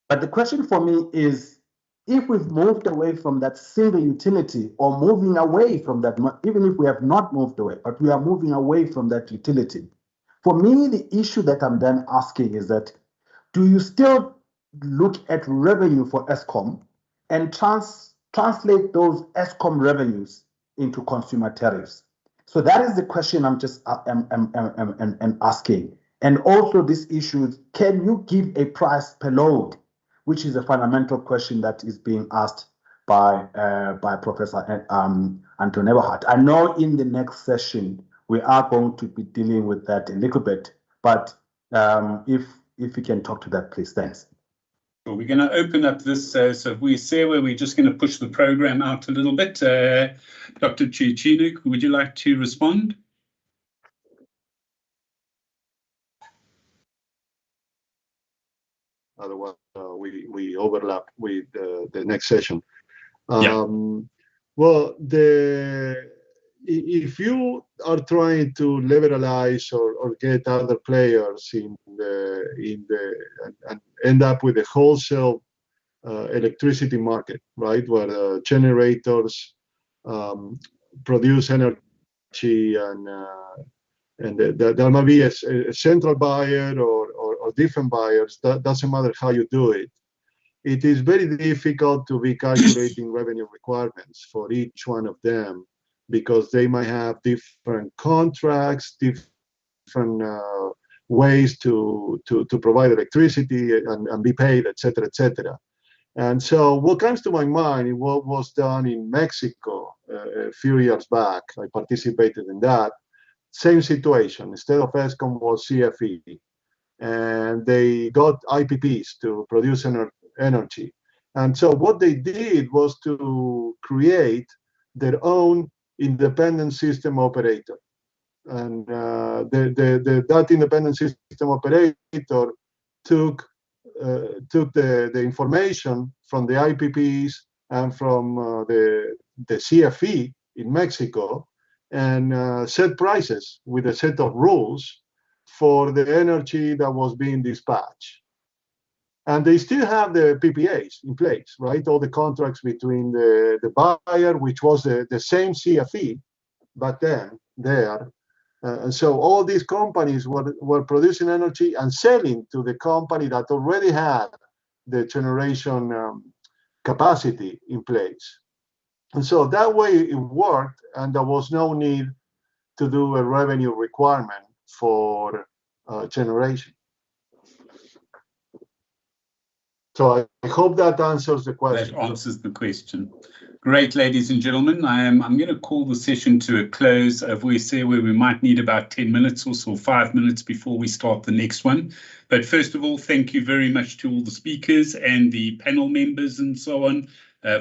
But the question for me is, if we've moved away from that single utility or moving away from that, even if we have not moved away, but we are moving away from that utility, for me, the issue that I'm then asking is that, do you still look at revenue for Eskom and translate those Eskom revenues into consumer tariffs? So that is the question I'm just I'm asking. And also this issue, can you give a price per load, which is a fundamental question that is being asked by Professor Anton Eberhard. I know in the next session, we are going to be dealing with that a little bit, but if we can talk to that, please. Thanks. Well, we're going to open up this, so we say where we're just going to push the program out a little bit. Dr. Chichinu, would you like to respond? Otherwise, we overlap with the next session. Well, if you are trying to liberalize or get other players and end up with a wholesale electricity market, right, where generators produce energy and there might be a central buyer or different buyers. That doesn't matter how you do it. It is very difficult to be calculating revenue requirements for each one of them because they might have different contracts, different ways to provide electricity and be paid, etc., etc. And so what comes to my mind is what was done in Mexico a few years back. I participated in that. Same situation. Instead of Eskom was CFE. And they got IPPs to produce energy. And so what they did was to create their own independent system operator. And that independent system operator took the information from the IPPs and from the CFE in Mexico and set prices with a set of rules for the energy that was being dispatched. And they still have the PPAs in place, right? All the contracts between the buyer, which was the same CFE, but then there. And so all these companies were producing energy and selling to the company that already had the generation capacity in place. And so that way it worked, and there was no need to do a revenue requirement for generation. So I hope that answers the question. That answers the question. Great, ladies and gentlemen. I'm going to call the session to a close. We say where we might need about 10 minutes or so, 5 minutes before we start the next one. But first of all, thank you very much to all the speakers and the panel members and so on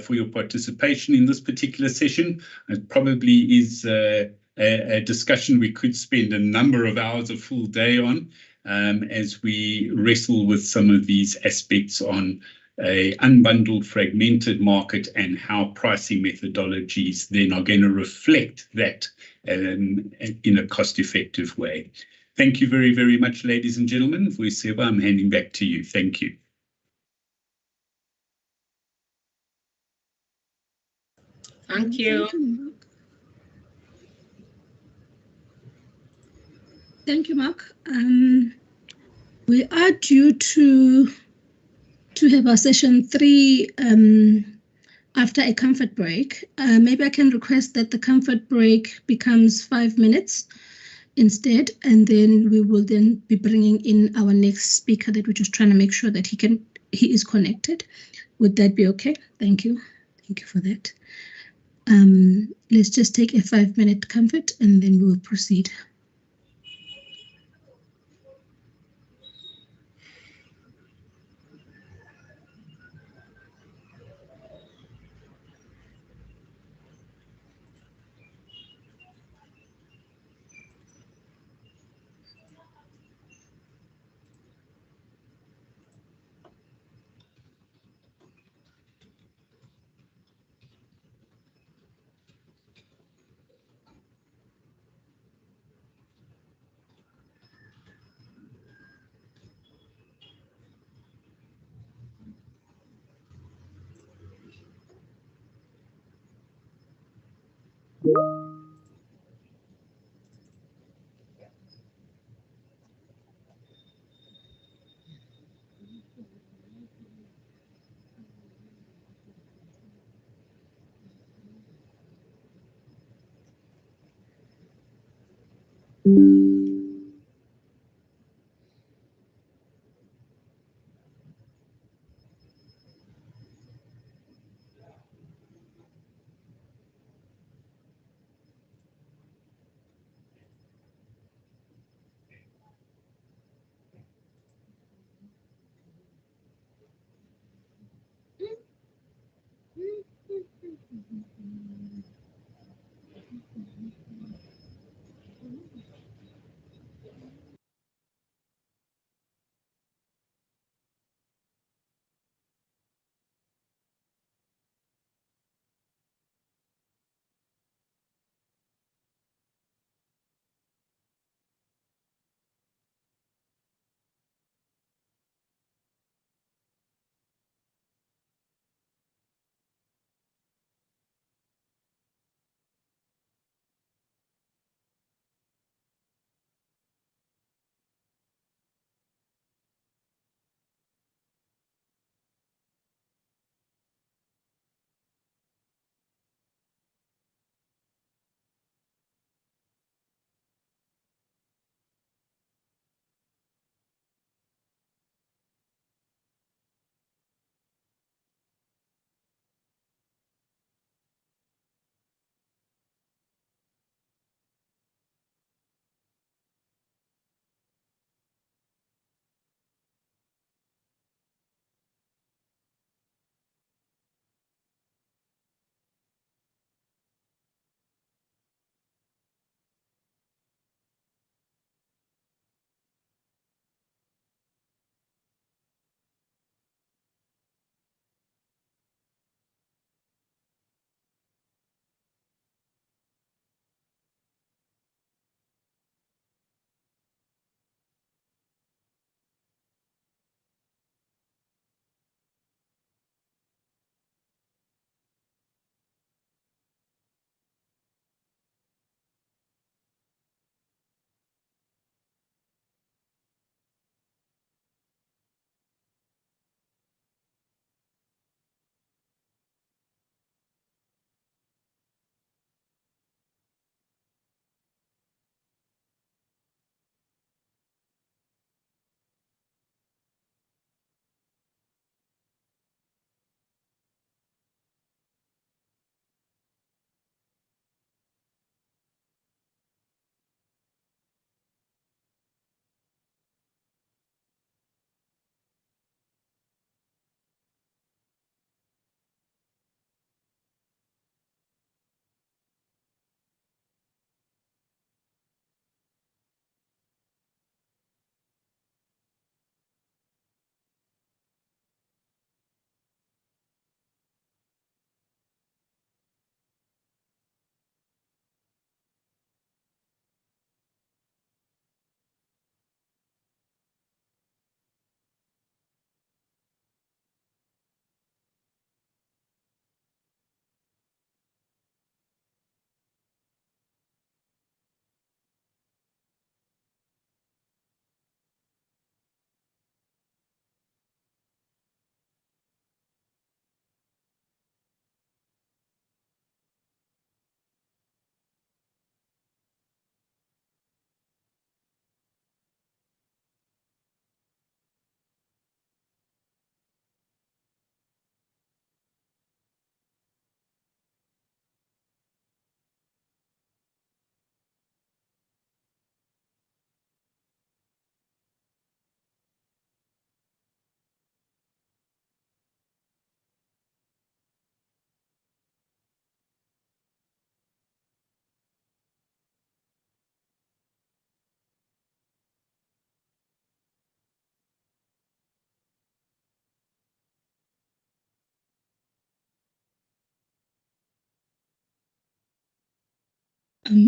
for your participation in this particular session. It probably is a discussion we could spend a number of hours, a full day on, as we wrestle with some of these aspects on a unbundled, fragmented market and how pricing methodologies then are going to reflect that in a cost-effective way. Thank you very, very much, ladies and gentlemen. Vuiseva, I'm handing back to you. Thank you. Thank you. Thank you, Mark. We are due to have our session 3 after a comfort break. Maybe I can request that the comfort break becomes 5 minutes instead, and then we will then be bringing in our next speaker that we're just trying to make sure that he is connected. Would that be okay? Thank you. Thank you for that. Let's just take a 5-minute comfort and then we'll proceed.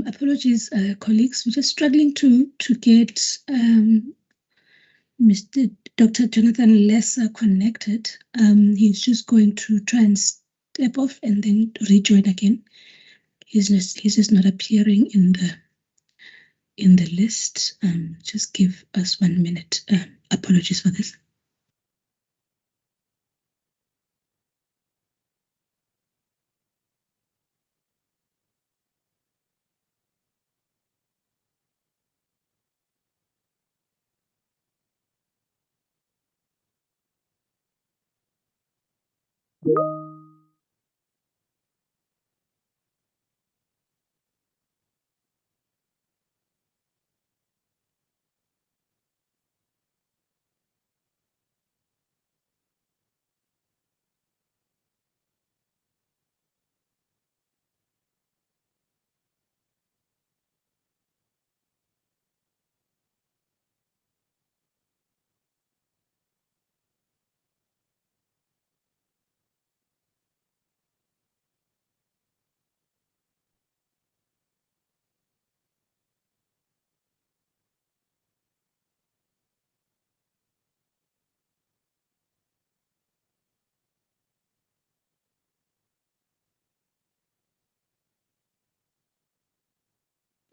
Apologies, colleagues. We're just struggling to get Mr. Dr. Jonathan Lesser connected. He's just going to try and step off and then rejoin again. He's just not appearing in the list. Just give us 1 minute. Apologies for this.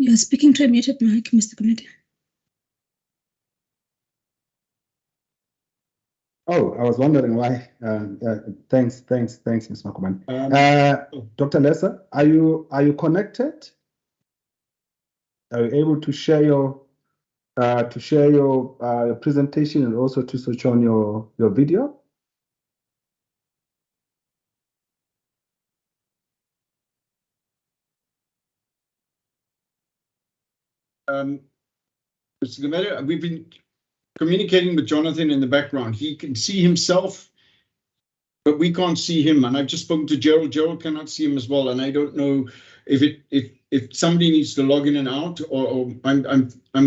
You're speaking to a muted mic, Mr. Committee. Oh, I was wondering why. Thanks, Ms. Makuman. Dr. NERSA, are you connected? Are you able to share your presentation and also to switch on your video? Mr. Gumede, we've been communicating with Jonathan in the background. He can see himself, but we can't see him. And I've just spoken to Gerald. Gerald cannot see him as well. And I don't know if somebody needs to log in and out, or I'm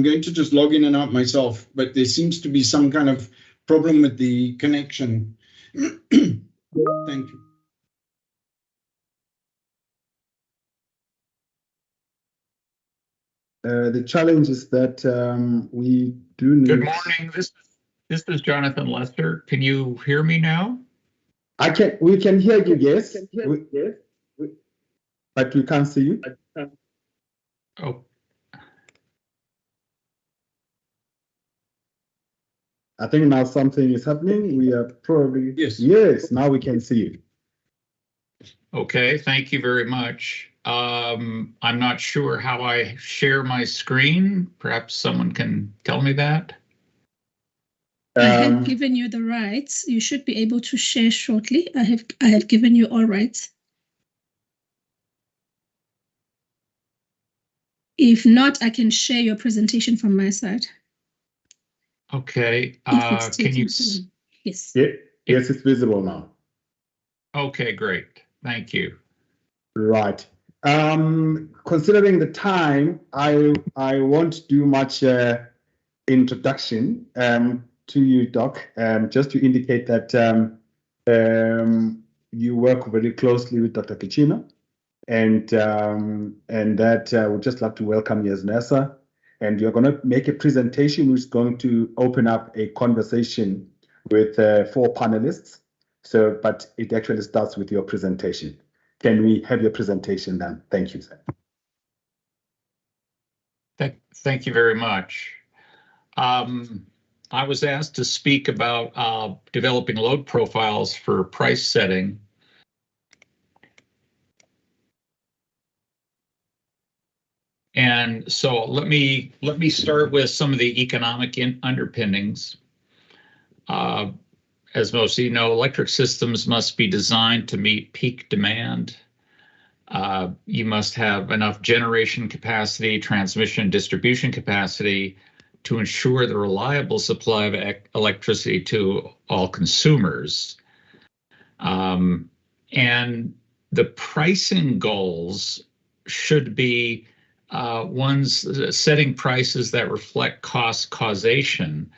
going to just log in and out myself. But there seems to be some kind of problem with the connection. Thank you. The challenge is that we do need... Good morning. This is Jonathan Lester. Can you hear me now? We can hear you, yes. But we can't see you. Oh. I think now something is happening. We are probably... Yes, now we can see you. Okay, thank you very much. I'm not sure how I share my screen. Perhaps someone can tell me that. I have given you the rights. You should be able to share shortly. I have given you all rights. If not, I can share your presentation from my side. Okay. Can you? Yes. Yeah. Yes, it's visible now. Okay, great. Thank you. Right. Considering the time, I won't do much introduction to you, Doc. Just to indicate that you work very closely with Dr. Kichina, and that I would just like to welcome you as NERSA. And you're going to make a presentation which is going to open up a conversation with 4 panelists. So, but it actually starts with your presentation. Can we have your presentation then? Thank you, sir. Thank you very much. I was asked to speak about developing load profiles for price setting. And so let me start with some of the economic underpinnings. As most of you know, electric systems must be designed to meet peak demand. You must have enough generation capacity, transmission, distribution capacity to ensure the reliable supply of electricity to all consumers. And the pricing goals should be ones setting prices that reflect cost causation.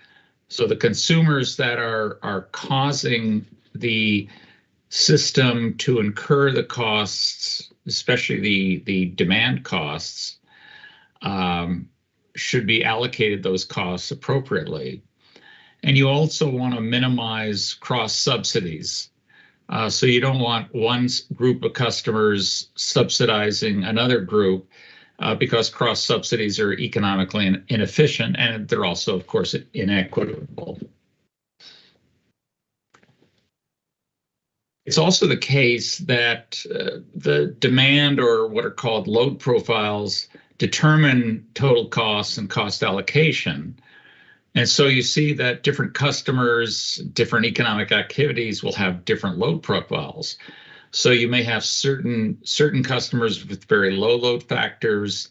So the consumers that are causing the system to incur the costs, especially the demand costs, should be allocated those costs appropriately. And you also want to minimize cross subsidies. So you don't want one group of customers subsidizing another group because cross subsidies are economically inefficient, and they're also, of course, inequitable. It's also the case that the demand, or what are called load profiles, determine total costs and cost allocation. And so you see that different customers, different economic activities will have different load profiles. So you may have certain customers with very low load factors,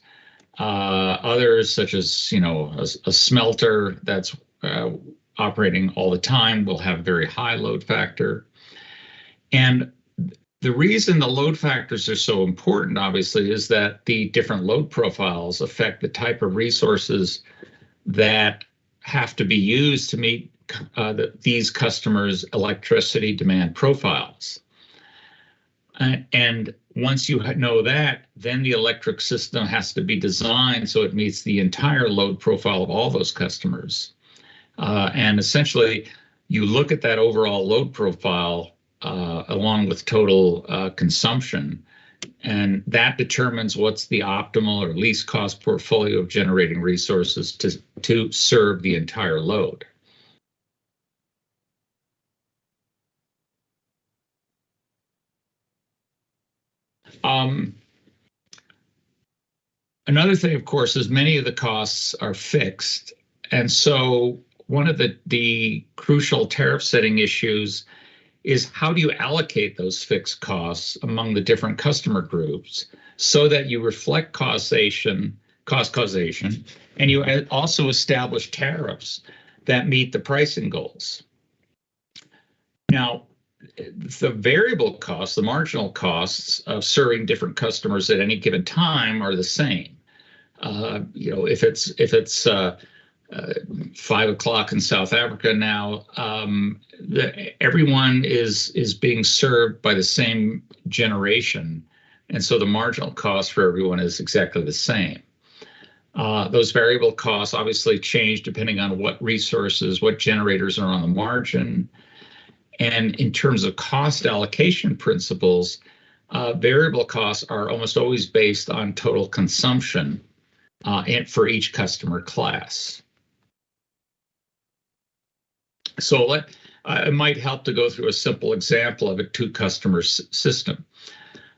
others such as, a smelter that's operating all the time will have very high load factor. And the reason the load factors are so important, obviously, is that the different load profiles affect the type of resources that have to be used to meet these customers' electricity demand profiles. And once you know that, then the electric system has to be designed so it meets the entire load profile of all those customers. And essentially, you look at that overall load profile along with total consumption, and that determines what's the optimal or least cost portfolio of generating resources to serve the entire load. Another thing, of course, is many of the costs are fixed. And so one of the crucial tariff setting issues is how do you allocate those fixed costs among the different customer groups so that you reflect cost causation, and you also establish tariffs that meet the pricing goals. Now, the variable costs, the marginal costs of serving different customers at any given time are the same. If it's 5 o'clock in South Africa now, everyone is being served by the same generation, and so the marginal cost for everyone is exactly the same. Those variable costs obviously change depending on what resources, what generators are on the margin. And in terms of cost allocation principles, variable costs are almost always based on total consumption and for each customer class. So it might help to go through a simple example of a two-customer system.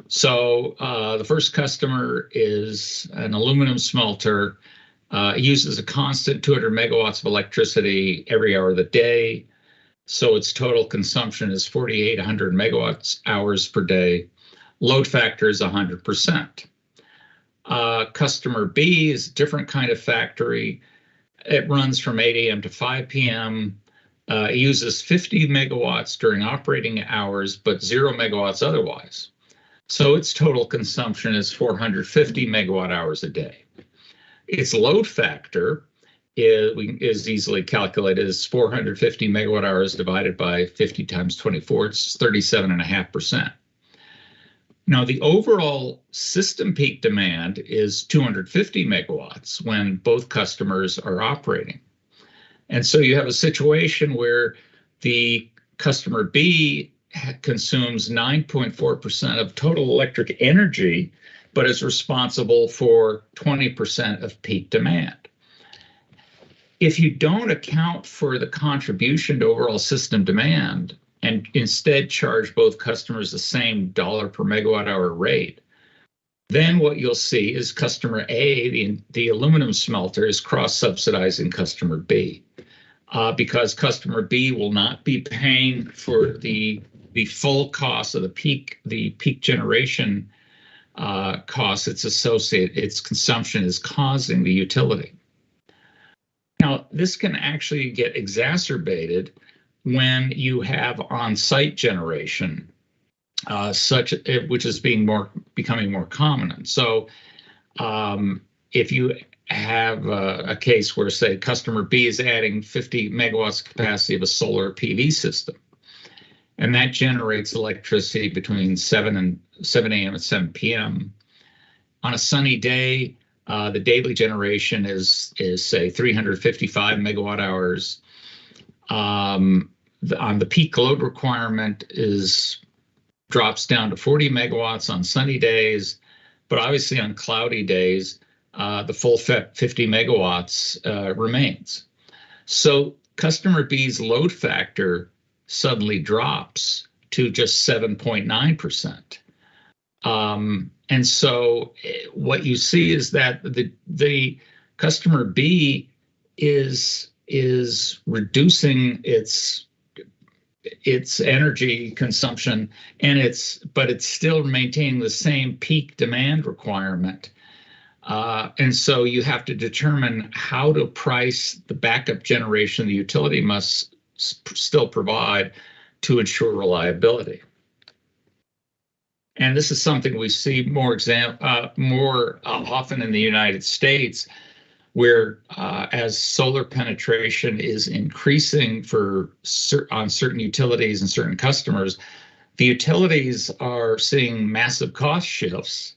So the first customer is an aluminum smelter. It uses a constant 200 megawatts of electricity every hour of the day. So its total consumption is 4,800 megawatts hours per day. Load factor is 100%. Customer B is a different kind of factory. It runs from 8 a.m. to 5 p.m. It uses 50 megawatts during operating hours, but 0 megawatts otherwise. So its total consumption is 450 megawatt hours a day. Its load factor is easily calculated as 450 megawatt hours divided by 50 times 24. It's 37.5%. Now, the overall system peak demand is 250 megawatts when both customers are operating. And so you have a situation where the customer B consumes 9.4% of total electric energy, but is responsible for 20% of peak demand. If you don't account for the contribution to overall system demand and instead charge both customers the same dollar per megawatt hour rate, then what you'll see is customer A, the aluminum smelter, is cross-subsidizing customer B because customer B will not be paying for the full cost of the peak generation costs its consumption is causing the utility. Now, this can actually get exacerbated when you have on-site generation, which is becoming more common. And so, if you have a case where, say, customer B is adding 50 megawatts capacity of a solar PV system, and that generates electricity between 7 a.m. and 7 p.m. On a sunny day, the daily generation is say 355 megawatt hours. On the peak load requirement is drops down to 40 megawatts on sunny days, but obviously on cloudy days, the full 50 megawatts remains. So customer B's load factor suddenly drops to just 7.9%. And so what you see is that the customer B is reducing its energy consumption, but it's still maintaining the same peak demand requirement. And so you have to determine how to price the backup generation the utility must still provide to ensure reliability. And this is something we see more often in the United States, where as solar penetration is increasing on certain utilities and certain customers, the utilities are seeing massive cost shifts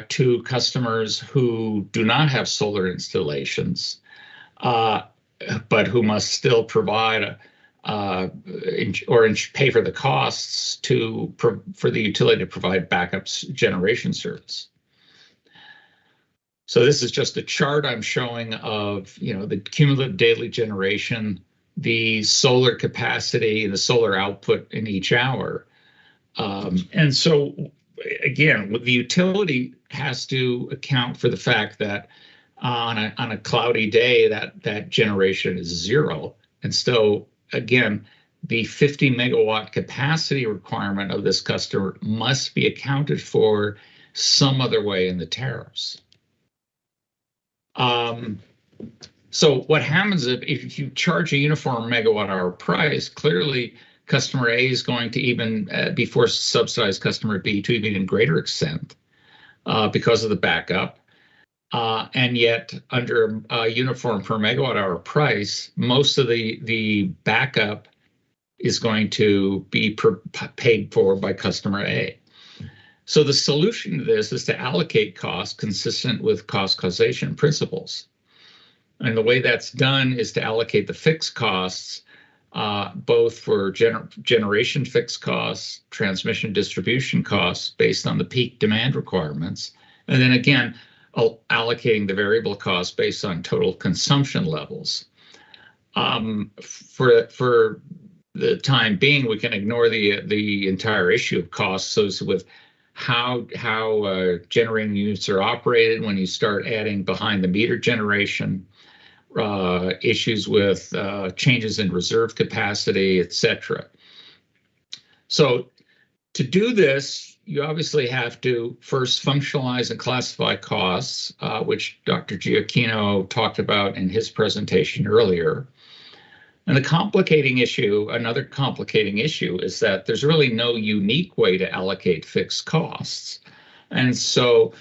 to customers who do not have solar installations, but who must still provide or pay for the costs for the utility to provide backup generation service. So this is just a chart I'm showing of, the cumulative daily generation, the solar capacity, the solar output in each hour. And so again, the utility has to account for the fact that on a cloudy day, that generation is zero. And so again, the 50 megawatt capacity requirement of this customer must be accounted for some other way in the tariffs. So what happens if you charge a uniform megawatt hour price, clearly customer A is going to even be forced to subsidize customer B to even greater extent because of the backup. And yet under a uniform per megawatt hour price, most of the backup is going to be paid for by customer A. So the solution to this is to allocate costs consistent with cost causation principles. And the way that's done is to allocate the fixed costs, both for generation fixed costs, transmission distribution costs based on the peak demand requirements, and then again, allocating the variable costs based on total consumption levels. For the time being, we can ignore the entire issue of costs associated with how generating units are operated when you start adding behind the meter generation, issues with changes in reserve capacity, etc. So to do this, you obviously have to first functionalize and classify costs, which Dr. Giacchino talked about in his presentation earlier. And another complicating issue is that there's really no unique way to allocate fixed costs. And so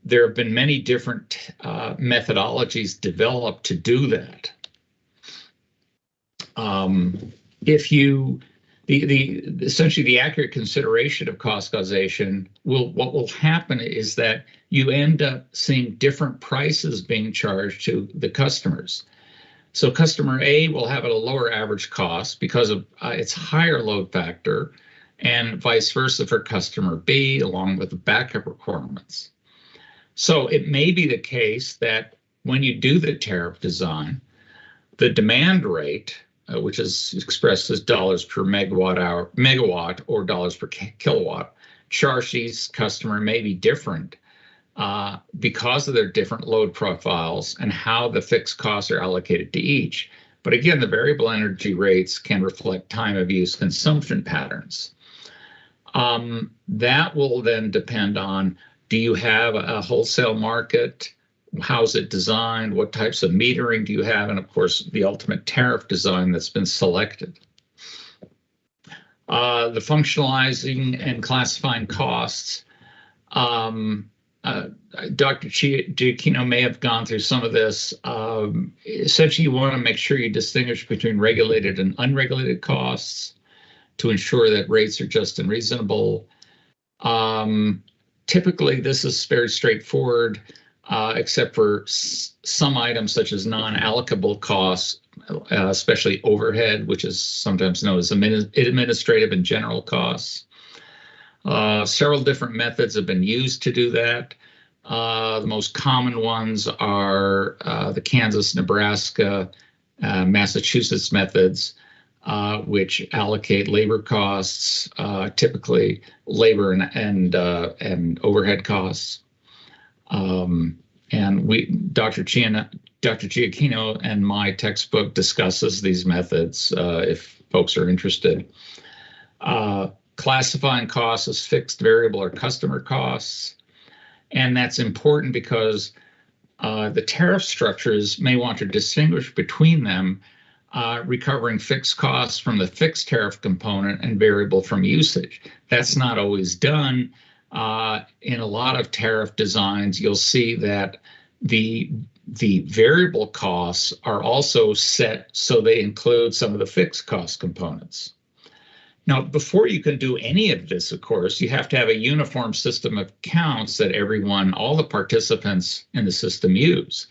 there have been many different methodologies developed to do that. Essentially the accurate consideration of cost causation what will happen is that you end up seeing different prices being charged to the customers. So customer A will have a lower average cost because of its higher load factor, and vice versa for customer B, along with the backup requirements. So it may be the case that when you do the tariff design, the demand rate, which is expressed as dollars per megawatt or dollars per kilowatt, charged to each customer may be different because of their different load profiles and how the fixed costs are allocated to each. But again, the variable energy rates can reflect time of use consumption patterns. That will then depend on, do you have a wholesale market? How's it designed? What types of metering do you have? And of course, the ultimate tariff design that's been selected. The functionalizing and classifying costs. Dr. Giacchino may have gone through some of this. Essentially, you want to make sure you distinguish between regulated and unregulated costs to ensure that rates are just and reasonable. Typically, this is very straightforward, except for some items such as non-allocable costs, especially overhead, which is sometimes known as administrative and general costs. Several different methods have been used to do that. The most common ones are the Kansas, Nebraska, Massachusetts methods, which allocate labor costs, typically labor and overhead costs. And Dr. Giacchino and my textbook discusses these methods if folks are interested. Classifying costs as fixed, variable, or customer costs. And that's important because the tariff structures may want to distinguish between them, recovering fixed costs from the fixed tariff component and variable from usage. That's not always done. In a lot of tariff designs, you'll see that the variable costs are also set so they include some of the fixed cost components. Now, before you can do any of this, of course, you have to have a uniform system of counts that all the participants in the system use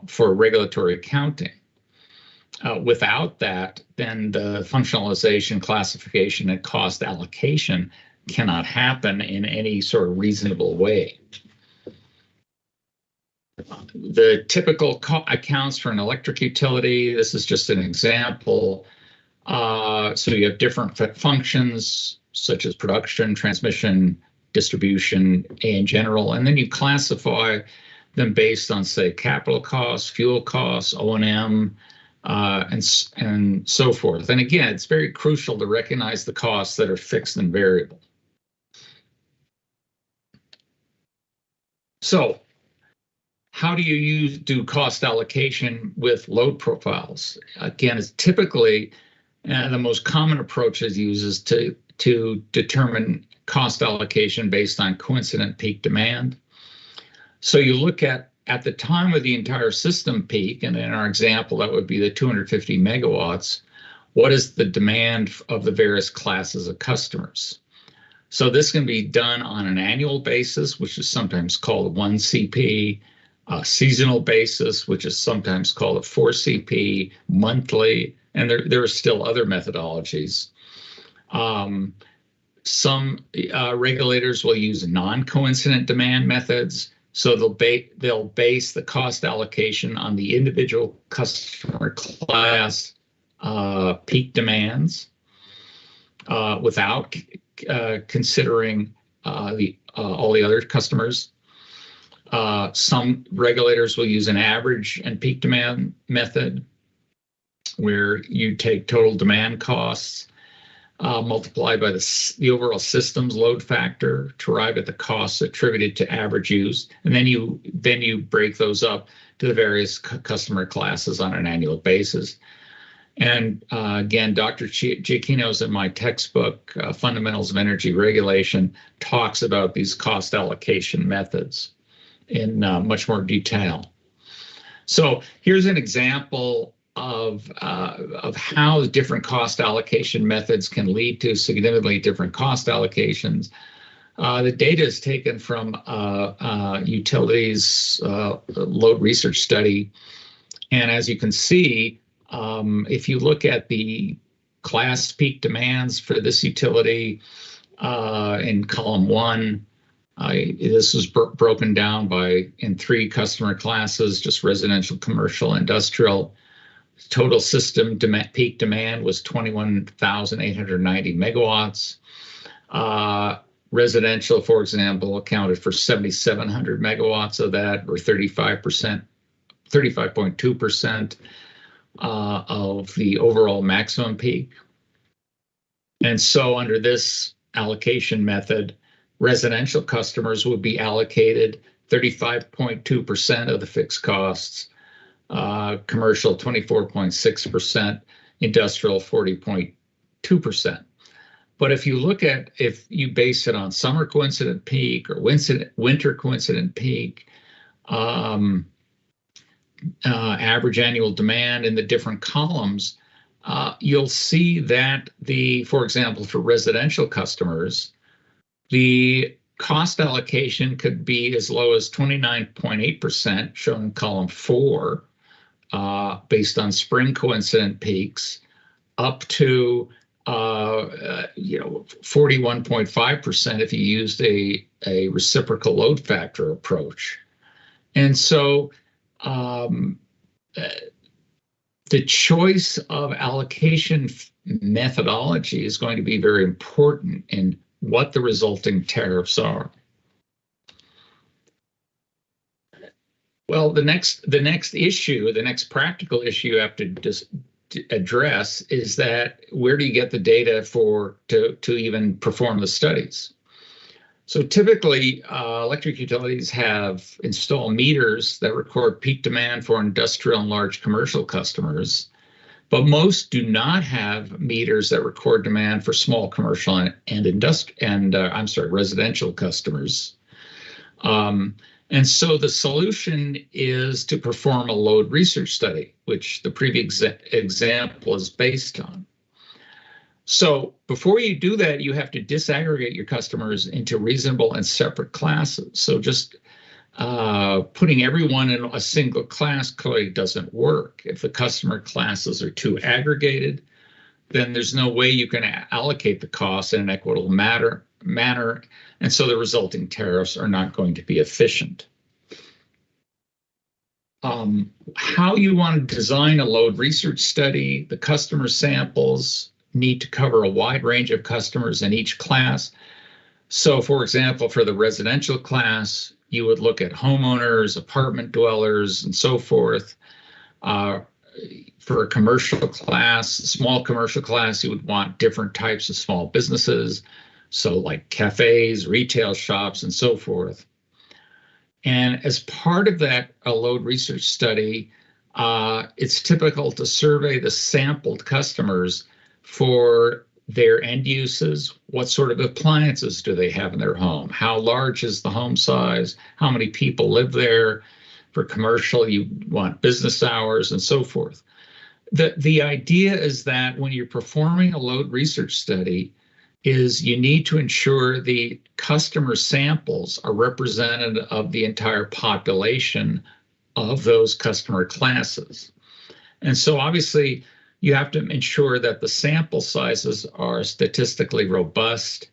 for regulatory accounting. Without that, then the functionalization, classification, and cost allocation cannot happen in any sort of reasonable way. The typical accounts for an electric utility, this is just an example. So you have different functions such as production, transmission, distribution, in general, and then you classify them based on, say, capital costs, fuel costs, O&M, and so forth. And again, it's very crucial to recognize the costs that are fixed and variable. So how do you do cost allocation with load profiles? Again, it's typically the most common approach is uses to determine cost allocation based on coincident peak demand. So you look at the time of the entire system peak, and in our example, that would be the 250 megawatts, what is the demand of the various classes of customers? So this can be done on an annual basis, which is sometimes called 1CP, a seasonal basis, which is sometimes called a 4CP, monthly, and there are still other methodologies. Some regulators will use non-coincident demand methods. So they'll base the cost allocation on the individual customer class peak demands without considering all the other customers. Some regulators will use an average and peak demand method, where you take total demand costs multiplied by the overall system's load factor to arrive at the costs attributed to average use, and then you break those up to the various customer classes on an annual basis. And again, Dr. Giacchino's in my textbook, Fundamentals of Energy Regulation, talks about these cost allocation methods in much more detail. So here's an example of how the different cost allocation methods can lead to significantly different cost allocations. The data is taken from utilities load research study, and as you can see, if you look at the class peak demands for this utility in column 1, this was broken down in 3 customer classes, just residential, commercial, industrial. Total system peak demand was 21,890 megawatts. Residential, for example, accounted for 7,700 megawatts of that, or 35.2% of the overall maximum peak. And so under this allocation method, residential customers would be allocated 35.2% of the fixed costs, commercial 24.6%, industrial 40.2%. But if you base it on summer coincident peak or winter coincident peak, average annual demand in the different columns, you'll see that for example, for residential customers, the cost allocation could be as low as 29.8%, shown in column 4, based on spring coincident peaks, up to 41.5% if you used a reciprocal load factor approach. And so the choice of allocation methodology is going to be very important in what the resulting tariffs are. Well, the next practical issue you have to address is that where do you get the data to even perform the studies? So typically, electric utilities have installed meters that record peak demand for industrial and large commercial customers, but most do not have meters that record demand for small commercial and residential customers. And so the solution is to perform a load research study, which the previous example is based on. So before you do that, you have to disaggregate your customers into reasonable and separate classes. So just putting everyone in a single class clearly doesn't work. If the customer classes are too aggregated, then there's no way you can allocate the costs in an equitable manner, and so the resulting tariffs are not going to be efficient. How you want to design a load research study, the customer samples need to cover a wide range of customers in each class. So for example, for the residential class, you would look at homeowners, apartment dwellers, and so forth. For a commercial class, small commercial class, you would want different types of small businesses. So like cafes, retail shops, and so forth. And as part of that load research study, it's typical to survey the sampled customers for their end uses. What sort of appliances do they have in their home? How large is the home size? How many people live there? For commercial, you want business hours and so forth. The idea is that when you're performing a load research study, is you need to ensure the customer samples are representative of the entire population of those customer classes. And so obviously you have to ensure that the sample sizes are statistically robust,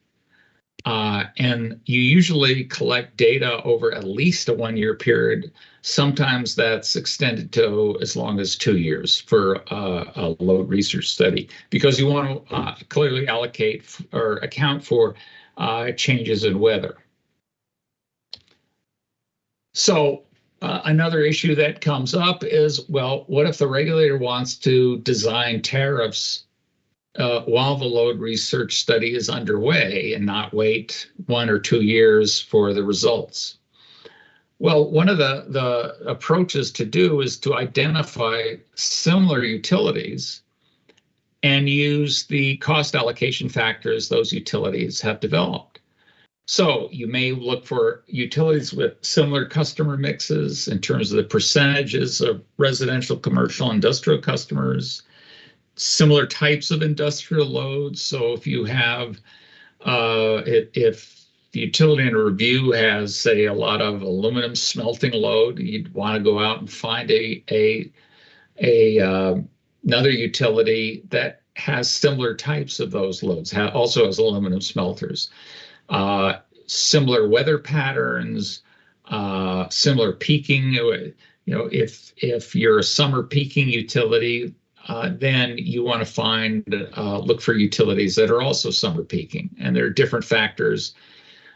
and you usually collect data over at least a 1-year period. Sometimes that's extended to as long as 2 years for a load research study, because you want to clearly allocate or account for changes in weather. So another issue that comes up is, well, what if the regulator wants to design tariffs while the load research study is underway and not wait 1 or 2 years for the results? Well, one of the approaches to do is to identify similar utilities and use the cost allocation factors those utilities have developed. So you may look for utilities with similar customer mixes in terms of the percentages of residential, commercial, industrial customers, similar types of industrial loads. So if you have, if the utility in review has, say, a lot of aluminum smelting load, you'd want to go out and find another utility that has similar types of those loads, also has aluminum smelters. Similar weather patterns, similar peaking. If you're a summer peaking utility, then you want to look for utilities that are also summer peaking, and there are different factors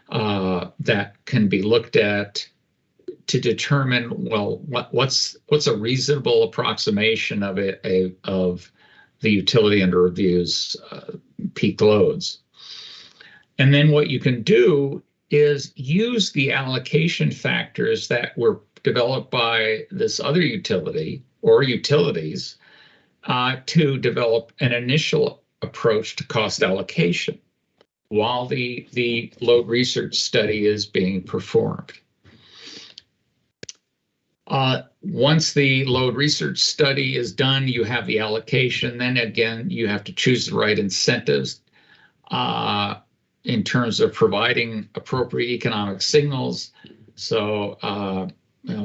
that can be looked at to determine, well, what's a reasonable approximation of the utility under review's peak loads. And then what you can do is use the allocation factors that were developed by this other utility or utilities to develop an initial approach to cost allocation while the load research study is being performed. Once the load research study is done, you have the allocation. Then again, you have to choose the right incentives in terms of providing appropriate economic signals. So,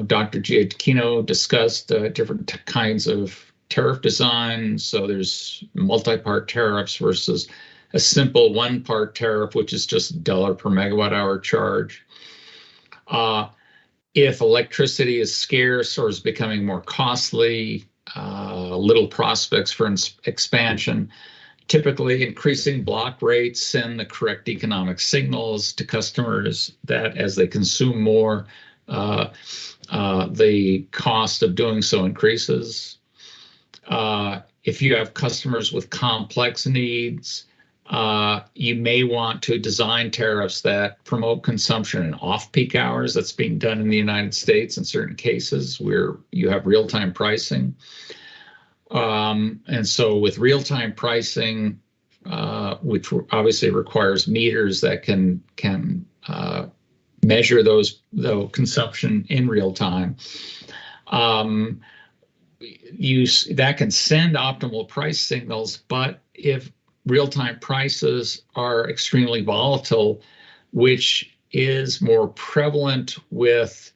Dr. Giacchino discussed different kinds of tariff design. So there's multi-part tariffs versus a simple one-part tariff, which is just $1 per megawatt hour charge. If electricity is scarce or is becoming more costly, little prospects for expansion, typically increasing block rates send the correct economic signals to customers that as they consume more, the cost of doing so increases. If you have customers with complex needs, you may want to design tariffs that promote consumption in off-peak hours. That's being done in the United States in certain cases where you have real-time pricing. And so with real-time pricing, which obviously requires meters that can measure the consumption in real time, that can send optimal price signals. But if real-time prices are extremely volatile, which is more prevalent with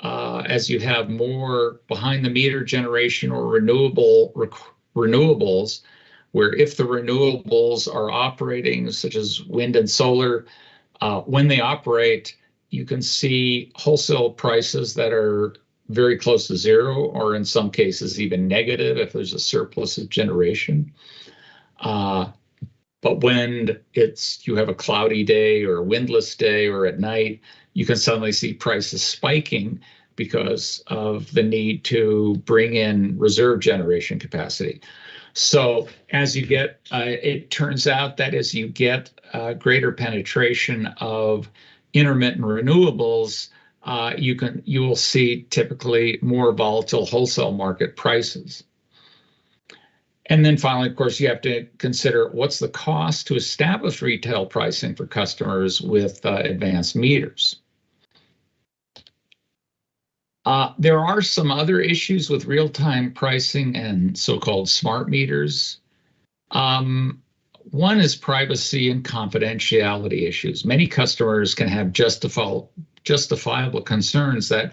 as you have more behind-the-meter generation or renewables, where if the renewables are operating, such as wind and solar, when they operate, you can see wholesale prices that are very close to zero, or in some cases even negative if there's a surplus of generation. But when you have a cloudy day or a windless day or at night, you can suddenly see prices spiking because of the need to bring in reserve generation capacity. So as you get, it turns out that as you get greater penetration of intermittent renewables, you will see typically more volatile wholesale market prices. And then finally, of course, you have to consider what's the cost to establish retail pricing for customers with advanced meters. There are some other issues with real-time pricing and so-called smart meters. One is privacy and confidentiality issues. Many customers can have justifiable concerns that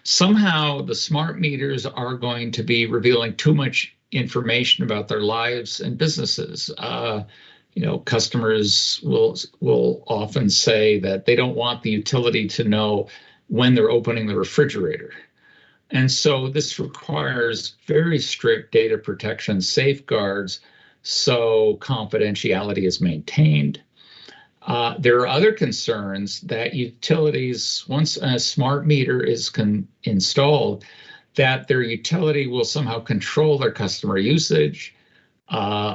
somehow the smart meters are going to be revealing too much information about their lives and businesses. Customers will often say that they don't want the utility to know when they're opening the refrigerator. And so this requires very strict data protection safeguards so confidentiality is maintained. There are other concerns that utilities, once a smart meter is installed, that their utility will somehow control their customer usage,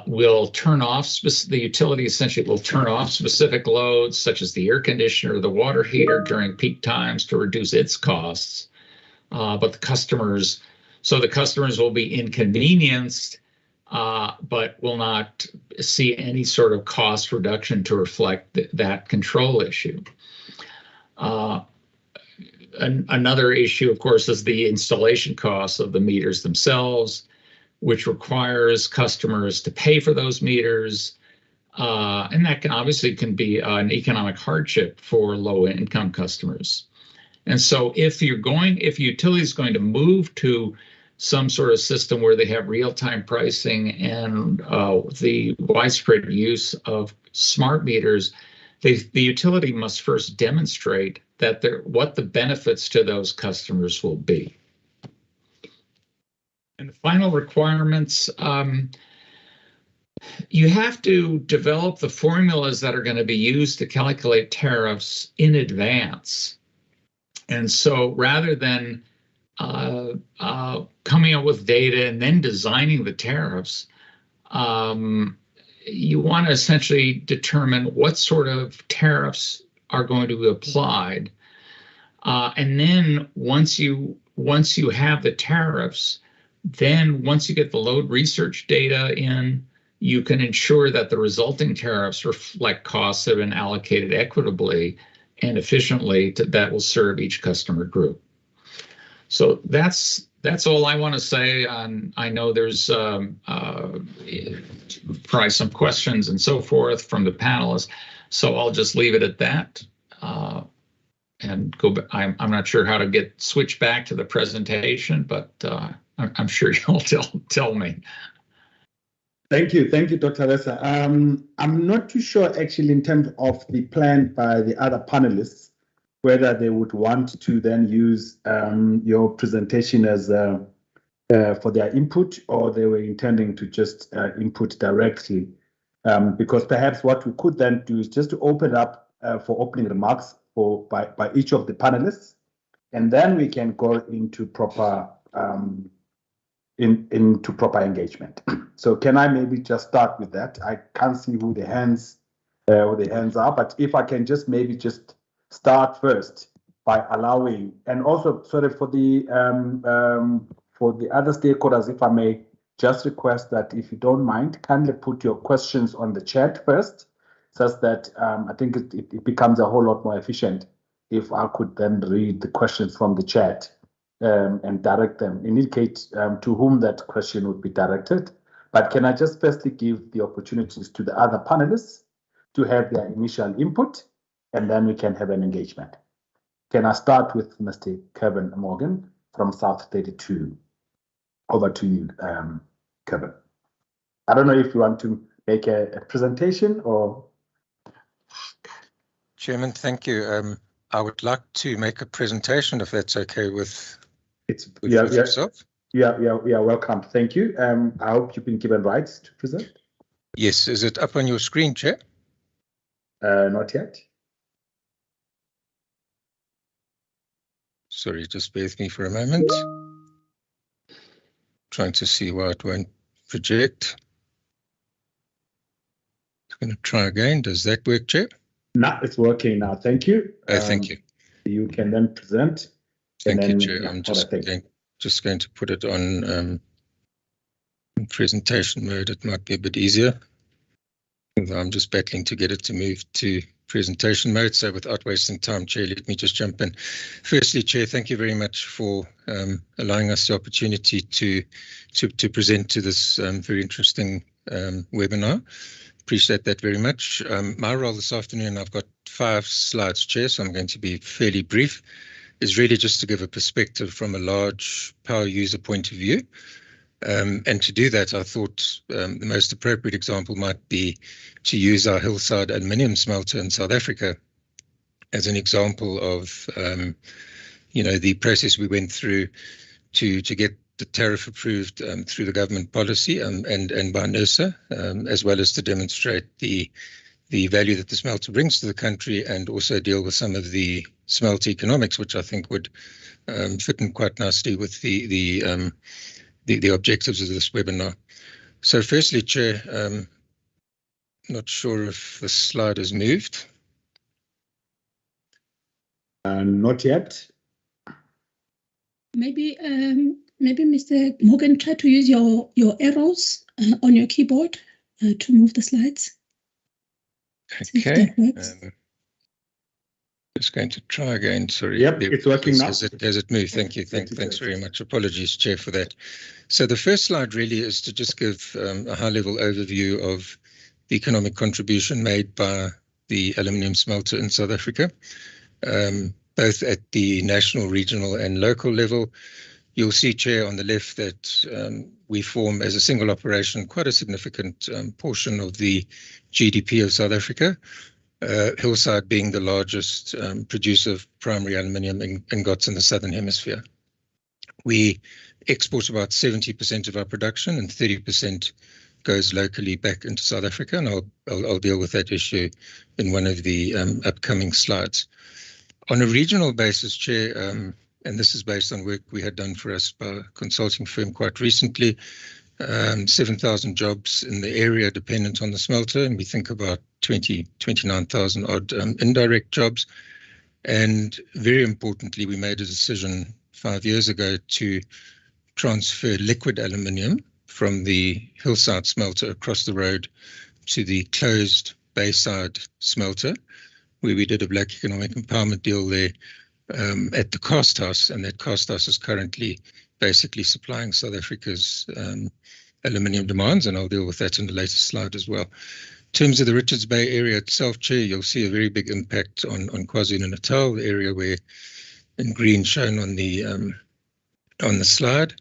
will turn off, the utility essentially will turn off specific loads such as the air conditioner or the water heater during peak times to reduce its costs. But the customers will be inconvenienced, but will not see any sort of cost reduction to reflect that control issue. Another issue, of course, is the installation costs of the meters themselves, which requires customers to pay for those meters. And that can be an economic hardship for low-income customers. And so if utility is going to move to some sort of system where they have real-time pricing and the widespread use of smart meters, the utility must first demonstrate that what the benefits to those customers will be. And the final requirements, you have to develop the formulas that are going to be used to calculate tariffs in advance. And so rather than coming up with data and then designing the tariffs, you want to essentially determine what sort of tariffs are going to be applied. And then once you have the tariffs, then once you get the load research data in, you can ensure that the resulting tariffs reflect costs that have been allocated equitably and efficiently that will serve each customer group. So that's all I want to say. I know there's probably some questions and so forth from the panelists, so I'll just leave it at that and go back. I'm not sure how to switch back to the presentation, but I'm sure you'll tell me. Thank you, Dr. Ressa. I'm not too sure actually in terms of the plan by the other panelists, whether they would want to then use your presentation as for their input, or they were intending to just input directly. Because perhaps what we could then do is just to open up for opening remarks by each of the panelists, and then we can go into proper into proper engagement. So can I maybe just start with that? I can't see who the hands are, but if I can just maybe just start first by allowing, and also sorry for the other stakeholders, if I may just request that if you don't mind, kindly put your questions on the chat first, such that I think it becomes a whole lot more efficient if I could then read the questions from the chat and direct them, indicate to whom that question would be directed. But can I just firstly give the opportunities to the other panelists to have their initial input, and then we can have an engagement. Can I start with Mr. Kevin Morgan from South 32? Over to you, Kevin. I don't know if you want to make a presentation or... Chairman, thank you. I would like to make a presentation, if that's okay with yourself. Yeah, welcome. Thank you. I hope you've been given rights to present. Yes, is it up on your screen, Chair? Not yet. Sorry, just bear with me for a moment. Trying to see why it won't project. I'm going to try again. Does that work, Chair? No, it's working now. Thank you. Thank you. You can then present. Thank you, Chair. I'm just going to put it on presentation mode. It might be a bit easier. I'm just battling to get it to move to presentation mode. So without wasting time, Chair, let me just jump in. Firstly, Chair, thank you very much for allowing us the opportunity to present to this very interesting webinar. Appreciate that very much. My role this afternoon, I've got 5 slides, Chair, so I'm going to be fairly brief, is really just to give a perspective from a large power user point of view. And to do that, I thought the most appropriate example might be to use our Hillside aluminium smelter in South Africa as an example of, the process we went through to get the tariff approved through the government policy and by NERSA, as well as to demonstrate the value that the smelter brings to the country, and also deal with some of the smelter economics, which I think would fit in quite nicely with the objectives of this webinar. So firstly, Chair, not sure if the slide has moved. Not yet. Maybe Mr. Morgan, try to use your arrows on your keyboard to move the slides. Okay. Just going to try again. Sorry. Yep, it's working now. Has it moved? Thank you. Thanks very much. Apologies, Chair, for that. So the first slide really is to just give a high-level overview of the economic contribution made by the aluminium smelter in South Africa, both at the national, regional, and local level. You'll see, Chair, on the left that we form, as a single operation, quite a significant portion of the GDP of South Africa, Hillside being the largest producer of primary aluminium ingots in the Southern Hemisphere. We export about 70% of our production, and 30% goes locally back into South Africa, and I'll deal with that issue in one of the upcoming slides. On a regional basis, Chair, and this is based on work we had done for us by a consulting firm quite recently, 7,000 jobs in the area dependent on the smelter, and we think about 29,000 odd indirect jobs. And very importantly, we made a decision 5 years ago to transfer liquid aluminium from the Hillside smelter across the road to the closed Bayside smelter, where we did a black economic empowerment deal there at the cast house, and that cast house is currently basically supplying South Africa's aluminium demands, and I'll deal with that in the later slide as well. In terms of the Richards Bay area itself, Chair, you'll see a very big impact on KwaZulu-Natal, the area where in green shown on the slide.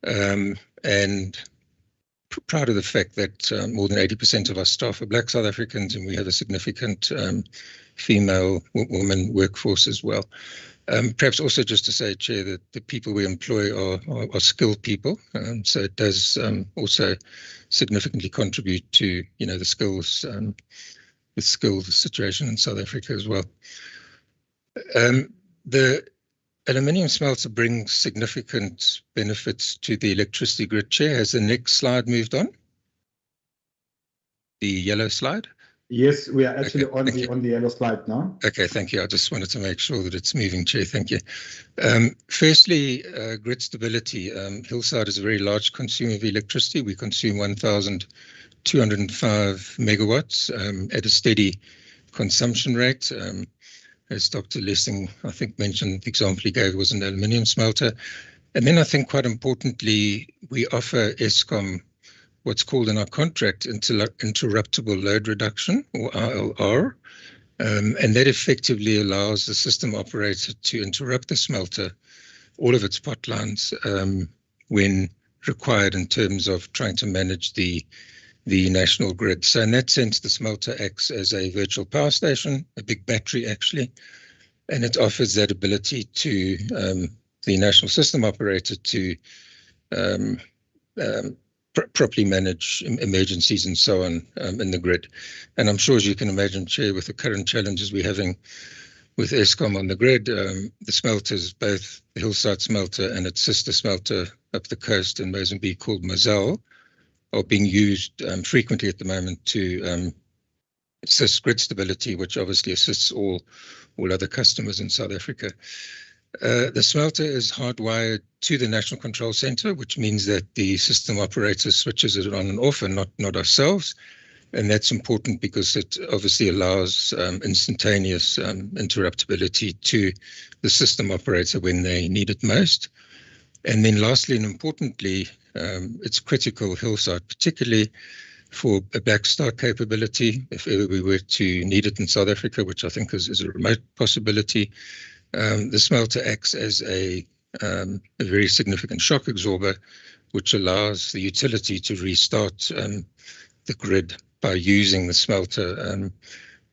and proud of the fact that more than 80% of our staff are Black South Africans, and we have a significant female woman workforce as well. Perhaps also just to say, Chair, that the people we employ are skilled people, so it does also significantly contribute to the skills situation in South Africa as well. The aluminium smelter brings significant benefits to the electricity grid, Chair. Has the next slide moved on? The yellow slide? Yes, we are actually on the yellow slide now. Okay, thank you. I just wanted to make sure that it's moving, Chair. Thank you. Firstly, grid stability. Hillside is a very large consumer of electricity. We consume 1,205 megawatts at a steady consumption rate. As Dr. Lessing, I think, mentioned, the example he gave was an aluminium smelter. And then I think quite importantly, we offer Eskom what's called in our contract interruptible load reduction, or ILR, and that effectively allows the system operator to interrupt the smelter, all of its pot lines, when required in terms of trying to manage the national grid. So in that sense, the smelter acts as a virtual power station, a big battery actually, and it offers that ability to the national system operator to properly manage emergencies and so on in the grid. And I'm sure, as you can imagine, Chair, with the current challenges we're having with Eskom on the grid, the smelters, both the Hillside smelter and its sister smelter up the coast in Mozambique called Mozal, are being used frequently at the moment to assist grid stability, which obviously assists all other customers in South Africa. The smelter is hardwired to the National Control Center, which means that the system operator switches it on and off, and not ourselves. And that's important because it obviously allows instantaneous interruptibility to the system operator when they need it most. And then lastly and importantly, it's critical, Hillside, particularly for a black start capability, if ever we were to need it in South Africa, which I think is a remote possibility. The smelter acts as a very significant shock absorber, which allows the utility to restart the grid by using the smelter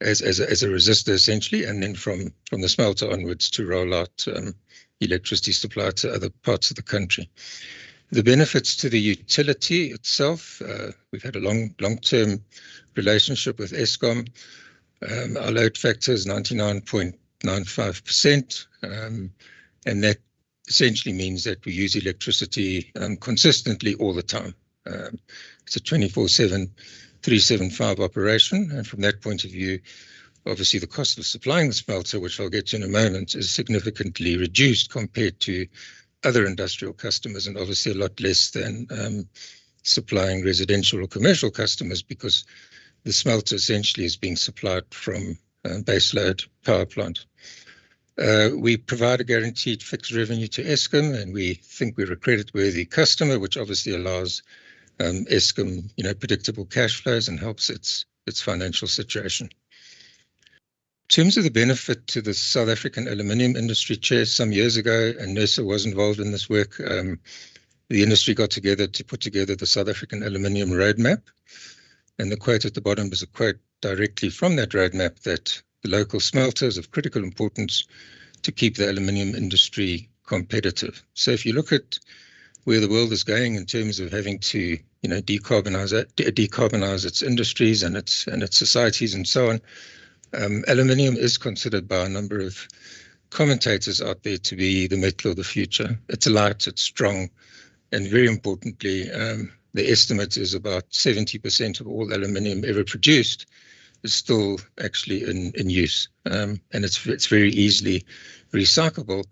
as a resistor, essentially, and then from the smelter onwards to roll out electricity supply to other parts of the country. The benefits to the utility itself, we've had a long-term relationship with Eskom. Our load factor is 99.95%, and that essentially means that we use electricity consistently all the time. It's a 24/7, 375 operation, and from that point of view, obviously the cost of supplying the smelter, which I'll get to in a moment, is significantly reduced compared to other industrial customers, and obviously a lot less than supplying residential or commercial customers, because the smelter essentially is being supplied from baseload power plant. We provide a guaranteed fixed revenue to Eskom, and we think we're a credit-worthy customer, which obviously allows Eskom, predictable cash flows and helps its financial situation. In terms of the benefit to the South African aluminium industry, Chair, some years ago, and NERSA was involved in this work, the industry got together to put together the South African aluminium roadmap. And the quote at the bottom is a quote directly from that roadmap, that the local smelters of critical importance to keep the aluminium industry competitive. So if you look at where the world is going in terms of having to, decarbonize its industries and its societies and so on, aluminium is considered by a number of commentators out there to be the metal of the future. It's light, it's strong, and very importantly, the estimate is about 70% of all aluminium ever produced is still actually in use, and it's very easily recyclable.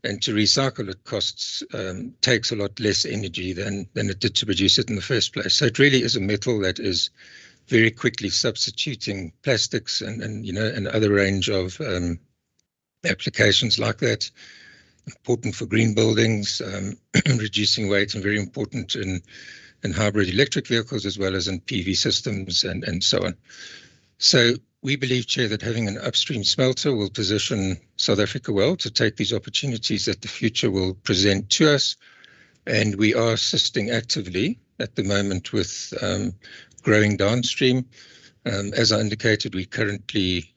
And to recycle it takes a lot less energy than it did to produce it in the first place. So it really is a metal that is very quickly substituting plastics and other range of applications like that. Important for green buildings, reducing weight, and very important in hybrid electric vehicles as well as in PV systems and so on. So we believe, Chair, that having an upstream smelter will position South Africa well to take these opportunities that the future will present to us. And we are assisting actively at the moment with growing downstream. As I indicated, we're currently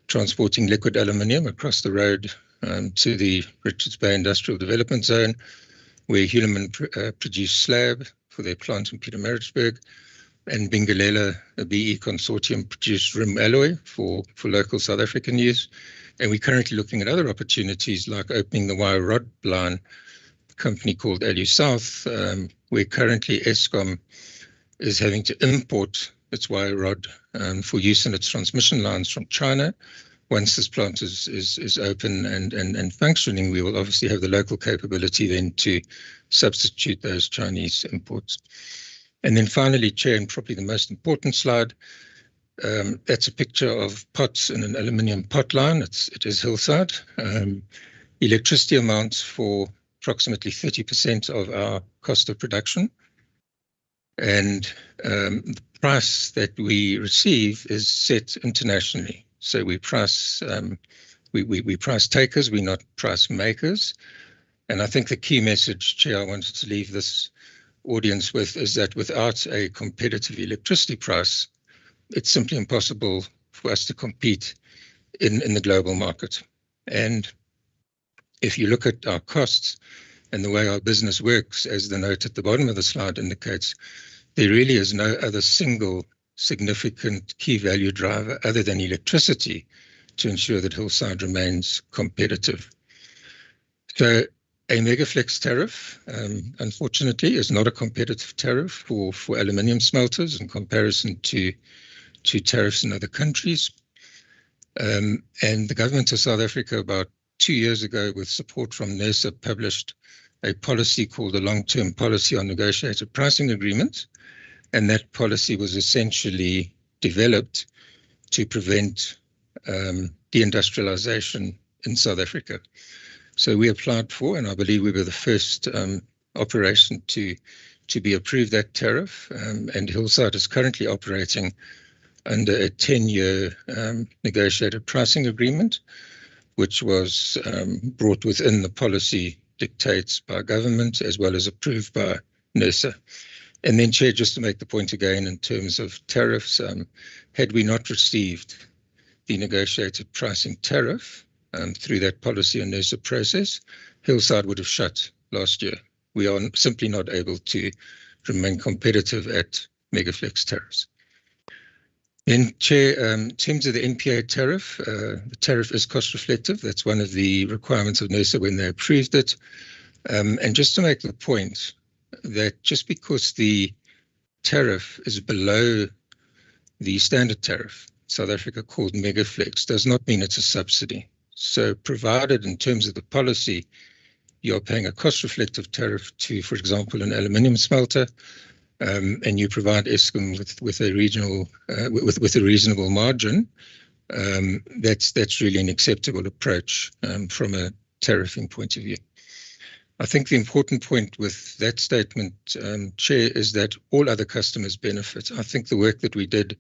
transporting liquid aluminium across the road to the Richards Bay Industrial Development Zone, where Hulamin produce slab for their plant in Pietermaritzburg, and Bingelela, a BE consortium, produced rim alloy for local South African use. And we're currently looking at other opportunities like opening the wire rod line, a company called Alu South, where currently Eskom is having to import its wire rod for use in its transmission lines from China. Once this plant is open and functioning, we will obviously have the local capability then to substitute those Chinese imports. And then finally, Chair, and probably the most important slide, that's a picture of pots in an aluminium pot line. It is hillside. Electricity amounts for approximately 30% of our cost of production. And the price that we receive is set internationally. So we price we price takers, we're not price makers. And I think the key message, Chair, I wanted to leave this audience with is that without a competitive electricity price, it's simply impossible for us to compete in the global market. And if you look at our costs and the way our business works, as the note at the bottom of the slide indicates, there really is no other single significant key value driver other than electricity to ensure that Hillside remains competitive. So a Megaflex tariff, unfortunately, is not a competitive tariff for aluminium smelters in comparison to tariffs in other countries. And the government of South Africa about 2 years ago, with support from NERSA, published a policy called the Long-Term Policy on Negotiated Pricing Agreements. And that policy was essentially developed to prevent deindustrialization in South Africa. So we applied for, and I believe we were the first operation to be approved that tariff. And Hillside is currently operating under a 10-year negotiated pricing agreement, which was brought within the policy dictates by government as well as approved by NERSA. And then, Chair, just to make the point again in terms of tariffs, had we not received the negotiated pricing tariff through that policy and NERSA process, Hillside would have shut last year. We are simply not able to remain competitive at Megaflex tariffs. Then, Chair, in terms of the NPA tariff, the tariff is cost reflective. That's one of the requirements of NERSA when they approved it. And just to make the point that just because the tariff is below the standard tariff, South Africa called Megaflex, does not mean it's a subsidy. So provided in terms of the policy, you're paying a cost reflective tariff to, for example, an aluminium smelter, and you provide Eskom with a regional with a reasonable margin, that's really an acceptable approach from a tariffing point of view. I think the important point with that statement, Chair, is that all other customers benefit. I think the work that we did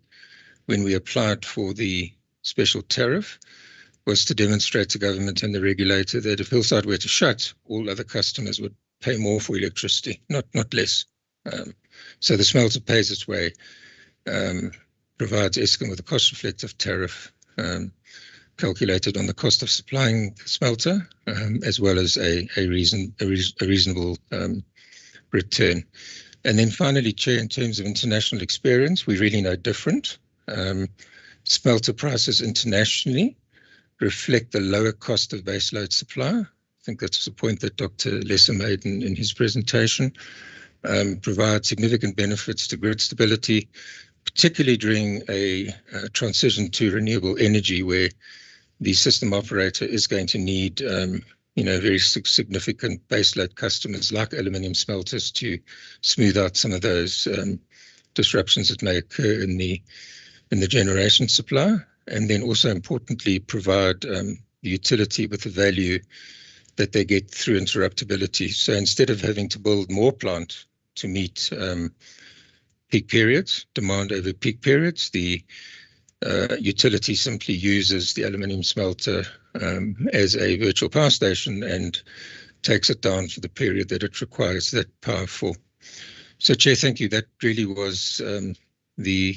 when we applied for the special tariff was to demonstrate to government and the regulator that if Hillside were to shut, all other customers would pay more for electricity, not less. So the smelter pays its way, provides Eskom with a cost-reflective tariff calculated on the cost of supplying the smelter, as well as a reasonable return. And then finally, Chair, in terms of international experience, we really know different. Smelter prices internationally reflect the lower cost of baseload supply. I think that's the point that Dr. Lesser made in his presentation. Provide significant benefits to grid stability, particularly during a transition to renewable energy where the system operator is going to need very significant baseload customers like aluminium smelters to smooth out some of those disruptions that may occur in the generation supply, and then also importantly provide the utility with the value that they get through interruptibility. So instead of having to build more plant to meet peak periods, demand over peak periods, the utility simply uses the aluminium smelter as a virtual power station and takes it down for the period that it requires that power for. So, Chair, thank you. That really was the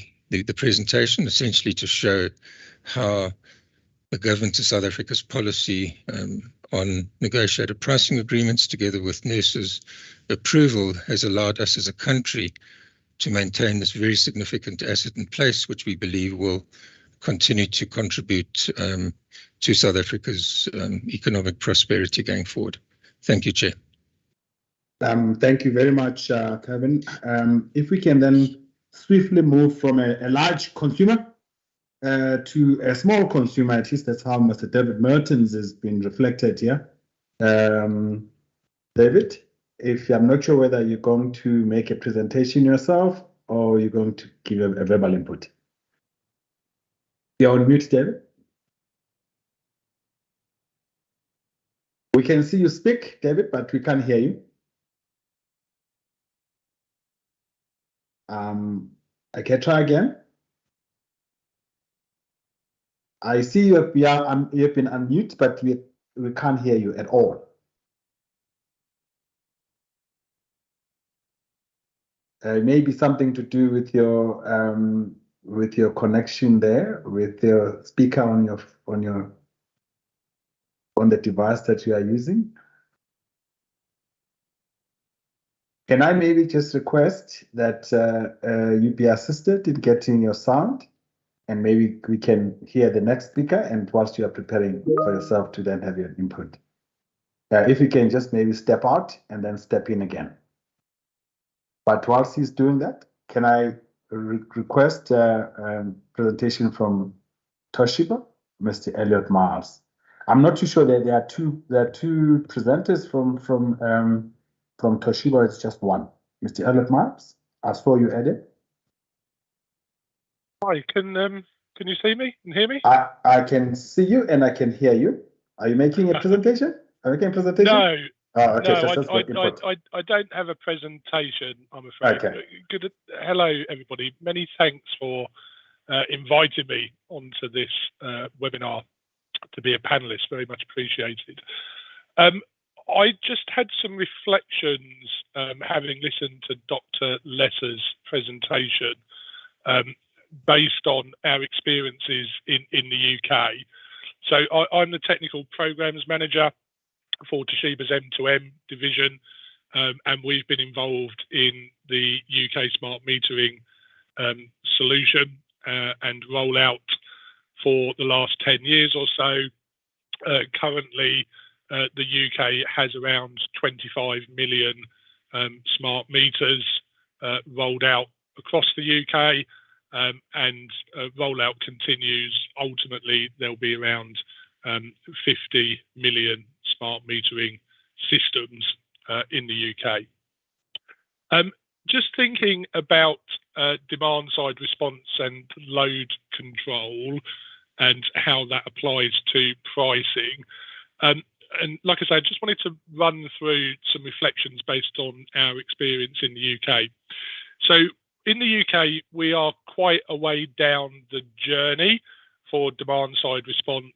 presentation, essentially to show how the government of South Africa's policy on negotiated pricing agreements, together with NERSA's approval, has allowed us as a country to maintain this very significant asset in place, which we believe will continue to contribute to South Africa's economic prosperity going forward. Thank you, Chair. Thank you very much, Kevin. If we can then swiftly move from a large consumer to a small consumer, at least that's how Mr. David Mertens has been reflected here. David, if I'm not sure whether you're going to make a presentation yourself or you're going to give a verbal input. You're on mute, David. We can see you speak, David, but we can't hear you. I can try again. I see you have been unmuted, but we can't hear you at all. Maybe something to do with your connection there, with your speaker on the device that you are using. Can I maybe just request that you be assisted in getting your sound, and maybe we can hear the next speaker, and whilst you are preparing for yourself to then have your input. If you can just maybe step out and then step in again. But whilst he's doing that, can I request a presentation from Toshiba, Mr. Elliot Miles? I'm not too sure that there are two presenters from Toshiba. It's just one. Mr. Elliot Miles, I saw you added. Hi, can you see me and hear me? I can see you and I can hear you. Are you making a presentation? Are you making a presentation? No. Oh, okay. No, I don't have a presentation, I'm afraid. Okay. Good. Hello, everybody. Many thanks for inviting me onto this webinar to be a panelist. Very much appreciated. I just had some reflections having listened to Dr. Lesser's presentation based on our experiences in the UK. So I'm the technical programs manager for Toshiba's M2M division, and we've been involved in the UK smart metering solution and rollout for the last 10 years or so. Currently, the UK has around 25 million smart meters rolled out across the UK, and rollout continues. Ultimately, there'll be around 50 million smart metering systems in the UK. Just thinking about demand side response and load control and how that applies to pricing. And like I said, I just wanted to run through some reflections based on our experience in the UK. So in the UK, we are quite a way down the journey for demand side response,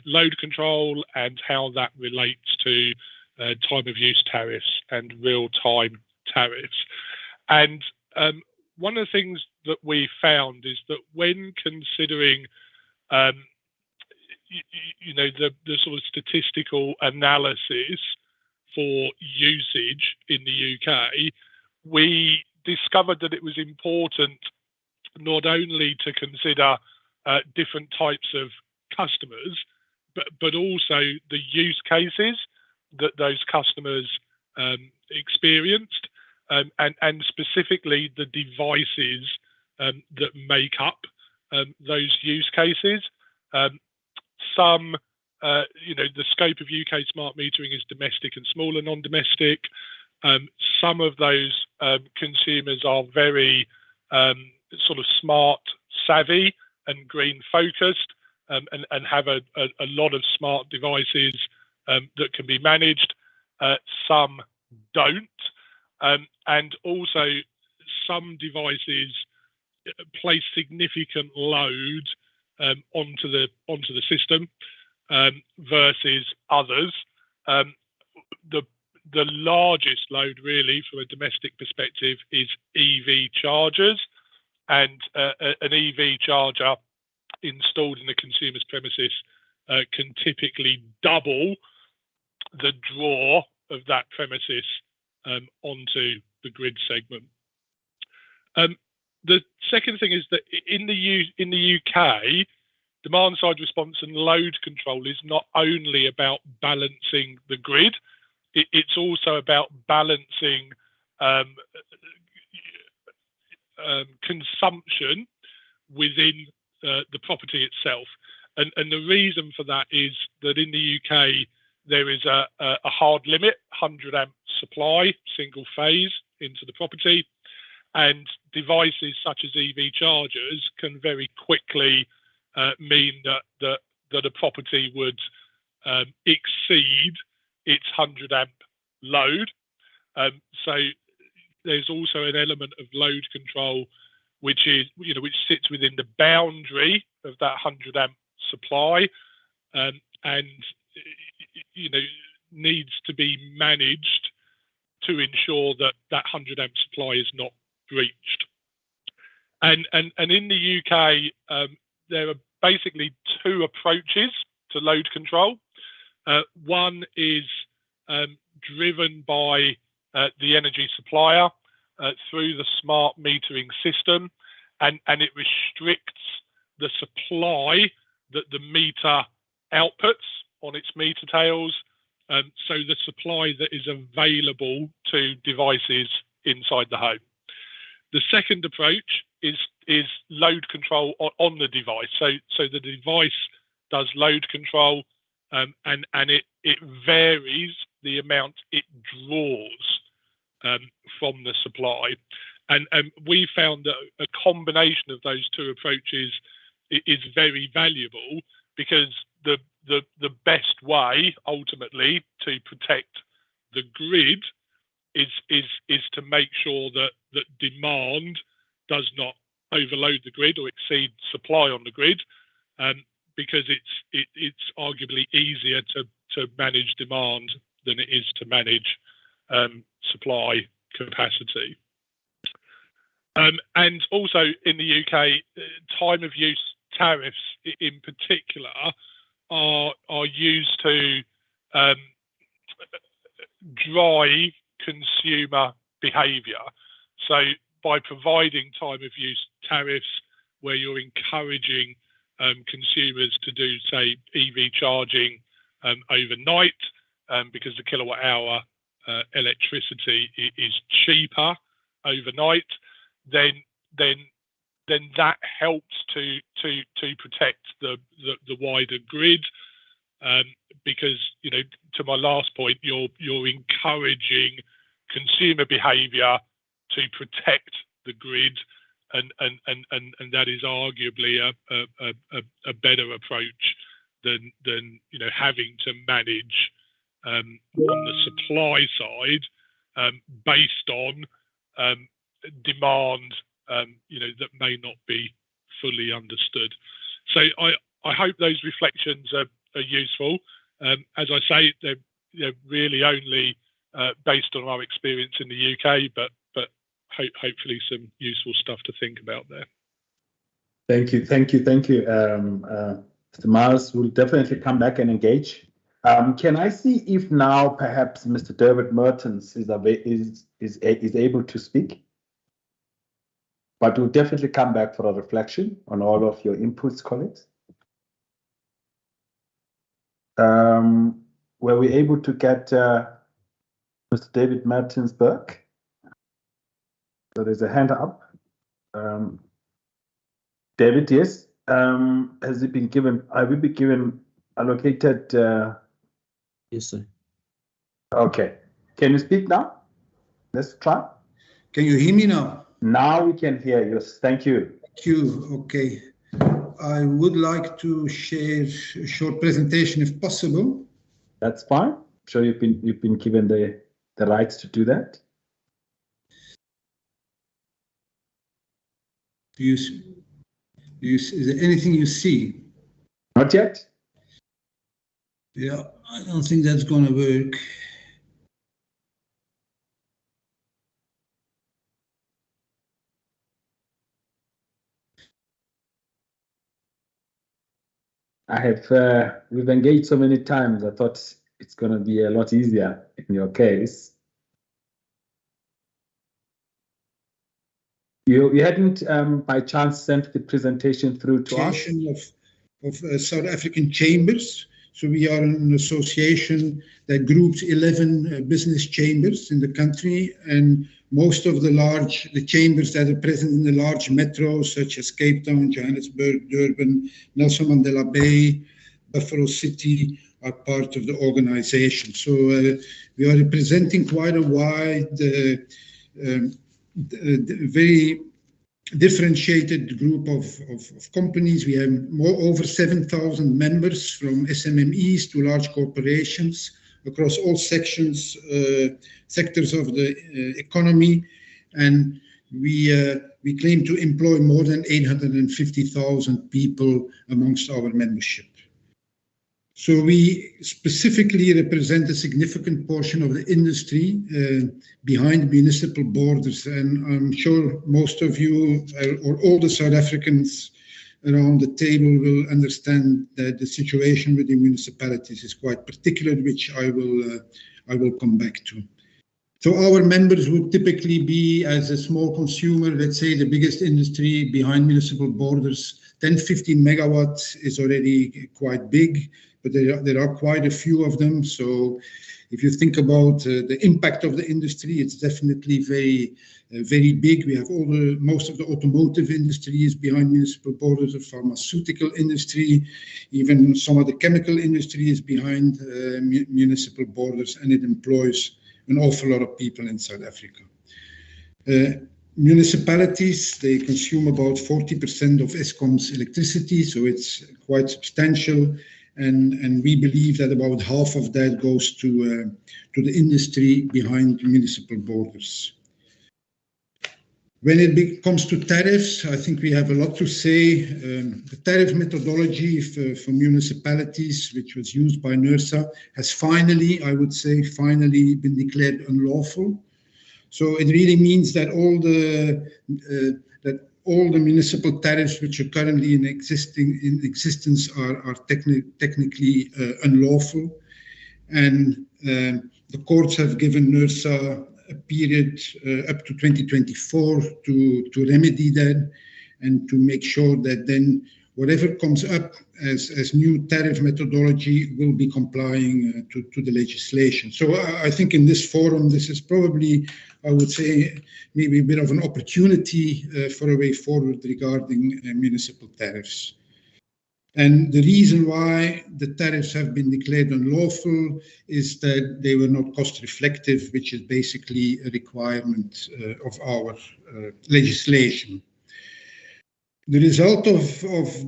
load control, and how that relates to time of use tariffs and real time tariffs. And one of the things that we found is that when considering the sort of statistical analysis for usage in the UK, we discovered that it was important not only to consider different types of customers, but also the use cases that those customers experienced, and specifically the devices that make up those use cases. The scope of UK smart metering is domestic and smaller non-domestic. Some of those consumers are very sort of smart savvy and green focused, and have a lot of smart devices that can be managed. Some don't, and also some devices place significant load onto the system versus others the largest load really from a domestic perspective is EV chargers, and an EV charger installed in a consumer's premises can typically double the draw of that premises onto the grid segment. The second thing is that in the UK, demand side response and load control is not only about balancing the grid, it's also about balancing consumption within the property itself. And the reason for that is that in the UK, there is a hard limit, 100 amp supply, single phase into the property. And devices such as EV chargers can very quickly mean that a property would exceed its 100 amp load. So there's also an element of load control which sits within the boundary of that 100 amp supply, and needs to be managed to ensure that 100 amp supply is not breached. And in the UK, there are basically two approaches to load control. One is driven by the energy supplier through the smart metering system, and it restricts the supply that the meter outputs on its meter tails, so the supply that is available to devices inside the home. The second approach is load control on the device. So the device does load control, and it varies the amount it draws from the supply. And we found that a combination of those two approaches is very valuable, because the best way ultimately to protect the grid is to make sure that demand does not overload the grid or exceed supply on the grid, because it's arguably easier to manage demand than it is to manage supply capacity. And also in the UK, time of use tariffs in particular are used to drive consumer behaviour. So by providing time of use tariffs where you're encouraging consumers to do, say, EV charging overnight, because the kilowatt hour electricity is cheaper overnight, then that helps to protect the wider grid, because to my last point, you're encouraging consumer behaviour to protect the grid, and that is arguably a better approach than having to manage on the supply side based on demand that may not be fully understood. So I hope those reflections are useful. As I say, they're really only based on our experience in the UK, but hopefully some useful stuff to think about there. Thank you. Mr. Miles will definitely come back and engage. Can I see if now perhaps Mr. David Mertens is able to speak? But we'll definitely come back for a reflection on all of your inputs, colleagues. Were we able to get Mr. David Mertens-Burke? So there's a hand up. David, yes. Has it been given? I will be given allocated. Yes, sir. Okay. Can you speak now? Let's try. Can you hear me now? Now we can hear you. Thank you. Thank you. Okay. I would like to share a short presentation if possible. That's fine. I'm sure you've been given the rights to do that. Is there anything you see? Not yet. Yeah, I don't think that's going to work. we've engaged so many times. I thought it's going to be a lot easier in your case. You hadn't by chance sent the presentation through to us? Of South African chambers. So we are an association that groups 11 business chambers in the country, and most of the chambers that are present in the large metros such as Cape Town, Johannesburg, Durban, Nelson Mandela Bay, Buffalo City are part of the organization. So we are representing quite a wide, very differentiated group of companies. We have over 7,000 members from SMMEs to large corporations across all sectors of the economy, and we claim to employ more than 850,000 people amongst our membership. So we specifically represent a significant portion of the industry behind municipal borders, and I'm sure most of you or all the South Africans around the table will understand that the situation with the municipalities is quite particular, which I will come back to. So our members would typically be, as a small consumer, let's say the biggest industry behind municipal borders, 10-15 megawatts is already quite big, but there are quite a few of them. So if you think about the impact of the industry, it's definitely very big. We have most of the automotive industry is behind municipal borders, the pharmaceutical industry, even some of the chemical industry is behind municipal borders, and it employs an awful lot of people in South Africa. Municipalities, they consume about 40% of Eskom's electricity, so it's quite substantial. And we believe that about half of that goes to the industry behind municipal borders. When it comes to tariffs, I think we have a lot to say. The tariff methodology for municipalities, which was used by NERSA, has finally, I would say, finally been declared unlawful. So it really means that all the municipal tariffs which are currently in existence are technically unlawful, and the courts have given NERSA a period up to 2024 to remedy that and to make sure that then whatever comes up as new tariff methodology will be complying to the legislation. So I think in this forum, this is probably, I would say, maybe a bit of an opportunity for a way forward regarding municipal tariffs. And the reason why the tariffs have been declared unlawful is that they were not cost reflective, which is basically a requirement of our legislation. The result of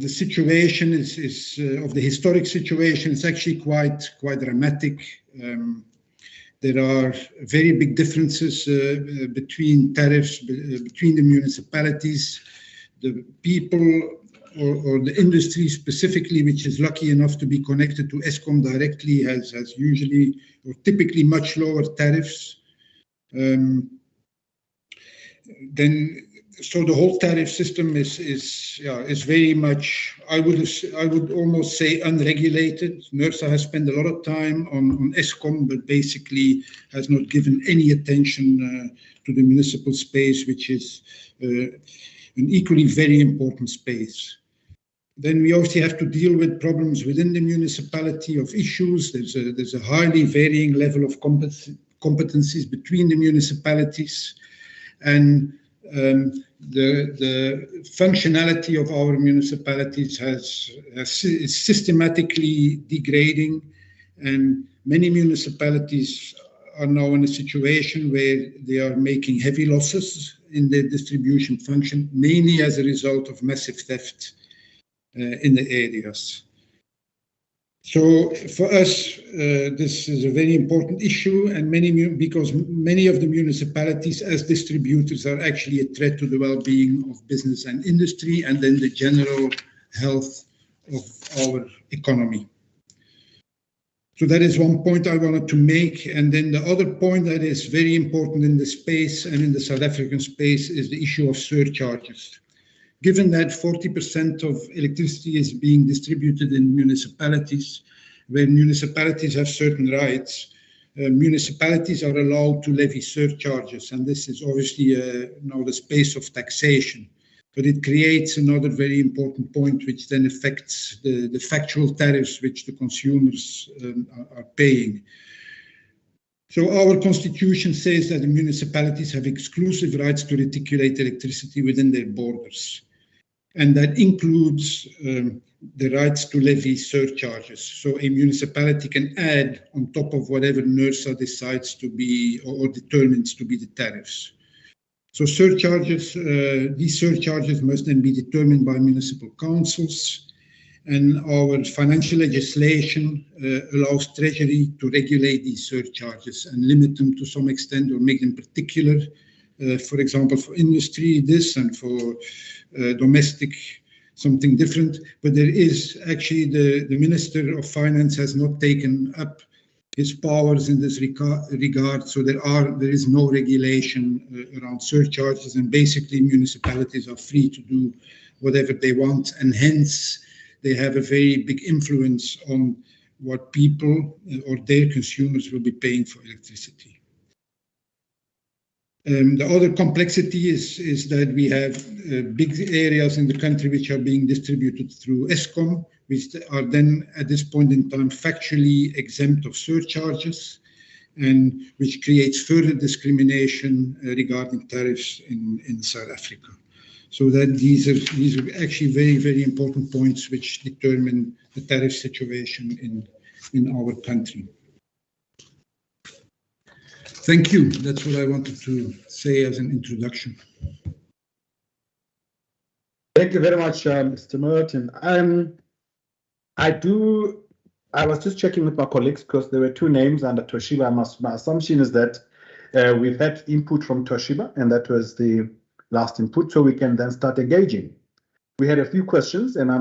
the situation of the historic situation is actually quite dramatic. There are very big differences between tariffs between the municipalities. The people or the industry specifically, which is lucky enough to be connected to Eskom directly, has usually or typically much lower tariffs. So the whole tariff system is very much, I would almost say, unregulated. NERSA has spent a lot of time on Eskom, but basically has not given any attention to the municipal space, which is an equally very important space. Then we obviously have to deal with problems within the municipality of issues. There's a highly varying level of competencies between the municipalities, and the functionality of our municipalities is systematically degrading, and many municipalities are now in a situation where they are making heavy losses in their distribution function, mainly as a result of massive theft in the areas. So for us, this is a very important issue, and because many of the municipalities as distributors are actually a threat to the well-being of business and industry, and then the general health of our economy. So that is one point I wanted to make. And then the other point that is very important in the space and in the South African space is the issue of surcharges. given that 40% of electricity is being distributed in municipalities, where municipalities have certain rights, municipalities are allowed to levy surcharges, and this is obviously now the space of taxation. But it creates another very important point, which then affects the factual tariffs which the consumers are paying. So our constitution says that the municipalities have exclusive rights to reticulate electricity within their borders. And that includes the rights to levy surcharges. So a municipality can add on top of whatever NERSA decides to be or determines to be the tariffs. So surcharges, these surcharges must then be determined by municipal councils. And our financial legislation allows Treasury to regulate these surcharges and limit them to some extent or make them particular. For example, for industry, this, and for domestic, something different. But there is actually the Minister of Finance has not taken up his powers in this regard. So there is no regulation around surcharges, and basically municipalities are free to do whatever they want, and hence they have a very big influence on what people or their consumers will be paying for electricity. The other complexity is that we have big areas in the country which are being distributed through ESCOM, which are then at this point in time factually exempt of surcharges, and which creates further discrimination regarding tariffs in South Africa. So that these are actually very, very important points which determine the tariff situation in our country. Thank you. That's what I wanted to say as an introduction. Thank you very much, Mr. Merton. I was just checking with my colleagues because there were two names under Toshiba. My assumption is that we've had input from Toshiba, and that was the last input, so we can then start engaging. We had a few questions, and I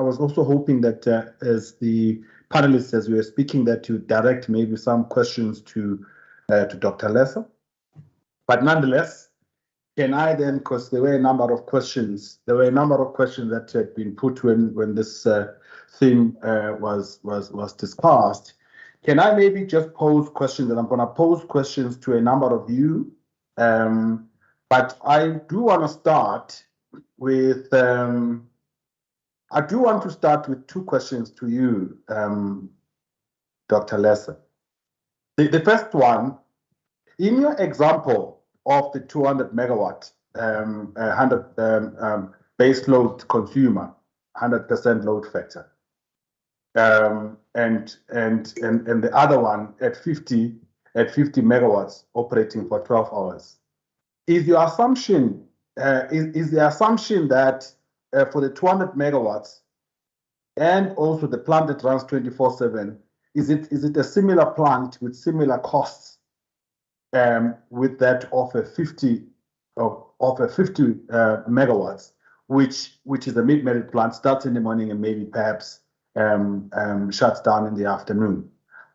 was also hoping that as the panelists, as we were speaking, that to direct maybe some questions to Dr. Lesser. But nonetheless, can I then, because there were a number of questions that had been put when this thing was discussed. Can I maybe just pose questions? And I'm going to pose questions to a number of you. But I do want to start with two questions to you, Dr. Lesser. The first one, in your example of the 200 megawatt 100 base load consumer, 100% load factor, and the other one at 50 megawatts operating for 12 hours. Is your assumption is the assumption that for the 200 megawatts and also the plant that runs 24/7, is it a similar plant with similar costs with that of a 50 megawatts, which is a mid-merit plant, starts in the morning and maybe perhaps shuts down in the afternoon?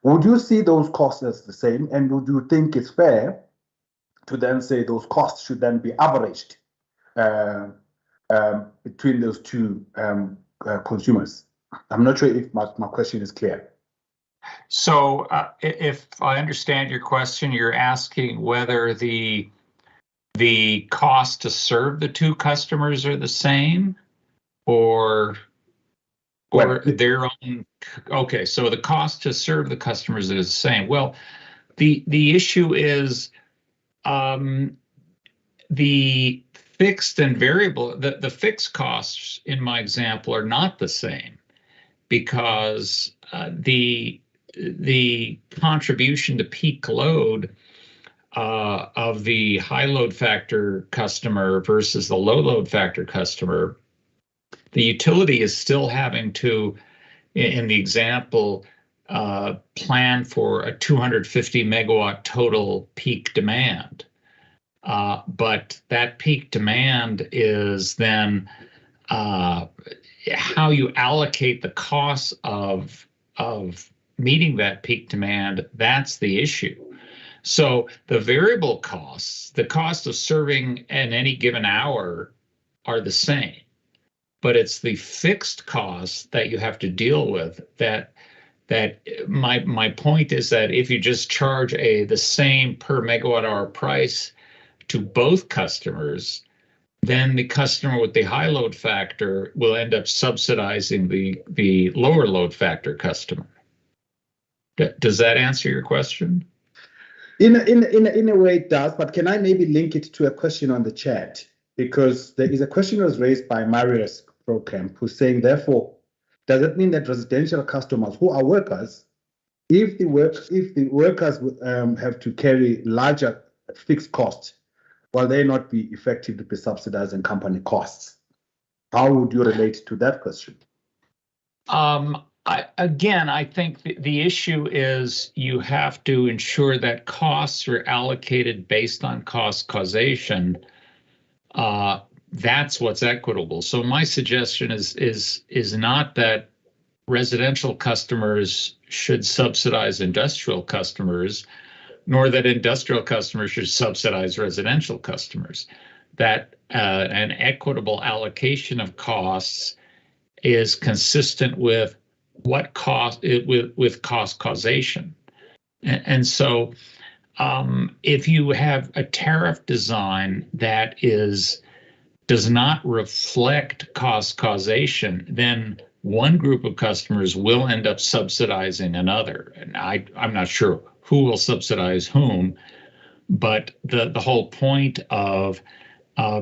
Would you see those costs as the same, and would you think it's fair to then say those costs should then be averaged between those two consumers? I'm not sure if my question is clear. So if I understand your question, you're asking whether the cost to serve the two customers are the same, or their own. Okay, so the cost to serve the customers is the same. Well, the issue is the fixed and variable. The fixed costs in my example are not the same, because the contribution to peak load of the high load factor customer versus the low load factor customer, the utility is still having to, in the example, plan for a 250 megawatt total peak demand. But that peak demand is then how you allocate the costs of meeting that peak demand. That's the issue. So the variable costs, the cost of serving in any given hour are the same, but it's the fixed costs that you have to deal with. That my point is that if you just charge the same per megawatt hour price to both customers, then the customer with the high load factor will end up subsidizing the lower load factor customer. Does that answer your question? In a way it does, but can I maybe link it to a question on the chat? Because there is a question that was raised by Marius Procamp, who's saying, therefore, does it mean that residential customers who are workers, if the workers have to carry larger fixed costs, will they not be effectively be subsidizing company costs? How would you relate to that question? I think the issue is you have to ensure that costs are allocated based on cost causation. That's what's equitable. So my suggestion is not that residential customers should subsidize industrial customers, nor that industrial customers should subsidize residential customers. That an equitable allocation of costs is consistent with what cost with cost causation. And so if you have a tariff design that does not reflect cost causation, then one group of customers will end up subsidizing another. And I'm not sure who will subsidize whom, but the whole point of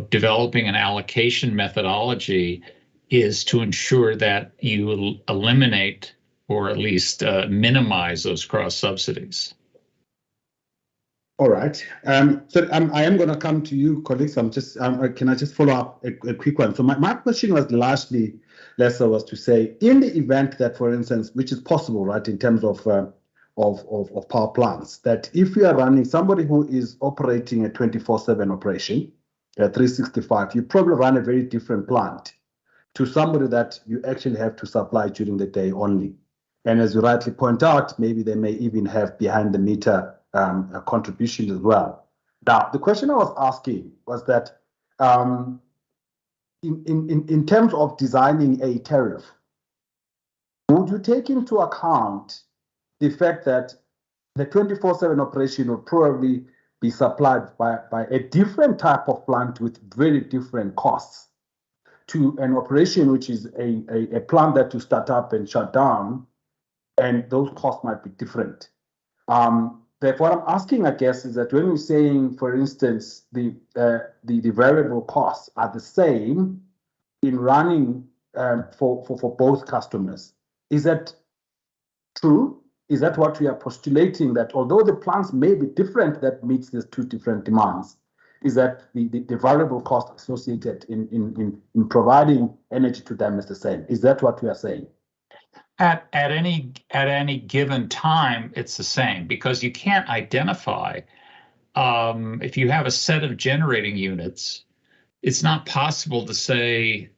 developing an allocation methodology is to ensure that you eliminate or at least minimize those cross subsidies. All right. So I am going to come to you, colleagues. Can I just follow up a quick one? So my question was largely, Lester, was to say, in the event that, for instance, which is possible, right, in terms of power plants, that if you are running somebody who is operating a 24/7 operation, 365, you probably run a very different plant to somebody that you actually have to supply during the day only. And as you rightly point out, maybe they may even have behind the meter a contribution as well. Now, the question I was asking was that in terms of designing a tariff, would you take into account the fact that the 24/7 operation will probably be supplied by a different type of plant with very different costs to an operation which is a plant that you start up and shut down, and those costs might be different. Therefore, what I'm asking, I guess, is that when we're saying, for instance, the variable costs are the same in running for both customers, is that true? Is that what we are postulating, that although the plants may be different that meets these two different demands, is that the variable cost associated in providing energy to them is the same? Is that what we are saying? At any given time, it's the same, because you can't identify if you have a set of generating units. It's not possible to say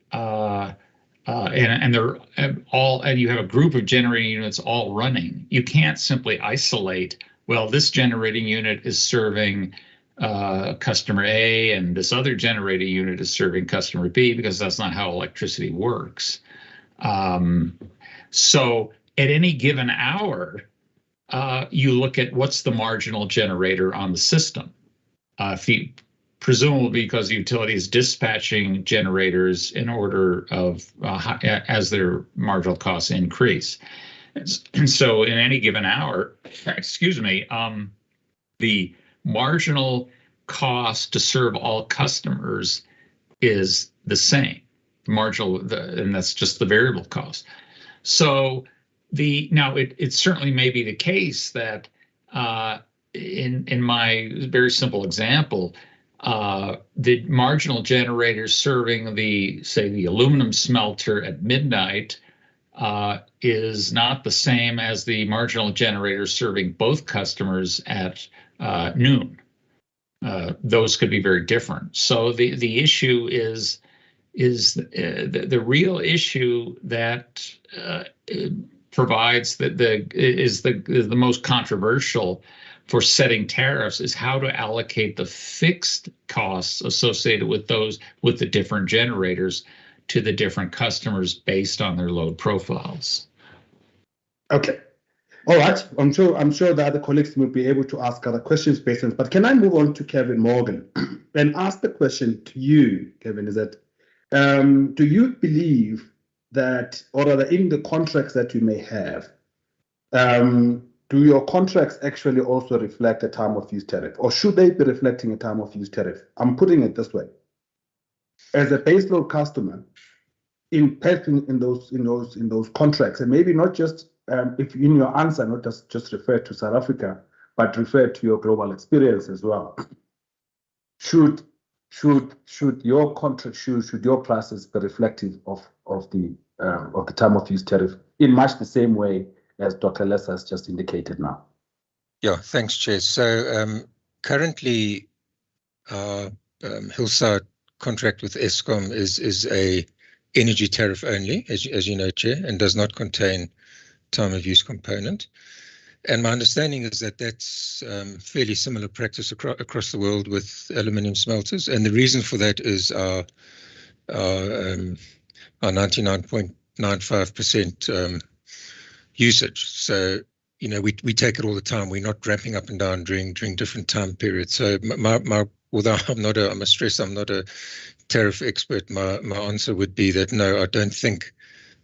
and they're all, and you have a group of generating units all running. You can't simply isolate, well, this generating unit is serving customer A and this other generating unit is serving customer B, because that's not how electricity works. So at any given hour, you look at what's the marginal generator on the system. Presumably because the utility is dispatching generators in order of as their marginal costs increase. And so in any given hour, excuse me, the marginal cost to serve all customers is the same, and that's just the variable cost. So now it certainly may be the case that in my very simple example, the marginal generator serving the aluminum smelter at midnight is not the same as the marginal generator serving both customers at noon. Those could be very different. So the issue is the real issue that provides the most controversial for setting tariffs is how to allocate the fixed costs associated with the different generators to the different customers based on their load profiles. Okay. All right. I'm sure the other colleagues will be able to ask other questions based on this. But can I move on to Kevin Morgan and ask the question to you, Kevin, is that do you believe that, or rather in the contracts that you may have, do your contracts actually also reflect a time of use tariff, or should they be reflecting a time of use tariff? I'm putting it this way. As a baseload customer, in those contracts, and maybe not just if in your answer, not just refer to South Africa, but refer to your global experience as well. Should your contract, should your prices be reflective of the time of use tariff in much the same way as Dr. Lesser has just indicated now? Yeah, thanks, Chair. So currently, our Hillside contract with Eskom is a energy tariff only, as you know, Chair, and does not contain time of use component. And my understanding is that that's fairly similar practice across the world with aluminium smelters. And the reason for that is our 99.95% usage. So, you know, we take it all the time. We're not ramping up and down during different time periods. So although I must stress I'm not a tariff expert, my answer would be that no, I don't think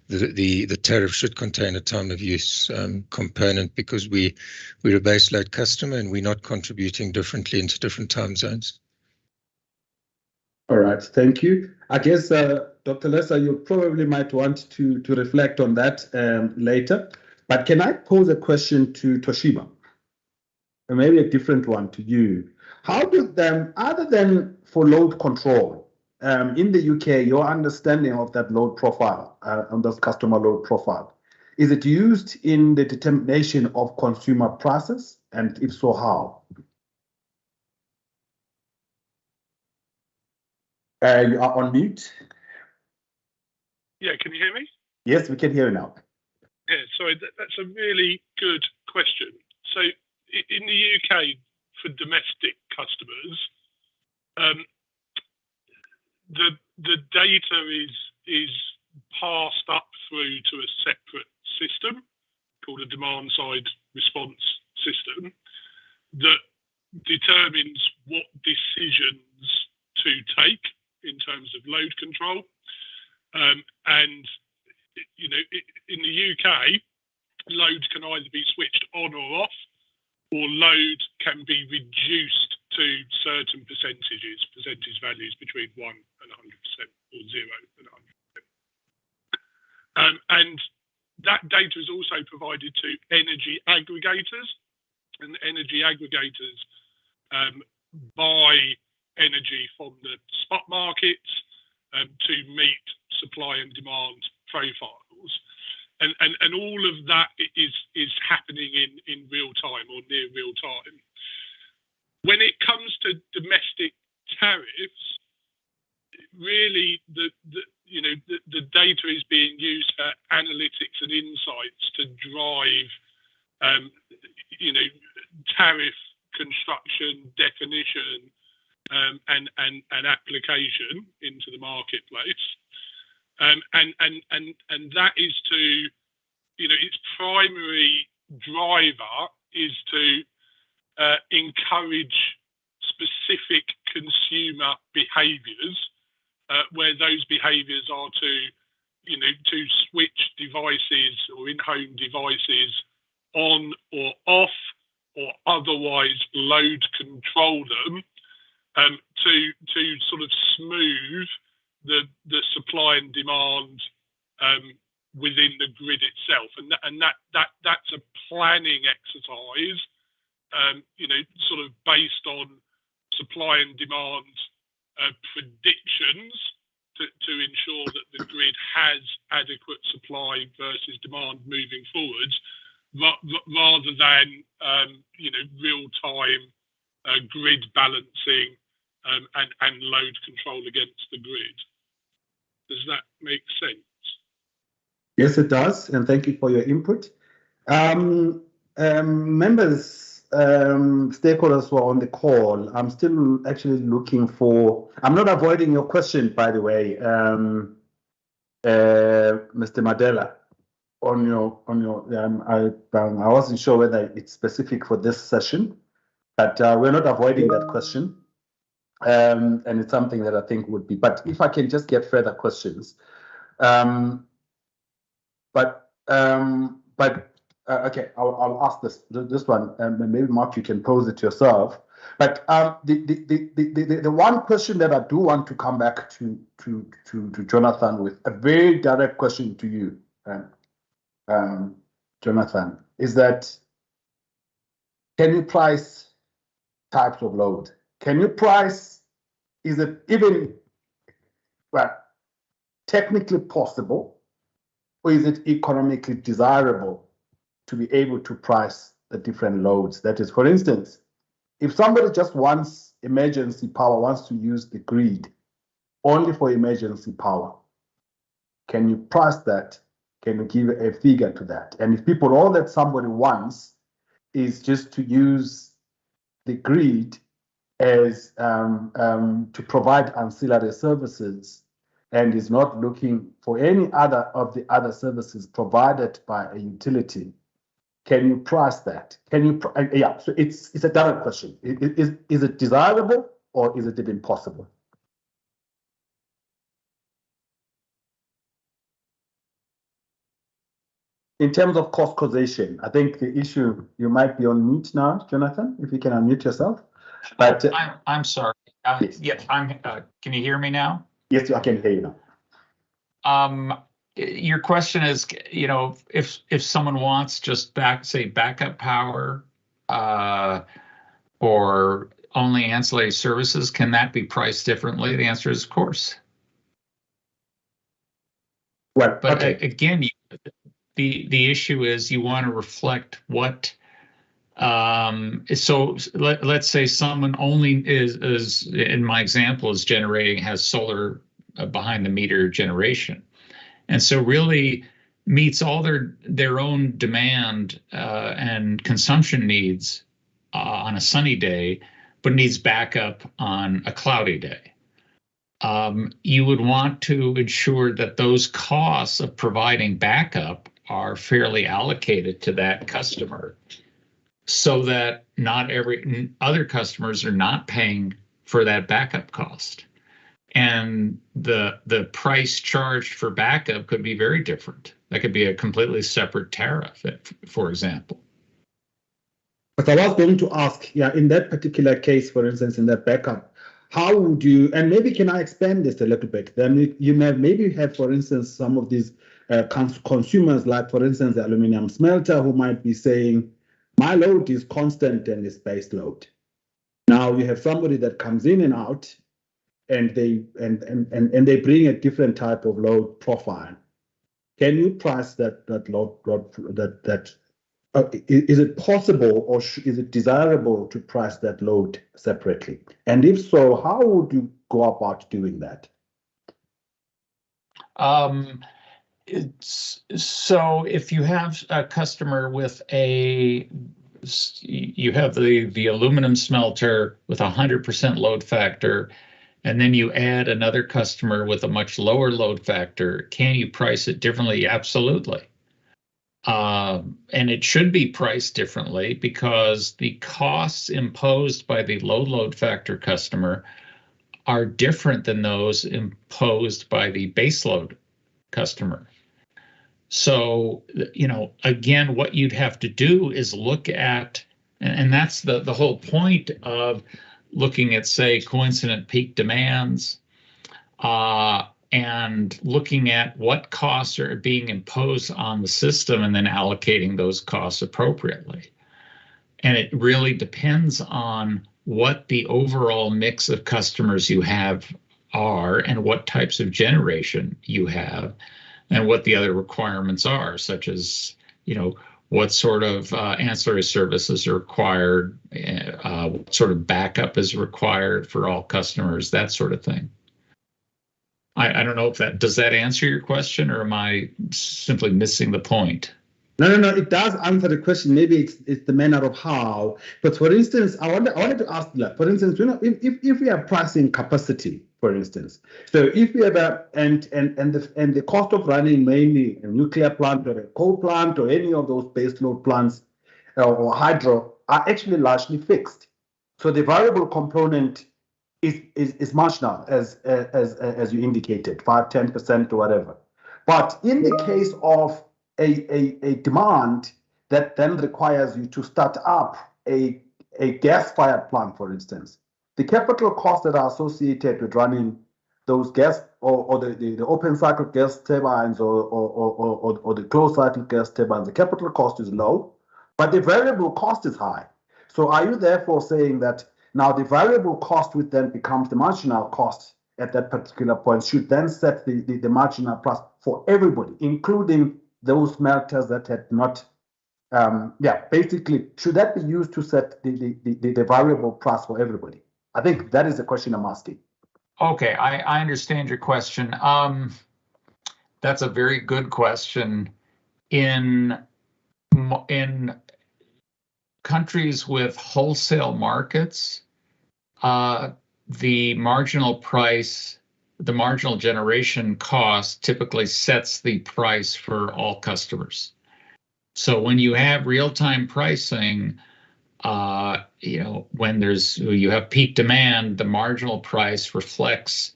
the tariff should contain a time of use component, because we're a base load customer and we're not contributing differently into different time zones. All right, thank you. I guess, Dr. Lesser, you probably might want to reflect on that later. But can I pose a question to Toshiba? And maybe a different one to you. How do them, other than for load control, in the UK, your understanding of that load profile, on this customer load profile, is it used in the determination of consumer prices? And if so, how? You are on mute. Yeah, can you hear me? Yes, we can hear you now. Yeah, sorry, that's a really good question. So in the UK, for domestic customers, the data is passed up through to a separate system called a demand side response system that determines what decisions to take in terms of load control. And you know, in the UK, load can either be switched on or off, or load can be reduced to certain percentage values between 1 and 100%, or 0 and 100%. And that data is also provided to energy aggregators, and energy aggregators buy energy from the spot markets to meet supply and demand profiles. And all of that is happening in real time or near real time. When it comes to domestic tariffs, really the data is being used for analytics and insights to drive tariff construction, definition, and application into the marketplace. And that is to, its primary driver is to encourage specific consumer behaviours, where those behaviours are to switch devices or in-home devices on or off, or otherwise load control them, to sort of smooth the supply and demand within the grid itself, and that's a planning exercise, sort of based on supply and demand predictions to ensure that the grid has adequate supply versus demand moving forwards, rather than real time grid balancing and load control against the grid. Does that make sense? Yes, it does, and thank you for your input. Members, stakeholders who are on the call, I'm still actually looking for, I'm not avoiding your question, by the way, Mr. Madela, I wasn't sure whether it's specific for this session, but we're not avoiding that question. And it's something that I think would be, but if I can just get further questions. Okay, I'll ask this one, and maybe Mark, you can pose it yourself. But the one question that I do want to come back to Jonathan with, a very direct question to you, Jonathan, is that can you price types of load? Can you price? Is it even technically possible, or is it economically desirable to be able to price the different loads? That is, for instance, if somebody just wants emergency power, wants to use the grid only for emergency power, can you price that? Can you give a figure to that? And if people, all that somebody wants is just to use the grid as to provide ancillary services, and is not looking for any other of the other services provided by a utility, can you price that? Can you? Yeah. So it's a direct question. Is it desirable, or is it even possible? In terms of cost causation, I think the issue, you might be on mute now, Jonathan, if you can unmute yourself. But I'm sorry. Yes. Yeah, can you hear me now? Yes, I can hear you now. Your question is, if someone wants just backup power, or only ancillary services, can that be priced differently? The answer is, of course. Well, but okay. Again, the issue is you want to reflect what. So let's say someone only is in my example is has solar behind the meter generation, and so really meets all their own demand and consumption needs on a sunny day, but needs backup on a cloudy day. You would want to ensure that those costs of providing backup are fairly allocated to that customer, so that not other customers are not paying for that backup cost. And the price charged for backup could be very different. That could be a completely separate tariff, for example. But I was going to ask, in that particular case, for instance, in that backup, how would you, and maybe can I expand this a little bit? Then you may maybe have, for instance, some of these consumers, like, for instance, the aluminum smelter, who might be saying, my load is constant and it's base load. Now you have somebody that comes in and out, and they bring a different type of load profile. Can you price that load? Is it possible, or is it desirable to price that load separately? And if so, how would you go about doing that? So if you have a customer with you have the aluminum smelter with 100% load factor, and then you add another customer with a much lower load factor, can you price it differently? Absolutely. And it should be priced differently, because the costs imposed by the low load factor customer are different than those imposed by the base load customer. So, again, what you'd have to do is look at, and that's the whole point of looking at, say, coincident peak demands, and looking at what costs are being imposed on the system, and then allocating those costs appropriately. And it really depends on what the overall mix of customers you have are, and what types of generation you have, and what the other requirements are, such as, what sort of ancillary services are required, what sort of backup is required for all customers, that sort of thing. I don't know if does that answer your question, or am I simply missing the point? No. It does answer the question. Maybe it's the manner of how. But for instance, I wanted to ask that. For instance, if we are pricing capacity, for instance, so if we have the cost of running mainly a nuclear plant or a coal plant or any of those baseload plants or hydro are actually largely fixed. So the variable component is marginal, as you indicated, 5-10% or whatever. But in the case of a demand that then requires you to start up a gas-fired plant, for instance, the capital costs that are associated with running those gas or the open cycle gas turbines or the closed cycle gas turbines, the capital cost is low, but the variable cost is high. So are you therefore saying that now the variable cost, which then becomes the marginal cost at that particular point, should then set the marginal price for everybody, including those smelters that had not, basically, should that be used to set the variable price for everybody? I think that is the question I'm asking. Okay, I understand your question. That's a very good question. In countries with wholesale markets, the marginal price, the marginal generation cost typically sets the price for all customers. So when you have real-time pricing, when you have peak demand, the marginal price reflects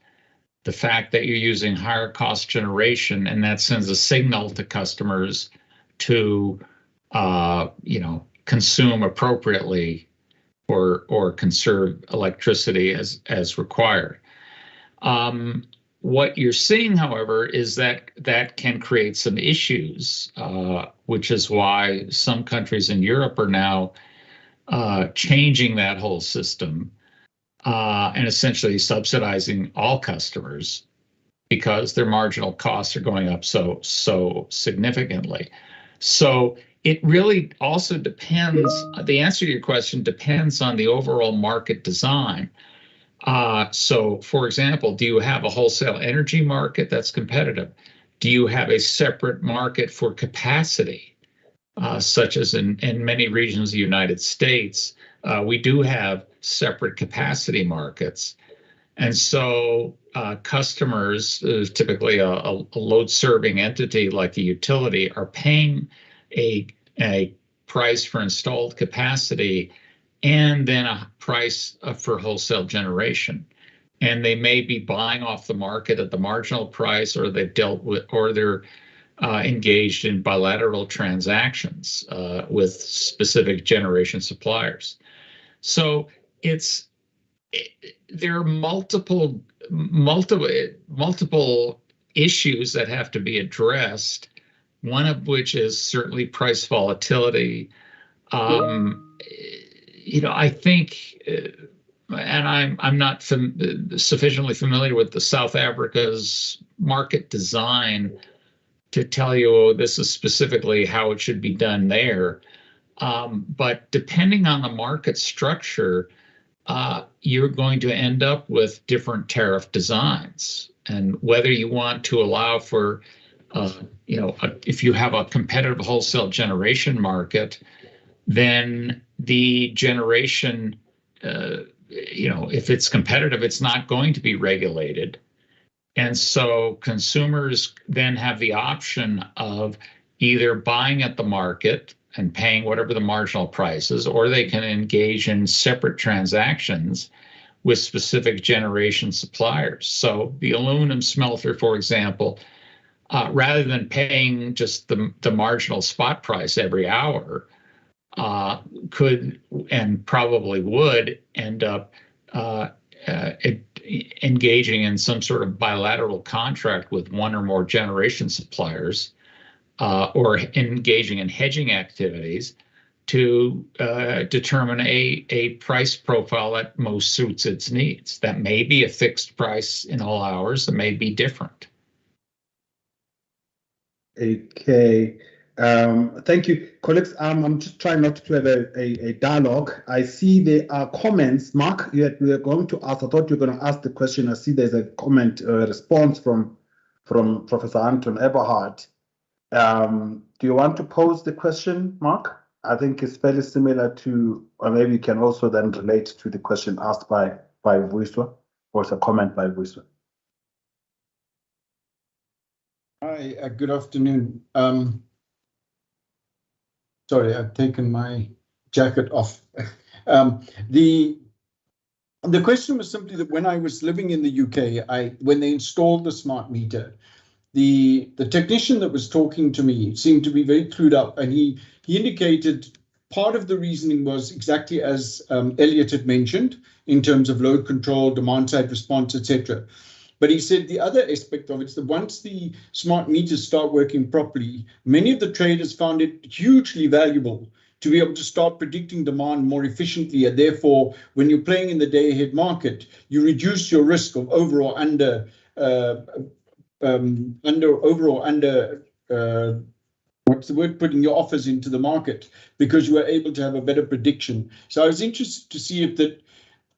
the fact that you're using higher cost generation, and that sends a signal to customers to consume appropriately or conserve electricity as required. What you're seeing, however, is that can create some issues, which is why some countries in Europe are now changing that whole system and essentially subsidizing all customers because their marginal costs are going up so significantly. So it really also depends, the answer to your question depends on the overall market design. So, for example, do you have a wholesale energy market that's competitive? Do you have a separate market for capacity, such as in many regions of the United States? We do have separate capacity markets. And so customers, typically a load-serving entity like a utility, are paying a price for installed capacity and then a price for wholesale generation. And they may be buying off the market at the marginal price, or they've dealt with, or they're engaged in bilateral transactions with specific generation suppliers. So there are multiple issues that have to be addressed. One of which is certainly price volatility. I think, and I'm not sufficiently familiar with the South Africa's market design to tell you, oh, this is specifically how it should be done there. But depending on the market structure, you're going to end up with different tariff designs. And whether you want to allow for, if you have a competitive wholesale generation market, then the generation, if it's competitive, it's not going to be regulated. And so consumers then have the option of either buying at the market and paying whatever the marginal price is, or they can engage in separate transactions with specific generation suppliers. So the aluminum smelter, for example, rather than paying just the marginal spot price every hour, could and probably would end up engaging in some sort of bilateral contract with one or more generation suppliers, or engaging in hedging activities to determine a price profile that most suits its needs. That may be a fixed price in all hours, that may be different. Okay, thank you, colleagues. I'm just trying not to have a dialogue. I see there are comments. Mark, we are going to ask. I thought you were going to ask the question. I see there's a comment, a response from Professor Anton Eberhard. Do you want to pose the question, Mark? I think it's fairly similar to, or maybe you can also then relate to the question asked by Vuiswa, or it's a comment by Vuiswa. Hi, good afternoon. Sorry, I've taken my jacket off. The question was simply that when I was living in the UK, when they installed the smart meter, the technician that was talking to me seemed to be very clued up, and he indicated part of the reasoning was exactly as Elliot had mentioned in terms of load control, demand side response, etc. But he said the other aspect of it is that once the smart meters start working properly, many of the traders found it hugely valuable to be able to start predicting demand more efficiently. And therefore, when you're playing in the day ahead market, you reduce your risk of overall under what's the word, putting your offers into the market, because you are able to have a better prediction. So I was interested to see if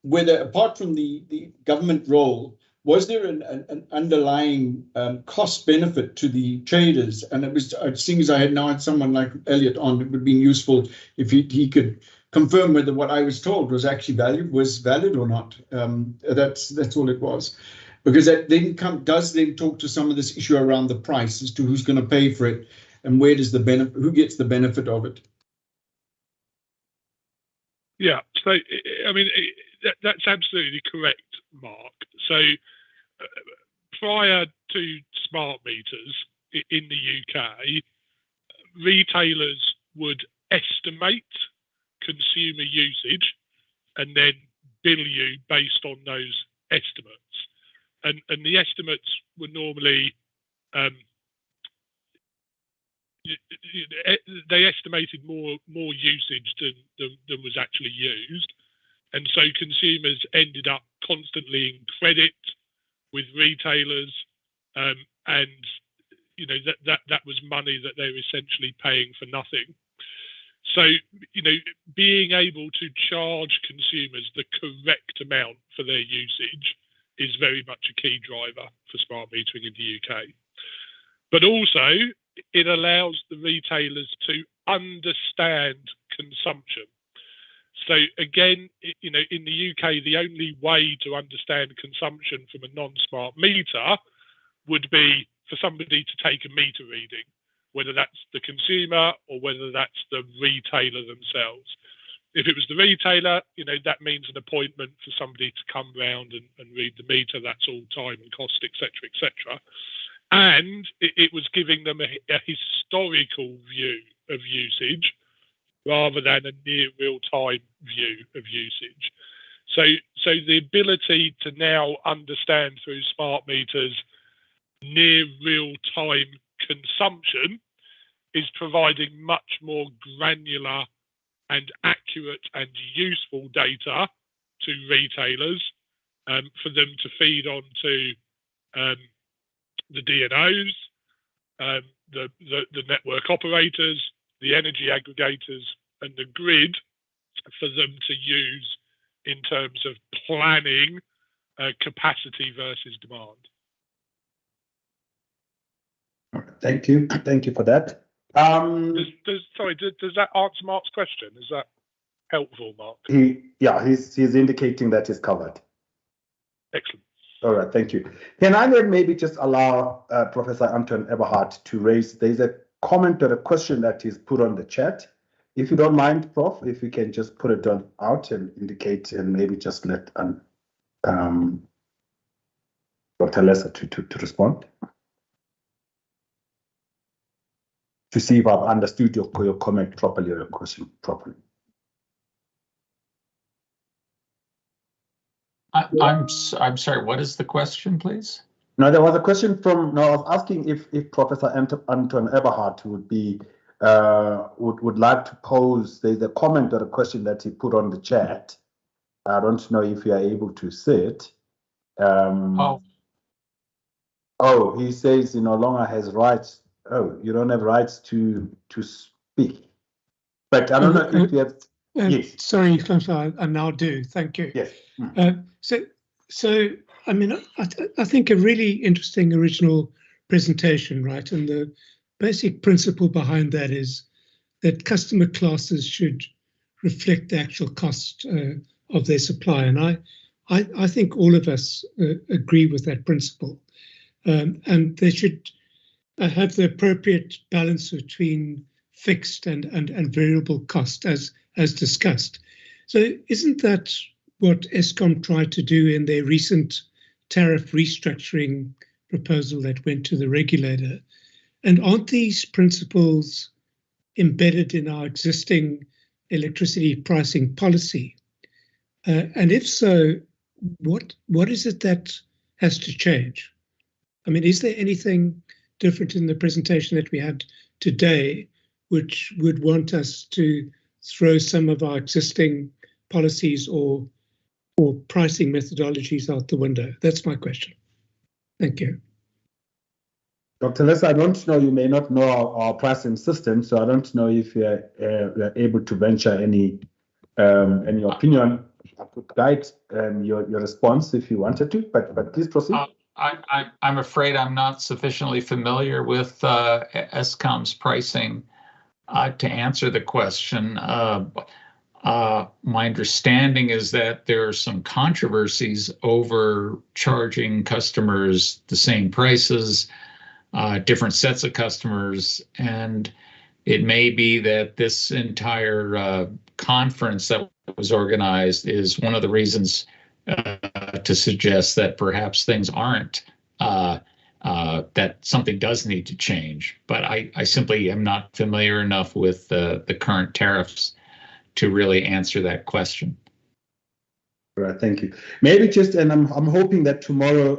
whether apart from the government role, was there an underlying cost benefit to the traders? And it was, seeing as I had now had someone like Elliot on, it would be useful if he could confirm whether what I was told was actually valid or not. That's all it was. Because that then does talk to some of this issue around the price as to who's going to pay for it and where does who gets the benefit of it. Yeah, so I mean that's absolutely correct, Mark. So prior to smart meters in the UK, retailers would estimate consumer usage and then bill you based on those estimates. And the estimates were normally they estimated more usage than was actually used, and so consumers ended up constantly in credit with retailers, and you know that was money that they were essentially paying for nothing. So you know, being able to charge consumers the correct amount for their usage is very much a key driver for smart metering in the UK. But also, it allows the retailers to understand consumption. So again, you know, in the UK, the only way to understand consumption from a non-smart meter would be for somebody to take a meter reading, whether that's the consumer or whether that's the retailer themselves. If it was the retailer, you know, that means an appointment for somebody to come round and read the meter. That's all time and cost, etc., etc. And it was giving them a historical view of usage rather than a near real-time view of usage. So the ability to now understand through smart meters near real-time consumption is providing much more granular and accurate and useful data to retailers for them to feed on to the DNOs, the network operators, the energy aggregators, and the grid for them to use in terms of planning capacity versus demand. Thank you. Thank you for that. Does that answer Mark's question? Is that helpful, Mark? He's indicating that is covered. Excellent. All right, thank you. Can I then maybe just allow Professor Anton Eberhard to raise, there's a comment or a question that is put on the chat. If you don't mind, Prof, if you can just put it out and indicate and maybe just let Dr. Lesser to respond. To see if I've understood your comment properly or your question properly. I'm sorry, what is the question, please? No, there was a question from, I was asking if Professor Anton Eberhard would be, would like to pose, there's a comment or a question that he put on the chat. I don't know if you are able to see it. He says he no longer has rights. Oh, you don't have rights to speak. But I don't know if you have. Yes. Sorry, I now do. Thank you. Yes. So I mean, I think a really interesting original presentation, right? And basic principle behind that is that customer classes should reflect the actual cost of their supply. And I think all of us agree with that principle. And they should have the appropriate balance between fixed and variable cost as discussed. So isn't that what Eskom tried to do in their recent tariff restructuring proposal that went to the regulator? And aren't these principles embedded in our existing electricity pricing policy? And if so, what is it that has to change? I mean, is there anything different in the presentation that we had today which would want us to throw some of our existing policies or pricing methodologies out the window? That's my question. Thank you. Dr. Lessa, I don't know, you may not know our pricing system, so I don't know if you're able to venture any opinion. I could guide your response if you wanted to, but please proceed. I'm afraid I'm not sufficiently familiar with Eskom's pricing to answer the question. My understanding is that there are some controversies over charging customers the same prices, different sets of customers, and it may be that this entire conference that was organized is one of the reasons to suggest that perhaps things aren't, that something does need to change. But I simply am not familiar enough with the current tariffs to really answer that question. All right, thank you. Maybe just, and I'm hoping that tomorrow,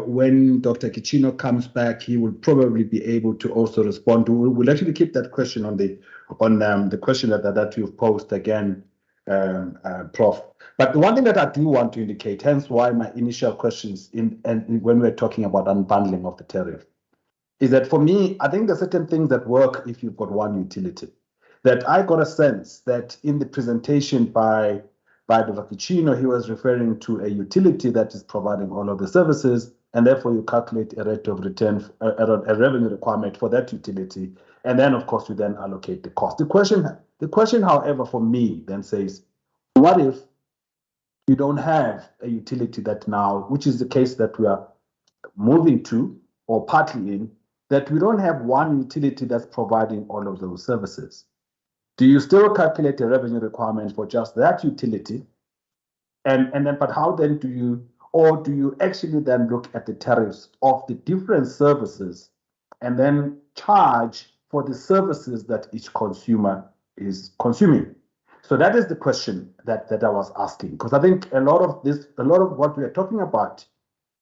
when Dr. Kichino comes back, he will probably be able to also respond to. We'll actually keep that question on the question that you've posed again, Prof. But the one thing that I do want to indicate, hence why my initial questions when we're talking about unbundling of the tariff, is that for me, I think there's certain things that work if you've got one utility. That I got a sense that in the presentation by Dr. Kichino, he was referring to a utility that is providing all of the services, and therefore you calculate a rate of return, a revenue requirement for that utility, and then of course you then allocate the cost. The question, however, for me then says, what if you don't have a utility that now, which is the case that we are moving to, or partly in, that we don't have one utility that's providing all of those services? Do you still calculate a revenue requirement for just that utility? And then, but how then do you actually then look at the tariffs of the different services and then charge for the services that each consumer is consuming? So that is the question that I was asking, because I think a lot of what we are talking about,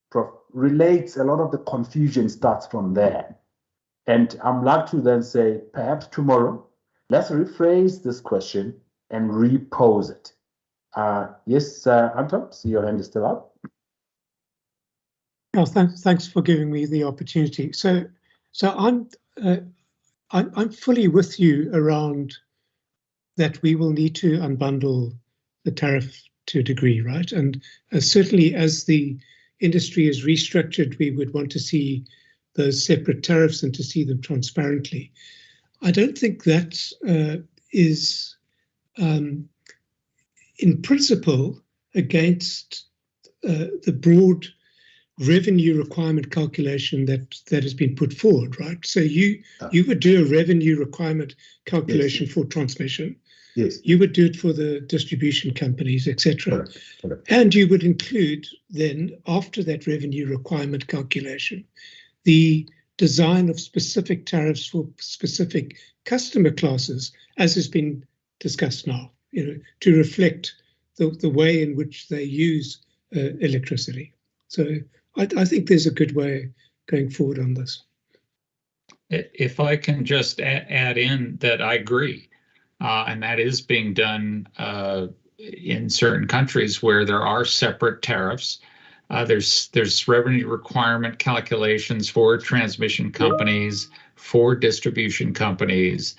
Prof, relates, a lot of the confusion starts from there. And I'm like to then say, perhaps tomorrow, let's rephrase this question and repose it. Yes, Anton, see your hand is still up. Oh, thanks for giving me the opportunity. So I'm fully with you around that we will need to unbundle the tariff to a degree, right? And certainly as the industry is restructured, we would want to see those separate tariffs and to see them transparently. I don't think that is in principle against the broad revenue requirement calculation that has been put forward, right? So you would do a revenue requirement calculation for transmission. Yes. You would do it for the distribution companies, etc. And you would include then, after that revenue requirement calculation, the design of specific tariffs for specific customer classes, as has been discussed now, to reflect the way in which they use electricity. So I think there's a good way going forward on this. If I can just add in that I agree, and that is being done in certain countries where there are separate tariffs. There's revenue requirement calculations for transmission companies, for distribution companies.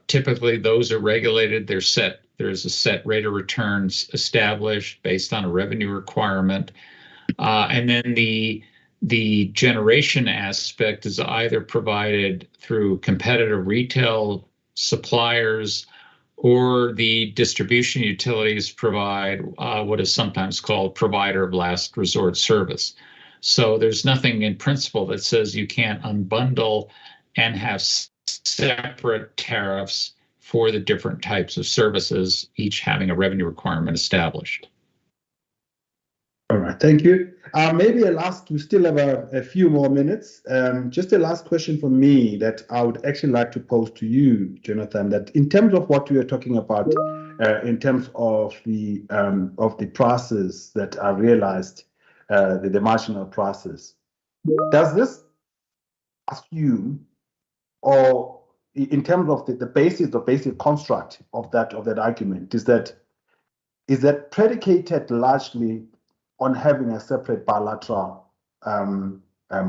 Typically, those are regulated. There's a set rate of returns established based on a revenue requirement, and then the the generation aspect is either provided through competitive retail suppliers, or the distribution utilities provide what is sometimes called provider of last resort service. So there's nothing in principle that says you can't unbundle and have separate tariffs for the different types of services, each having a revenue requirement established. All right, thank you. Maybe we still have a few more minutes. Just a last question from me that I would actually like to pose to you, Jonathan, that in terms of what we are talking about, in terms of the process that are realized, the marginal process, does this assume, or in terms of the basic construct of that argument, is that predicated largely on having a separate bilateral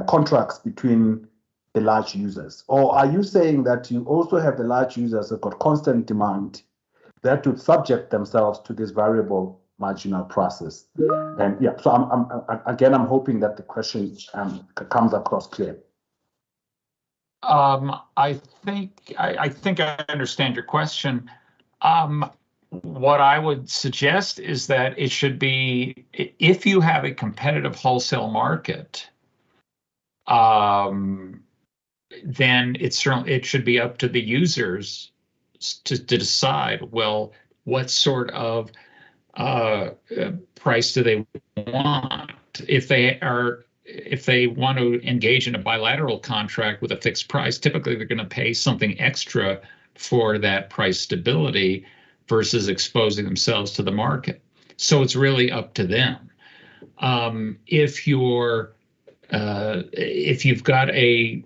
contracts between the large users? Or are you saying that you also have the large users that got constant demand that would subject themselves to this variable marginal process? And yeah, so I'm hoping that the question comes across clear. I think I understand your question. What I would suggest is that it should be, if you have a competitive wholesale market, then it should be up to the users to decide, well, what sort of price do they want? If they want to engage in a bilateral contract with a fixed price, typically they're going to pay something extra for that price stability versus exposing themselves to the market. So it's really up to them. If you've got a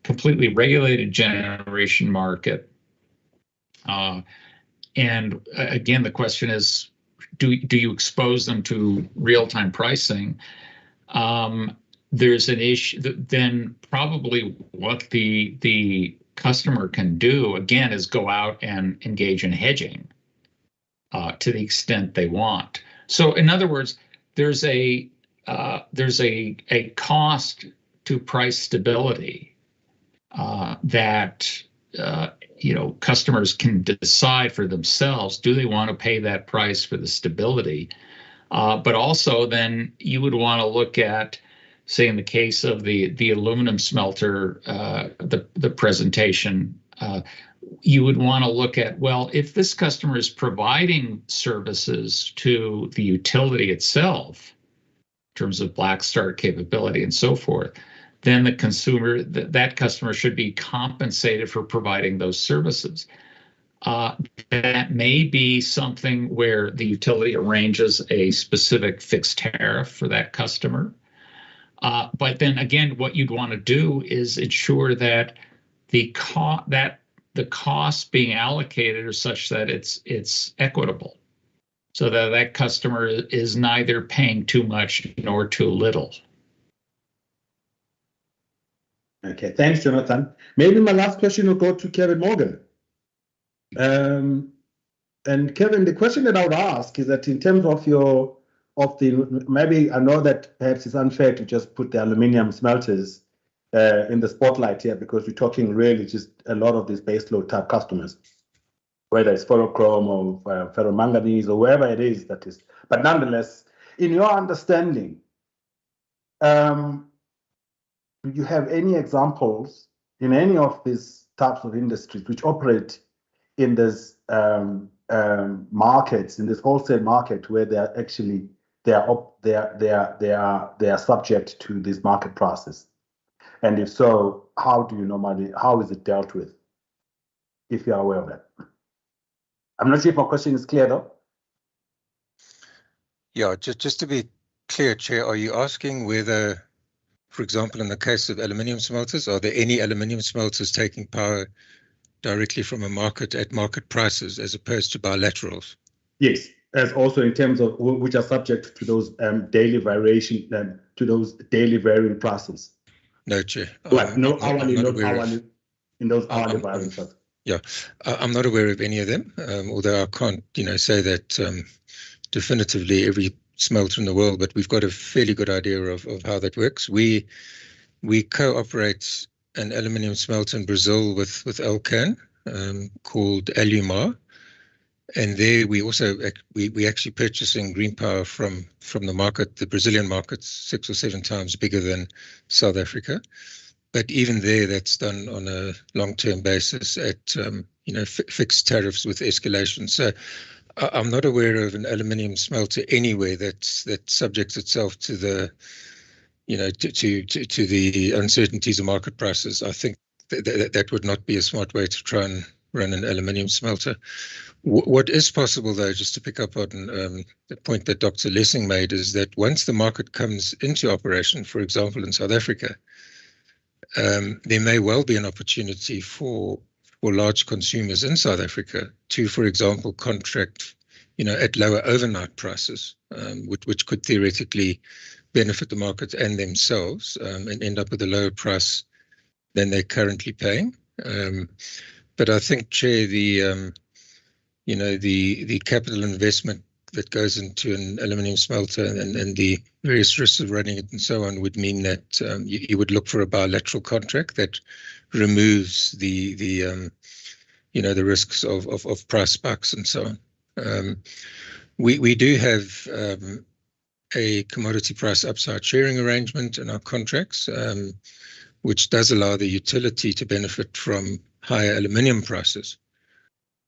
completely regulated generation market, and again, the question is, do you expose them to real-time pricing? There's an issue. Then probably what the customer can do, again, is go out and engage in hedging to the extent they want. So in other words, there's a cost to price stability that customers can decide for themselves. Do they want to pay that price for the stability? But also then you would want to look at, say, in the case of the aluminum smelter, the presentation, you would want to look at, well, if this customer is providing services to the utility itself, in terms of black start capability and so forth, then the consumer, that customer should be compensated for providing those services. That may be something where the utility arranges a specific fixed tariff for that customer. But then again, what you'd want to do is ensure that the costs being allocated are such that it's equitable, so that customer is neither paying too much nor too little. Okay, thanks, Jonathan. Maybe my last question will go to Kevin Morgan. And Kevin, the question that I would ask is that in terms of maybe I know that perhaps it's unfair to just put the aluminium smelters in the spotlight here, because we're talking really just a lot of these baseload type customers, whether it's ferrochrome or ferromanganese or wherever it is that is. But nonetheless, in your understanding, do you have any examples in any of these types of industries which operate in this markets, in this wholesale market, where they are actually they are subject to this market process? And if so, how is it dealt with, if you are aware of that? I'm not sure if my question is clear though. Yeah, just to be clear, Chair, are you asking whether, for example, in the case of aluminium smelters, are there any aluminium smelters taking power directly from a market at market prices as opposed to bilaterals? Yes, as also in terms of which are subject to those daily variation, to those daily varying prices. No, Chair. Like no hourly, not hourly, in those hourly varying prices. Yeah, I'm not aware of any of them, although I can't, say that definitively every smelter in the world, but we've got a fairly good idea of how that works. We co-operate an aluminium smelter in Brazil with Alcan called Alumar. And there we also we actually purchasing green power from the market. The Brazilian market's 6 or 7 times bigger than South Africa, but even there that's done on a long-term basis at fixed tariffs with escalation. So I'm not aware of an aluminium smelter anywhere that subjects itself to the to the uncertainties of market prices. I think that would not be a smart way to try and run an aluminium smelter. What is possible, though, just to pick up on the point that Dr. Lessing made, is that once the market comes into operation, for example, in South Africa, there may well be an opportunity for large consumers in South Africa to, for example, contract, at lower overnight prices, which could theoretically benefit the market and themselves, and end up with a lower price than they're currently paying. But I think, Chair, the capital investment that goes into an aluminium smelter and the various risks of running it and so on would mean that you would look for a bilateral contract that removes the risks of price spikes and so on. We do have a commodity price upside sharing arrangement in our contracts, which does allow the utility to benefit from higher aluminium prices.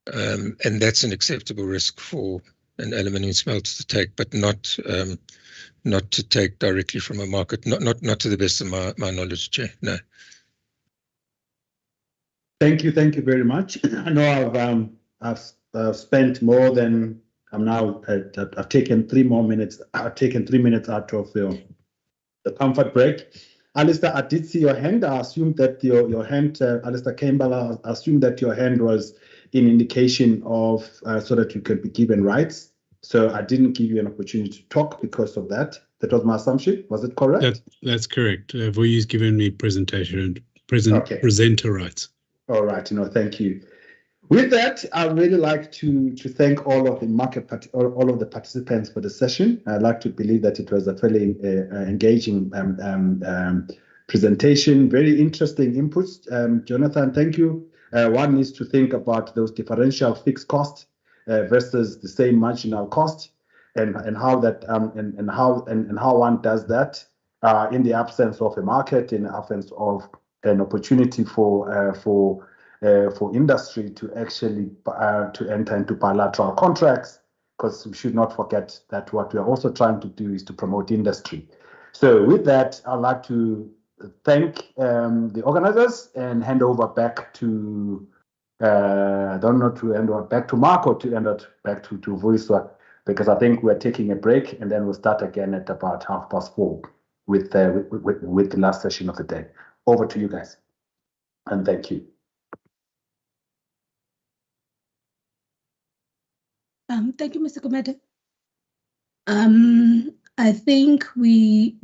And that's an acceptable risk for an aluminium smelter to take, but not to take directly from a market, not to the best of my knowledge, Chair. No. Thank you very much. I know I've spent more than I've taken 3 more minutes. I've taken 3 minutes out of the comfort break. Alistair, I did see your hand. I assumed that your hand, Alistair Campbell, I assumed that your hand was in indication of so that you could be given rights. So I didn't give you an opportunity to talk because of that. That was my assumption. Was it correct? That's correct. Vuyi's given me presenter rights. All right. Thank you. With that, I'd really like to thank all of the participants for the session. I'd like to believe that it was a fairly engaging presentation, very interesting inputs. Jonathan, thank you. One is to think about those differential fixed costs versus the same marginal cost, and how that and how one does that in the absence of a market, in the absence of an opportunity for industry to actually to enter into bilateral contracts, because we should not forget that what we are also trying to do is to promote industry. So with that, I'd like to thank the organizers and hand over back to back to Mark or to hand it back to Vuyi, because I think we're taking a break and then we'll start again at about 4:30 with the last session of the day. Over to you guys, and thank you. Thank you, Mr. Gumede. I think we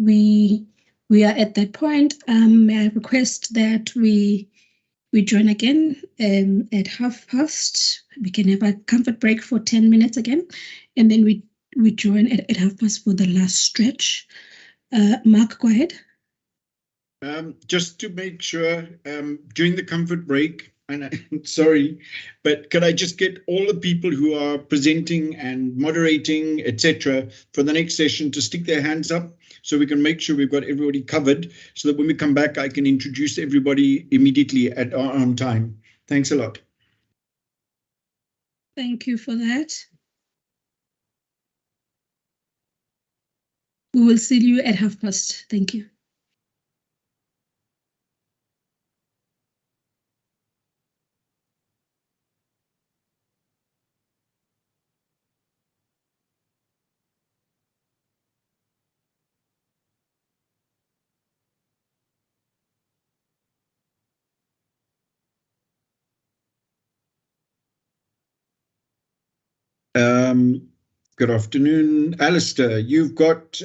are at that point. May I request that we join again at 12:30. We can have a comfort break for 10 minutes again, and then we join at 12:30 for the last stretch. Mark, go ahead. Just to make sure, during the comfort break, and I'm sorry, but can I just get all the people who are presenting and moderating, etc., for the next session to stick their hands up so we can make sure we've got everybody covered, so that when we come back, I can introduce everybody immediately at our own time. Thanks a lot. Thank you for that. We will see you at 12:30. Thank you. Good afternoon, Alistair. You've got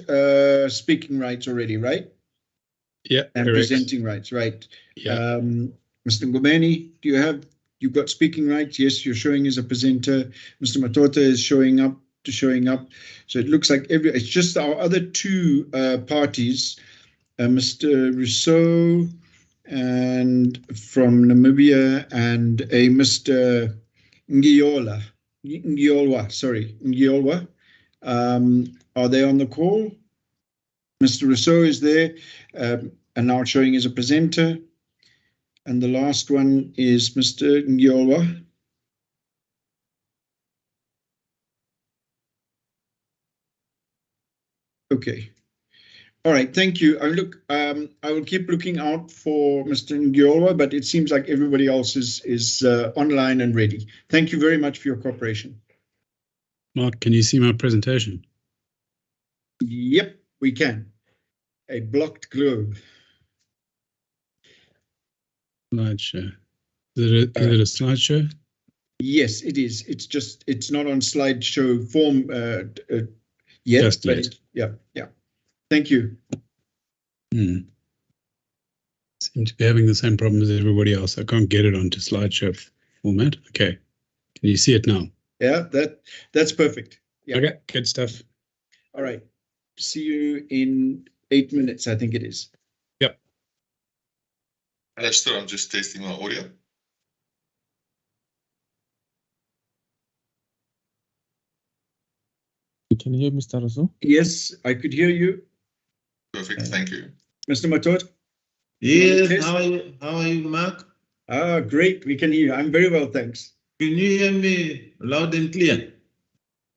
speaking rights already, right? Yeah, and correct. Presenting rights, right? Yeah. Mr. Ngumeni, you've got speaking rights? Yes, you're showing as a presenter. Mr. Matota is showing up showing up. So it looks like it's just our other two parties, Mr. Rousseau and from Namibia and a Mr. Ngiyolwa. Are they on the call? Mr. Rousseau is there and now showing as a presenter. And the last one is Mr. Ngiyolwa. Okay. All right, thank you. I will keep looking out for Mr. Ngiyolwa, but it seems like everybody else is online and ready. Thank you very much for your cooperation. Mark, can you see my presentation? Yep, we can. A blocked globe. Slideshow. Is it a slideshow? Yes, it is. It's not on slideshow form yet. Just yet. Yeah. Thank you. Seem to be having the same problem as everybody else. I can't get it onto slideshow format. Okay. Can you see it now? Yeah, that's perfect. Yeah. Okay, good stuff. All right. See you in 8 minutes, I think it is. Yep. Lester, I'm just testing my audio. Can you hear me, Mr. Rousseau? Yes, I could hear you. Perfect, thank you. Mr. Matot? Yes, how are you, Mark? Ah, great, we can hear you. I'm very well, thanks. Can you hear me loud and clear?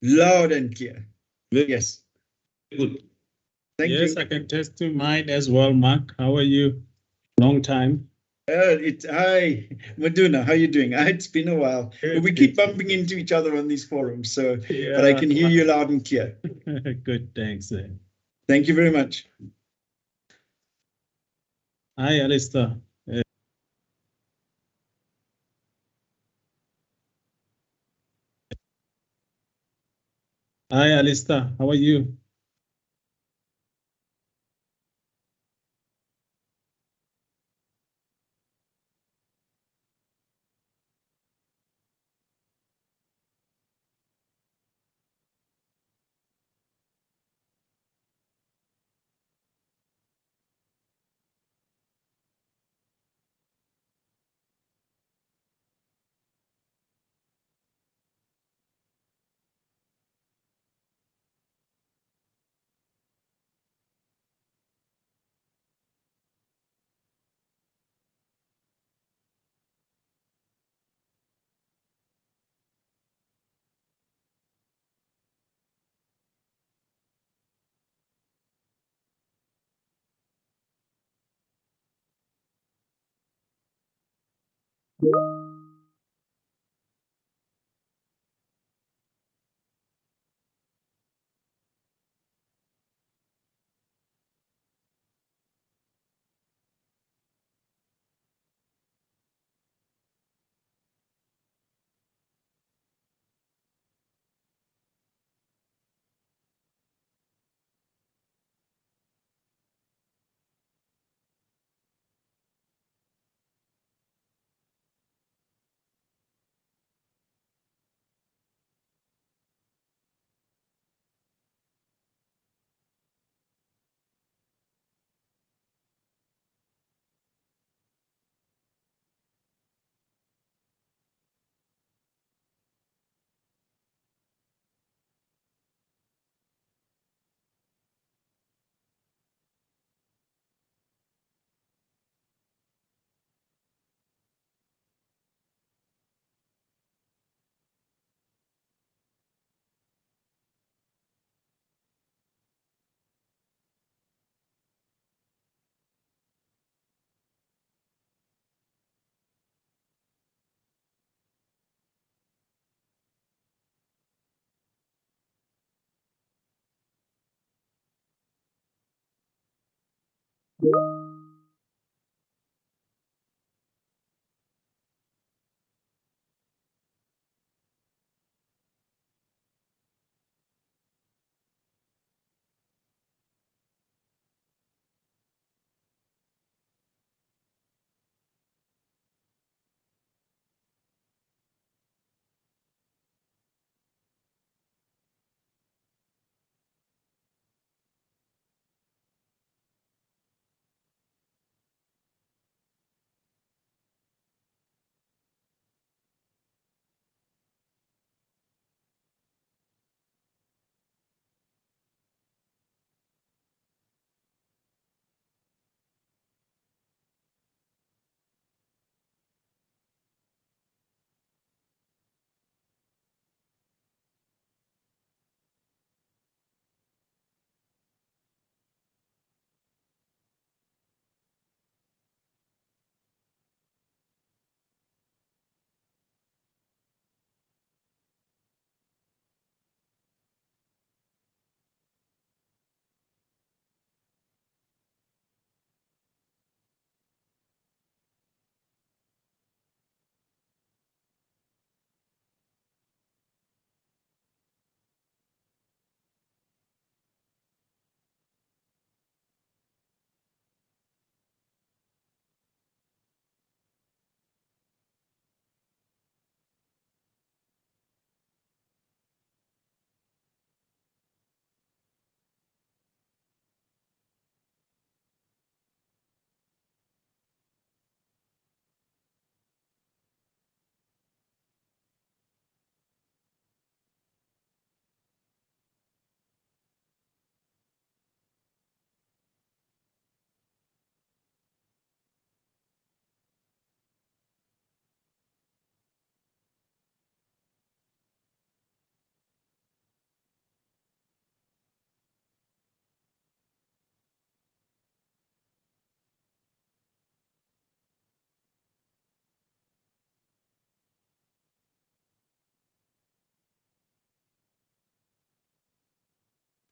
Loud and clear. Yes. Good. Thank you. Yes, I can test to mine as well, Mark. How are you? Long time. Hi, Maduna, how are you doing? It's been a while. But we keep bumping into each other on these forums, so Yeah. but I can hear you loud and clear. Good, thanks. Thank you very much. Hi, Alistair. Hi, Alistair. How are you?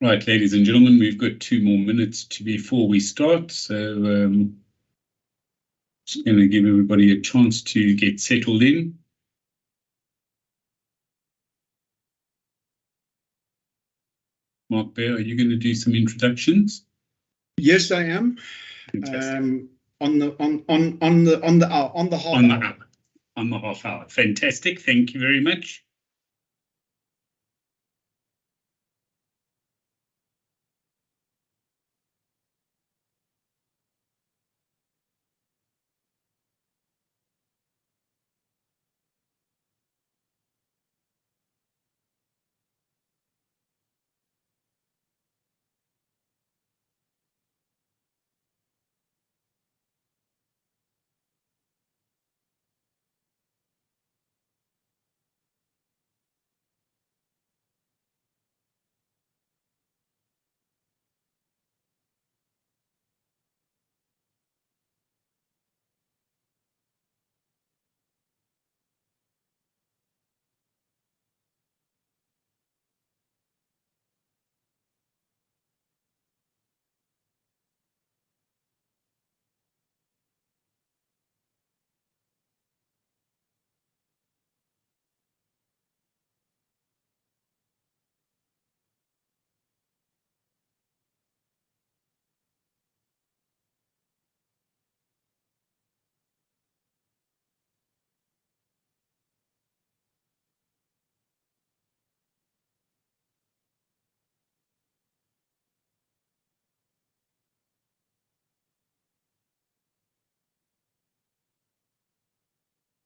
Right, ladies and gentlemen, we've got 2 more minutes before we start, so just going to give everybody a chance to get settled in. Mark Bear, are you going to do some introductions? Yes, I am. On the half hour. Fantastic. Thank you very much.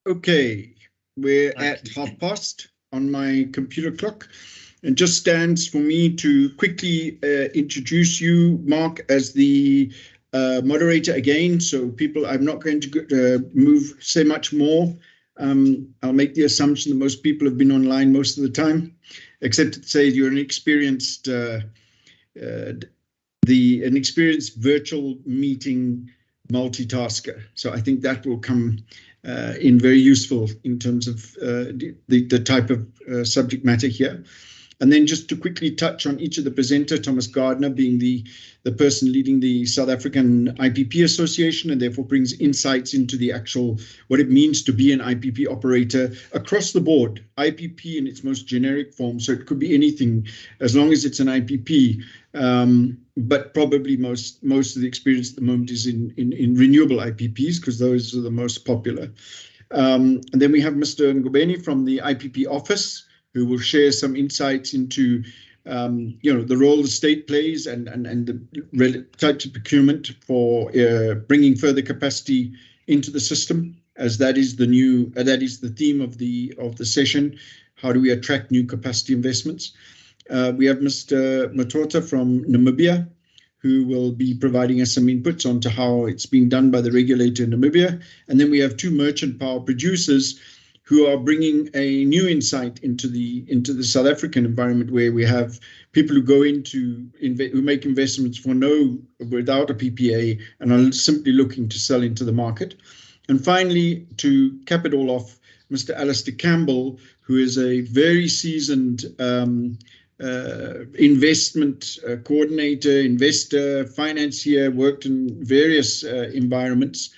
Okay, we're at 1:30 on my computer clock. It just stands for me to quickly introduce you, Mark, as the moderator again. So people, I'm not going to say much more. I'll make the assumption that most people have been online most of the time, except to say you're an experienced virtual meeting multitasker. So I think that will come in very useful in terms of the type of subject matter here. And then just to quickly touch on each of the presenter, Thomas Gardner being the person leading the South African IPP Association, and therefore brings insights into the actual what it means to be an IPP operator across the board. IPP in its most generic form, so it could be anything as long as it's an IPP. But probably most of the experience at the moment is in renewable IPPs, because those are the most popular. And then we have Mr. Ngobeni from the IPP office, who will share some insights into the role the state plays and the types of procurement for bringing further capacity into the system, as that is the theme of the session. How do we attract new capacity investments? We have Mr. Matota from Namibia, who will be providing us some inputs onto how it's being done by the regulator in Namibia. And then we have 2 merchant power producers who are bringing a new insight into the South African environment, where we have people who go who make investments without a PPA and are simply looking to sell into the market. And finally, to cap it all off, Mr. Alistair Campbell, who is a very seasoned investment coordinator, investor, financier, worked in various environments,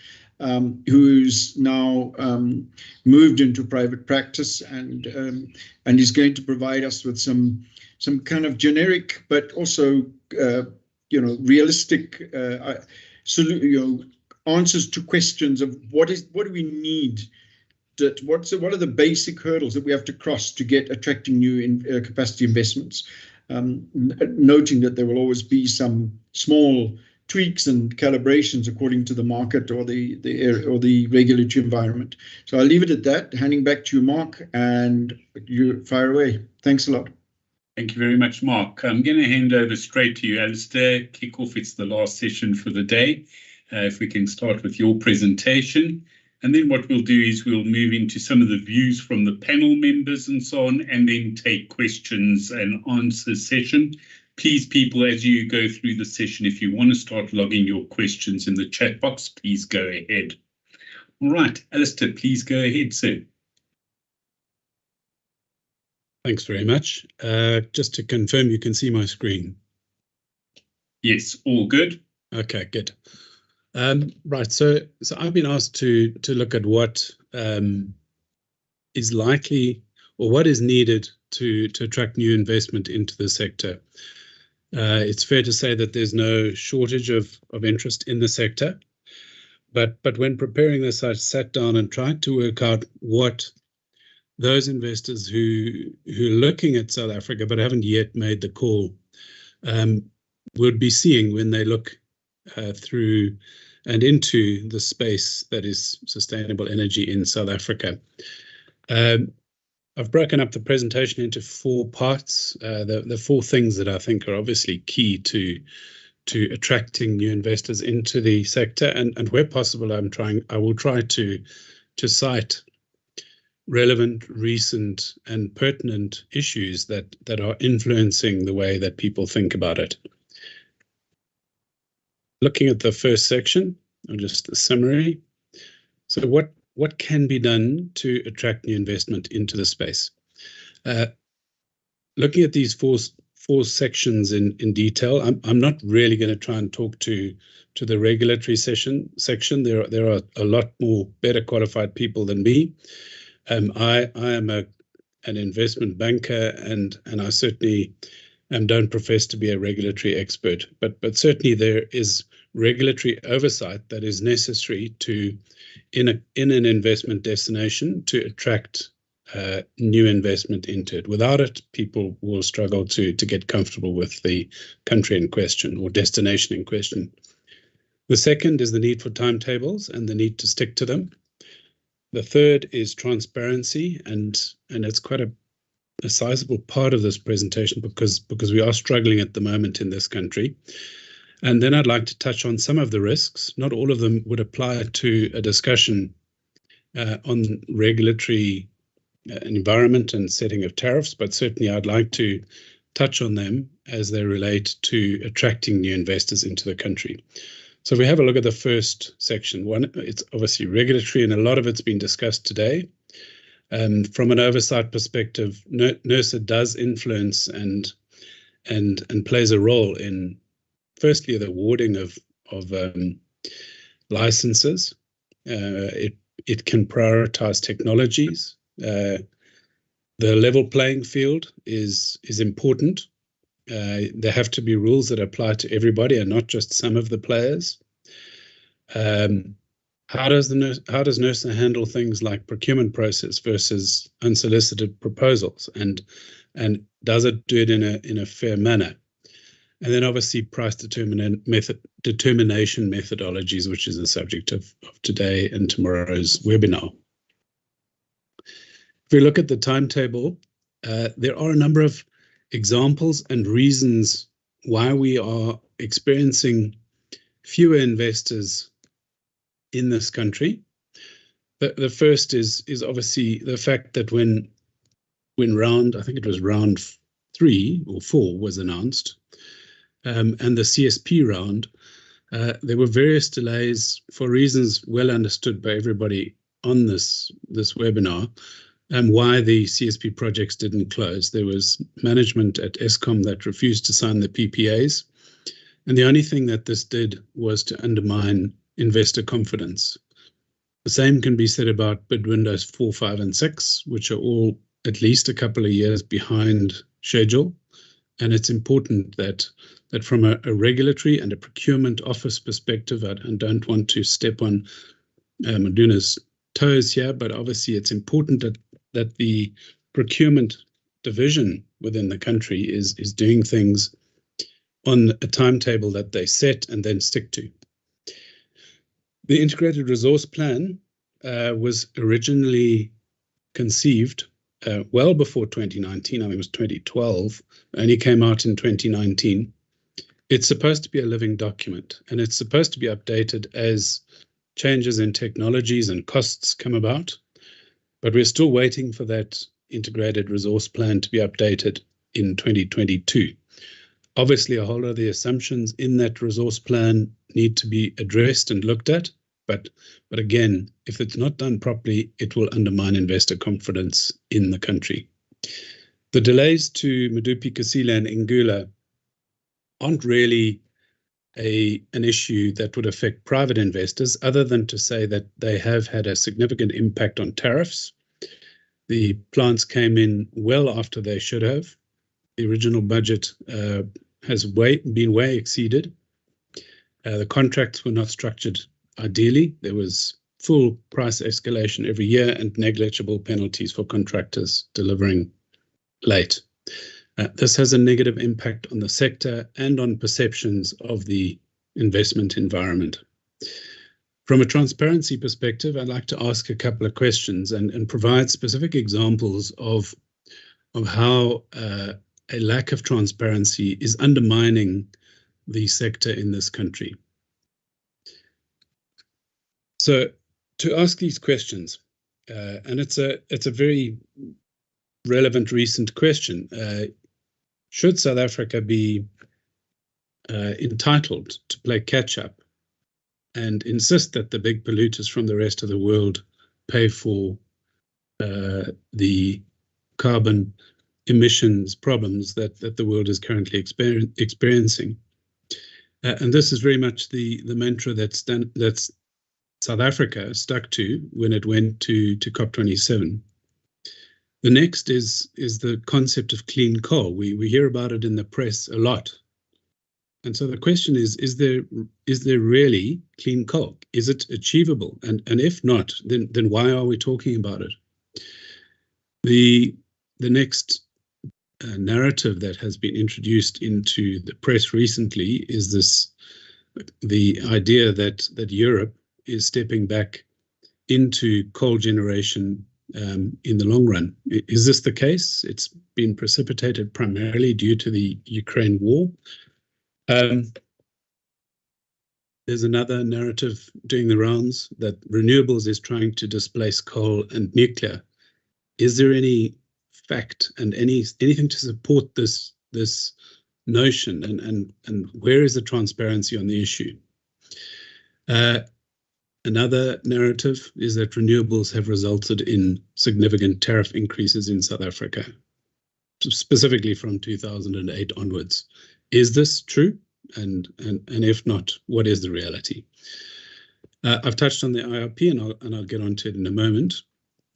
who's now moved into private practice and is going to provide us with some kind of generic but also realistic answers to questions of what do we need. What are the basic hurdles that we have to cross to get attracting new capacity investments? Noting that there will always be some small tweaks and calibrations according to the market or the regulatory environment. So I'll leave it at that. Handing back to you, Mark, and you fire away. Thanks a lot. Thank you very much, Mark. I'm going to hand over straight to you, Alistair. Kick off. It's the last session for the day. If we can start with your presentation. And then what we'll do is we'll move into some of the views from the panel members and so on, and then take questions and answer session. Please, people, as you go through the session, if you want to start logging your questions in the chat box, please go ahead. All right, Alistair, please go ahead, sir. Thanks very much. Just to confirm, you can see my screen. Yes, all good. Okay, good. Right, so I've been asked to look at what is likely or what is needed to attract new investment into the sector. It's fair to say that there's no shortage of interest in the sector, but when preparing this, I sat down and tried to work out what those investors who are looking at South Africa but haven't yet made the call would be seeing when they look through and into the space that is sustainable energy in South Africa. I've broken up the presentation into 4 parts. The 4 things that I think are obviously key to attracting new investors into the sector, and where possible, I will try to cite relevant, recent, and pertinent issues that are influencing the way that people think about it. Looking at the first section, or just the summary. So what can be done to attract new investment into the space? Looking at these four sections in detail, I'm not really going to try and talk to the regulatory section. There are a lot more better qualified people than me. I am an investment banker, and I certainly don't profess to be a regulatory expert, but certainly there is regulatory oversight that is necessary in an investment destination to attract new investment into it. Without it, people will struggle to get comfortable with the country in question or destination in question. The second is the need for timetables and the need to stick to them. The third is transparency, and it's quite a sizable part of this presentation because we are struggling at the moment in this country. And then I'd like to touch on some of the risks. Not all of them would apply to a discussion on regulatory environment and setting of tariffs, but certainly I'd like to touch on them as they relate to attracting new investors into the country. So if we have a look at the first section, it's obviously regulatory, and a lot of it's been discussed today. From an oversight perspective, NERSA does influence and plays a role in, firstly, the awarding of licenses. It can prioritize technologies. The level playing field is important. There have to be rules that apply to everybody and not just some of the players. How does NERSA handle things like procurement process versus unsolicited proposals, and does it do it in a fair manner? And then obviously price determination methodologies, which is the subject of today and tomorrow's webinar. If we look at the timetable, there are a number of examples and reasons why we are experiencing fewer investors in this country. The first is obviously the fact that when round, I think it was round 3 or 4 was announced, and the CSP round, there were various delays for reasons well understood by everybody on this webinar, and why the CSP projects didn't close. There was management at Eskom that refused to sign the PPAs, and the only thing that this did was to undermine investor confidence. The same can be said about bid windows 4, 5, and 6, which are all at least a couple of years behind schedule. And it's important that from a regulatory and a procurement office perspective, and don't want to step on Maduna's toes here, but obviously it's important that the procurement division within the country is doing things on a timetable that they set and then stick to. The integrated resource plan was originally conceived well before 2019. I think it was 2012, only came out in 2019. It's supposed to be a living document, and it's supposed to be updated as changes in technologies and costs come about. But we're still waiting for that integrated resource plan to be updated in 2022. Obviously, a whole lot of the assumptions in that resource plan need to be addressed and looked at. But again, if it's not done properly, it will undermine investor confidence in the country. The delays to Medupi, Kusile, and Ingula aren't really an issue that would affect private investors, other than to say that they have had a significant impact on tariffs. The plants came in well after they should have. The original budget has been way exceeded. The contracts were not structured ideally. There was full price escalation every year and negligible penalties for contractors delivering late. This has a negative impact on the sector and on perceptions of the investment environment. From a transparency perspective, I'd like to ask a couple of questions and provide specific examples of how a lack of transparency is undermining the sector in this country. So to ask these questions, and it's a very relevant recent question. Should South Africa be entitled to play catch up and insist that the big polluters from the rest of the world pay for the carbon emissions problems that the world is currently experiencing? And this is very much the mantra that's South Africa stuck to when it went to COP27. The next is the concept of clean coal. We hear about it in the press a lot. And so the question is there really clean coal? Is it achievable? And if not, then why are we talking about it? The next narrative that has been introduced into the press recently is the idea that Europe is stepping back into coal generation in the long run. Is this the case? It's been precipitated primarily due to the Ukraine war. There's another narrative doing the rounds that renewables is trying to displace coal and nuclear. Is there any fact and anything to support this notion, and where is the transparency on the issue? Another narrative is that renewables have resulted in significant tariff increases in South Africa, specifically from 2008 onwards. Is this true? And if not, what is the reality? I've touched on the IRP, and I'll get onto it in a moment.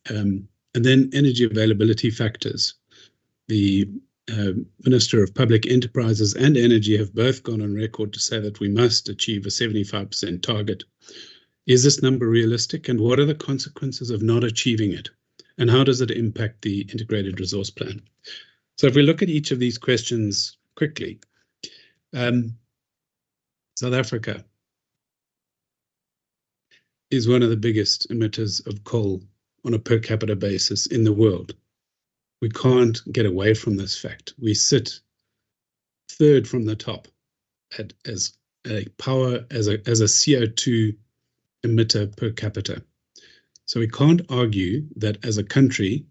And then energy availability factors. The Minister of Public Enterprises and Energy have both gone on record to say that we must achieve a 75% target. Is this number realistic, and what are the consequences of not achieving it? And how does it impact the integrated resource plan? So if we look at each of these questions quickly, South Africa is one of the biggest emitters of coal on a per capita basis in the world. We can't get away from this fact. We sit third from the top as a CO2 emitter per capita. So we can't argue that as a country,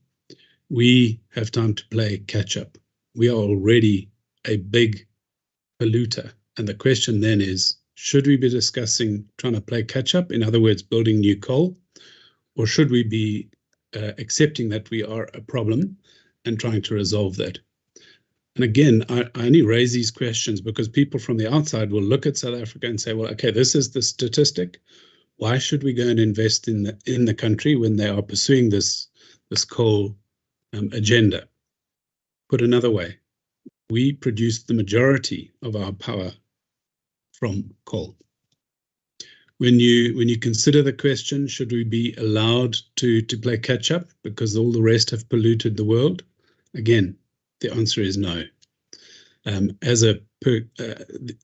we have time to play catch up. We are already a big polluter. And the question then is, should we be discussing trying to play catch up, in other words, building new coal, or should we be accepting that we are a problem and trying to resolve that? And again, I only raise these questions because people from the outside will look at South Africa and say, well, okay, this is the statistic. Why should we go and invest in the country when they are pursuing this coal agenda? Put another way, we produce the majority of our power from coal. When you consider the question, should we be allowed to play catch up because all the rest have polluted the world? Again, the answer is no. As a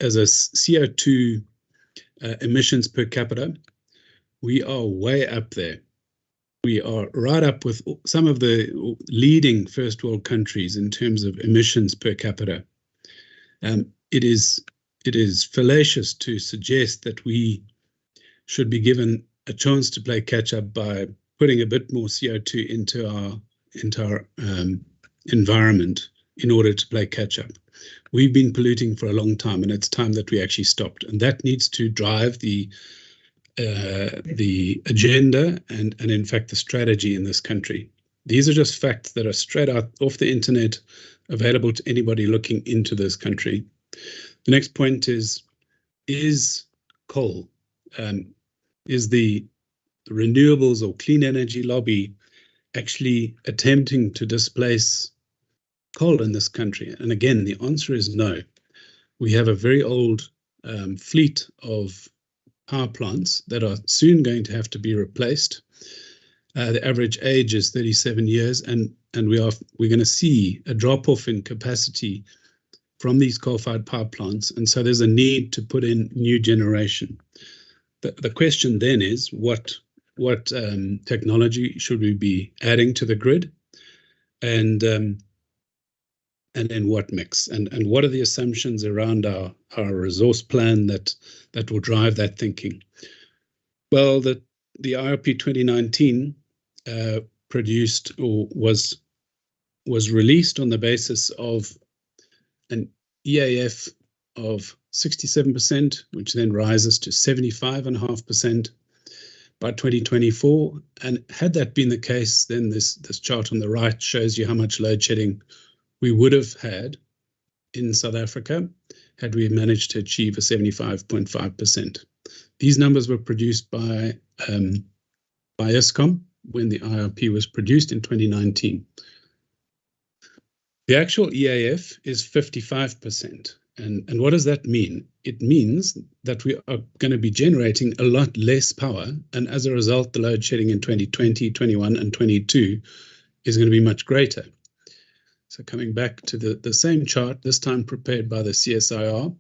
CO2 emissions per capita, we are way up there. We are right up with some of the leading first world countries in terms of emissions per capita. It is fallacious to suggest that we should be given a chance to play catch up by putting a bit more CO2 into our environment in order to play catch up. We've been polluting for a long time, and it's time that we actually stopped. And that needs to drive the agenda and in fact the strategy in this country. These are just facts that are straight out off the internet, available to anybody looking into this country. The next point is is coal. Is the renewables or clean energy lobby actually attempting to displace coal in this country? And again, the answer is no. We have a very old fleet of power plants that are soon going to have to be replaced. The average age is 37 years, and we're going to see a drop-off in capacity from these coal-fired power plants, and so there's a need to put in new generation. The question then is, what technology should we be adding to the grid, and in what mix, and what are the assumptions around our resource plan that will drive that thinking? Well, the IRP 2019 produced or was released on the basis of an EAF of 67%, which then rises to 75.5% by 2024. And had that been the case, then this chart on the right shows you how much load shedding we would have had in South Africa had we managed to achieve a 75.5%. These numbers were produced by Eskom when the IRP was produced in 2019. The actual EAF is 55%. And what does that mean? It means that we are going to be generating a lot less power, and as a result, the load shedding in 2020, 21, and 22 is going to be much greater. So coming back to the same chart, this time prepared by the CSIR,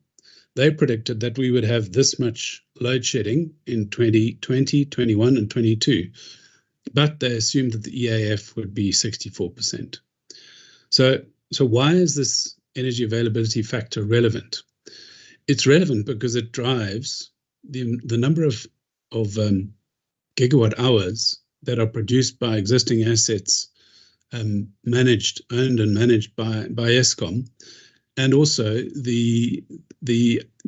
they predicted that we would have this much load shedding in 2020, 21, and 22, but they assumed that the EAF would be 64%. So why is this energy availability factor relevant? It's relevant because it drives the number of gigawatt hours that are produced by existing assets, owned and managed by Eskom, and also the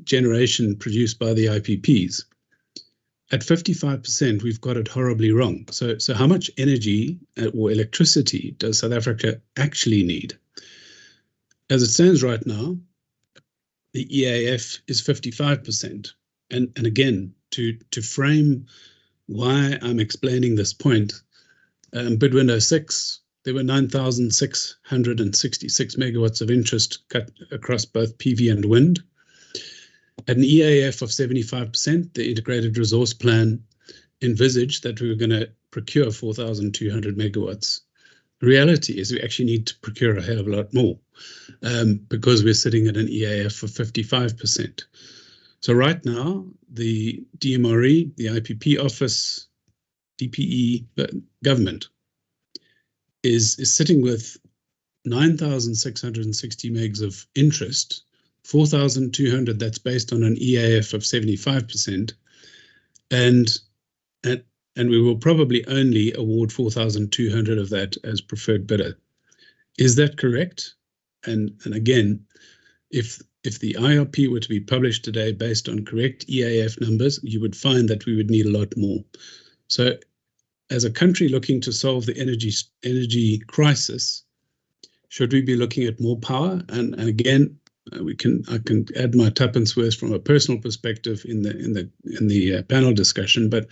generation produced by the IPPs. At 55%, we've got it horribly wrong. So how much energy or electricity does South Africa actually need? As it stands right now, the EAF is 55%. And again, to frame why I'm explaining this point, Bidwindow 6, there were 9,666 megawatts of interest cut across both PV and wind. At an EAF of 75%, the integrated resource plan envisaged that we were going to procure 4,200 megawatts. The reality is we actually need to procure a hell of a lot more because we're sitting at an EAF of 55%. So right now, the DMRE, the IPP office, DPE, government is sitting with 9,660 megs of interest, 4,200 that's based on an EAF of 75%, and we will probably only award 4,200 of that as preferred bidder. Is that correct? And again, if the IRP were to be published today based on correct EAF numbers, you would find that we would need a lot more. So as a country looking to solve the energy crisis, should we be looking at more power? And again, I can add my tuppence worth from a personal perspective in the panel discussion, but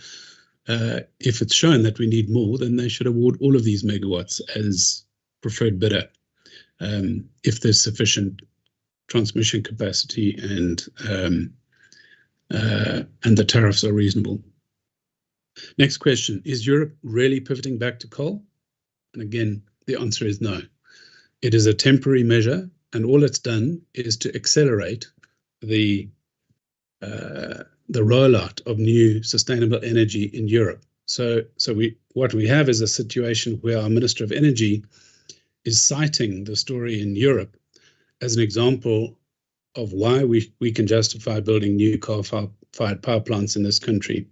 if it's shown that we need more, then they should award all of these megawatts as preferred bidder if there's sufficient transmission capacity and the tariffs are reasonable. Next question, is Europe really pivoting back to coal? And again, the answer is no. It is a temporary measure, and all it's done is to accelerate the rollout of new sustainable energy in Europe. So what we have is a situation where our Minister of Energy is citing the story in Europe as an example of why we can justify building new coal-fired power plants in this country.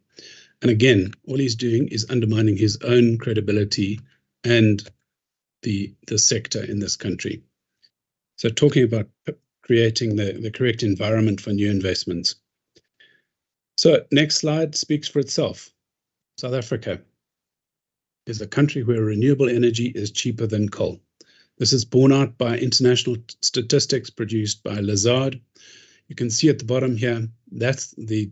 And again, all he's doing is undermining his own credibility and the sector in this country. So talking about creating the correct environment for new investments. So next slide speaks for itself. South Africa is a country where renewable energy is cheaper than coal. This is borne out by international statistics produced by Lazard. You can see at the bottom here, that's the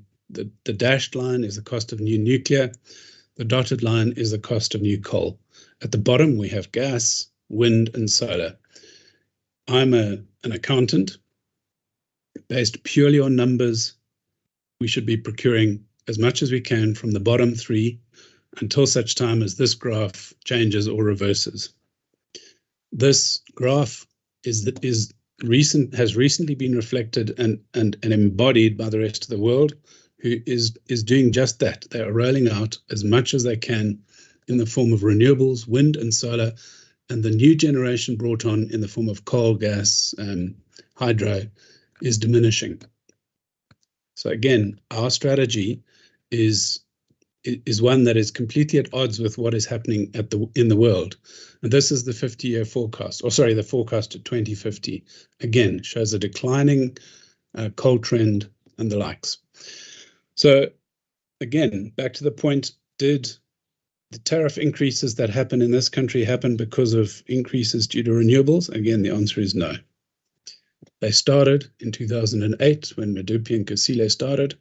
dashed line is the cost of new nuclear. The dotted line is the cost of new coal. At the bottom, we have gas, wind, and solar. I'm an accountant. Based purely on numbers, we should be procuring as much as we can from the bottom three until such time as this graph changes or reverses. This graph has recently been reflected and embodied by the rest of the world, who is doing just that. They are rolling out as much as they can in the form of renewables, wind and solar, and the new generation brought on in the form of coal, gas, hydro is diminishing. So again, our strategy is one that is completely at odds with what is happening in the world. And this is the 50-year forecast, or sorry, the forecast to 2050. Again, shows a declining coal trend and the likes. So again, back to the point, did the tariff increases that happen in this country happen because of increases due to renewables? Again, the answer is no. They started in 2008 when Medupi and Kusile started,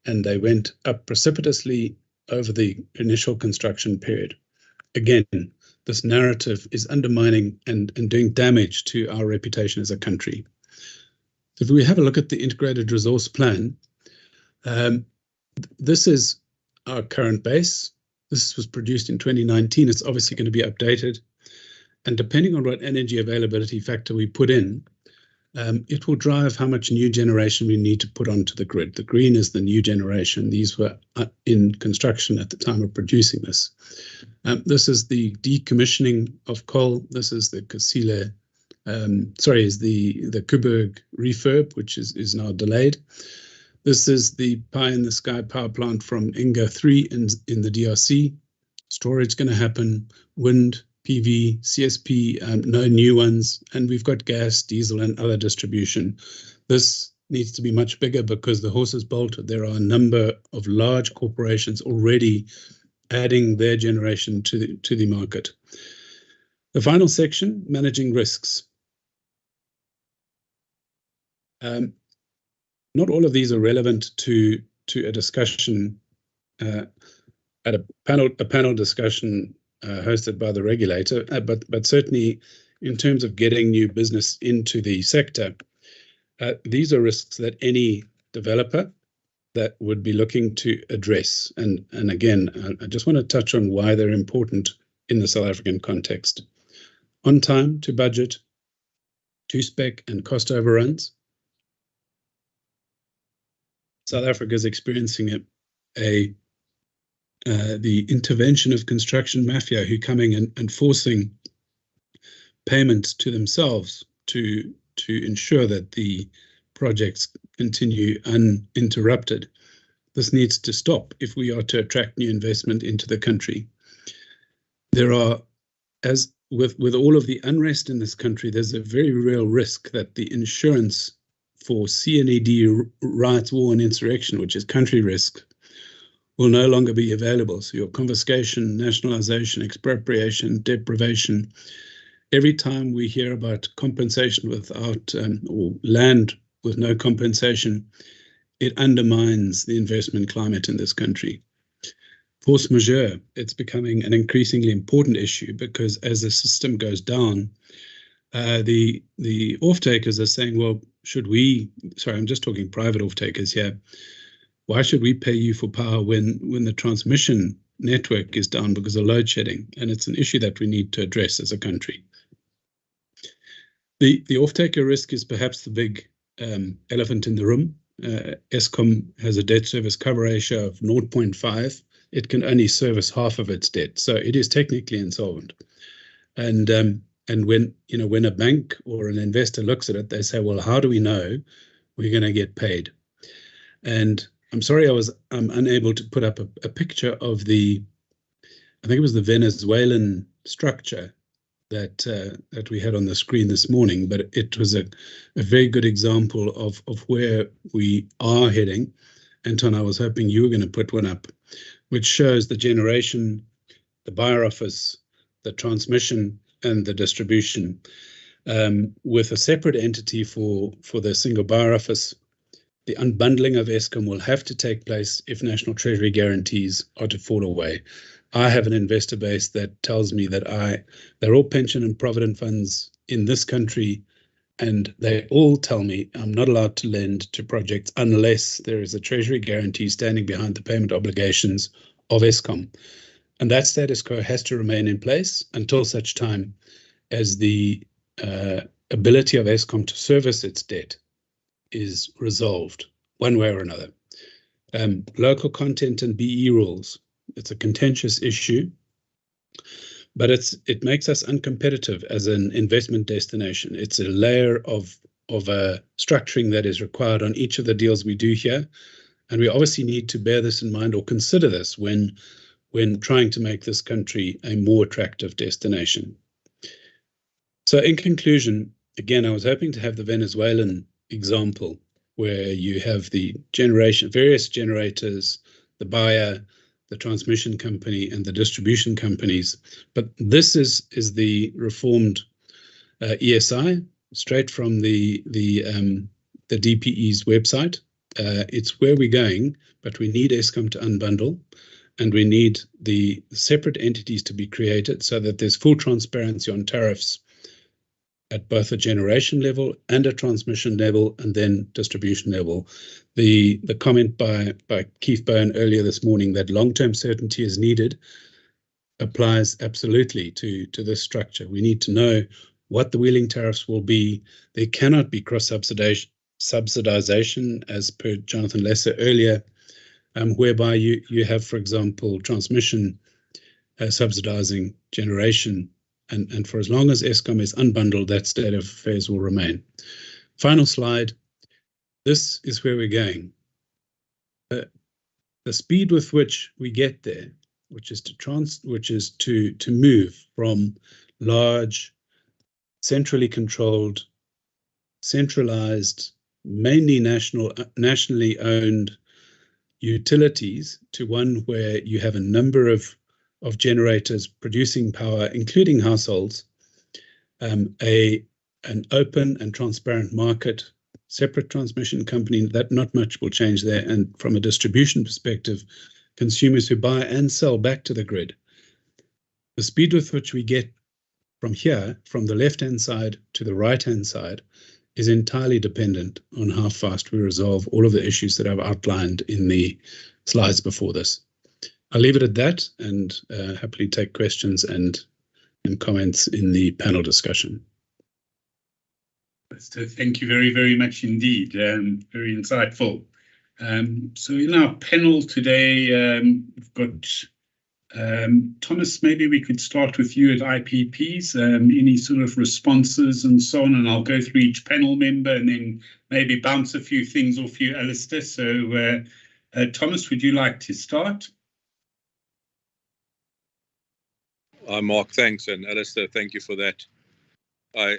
and they went up precipitously over the initial construction period. Again, this narrative is undermining and doing damage to our reputation as a country. So if we have a look at the Integrated Resource Plan, this is our current base. This was produced in 2019. It's obviously going to be updated. And depending on what energy availability factor we put in, it will drive how much new generation we need to put onto the grid. The green is the new generation. These were in construction at the time of producing this. This is the decommissioning of coal. This is the Kusile, is the Kuberg refurb, which is now delayed. This is the pie in the sky power plant from Inga 3 in the DRC. Storage going to happen, wind, PV, CSP, no new ones, and we've got gas, diesel, and other distribution. This needs to be much bigger because the horse is bolted. There are a number of large corporations already adding their generation to the market. The final section, managing risks. Not all of these are relevant to a discussion at a panel discussion hosted by the regulator, but certainly in terms of getting new business into the sector, these are risks that any developer that would be looking to address. And again, I just want to touch on why they're important in the South African context. On time, to budget, to spec, and cost overruns. South Africa is experiencing the intervention of construction mafia who coming and forcing payments to themselves to ensure that the projects continue uninterrupted. This needs to stop if we are to attract new investment into the country. There are, as with all of the unrest in this country, there's a very real risk that the insurance for CNED, riots, war, and insurrection, which is country risk, will no longer be available. So your confiscation, nationalization, expropriation, deprivation, every time we hear about compensation without, or land with no compensation, it undermines the investment climate in this country. Force majeure, it's becoming an increasingly important issue because as the system goes down, the off-takers are saying, well, should we, sorry, I'm just talking private off-takers here, why should we pay you for power when the transmission network is down because of load shedding? And it's an issue that we need to address as a country. The off-taker risk is perhaps the big elephant in the room. Eskom has a debt service cover ratio of 0.5. It can only service half of its debt, so it is technically insolvent. And when a bank or an investor looks at it, they say, well, how do we know we're going to get paid? And I'm sorry I'm unable to put up a picture of I think it was the Venezuelan structure that we had on the screen this morning, but it was a very good example of where we are heading. Anton, I was hoping you were going to put one up, which shows the generation, the buyer office, the transmission, and the distribution, with a separate entity for the single buyer office the unbundling of Eskom will have to take place if National Treasury guarantees are to fall away. I have an investor base that tells me that they're all pension and provident funds in this country, and they all tell me I'm not allowed to lend to projects unless there is a Treasury guarantee standing behind the payment obligations of Eskom. And that status quo has to remain in place until such time as the ability of Eskom to service its debt is resolved one way or another. Local content and BE rules. It's a contentious issue, but it makes us uncompetitive as an investment destination. It's a layer of structuring that is required on each of the deals we do here, and we obviously need to bear this in mind or consider this when trying to make this country a more attractive destination. So in conclusion, again, I was hoping to have the Venezuelan example where you have the various generators, the buyer, the transmission company, and the distribution companies. But this is the reformed ESI, straight from the DPE's website. It's where we're going, but we need Eskom to unbundle, and we need the separate entities to be created so that there's full transparency on tariffs at both a generation level and a transmission level, and then distribution level. The comment by Keith Bowen earlier this morning that long-term certainty is needed applies absolutely to this structure. We need to know what the wheeling tariffs will be. There cannot be cross-subsidization, as per Jonathan Lesser earlier, whereby you have, for example, transmission subsidizing generation. And for as long as Eskom is unbundled, that state of affairs will remain. Final slide. This is where we're going. The speed with which we get there, which is to move from large, centrally controlled, centralized, mainly nationally owned utilities, to one where you have a number of generators producing power, including households, an open and transparent market, separate transmission company, that not much will change there. And from a distribution perspective, consumers who buy and sell back to the grid. The speed with which we get from here, from the left-hand side to the right-hand side, is entirely dependent on how fast we resolve all of the issues that I've outlined in the slides before this. I'll leave it at that and happily take questions and comments in the panel discussion. So thank you very, very much indeed. Very insightful. So in our panel today, we've got Thomas, maybe we could start with you at IPPs, any sort of responses and so on, and I'll go through each panel member and then maybe bounce a few things off you, Alistair. So Thomas, would you like to start? Mark, thanks, and Alistair, thank you for that. I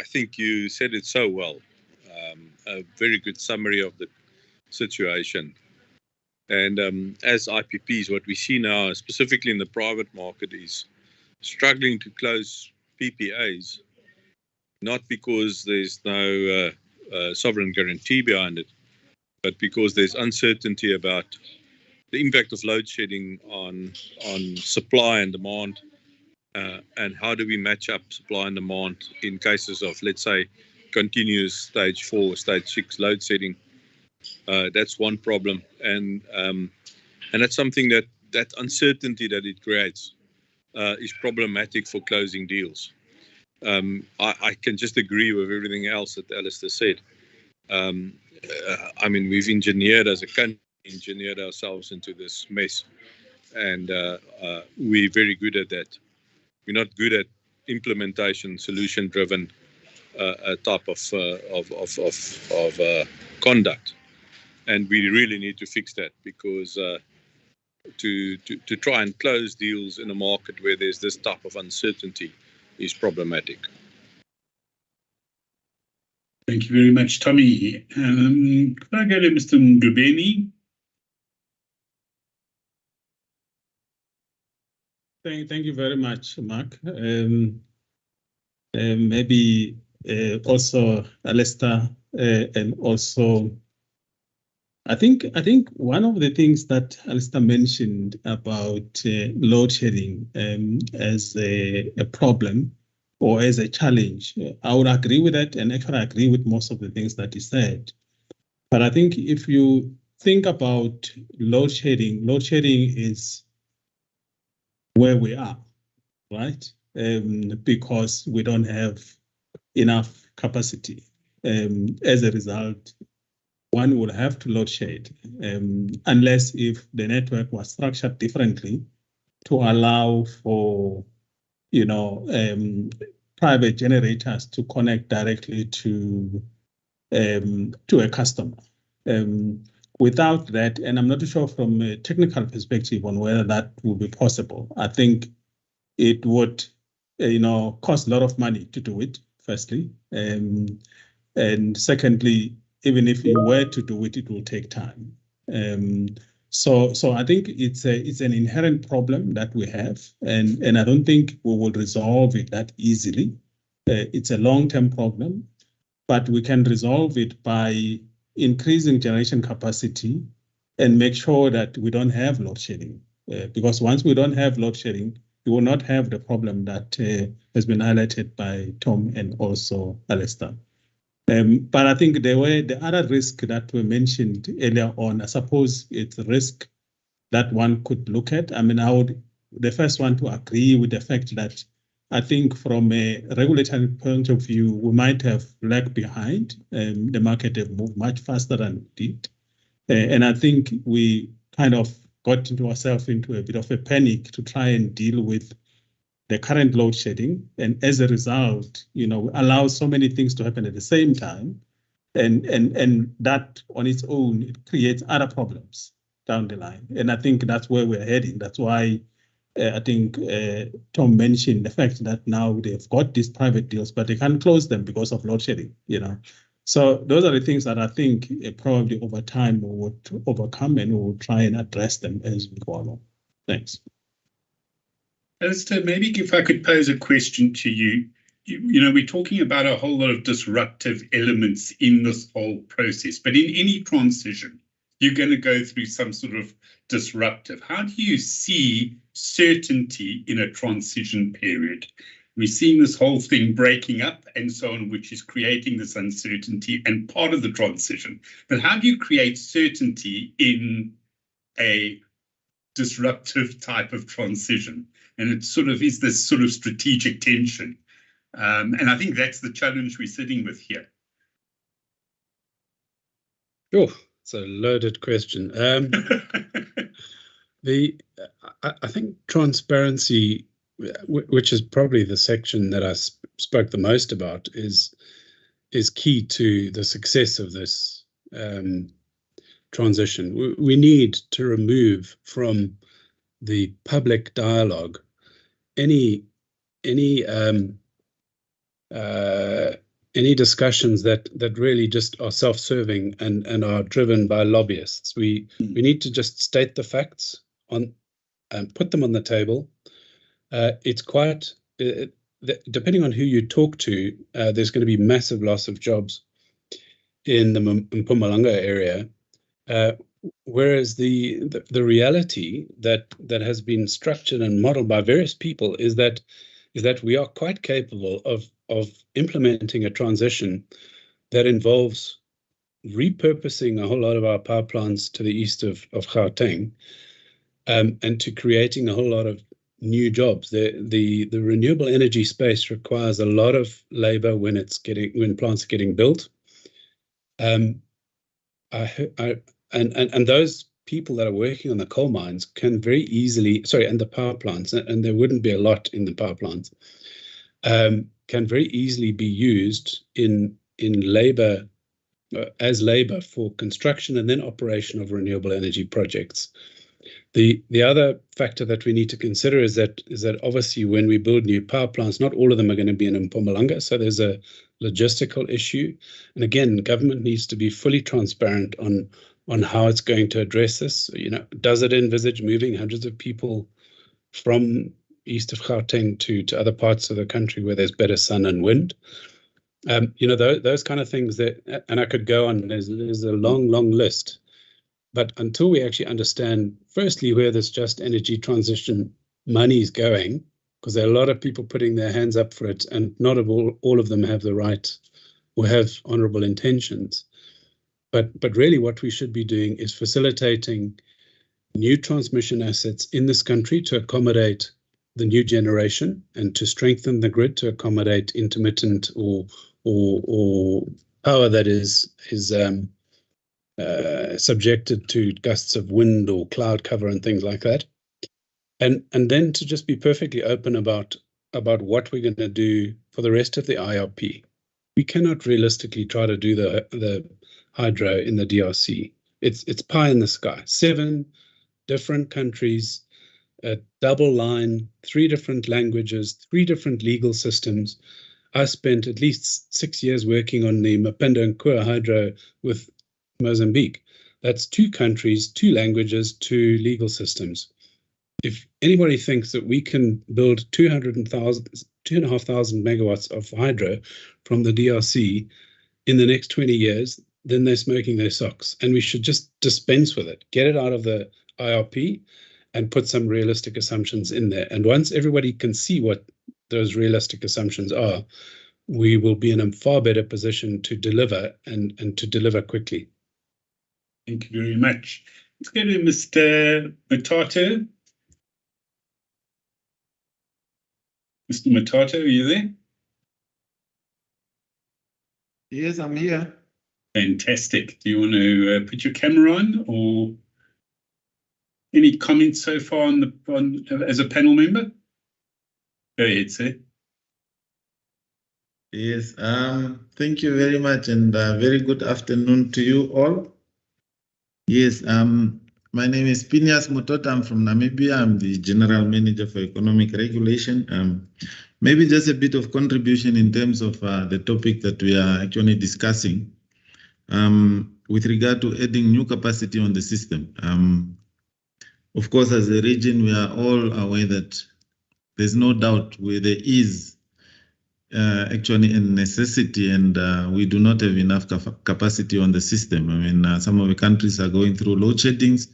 think you said it so well. A very good summary of the situation. And as IPPs, what we see now, specifically in the private market, is struggling to close PPAs, not because there's no sovereign guarantee behind it, but because there's uncertainty about the impact of load shedding on supply and demand, and how do we match up supply and demand in cases of, let's say, continuous stage 4, stage 6 load shedding. That's one problem, and that's something that uncertainty that it creates is problematic for closing deals. I can just agree with everything else that Alistair said. I mean, we've engineered as a country, engineered ourselves into this mess, and we're very good at that. We're not good at implementation, solution-driven type of conduct, and we really need to fix that, because to try and close deals in a market where there's this type of uncertainty is problematic. Thank you very much, Tommy. Could I go to Mr. Ngubeni? Thank you very much, Mark. Maybe also Alistair and also I think one of the things that Alistair mentioned about load shedding as a problem or as a challenge, I would agree with that, and actually I agree with most of the things that he said. But I think if you think about load shedding is where we are, right? Because we don't have enough capacity. As a result, one would have to load shed, unless if the network was structured differently to allow for, private generators to connect directly to a customer. Without that, and I'm not sure from a technical perspective on whether that would be possible. I think it would, cost a lot of money to do it, firstly. And secondly, even if you were to do it, it will take time. So I think it's an inherent problem that we have, and I don't think we will resolve it that easily. It's a long-term problem, but we can resolve it by increasing generation capacity and make sure that we don't have load shedding. Because once we don't have load shedding, we will not have the problem that has been highlighted by Tom and also Alistair. But I think the other risk that we mentioned earlier on, I suppose it's a risk that one could look at. I mean, the first one to agree with the fact that I think from a regulatory point of view, we might have lagged behind. The market have moved much faster than it did. And I think we kind of got ourselves into a bit of a panic to try and deal with the current load shedding. And as a result, we allow so many things to happen at the same time. And that on its own, it creates other problems down the line. And I think that's where we're heading. That's why I think Tom mentioned the fact that now they've got these private deals, but they can't close them because of load shedding, So those are the things that I think probably over time we would overcome, and we will try and address them as we go along. Thanks. Alistair, maybe if I could pose a question to you. We're talking about a whole lot of disruptive elements in this whole process, but in any transition, you're going to go through some sort of disruptive. How do you see certainty in a transition period? We're seeing this whole thing breaking up and so on, which is creating this uncertainty and part of the transition. But how do you create certainty in a disruptive type of transition? And it sort of is this sort of strategic tension. And I think that's the challenge we're sitting with here. Oh, it's a loaded question. I think transparency, which is probably the section that I spoke the most about, is key to the success of this transition. We need to remove from the public dialogue any discussions that really just are self-serving and are driven by lobbyists. We need to just state the facts and put them on the table. It's quite depending on who you talk to, there's going to be massive loss of jobs in the Mpumalanga area. Whereas the reality that has been structured and modeled by various people is that we are quite capable of implementing a transition that involves repurposing a whole lot of our power plants to the east of Gauteng, and to creating a whole lot of new jobs. The renewable energy space requires a lot of labor when plants are getting built. And those people that are working on the coal mines can very easily, and the power plants, and there wouldn't be a lot in the power plants, can very easily be used in labor, as labor for construction and then operation of renewable energy projects. The other factor that we need to consider is that obviously when we build new power plants, not all of them are going to be in Mpumalanga, so there's a logistical issue. And again, government needs to be fully transparent on how it's going to address this. Does it envisage moving hundreds of people from east of Gauteng to other parts of the country where there's better sun and wind? Those kind of things and I could go on. There's a long list. But until we actually understand, firstly, where this just energy transition money is going, because there are a lot of people putting their hands up for it, and not all of them have the right or have honorable intentions. But really what we should be doing is facilitating new transmission assets in this country to accommodate the new generation and to strengthen the grid to accommodate intermittent or power that is subjected to gusts of wind or cloud cover and things like that. And then to just be perfectly open about what we're going to do for the rest of the IRP. We cannot realistically try to do the hydro in the DRC. It's pie in the sky. 7 different countries, a double line, 3 different languages, 3 different legal systems. I spent at least 6 years working on the Mapendo and Kua hydro with Mozambique. That's 2 countries, 2 languages, 2 legal systems. If anybody thinks that we can build 2,500 megawatts of hydro from the DRC in the next 20 years, then they're smoking their socks. And we should just dispense with it, get it out of the IRP and put some realistic assumptions in there. And once everybody can see what those realistic assumptions are, we will be in a far better position to deliver and to deliver quickly. Thank you very much. Let's go to Mr. Matato. Mr. Matato, are you there? Yes, I'm here. Fantastic. Do you want to put your camera on, or any comments so far on as a panel member? Go ahead, sir. Yes, thank you very much, and very good afternoon to you all. Yes, my name is Phineas Motota. I'm from Namibia. I'm the General Manager for Economic Regulation. Maybe just a bit of contribution in terms of the topic that we are actually discussing with regard to adding new capacity on the system. Of course, as a region, we are all aware that there's no doubt where there is actually a necessity, and we do not have enough capacity on the system. I mean, some of the countries are going through load sheddings,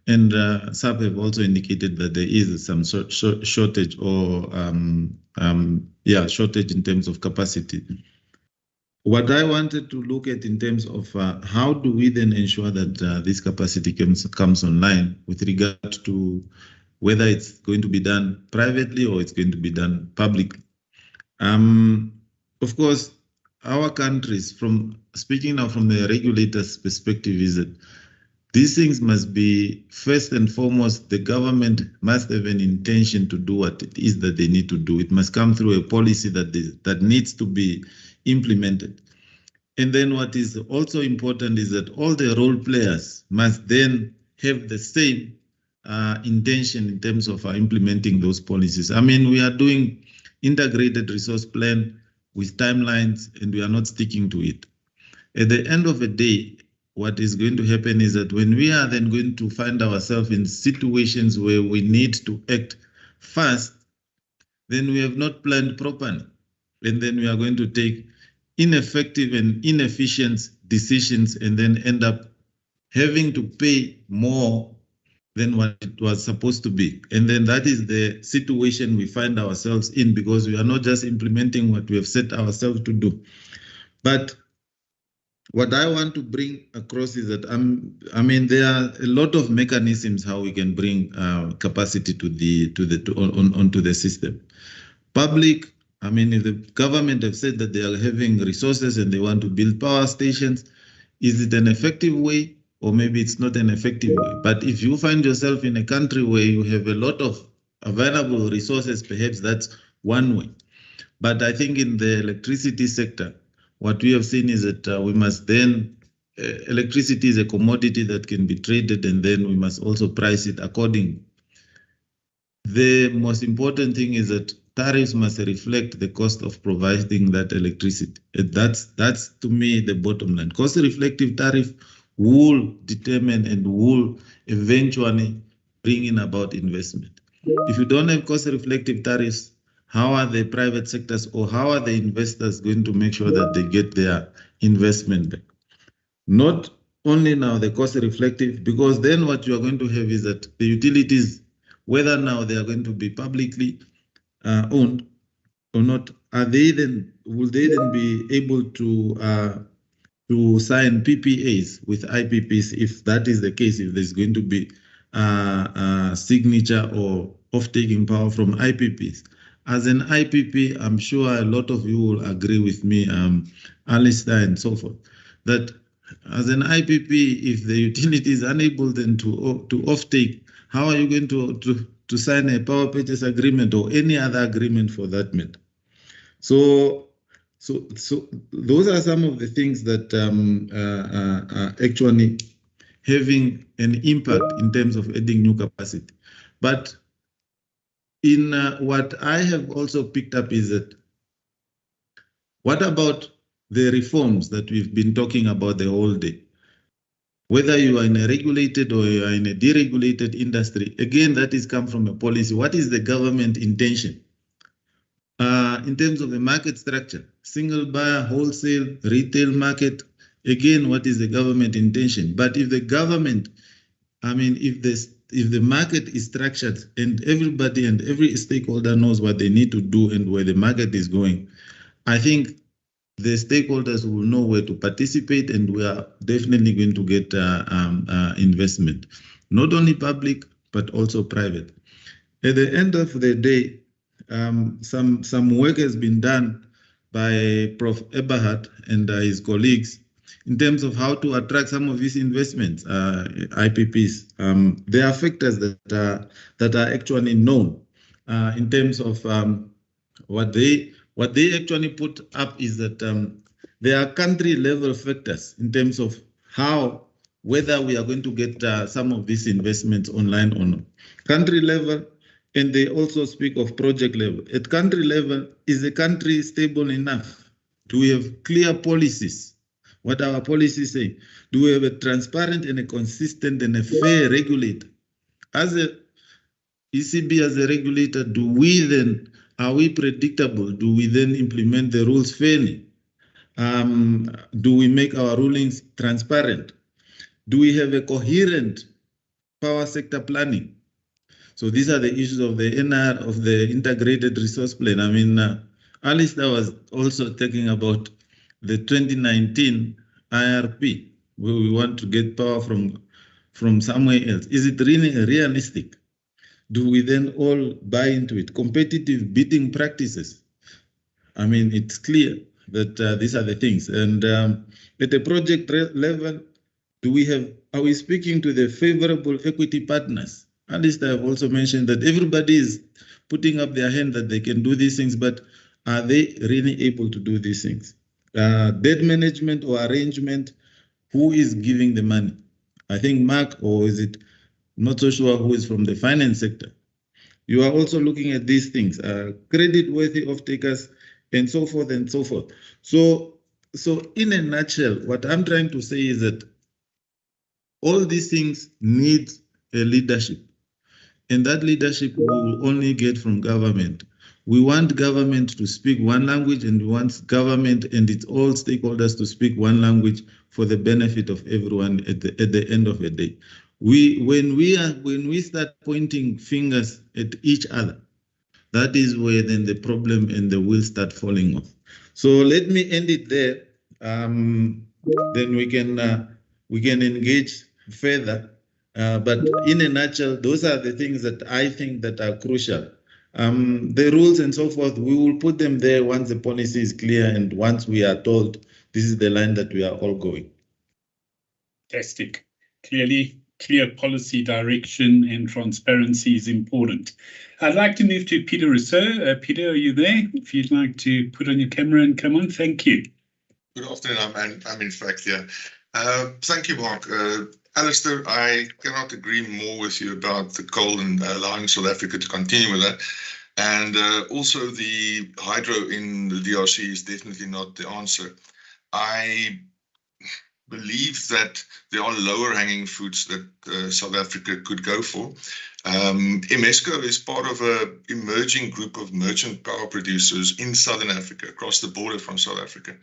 and some have also indicated that there is some shortage or shortage in terms of capacity. What I wanted to look at in terms of how do we then ensure that this capacity comes online with regard to whether it's going to be done privately or it's going to be done publicly. Of course, our countries, speaking now from the regulator's perspective, is that these things must be, first and foremost, the government must have an intention to do what it is that they need to do. It must come through a policy that needs to be implemented. And then what is also important is that all the role players must then have the same intention in terms of implementing those policies. I mean, we are doing integrated resource plan with timelines, and we are not sticking to it. At the end of the day, what is going to happen is that when we are then going to find ourselves in situations where we need to act fast, then we have not planned properly. And then we are going to take ineffective and inefficient decisions and then end up having to pay more than what it was supposed to be. And then that is the situation we find ourselves in, because we are not just implementing what we have set ourselves to do. But what I want to bring across is that I mean, there are a lot of mechanisms how we can bring capacity onto the system. Public, I mean, if the government have said that they are having resources and they want to build power stations, is it an effective way? Or maybe it's not an effective way. But if you find yourself in a country where you have a lot of available resources, perhaps that's one way. But I think in the electricity sector, what we have seen is that we must then, electricity is a commodity that can be traded, and then we must also price it accordingly. The most important thing is that tariffs must reflect the cost of providing that electricity. That's to me the bottom line. Cost reflective tariff will determine and will eventually bring in about investment. If you don't have cost reflective tariffs, how are the private sectors or how are the investors going to make sure that they get their investment back? Not only now the cost reflective, because then what you are going to have is that the utilities, whether now they are going to be publicly owned or not, will they then be able to sign PPAs with IPPs if that is the case, if there's going to be signature or off-taking power from IPPs. As an IPP, I'm sure a lot of you will agree with me, Alistair and so forth, that as an IPP, if the utility is unable then to off-take, how are you going to sign a power purchase agreement or any other agreement for that matter? So those are some of the things that are actually having an impact in terms of adding new capacity. But in what I have also picked up is that, what about the reforms that we've been talking about the whole day? Whether you are in a regulated or you are in a deregulated industry, again, that is come from a policy. What is the government intention? In terms of the market structure, single buyer, wholesale, retail market, again, what is the government intention? But if the government, if the market is structured and everybody and every stakeholder knows what they need to do and where the market is going, I think the stakeholders will know where to participate, and we are definitely going to get investment, not only public, but also private. At the end of the day, some work has been done by Prof. Eberhard and his colleagues in terms of how to attract some of these investments, IPPs. There are factors that are actually known in terms of what they actually put up is that there are country level factors in terms of whether we are going to get some of these investments online or not. Country level. And they also speak of project level. At country level, is the country stable enough? Do we have clear policies? What our policies say? Do we have a transparent and a consistent and a fair regulator? As a ECB, as a regulator, are we predictable? Do we then implement the rules fairly? Do we make our rulings transparent? Do we have a coherent power sector planning? So these are the issues of the NR, of the integrated resource plan. Alistair was also talking about the 2019 IRP, where we want to get power from somewhere else. Is it really realistic? Do we then all buy into it? Competitive bidding practices. It's clear that these are the things. And at the project level, are we speaking to the favorable equity partners? At least I've also mentioned that everybody is putting up their hand that they can do these things, but are they really able to do these things? Debt management or arrangement, who is giving the money? I think Mark, or is it not so sure who is from the finance sector? You are also looking at these things, credit-worthy off-takers, and so forth and so forth. So in a nutshell, what I'm trying to say is that all these things need a leadership. And that leadership we will only get from government. We want government to speak one language, and we want government and its all stakeholders to speak one language for the benefit of everyone at the end of the day. When we start pointing fingers at each other, that is where then the problem and the wheels start falling off. So let me end it there. Then we can engage further. But in a nutshell, those are the things that I think that are crucial. The rules and so forth, we will put them there once the policy is clear and once we are told this is the line that we are all going. Fantastic. Clear policy direction and transparency is important. I'd like to move to Peter Rousseau. Peter, are you there? If you'd like to put on your camera and come on, thank you. Good afternoon. I'm in fact here. Thank you, Mark. Alistair, I cannot agree more with you about the coal and allowing South Africa to continue with that. And also the hydro in the DRC is definitely not the answer. I believe that there are lower hanging fruits that South Africa could go for. MSCO is part of an emerging group of merchant power producers in Southern Africa, across the border from South Africa.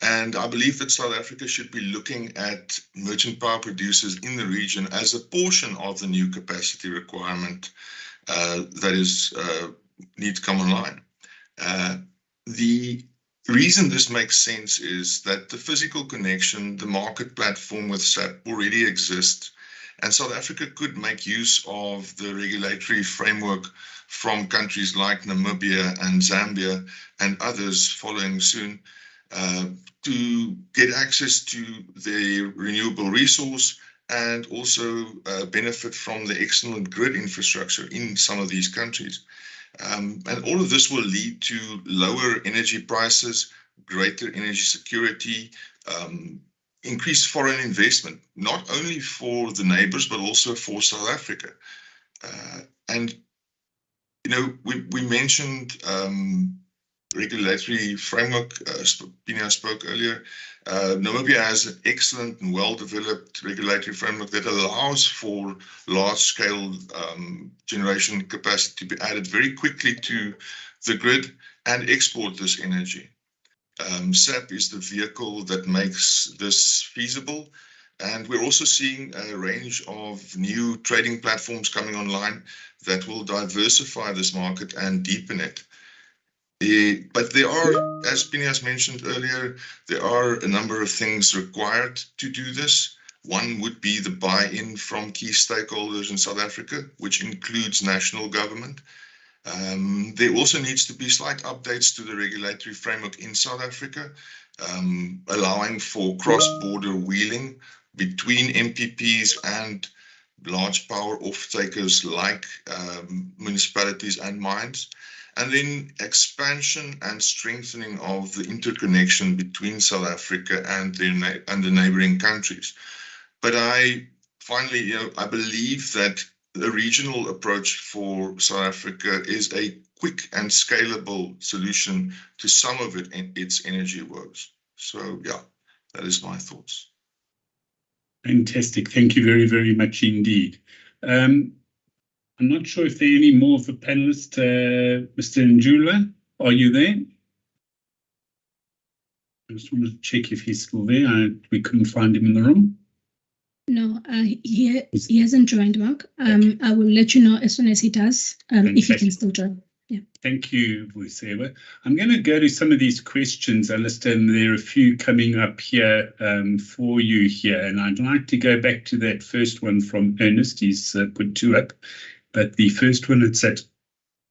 And I believe that South Africa should be looking at merchant power producers in the region as a portion of the new capacity requirement that is need to come online. The reason this makes sense is that the physical connection, the market platform with SAP already exists, and South Africa could make use of the regulatory framework from countries like Namibia and Zambia and others following soon to get access to the renewable resource and also benefit from the excellent grid infrastructure in some of these countries. And all of this will lead to lower energy prices, greater energy security, increased foreign investment, not only for the neighbors, but also for South Africa. And, you know, we mentioned regulatory framework, Pina spoke earlier. Namibia has an excellent and well-developed regulatory framework that allows for large-scale generation capacity to be added very quickly to the grid and export this energy. SAP is the vehicle that makes this feasible. And we're also seeing a range of new trading platforms coming online that will diversify this market and deepen it. But there are, as Phineas mentioned earlier, there are a number of things required to do this. One would be the buy-in from key stakeholders in South Africa, which includes national government. There also needs to be slight updates to the regulatory framework in South Africa, allowing for cross-border wheeling between MPPs and large power off-takers like municipalities and mines. And then expansion and strengthening of the interconnection between South Africa and the neighboring countries. But finally, I believe that the regional approach for South Africa is a quick and scalable solution to some of its energy woes. So, yeah, that is my thoughts. Fantastic. Thank you very, very much indeed. I'm not sure if there are any more of the panelists. Mr. Njula, are you there? I just want to check if he's still there. We couldn't find him in the room. No, he hasn't joined, Mark. I will let you know as soon as he does, if he can still join. Yeah. Thank you, Vuiseva. I'm going to go to some of these questions, Alistair, and there are a few coming up here for you here. And I'd like to go back to that first one from Ernest. He's put two up. But the first one, it's at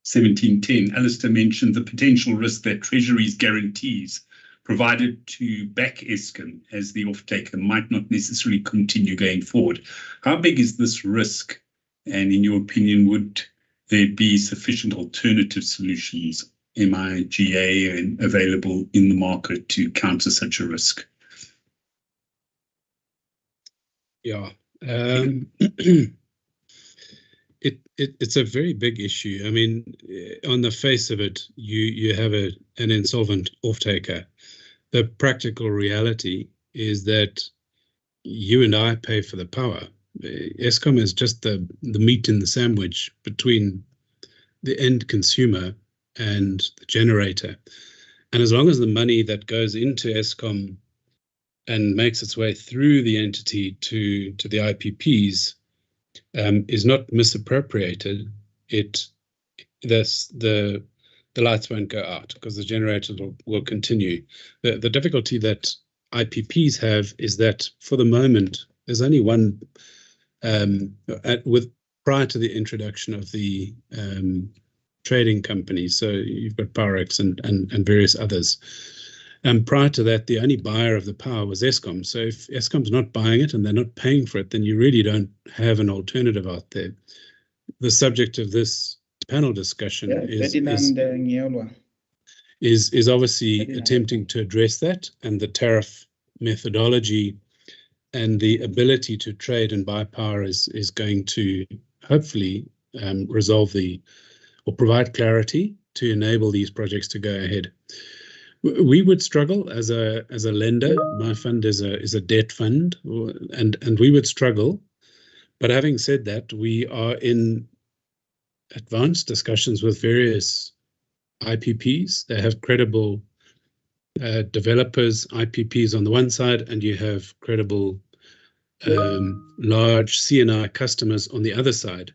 1710. Alistair mentioned the potential risk that Treasury's guarantees provided to back Eskom as the off-taker might not necessarily continue going forward. How big is this risk? And in your opinion, would there be sufficient alternative solutions, MIGA, and available in the market to counter such a risk? Yeah. It's a very big issue. I mean, on the face of it, you have an insolvent off-taker. The practical reality is that you and I pay for the power. Eskom is just the meat in the sandwich between the end consumer and the generator. And as long as the money that goes into Eskom and makes its way through the entity to the IPPs is not misappropriated, the lights won't go out because the generators will continue. The difficulty that IPPs have is that for the moment there's only one prior to the introduction of the trading companies. So you've got Powerex and various others. And prior to that, the only buyer of the power was Eskom. So if Eskom's not buying it and they're not paying for it, then you really don't have an alternative out there. The subject of this panel discussion is obviously attempting to address that, and the tariff methodology and the ability to trade and buy power is going to hopefully resolve or provide clarity to enable these projects to go ahead. We would struggle as a lender. My fund is a debt fund, and we would struggle. But having said that, we are in advanced discussions with various IPPs. They have credible developers, IPPs on the one side, and you have credible large C&I customers on the other side.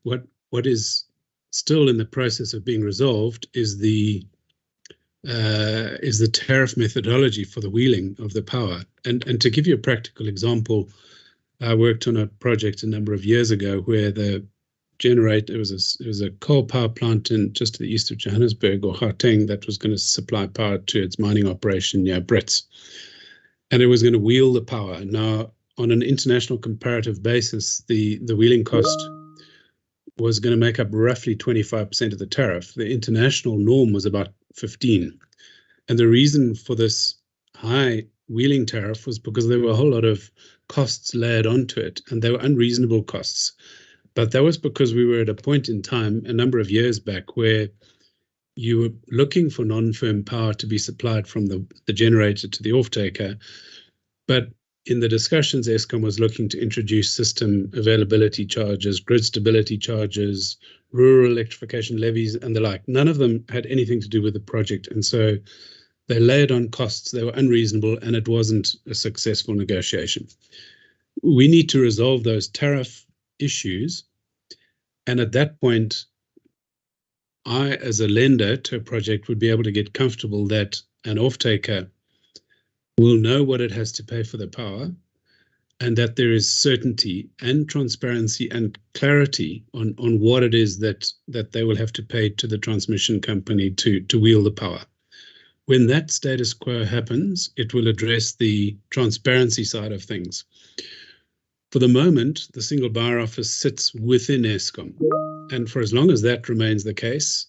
What is still in the process of being resolved is the tariff methodology for the wheeling of the power. And to give you a practical example, I worked on a project a number of years ago where the generator, it was a coal power plant in just to the east of Johannesburg or Gauteng that was going to supply power to its mining operation near Brits. And it was going to wheel the power. Now, on an international comparative basis, the wheeling cost was going to make up roughly 25% of the tariff. The international norm was about 15. And the reason for this high wheeling tariff was because there were a whole lot of costs layered onto it, and they were unreasonable costs. But that was because we were at a point in time, a number of years back, where you were looking for non-firm power to be supplied from the generator to the off-taker. But in the discussions, Eskom was looking to introduce system availability charges, grid stability charges, rural electrification levies, and the like. None of them had anything to do with the project. And so they layered on costs. They were unreasonable, and it wasn't a successful negotiation. We need to resolve those tariff issues. And at that point, I, as a lender to a project, would be able to get comfortable that an off-taker will know what it has to pay for the power, and that there is certainty and transparency and clarity on what it is that they will have to pay to the transmission company to wheel the power. When that status quo happens, it will address the transparency side of things. For the moment, the single buyer office sits within Eskom, and for as long as that remains the case,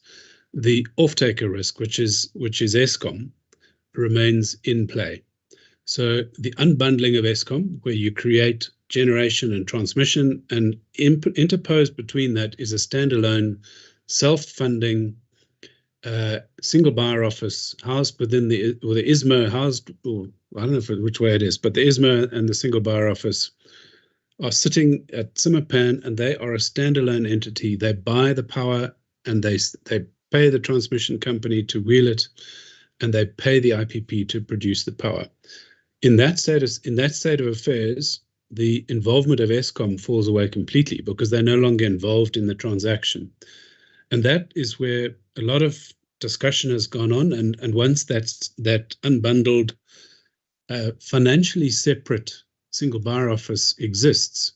the off-taker risk, which is Eskom, remains in play. So the unbundling of Eskom, where you create generation and transmission, and interposed between that is a standalone, self-funding single buyer office housed within the ISMO housed, or I don't know which way it is, but the ISMO and the single buyer office are sitting at Simmerpan, and they are a standalone entity. They buy the power, and they pay the transmission company to wheel it, and they pay the IPP to produce the power. In that state of affairs, the involvement of Eskom falls away completely because they're no longer involved in the transaction. And that is where a lot of discussion has gone on. And once that unbundled, financially separate single buyer office exists,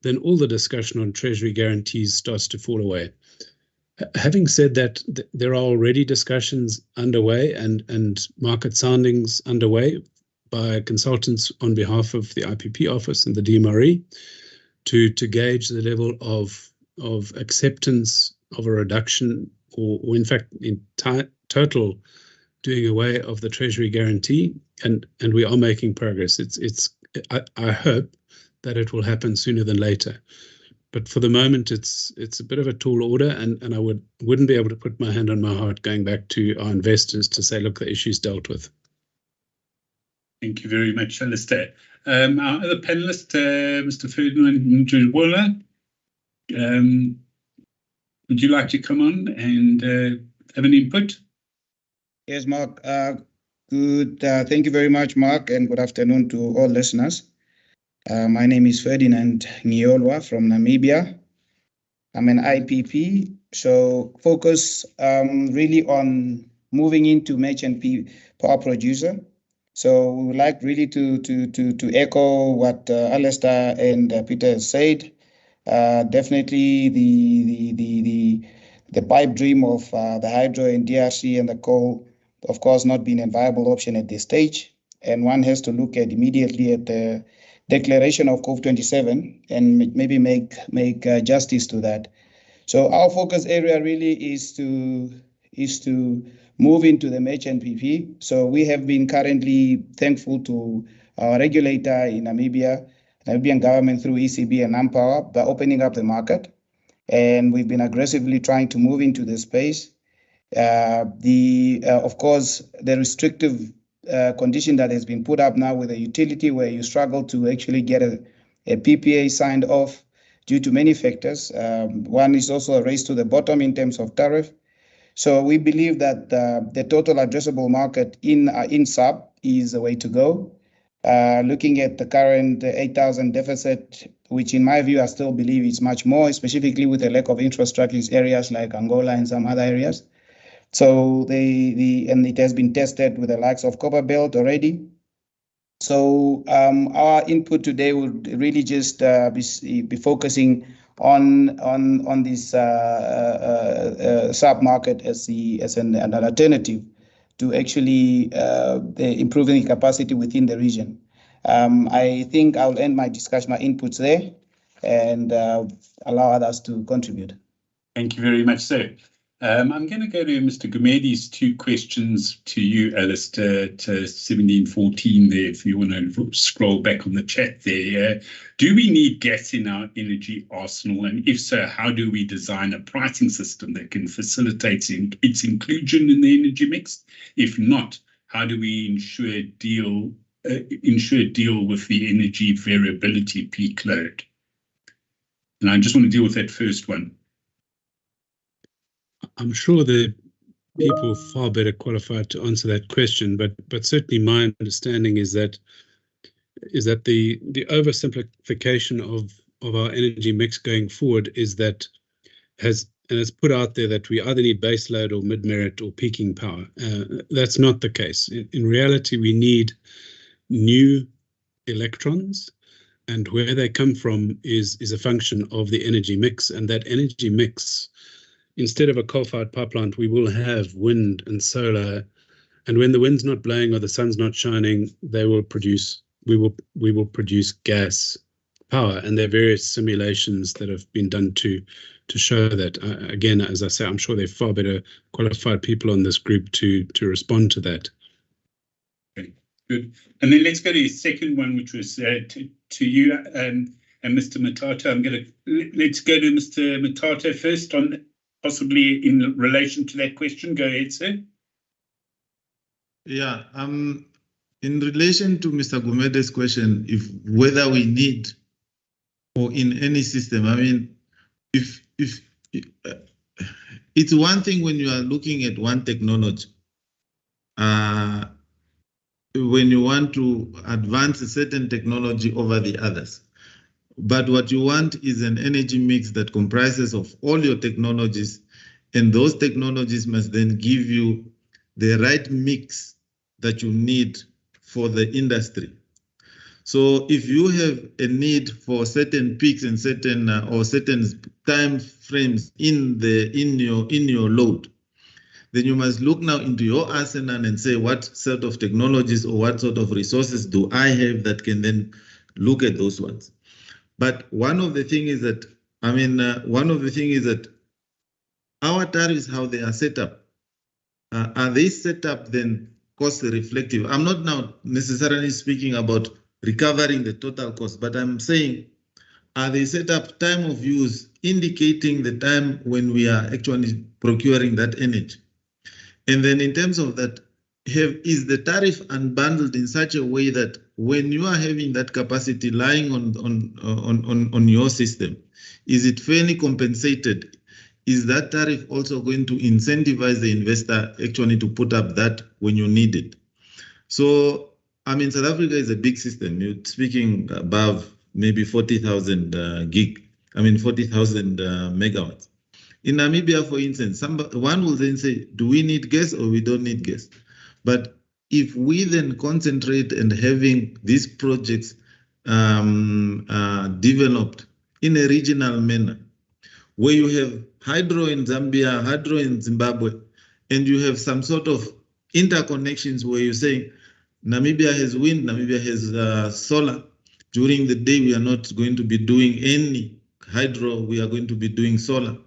then all the discussion on treasury guarantees starts to fall away. Having said that, there are already discussions underway and market soundings underway by consultants on behalf of the IPP office and the DMRE to gauge the level of acceptance of a reduction, or in fact, in total doing away of the treasury guarantee, and we are making progress. I hope that it will happen sooner than later. But for the moment, it's a bit of a tall order, and I wouldn't be able to put my hand on my heart going back to our investors to say, look, the issue's dealt with. Thank you very much, Alistair. Our other panelist, Mr. Ferdinand Njulbola, would you like to come on and have an input? Yes, Mark. Good. Thank you very much, Mark, and good afternoon to all listeners. My name is Ferdinand Njolwa from Namibia. I'm an IPP, so focus really on moving into merchant power producer. So we would like really to echo what Alistair and Peter said. Definitely the pipe dream of the hydro and DRC and the coal, of course, not being a viable option at this stage. And one has to look at immediately at the declaration of COP27 and maybe make justice to that. So our focus area really is to move into the merchant PP. So we have been currently thankful to our regulator in Namibia, Namibian government through ECB and Ampower by opening up the market. And we've been aggressively trying to move into the space. Of course, the restrictive condition that has been put up now with a utility where you struggle to actually get a PPA signed off due to many factors. One is also a race to the bottom in terms of tariff. So we believe that the total addressable market in sub is the way to go. Looking at the current 8,000 deficit, which in my view I still believe is much more, specifically with the lack of infrastructure in areas like Angola and some other areas. So and it has been tested with the likes of Copperbelt already. So our input today would really just be focusing on this sub market as an alternative to actually improving the capacity within the region. I think I'll end my discussion, my inputs there, and allow others to contribute. Thank you very much, sir. I'm going to go to Mr. Gumedi's two questions to you, Alistair, to 1714 there, if you want to scroll back on the chat there. Do we need gas in our energy arsenal? And if so, how do we design a pricing system that can facilitate its inclusion in the energy mix? If not, how do we ensure deal with the energy variability peak load? And I just want to deal with that first one. I'm sure the people far better qualified to answer that question, but certainly my understanding is that the oversimplification of our energy mix going forward is that it's put out there that we either need baseload or mid-merit or peaking power. That's not the case. In reality, we need new electrons, and where they come from is a function of the energy mix, and that energy mix, instead of a coal-fired power plant, we will have wind and solar, and when the wind's not blowing or the sun's not shining, we will produce gas power, and there are various simulations that have been done to show that. Again, as I say, I'm sure there are far better qualified people on this group to respond to that. Okay, good. And then let's go to the second one, which was to you and Mr. Matata. Let's go to Mr. Matata first on possibly in relation to that question. Go ahead, sir. Yeah, in relation to Mr. Gumedi's question, if whether we need or in any system, I mean, if it's one thing when you are looking at one technology, when you want to advance a certain technology over the others. But what you want is an energy mix that comprises of all your technologies, and those technologies must then give you the right mix that you need for the industry. So if you have a need for certain peaks and certain time frames in your load, then you must look now into your arsenal and say, what sort of technologies or what sort of resources do I have that can then look at those ones? But one of the things is that, our tariffs, how they are set up, are they set up then cost reflective? I'm not now necessarily speaking about recovering the total cost, but I'm saying, are they set up time of use indicating the time when we are actually procuring that energy? And then in terms of that, is the tariff unbundled in such a way that when you are having that capacity lying on your system, is it fairly compensated? Is that tariff also going to incentivize the investor actually to put up that when you need it? So, I mean, South Africa is a big system. You're speaking above maybe 40,000 megawatts. In Namibia, for instance, one will then say, do we need gas or we don't need gas? But if we then concentrate and having these projects developed in a regional manner, where you have hydro in Zambia, hydro in Zimbabwe, and you have some sort of interconnections where you're saying Namibia has wind, Namibia has solar. During the day, we are not going to be doing any hydro, we are going to be doing solar.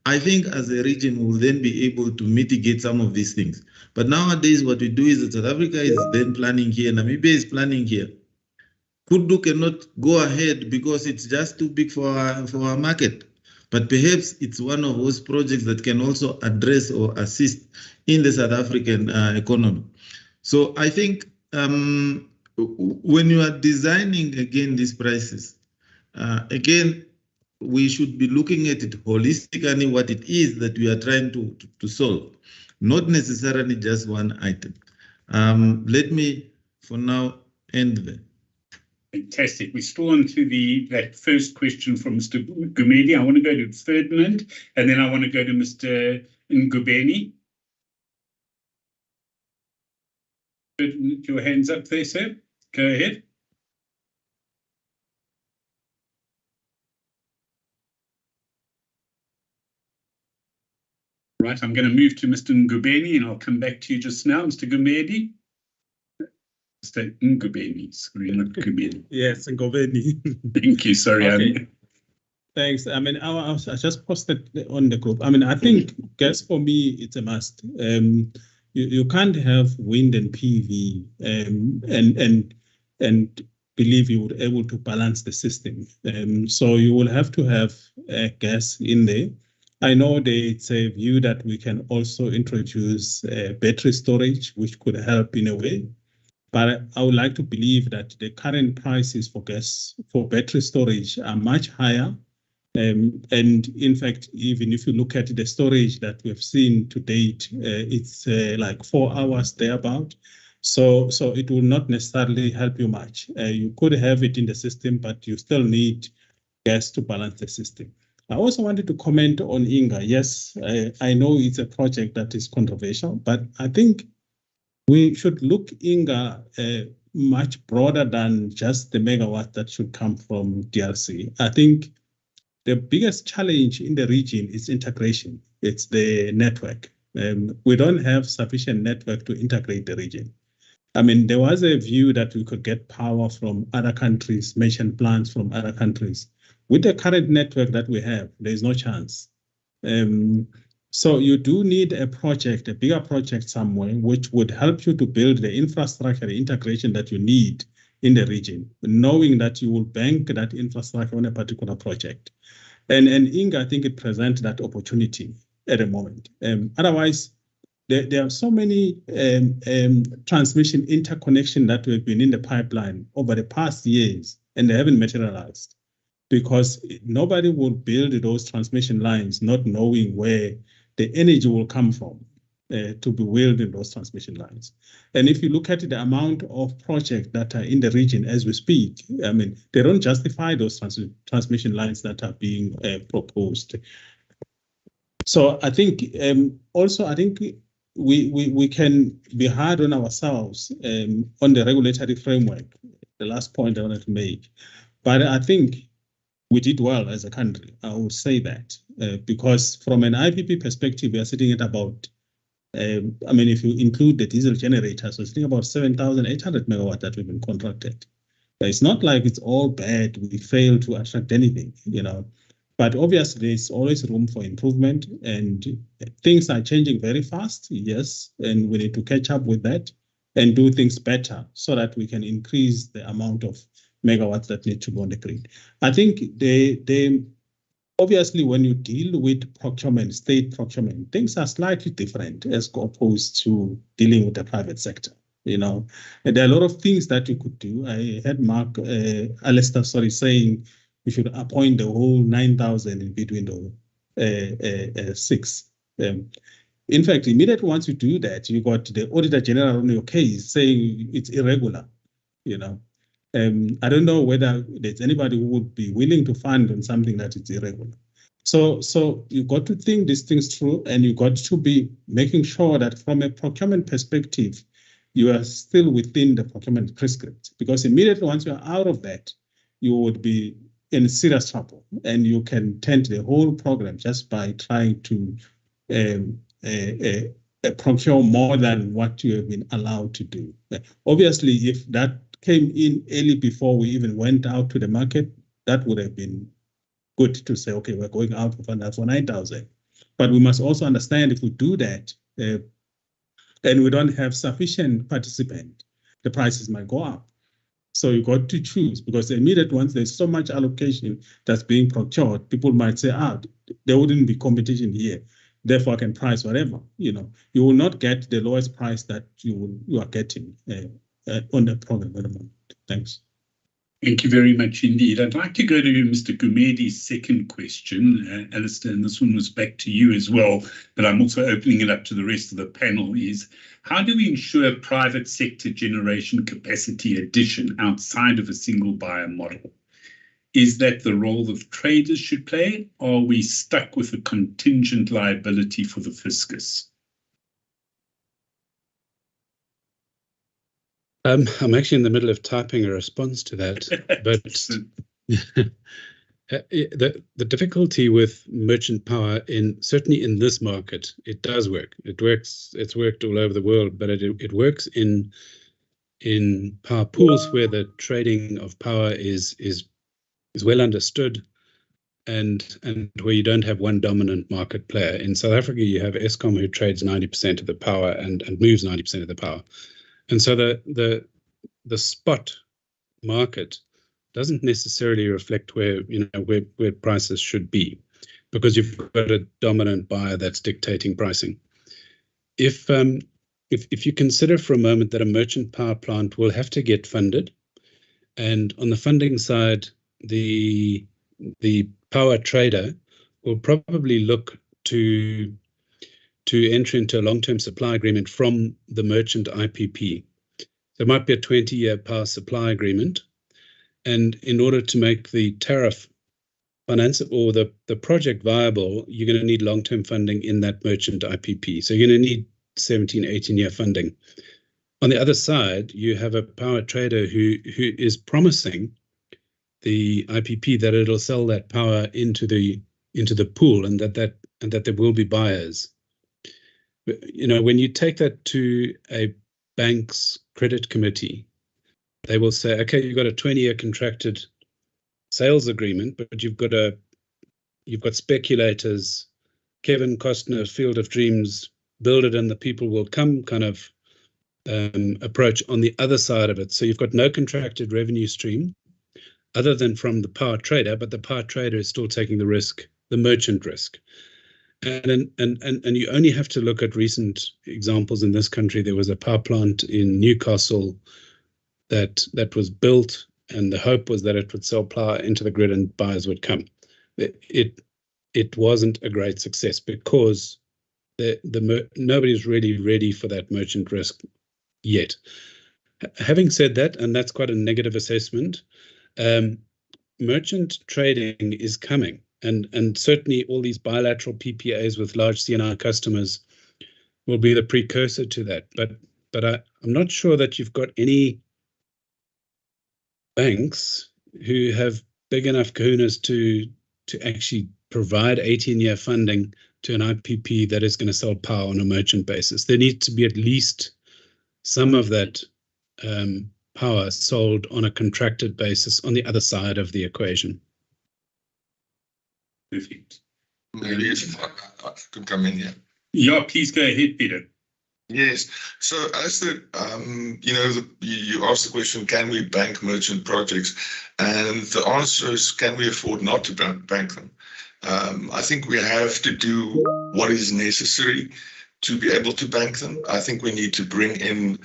I think as a region, we'll then be able to mitigate some of these things. But nowadays, what we do is that South Africa is then planning here, Namibia is planning here. Kudu cannot go ahead because it's just too big for our market. But perhaps it's one of those projects that can also address or assist in the South African economy. So I think when you are designing, again, these prices, again, we should be looking at it holistically, what it is that we are trying to solve, not necessarily just one item. Let me, for now, end there. Fantastic. We're still on to that first question from Mr. Gumedi. I want to go to Ferdinand, and then I want to go to Mr. Ngubeni. Ferdinand, your hands up there, sir. Go ahead. Right, I'm going to move to Mr. Ngubeni, and I'll come back to you just now, Mr. Gumedi. Mr. Ngubeni, sorry, not Gumedi. Yes, Ngubeni. Thank you, sorry. Okay. Thanks. I mean, I just posted on the group. I mean, I think gas for me, it's a must. You can't have wind and PV and believe you would be able to balance the system. So you will have to have gas in there. I know it's a view that we can also introduce battery storage, which could help in a way. But I would like to believe that the current prices for gas for battery storage are much higher. And in fact, even if you look at the storage that we've seen to date, it's like 4 hours thereabout. So it will not necessarily help you much. You could have it in the system, but you still need gas to balance the system. I also wanted to comment on Inga. Yes, I know it's a project that is controversial, but I think we should look Inga much broader than just the megawatt that should come from DRC. I think the biggest challenge in the region is integration. It's the network. We don't have sufficient network to integrate the region. I mean, there was a view that we could get power from other countries, merchant plants from other countries. With the current network that we have, there is no chance. So you do need a project, a bigger project somewhere, which would help you to build the infrastructure, the integration that you need in the region, knowing that you will bank that infrastructure on a particular project. And Inga, I think it presents that opportunity at the moment. Otherwise, there are so many transmission interconnection that have been in the pipeline over the past years, and they haven't materialized because nobody will build those transmission lines not knowing where the energy will come from to be wheeled in those transmission lines. And if you look at the amount of projects that are in the region as we speak, I mean, they don't justify those transmission lines that are being proposed. So I think also, I think we can be hard on ourselves on the regulatory framework, the last point I wanted to make. But I think we did well as a country, I would say that, because from an IPP perspective, we are sitting at about, I mean, if you include the diesel generators, we're sitting about 7,800 megawatt that we've been contracted. It's not like it's all bad, we fail to attract anything, you know. But obviously, there's always room for improvement, and things are changing very fast, yes, and we need to catch up with that and do things better so that we can increase the amount of megawatts that need to go on the grid. I think obviously, when you deal with procurement, state procurement, things are slightly different as opposed to dealing with the private sector. You know, and there are a lot of things that you could do. I had Mark Alistair, saying we should appoint the whole 9,000 in between the 6. In fact, immediately once you do that, you got the Auditor General on your case saying it's irregular. You know, I don't know whether there's anybody who would be willing to fund on something that is irregular. So you got to think these things through, and you got to be making sure that from a procurement perspective, you are still within the procurement prescript, because immediately once you are out of that, you would be in serious trouble, and you can taint the whole program just by trying to procure more than what you have been allowed to do. Obviously, if that came in early before we even went out to the market, that would have been good to say, okay, we're going out for 9,000. But we must also understand if we do that, and we don't have sufficient participant, the prices might go up. So you got to choose, because immediately once there's so much allocation that's being procured, people might say, there wouldn't be competition here, therefore I can price whatever. You know, you will not get the lowest price that you are getting on the program at the moment. Thanks. Thank you very much indeed. I'd like to go to Mr. Gumedi's second question, Alistair, and this one was back to you as well, but I'm also opening it up to the rest of the panel, is how do we ensure private sector generation capacity addition outside of a single buyer model? Is that the role that traders should play, or are we stuck with a contingent liability for the fiscus? I'm actually in the middle of typing a response to that, but the difficulty with merchant power, certainly in this market, it does work. It works. It's worked all over the world, but it works in power pools where the trading of power is well understood, and where you don't have one dominant market player. In South Africa, you have Eskom, who trades 90% of the power and moves 90% of the power. And so the spot market doesn't necessarily reflect where prices should be, because you've got a dominant buyer that's dictating pricing. If you consider for a moment that a merchant power plant will have to get funded, and on the funding side, the power trader will probably look to enter into a long-term supply agreement from the merchant IPP. There might be a 20-year power supply agreement, and in order to make the tariff financiable or the project viable, you're going to need long-term funding in that merchant IPP. So you're going to need 17, 18-year funding. On the other side, you have a power trader who is promising the IPP that it'll sell that power into the pool, and that there will be buyers. When you take that to a bank's credit committee, they will say, okay, you've got a 20-year contracted sales agreement, but you've got speculators, Kevin Costner's Field of Dreams, build it and the people will come kind of approach on the other side of it. So you've got no contracted revenue stream other than from the power trader, but the power trader is still taking the risk, the merchant risk. And you only have to look at recent examples in this country. There was a power plant in Newcastle that was built, and the hope was that it would sell power into the grid and buyers would come. It wasn't a great success because nobody's really ready for that merchant risk yet. Having said that, and that's quite a negative assessment, merchant trading is coming. And certainly all these bilateral PPAs with large C&I customers will be the precursor to that. But I'm not sure that you've got any banks who have big enough kahunas to actually provide 18-year funding to an IPP that is going to sell power on a merchant basis. There needs to be at least some of that power sold on a contracted basis on the other side of the equation. Perfect. Maybe if I could come in here. Yeah, please go ahead, Peter. Yes. So, Alistair, you asked the question, can we bank merchant projects? And the answer is, can we afford not to bank them? I think we have to do what is necessary to be able to bank them. I think we need to bring in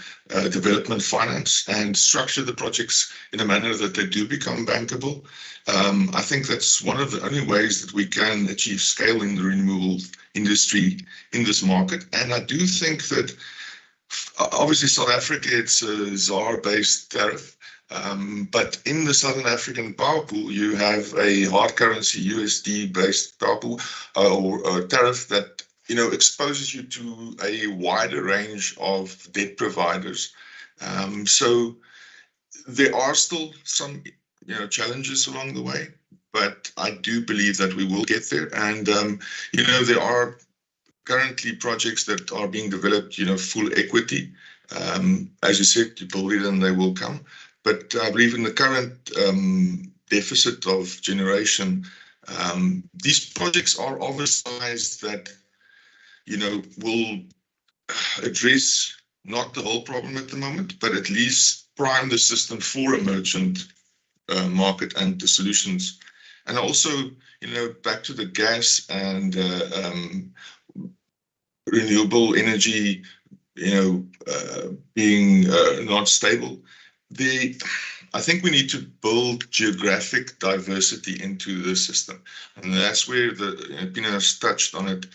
development finance and structure the projects in a manner that they do become bankable. I think that's one of the only ways that we can achieve scale in the renewables industry in this market. And I do think that obviously South Africa, it's a ZAR-based tariff. But in the Southern African power pool, you have a hard currency USD-based power pool or tariff that exposes you to a wider range of debt providers. So there are still some challenges along the way, but I do believe that we will get there. And there are currently projects that are being developed, full equity. As you said, you build it and they will come. But I believe in the current deficit of generation, these projects are of a size that will address not the whole problem at the moment, but at least prime the system for a merchant market and the solutions. And also, back to the gas and renewable energy, being not stable. I think we need to build geographic diversity into the system. And that's where Pina has touched on it.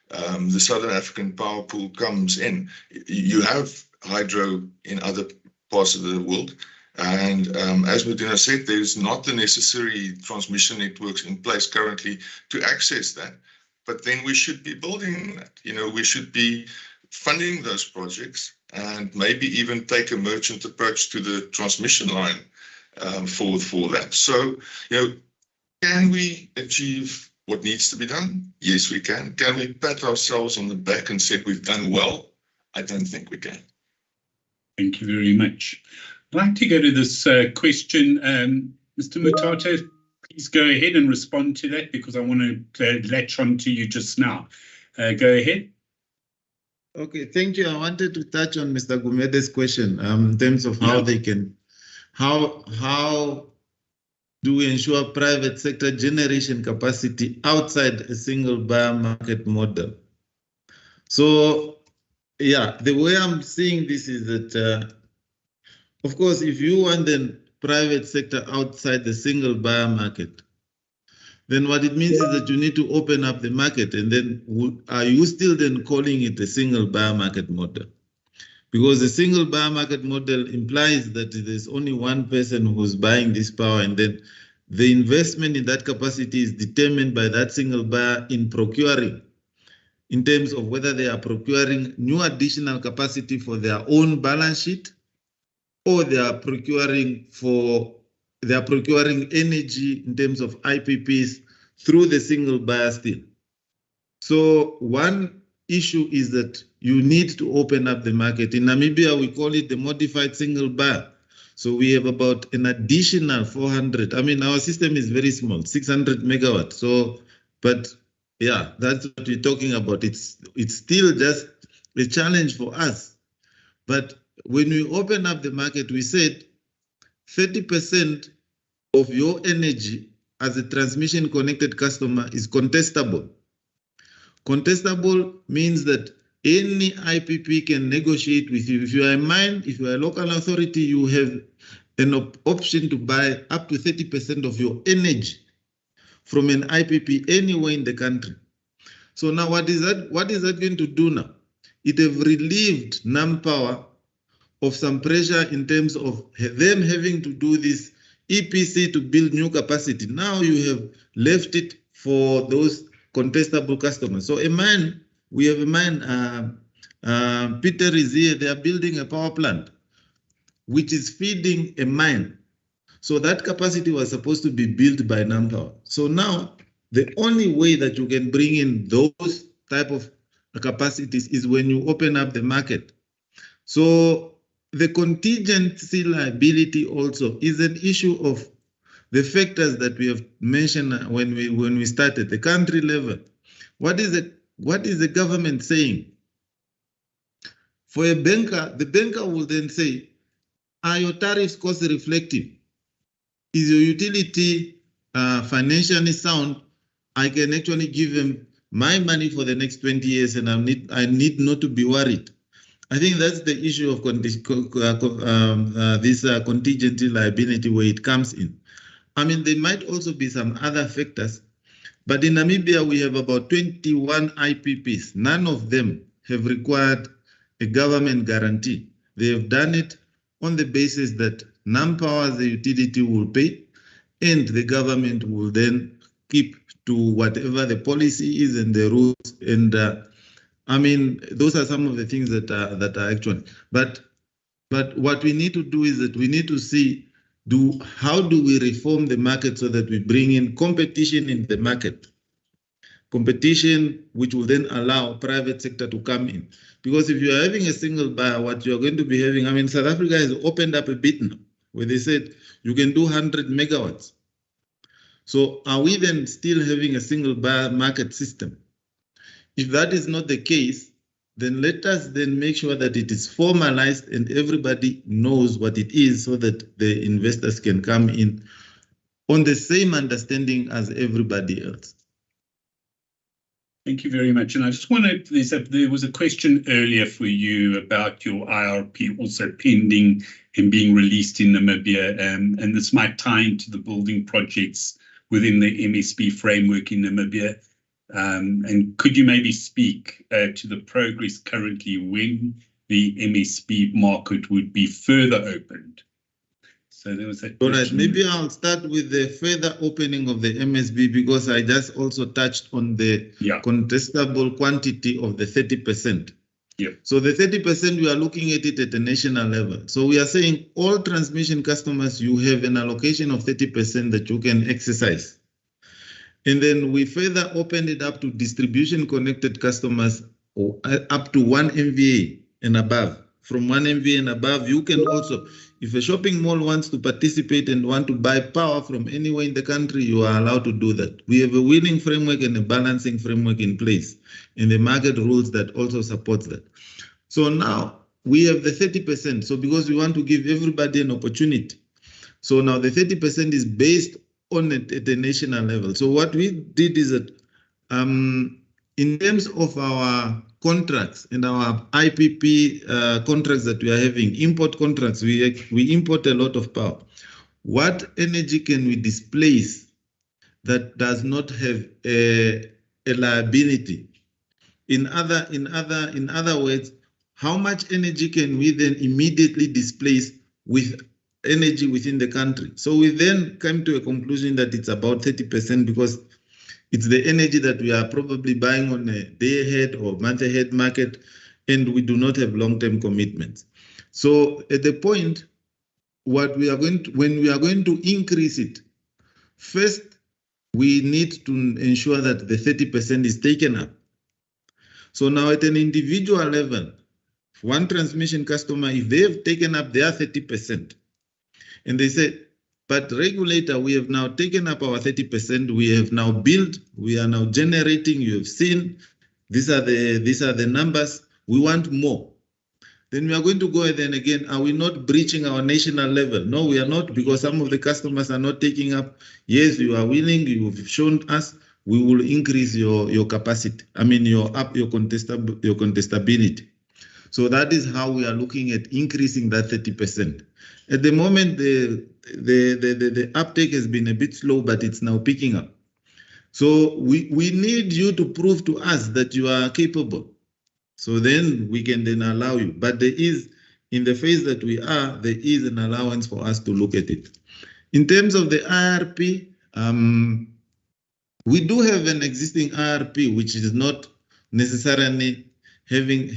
The Southern African power pool comes in. You have hydro in other parts of the world. And as Medina said, there's not the necessary transmission networks in place currently to access that. But then we should be building that. We should be funding those projects and maybe even take a merchant approach to the transmission line for that. So, can we achieve what needs to be done? Yes, we can. Can we pat ourselves on the back and say we've done well? I don't think we can. Thank you very much. I'd like to go to this question. Mr. Mutata, please go ahead and respond to that because I want to latch on to you just now. Go ahead. Okay, thank you. I wanted to touch on Mr. Gumede's question in terms of how they can, how do we ensure private sector generation capacity outside a single buyer market model? So, yeah, the way I'm seeing this is that, of course, if you want the private sector outside the single buyer market, then what it means is that you need to open up the market, and then are you still then calling it a single buyer market model? Because the single buyer market model implies that there's only one person who's buying this power, and then the investment in that capacity is determined by that single buyer in procuring, in terms of whether they are procuring new additional capacity for their own balance sheet, or they are procuring energy in terms of IPPs through the single buyer still. So one issue is that you need to open up the market. In Namibia, we call it the modified single buyer. So we have about an additional 400. I mean, our system is very small, 600 megawatts. So, but yeah, that's what we're talking about. It's still just a challenge for us. But when we open up the market, we said 30% of your energy as a transmission connected customer is contestable. Contestable means that any IPP can negotiate with you. If you are a mine, if you are a local authority, you have an option to buy up to 30% of your energy from an IPP anywhere in the country. So now what is that going to do now? It have relieved NamPower of some pressure in terms of them having to do this EPC to build new capacity. Now you have left it for those contestable customers. So a mine, we have a mine, Peter is here, they are building a power plant, which is feeding a mine. So that capacity was supposed to be built by NamPower. So now the only way that you can bring in those type of capacities is when you open up the market. So the contingency liability also is an issue of the factors that we have mentioned when we started, the country level. What is the government saying? For a banker, the banker will then say, are your tariffs cost reflective? Is your utility financially sound? I can actually give them my money for the next 20 years and I need not to be worried. I think that's the issue of this contingency liability where it comes in. I mean, there might also be some other factors, but in Namibia, we have about 21 IPPs. None of them have required a government guarantee. They have done it on the basis that NamPower, the utility, will pay, and the government will then keep to whatever the policy is and the rules. And I mean, those are some of the things that are actually. But what we need to do is that we need to see how do we reform the market so that we bring in competition in the market. Competition which will then allow private sector to come in. Because if you're having a single buyer, what you're going to be having, I mean, South Africa has opened up a bit now, where they said you can do 100 megawatts. So are we then still having a single buyer market system? If that is not the case, then let us then make sure that it is formalized and everybody knows what it is so that the investors can come in on the same understanding as everybody else. Thank you very much. And I just want to, there was a question earlier for you about your IRP also pending and being released in Namibia. And this might tie into the building projects within the MSB framework in Namibia. And could you maybe speak to the progress currently when the MSB market would be further opened? So there was that. All right, maybe I'll start with the further opening of the MSB because I just also touched on the contestable quantity of the 30%. Yeah. So the 30%, we are looking at it at the national level. So we are saying all transmission customers, you have an allocation of 30% that you can exercise. And then we further opened it up to distribution connected customers up to 1 MVA and above. From 1 MVA and above, you can also, if a shopping mall wants to participate and want to buy power from anywhere in the country, you are allowed to do that. We have a winning framework and a balancing framework in place, and the market rules that also supports that. So now we have the 30%. So because we want to give everybody an opportunity. So now the 30% is based on it at the national level. So what we did is that in terms of our contracts and our IPP contracts that we are having, import contracts, we import a lot of power. What energy can we displace that does not have a liability? In other words, how much energy can we then immediately displace with energy within the country? So we then came to a conclusion that it's about 30% because it's the energy that we are probably buying on a day ahead or month ahead market, and we do not have long-term commitments. So at the point, what we are going to, when we are going to increase it, first, we need to ensure that the 30% is taken up. So now at an individual level, one transmission customer, if they have taken up their 30%, and they say, but regulator, we have now taken up our 30%, we have now built, we are now generating, you have seen, these are the numbers, we want more. Then we are going to go and then again, are we not breaching our national level? No, we are not, because some of the customers are not taking up. Yes, you are willing, you have shown us, we will increase your capacity. I mean, your contestability. So that is how we are looking at increasing that 30%. At the moment, the uptake has been a bit slow, but it's now picking up. So we need you to prove to us that you are capable. So then we can then allow you. But there is, in the phase that we are, there is an allowance for us to look at it. In terms of the IRP, we do have an existing IRP, which is not necessarily having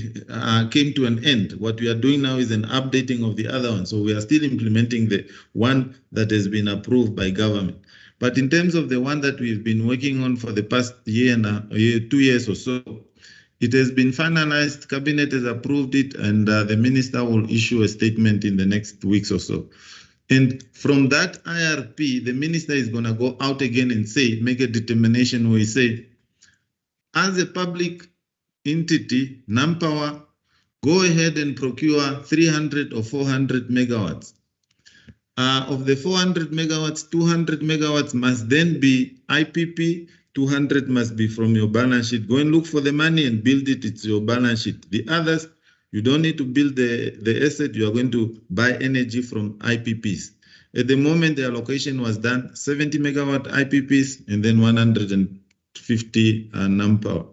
came to an end. What we are doing now is an updating of the other one. So we are still implementing the one that has been approved by government. But in terms of the one that we've been working on for the past year and 2 years or so, it has been finalized, cabinet has approved it, and the minister will issue a statement in the next weeks or so. And from that IRP, the minister is going to go out again and say, make a determination where he say, as a public entity, NamPower, go ahead and procure 300 or 400 megawatts. Of the 400 megawatts, 200 megawatts must then be IPP, 200 must be from your balance sheet. Go and look for the money and build it, it's your balance sheet. The others, you don't need to build the asset, you are going to buy energy from IPPs. At the moment, the allocation was done, 70 megawatt IPPs and then 150 NamPower.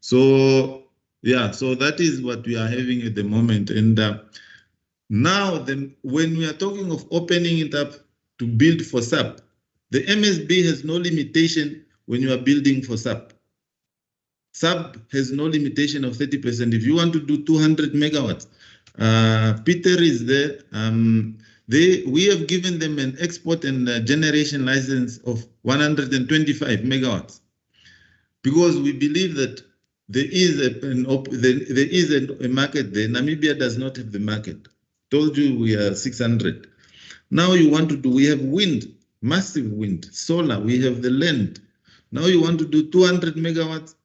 So, yeah, so that is what we are having at the moment. And now, then, when we are talking of opening it up to build for SAP, the MSB has no limitation when you are building for SAP. SAP has no limitation of 30%. If you want to do 200 megawatts, Peter is there. We have given them an export and generation license of 125 megawatts because we believe that there is a market there. Namibia does not have the market. Told you we are 600. Now you want to do, we have wind, massive wind, solar, we have the land. Now you want to do 200 megawatts.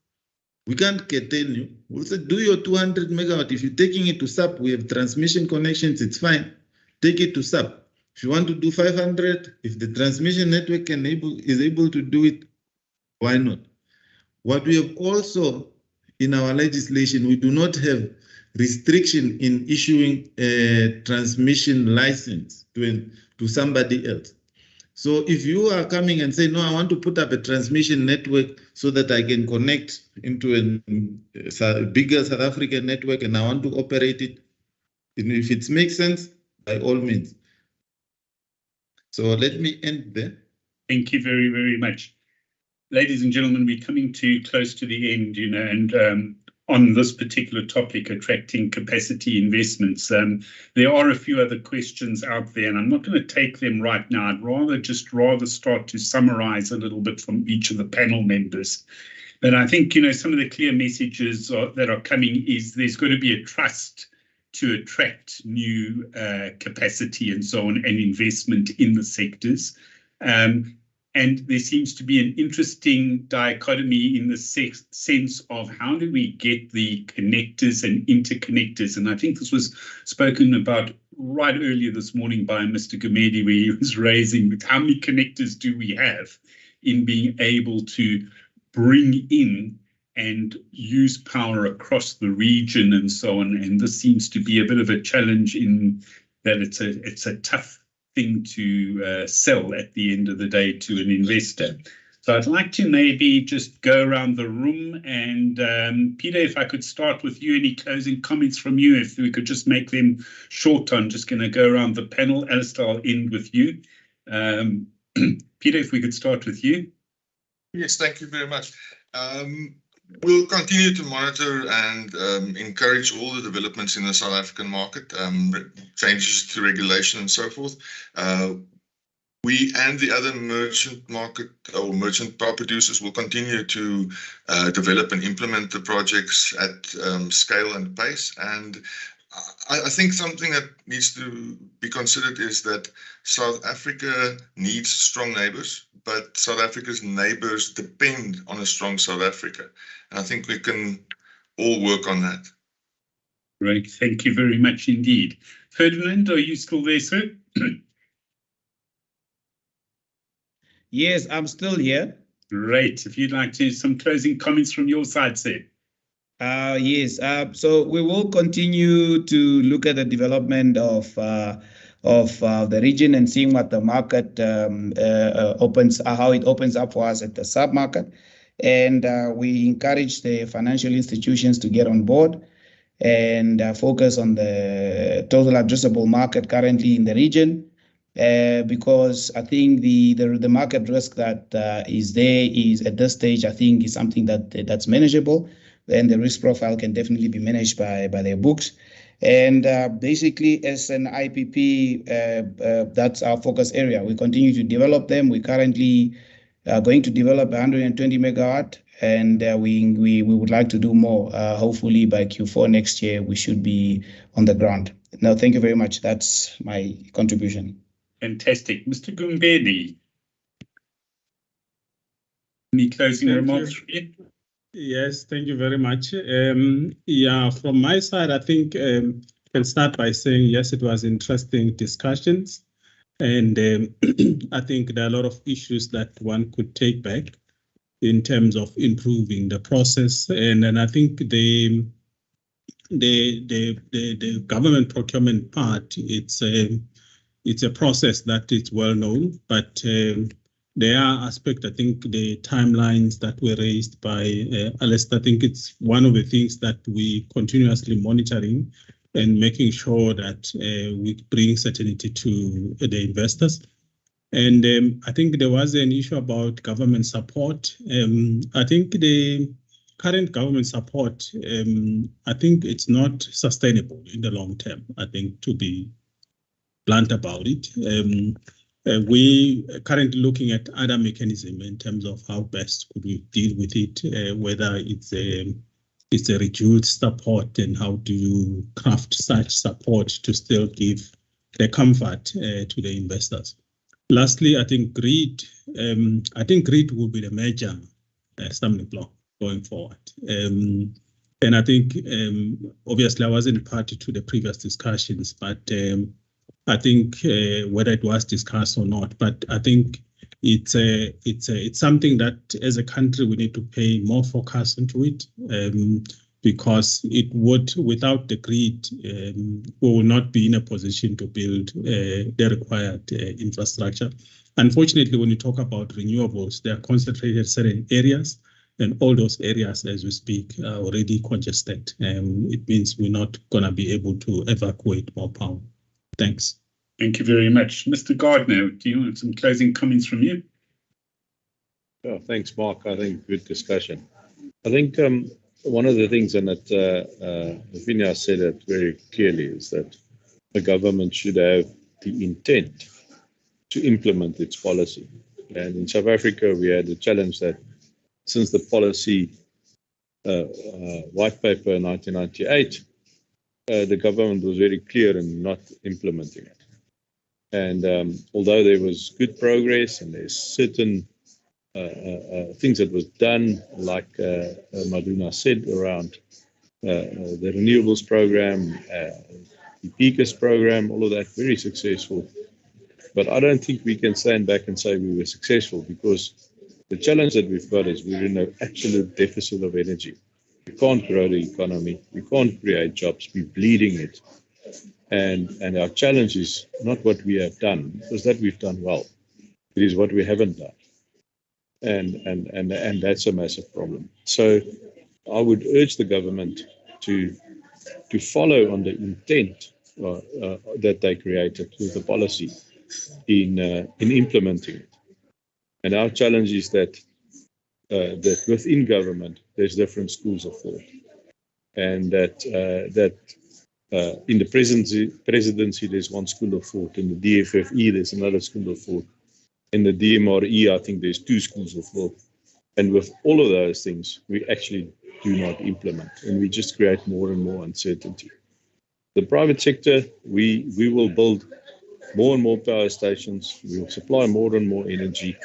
We can't curtail you. We'll say, do your 200 megawatt. If you're taking it to SAP, we have transmission connections, it's fine. Take it to SAP. If you want to do 500, if the transmission network is able to do it, why not? What we have also in our legislation, we do not have restriction in issuing a transmission license to somebody else. So if you are coming and say, no, I want to put up a transmission network so that I can connect into a bigger South African network and I want to operate it, if it makes sense, by all means. So let me end there. Thank you very, very much. Ladies and gentlemen, we're coming close to the end, and on this particular topic, attracting capacity investments, there are a few other questions out there, and I'm not going to take them right now. I'd rather start to summarize a little bit from each of the panel members. But I think, some of the clear messages that are coming is there's got to be a trust to attract new capacity and so on, and investment in the sectors. And there seems to be an interesting dichotomy in the sense of how do we get the connectors and interconnectors. And I think this was spoken about right earlier this morning by Mr. Gumede, where he was raising with how many connectors do we have in being able to bring in and use power across the region and so on. And this seems to be a bit of a challenge in that it's a tough thing to sell at the end of the day to an investor. So I'd like to maybe just go around the room, and Peter, if I could start with you, any closing comments from you, if we could just make them short. I'm just going to go around the panel. Alistair, I'll end with you. Peter, if we could start with you. Yes, thank you very much. We'll continue to monitor and encourage all the developments in the South African market, changes to regulation and so forth. We and the other merchant market or merchant power producers will continue to develop and implement the projects at scale and pace. And I think something that needs to be considered is that South Africa needs strong neighbors, but South Africa's neighbors depend on a strong South Africa. And I think we can all work on that. Great, thank you very much indeed. Ferdinand, are you still there, sir? Yes, I'm still here. Great, if you'd like to, some closing comments from your side, sir. Yes, so we will continue to look at the development of the region and seeing what the market how it opens up for us at the sub-market. And we encourage the financial institutions to get on board and focus on the total addressable market currently in the region, because I think the market risk that is there is at this stage, I think, is something that's manageable. And the risk profile can definitely be managed by their books. And basically, as an IPP, that's our focus area. We continue to develop them. We currently are going to develop 120 megawatt, and we would like to do more. Hopefully by Q4 next year, we should be on the ground. No, thank you very much. That's my contribution. Fantastic. Mr. Gumede, any closing remarks from you? Yes, thank you very much. Yeah, from my side, I think I can start by saying, yes, it was interesting discussions. And I think there are a lot of issues that one could take back in terms of improving the process. And then I think the government procurement part, it's a process that is well known, but there are aspects, I think the timelines that were raised by Alistair, I think it's one of the things that we continuously monitoring and making sure that we bring certainty to the investors. And I think there was an issue about government support. I think the current government support, I think it's not sustainable in the long term, I think, to be blunt about it. We are currently looking at other mechanisms in terms of how best could we deal with it, whether it's a reduced support and how do you craft such support to still give the comfort to the investors. Lastly, I think grid will be the major stumbling block going forward. And I think, obviously, I wasn't party to the previous discussions, but I think whether it was discussed or not, but I think it's something that as a country we need to pay more focus into it, because it would, without the grid, we will not be in a position to build the required infrastructure. Unfortunately, when you talk about renewables, they are concentrated in certain areas, and all those areas, as we speak, are already congested. It means we're not going to be able to evacuate more power. Thanks. Thank you very much. Mr. Gardner, do you want some closing comments from you? Oh, thanks, Mark. I think good discussion. I think one of the things, and that Vinya said it very clearly, is that the government should have the intent to implement its policy. And in South Africa, we had a challenge that since the policy white paper in 1998, the government was very clear in not implementing it. And although there was good progress and there's certain things that was done, like Maduna said, around the renewables program, the PECAS program, all of that, very successful. But I don't think we can stand back and say we were successful, because the challenge that we've got is we're in an absolute deficit of energy. We can't grow the economy. We can't create jobs. We're bleeding it. And our challenge is not what we have done, because that we've done well. It is what we haven't done. And that's a massive problem. So I would urge the government to follow on the intent that they created with the policy in implementing it. And our challenge is that within government there's different schools of thought, and that in the presidency there's one school of thought, in the DFFE there's another school of thought, in the DMRE I think there's two schools of thought, and with all of those things we actually do not implement, and we just create more and more uncertainty. The private sector, we will build more and more power stations, we will supply more and more energy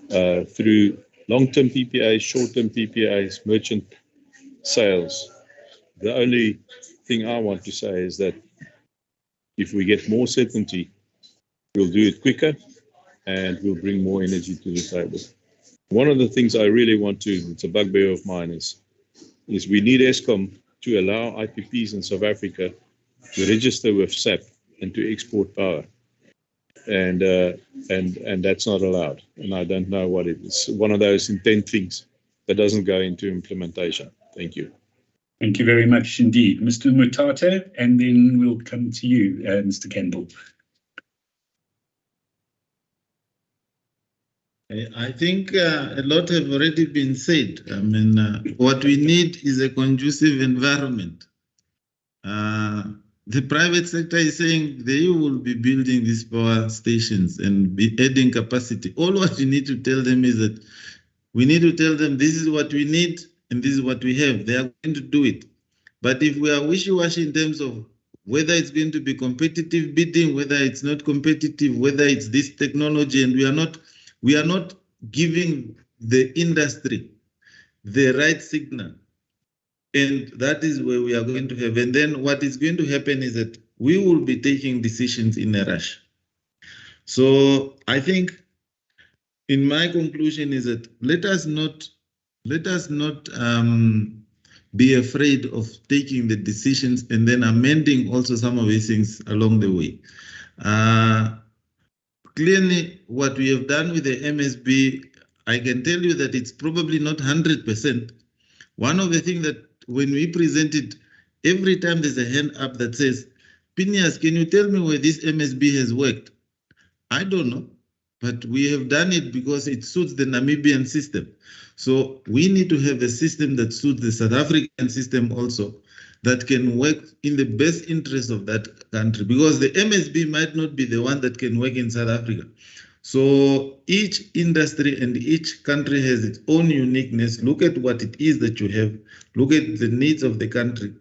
through long-term PPAs, short-term PPAs, merchant sales. The only thing I want to say is that if we get more certainty, we'll do it quicker and we'll bring more energy to the table. One of the things I really want to, it's a bugbear of mine, is we need Eskom to allow IPPs in South Africa to register with SAP and to export power. And that's not allowed. And I don't know what it is. One of those intent things that doesn't go into implementation. Thank you. Thank you very much indeed. Mr. Mutate, and then we'll come to you, Mr. Kendall. I think a lot have already been said. I mean, what we need is a conducive environment. The private sector is saying they will be building these power stations and be adding capacity. All what you need to tell them is that we need to tell them this is what we need and this is what we have. They are going to do it. But if we are wishy-washy in terms of whether it's going to be competitive bidding, whether it's not competitive, whether it's this technology, and we are not giving the industry the right signal. And that is where we are going to have. And then what is going to happen is that we will be taking decisions in a rush. So I think in my conclusion is that let us not be afraid of taking the decisions and then amending also some of these things along the way. Clearly, what we have done with the MSB, I can tell you that it's probably not 100%. One of the things that when we presented, every time there's a hand up that says, Phineas, can you tell me where this MSB has worked? I don't know, but we have done it because it suits the Namibian system. So we need to have a system that suits the South African system also, that can work in the best interest of that country, because the MSB might not be the one that can work in South Africa. So each industry and each country has its own uniqueness. Look at what it is that you have. Look at the needs of the country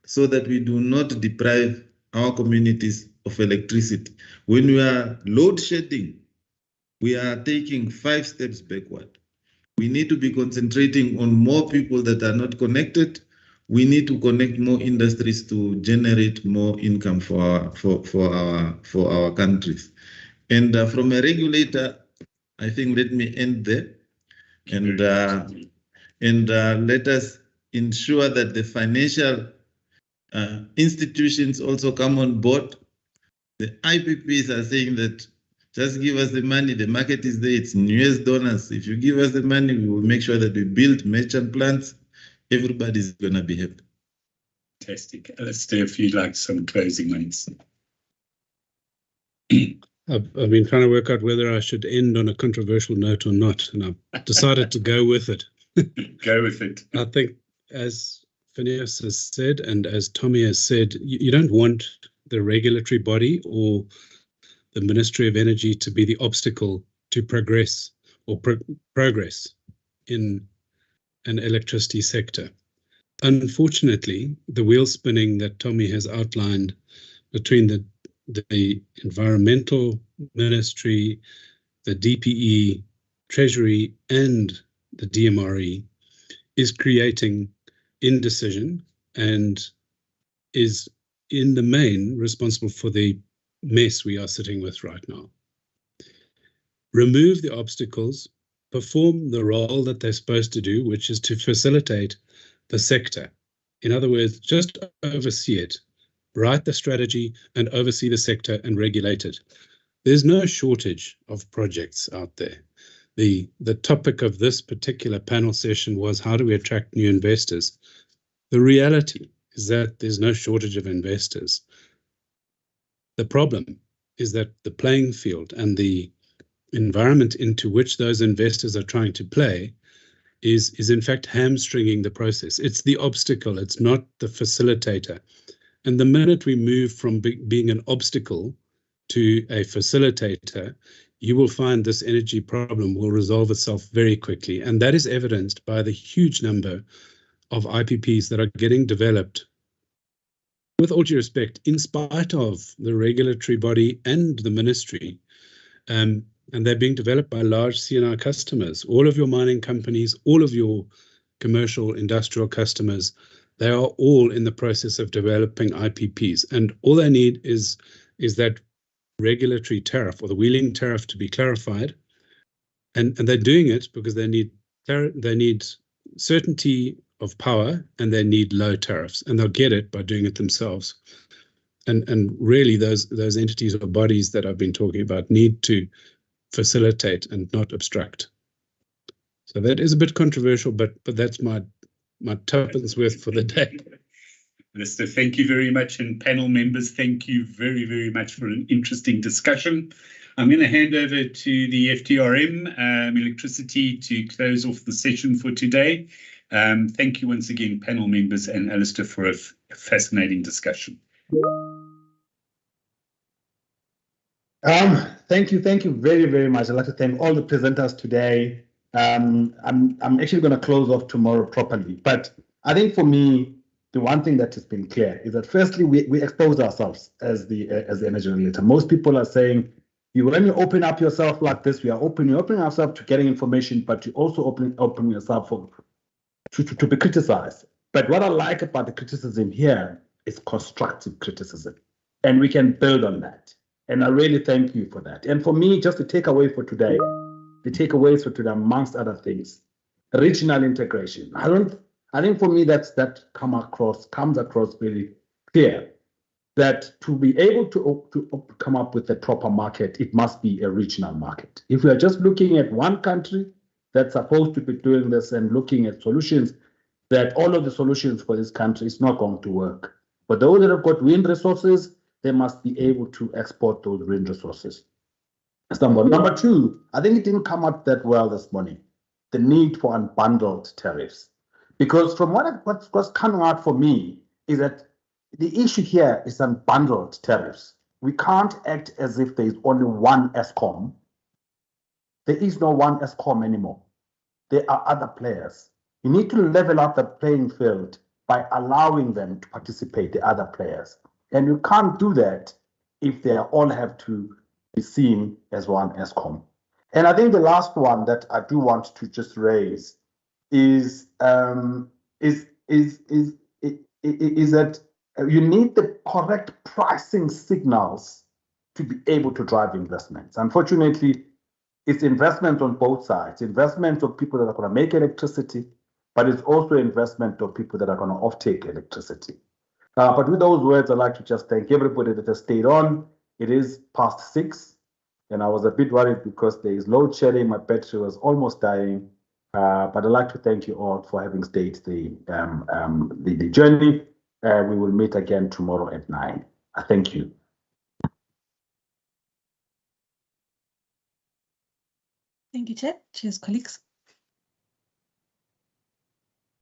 so that we do not deprive our communities of electricity. When we are load shedding, we are taking 5 steps backward. We need to be concentrating on more people that are not connected. We need to connect more industries to generate more income for our countries. And from a regulator, I think let me end there, and let us ensure that the financial institutions also come on board. The IPPs are saying that just give us the money, the market is there, it's US donors. If you give us the money, we will make sure that we build merchant plants. Everybody's going to be happy. Fantastic. Alistair, if you'd like some closing words. I've been trying to work out whether I should end on a controversial note or not, and I've decided to go with it. Go with it. I think, as Phineas has said, and as Tommy has said, you don't want the regulatory body or the Ministry of Energy to be the obstacle to progress or progress in an electricity sector. Unfortunately, the wheel spinning that Tommy has outlined between the Environmental Ministry, the DPE, Treasury, and the DMRE is creating indecision and is in the main responsible for the mess we are sitting with right now. Remove the obstacles, perform the role that they're supposed to do, which is to facilitate the sector. In other words, just oversee it, write the strategy and oversee the sector and regulate it. There's no shortage of projects out there. The topic of this particular panel session was, how do we attract new investors? The reality is that there's no shortage of investors. The problem is that the playing field and the environment into which those investors are trying to play is in fact hamstringing the process. It's the obstacle, it's not the facilitator. And the minute we move from being an obstacle to a facilitator, you will find this energy problem will resolve itself very quickly. And that is evidenced by the huge number of IPPs that are getting developed, with all due respect, in spite of the regulatory body and the ministry. And they're being developed by large C&I customers. All of your mining companies, all of your commercial industrial customers, they are all in the process of developing IPPs. And all they need is that regulatory tariff or the wheeling tariff to be clarified. And they're doing it because they need certainty of power and they need low tariffs. And they'll get it by doing it themselves. And really those entities or bodies that I've been talking about need to facilitate and not obstruct. So that is a bit controversial, but that's my tuppence worth for the day. Mr. Thank you very much. And panel members, thank you very, very much for an interesting discussion. I'm going to hand over to the FTRM Electricity to close off the session for today. Thank you once again, panel members and Alistair, for a fascinating discussion. Thank you very, very much. I'd like to thank all the presenters today. I'm actually going to close off tomorrow properly, but I think for me, the one thing that has been clear is that firstly, we expose ourselves as the energy regulator. Most people are saying, when you open up yourself like this, you're opening ourselves to getting information, but you also open yourself to be criticized. But what I like about the criticism here is constructive criticism, and we can build on that. And I really thank you for that. And for me, just the takeaways for today, amongst other things, regional integration. I think for me that comes across really clear that to be able to come up with a proper market, it must be a regional market. If we are just looking at one country that's supposed to be doing this and looking at solutions, that all of the solutions for this country is not going to work. But those that have got wind resources, they must be able to export those wind resources. That's number one. Number two, I think it didn't come up that well this morning, the need for unbundled tariffs. Because from what's coming out for me is that the issue here is unbundled tariffs. We can't act as if there is only one ESCOM. There is no one ESCOM anymore. There are other players. You need to level up the playing field by allowing them to participate, the other players. And you can't do that if they all have to be seen as one ESCOM. And I think the last one that I do want to just raise is that you need the correct pricing signals to be able to drive investments. Unfortunately, it's investment on both sides. Investment of people that are going to make electricity, but it's also investment of people that are going to offtake electricity. But with those words, I'd like to just thank everybody that has stayed on. It is past 6, and I was a bit worried because there is load shedding. My battery was almost dying. But I'd like to thank you all for having stayed the journey. We will meet again tomorrow at 9. Thank you. Thank you, Chair. Cheers, colleagues.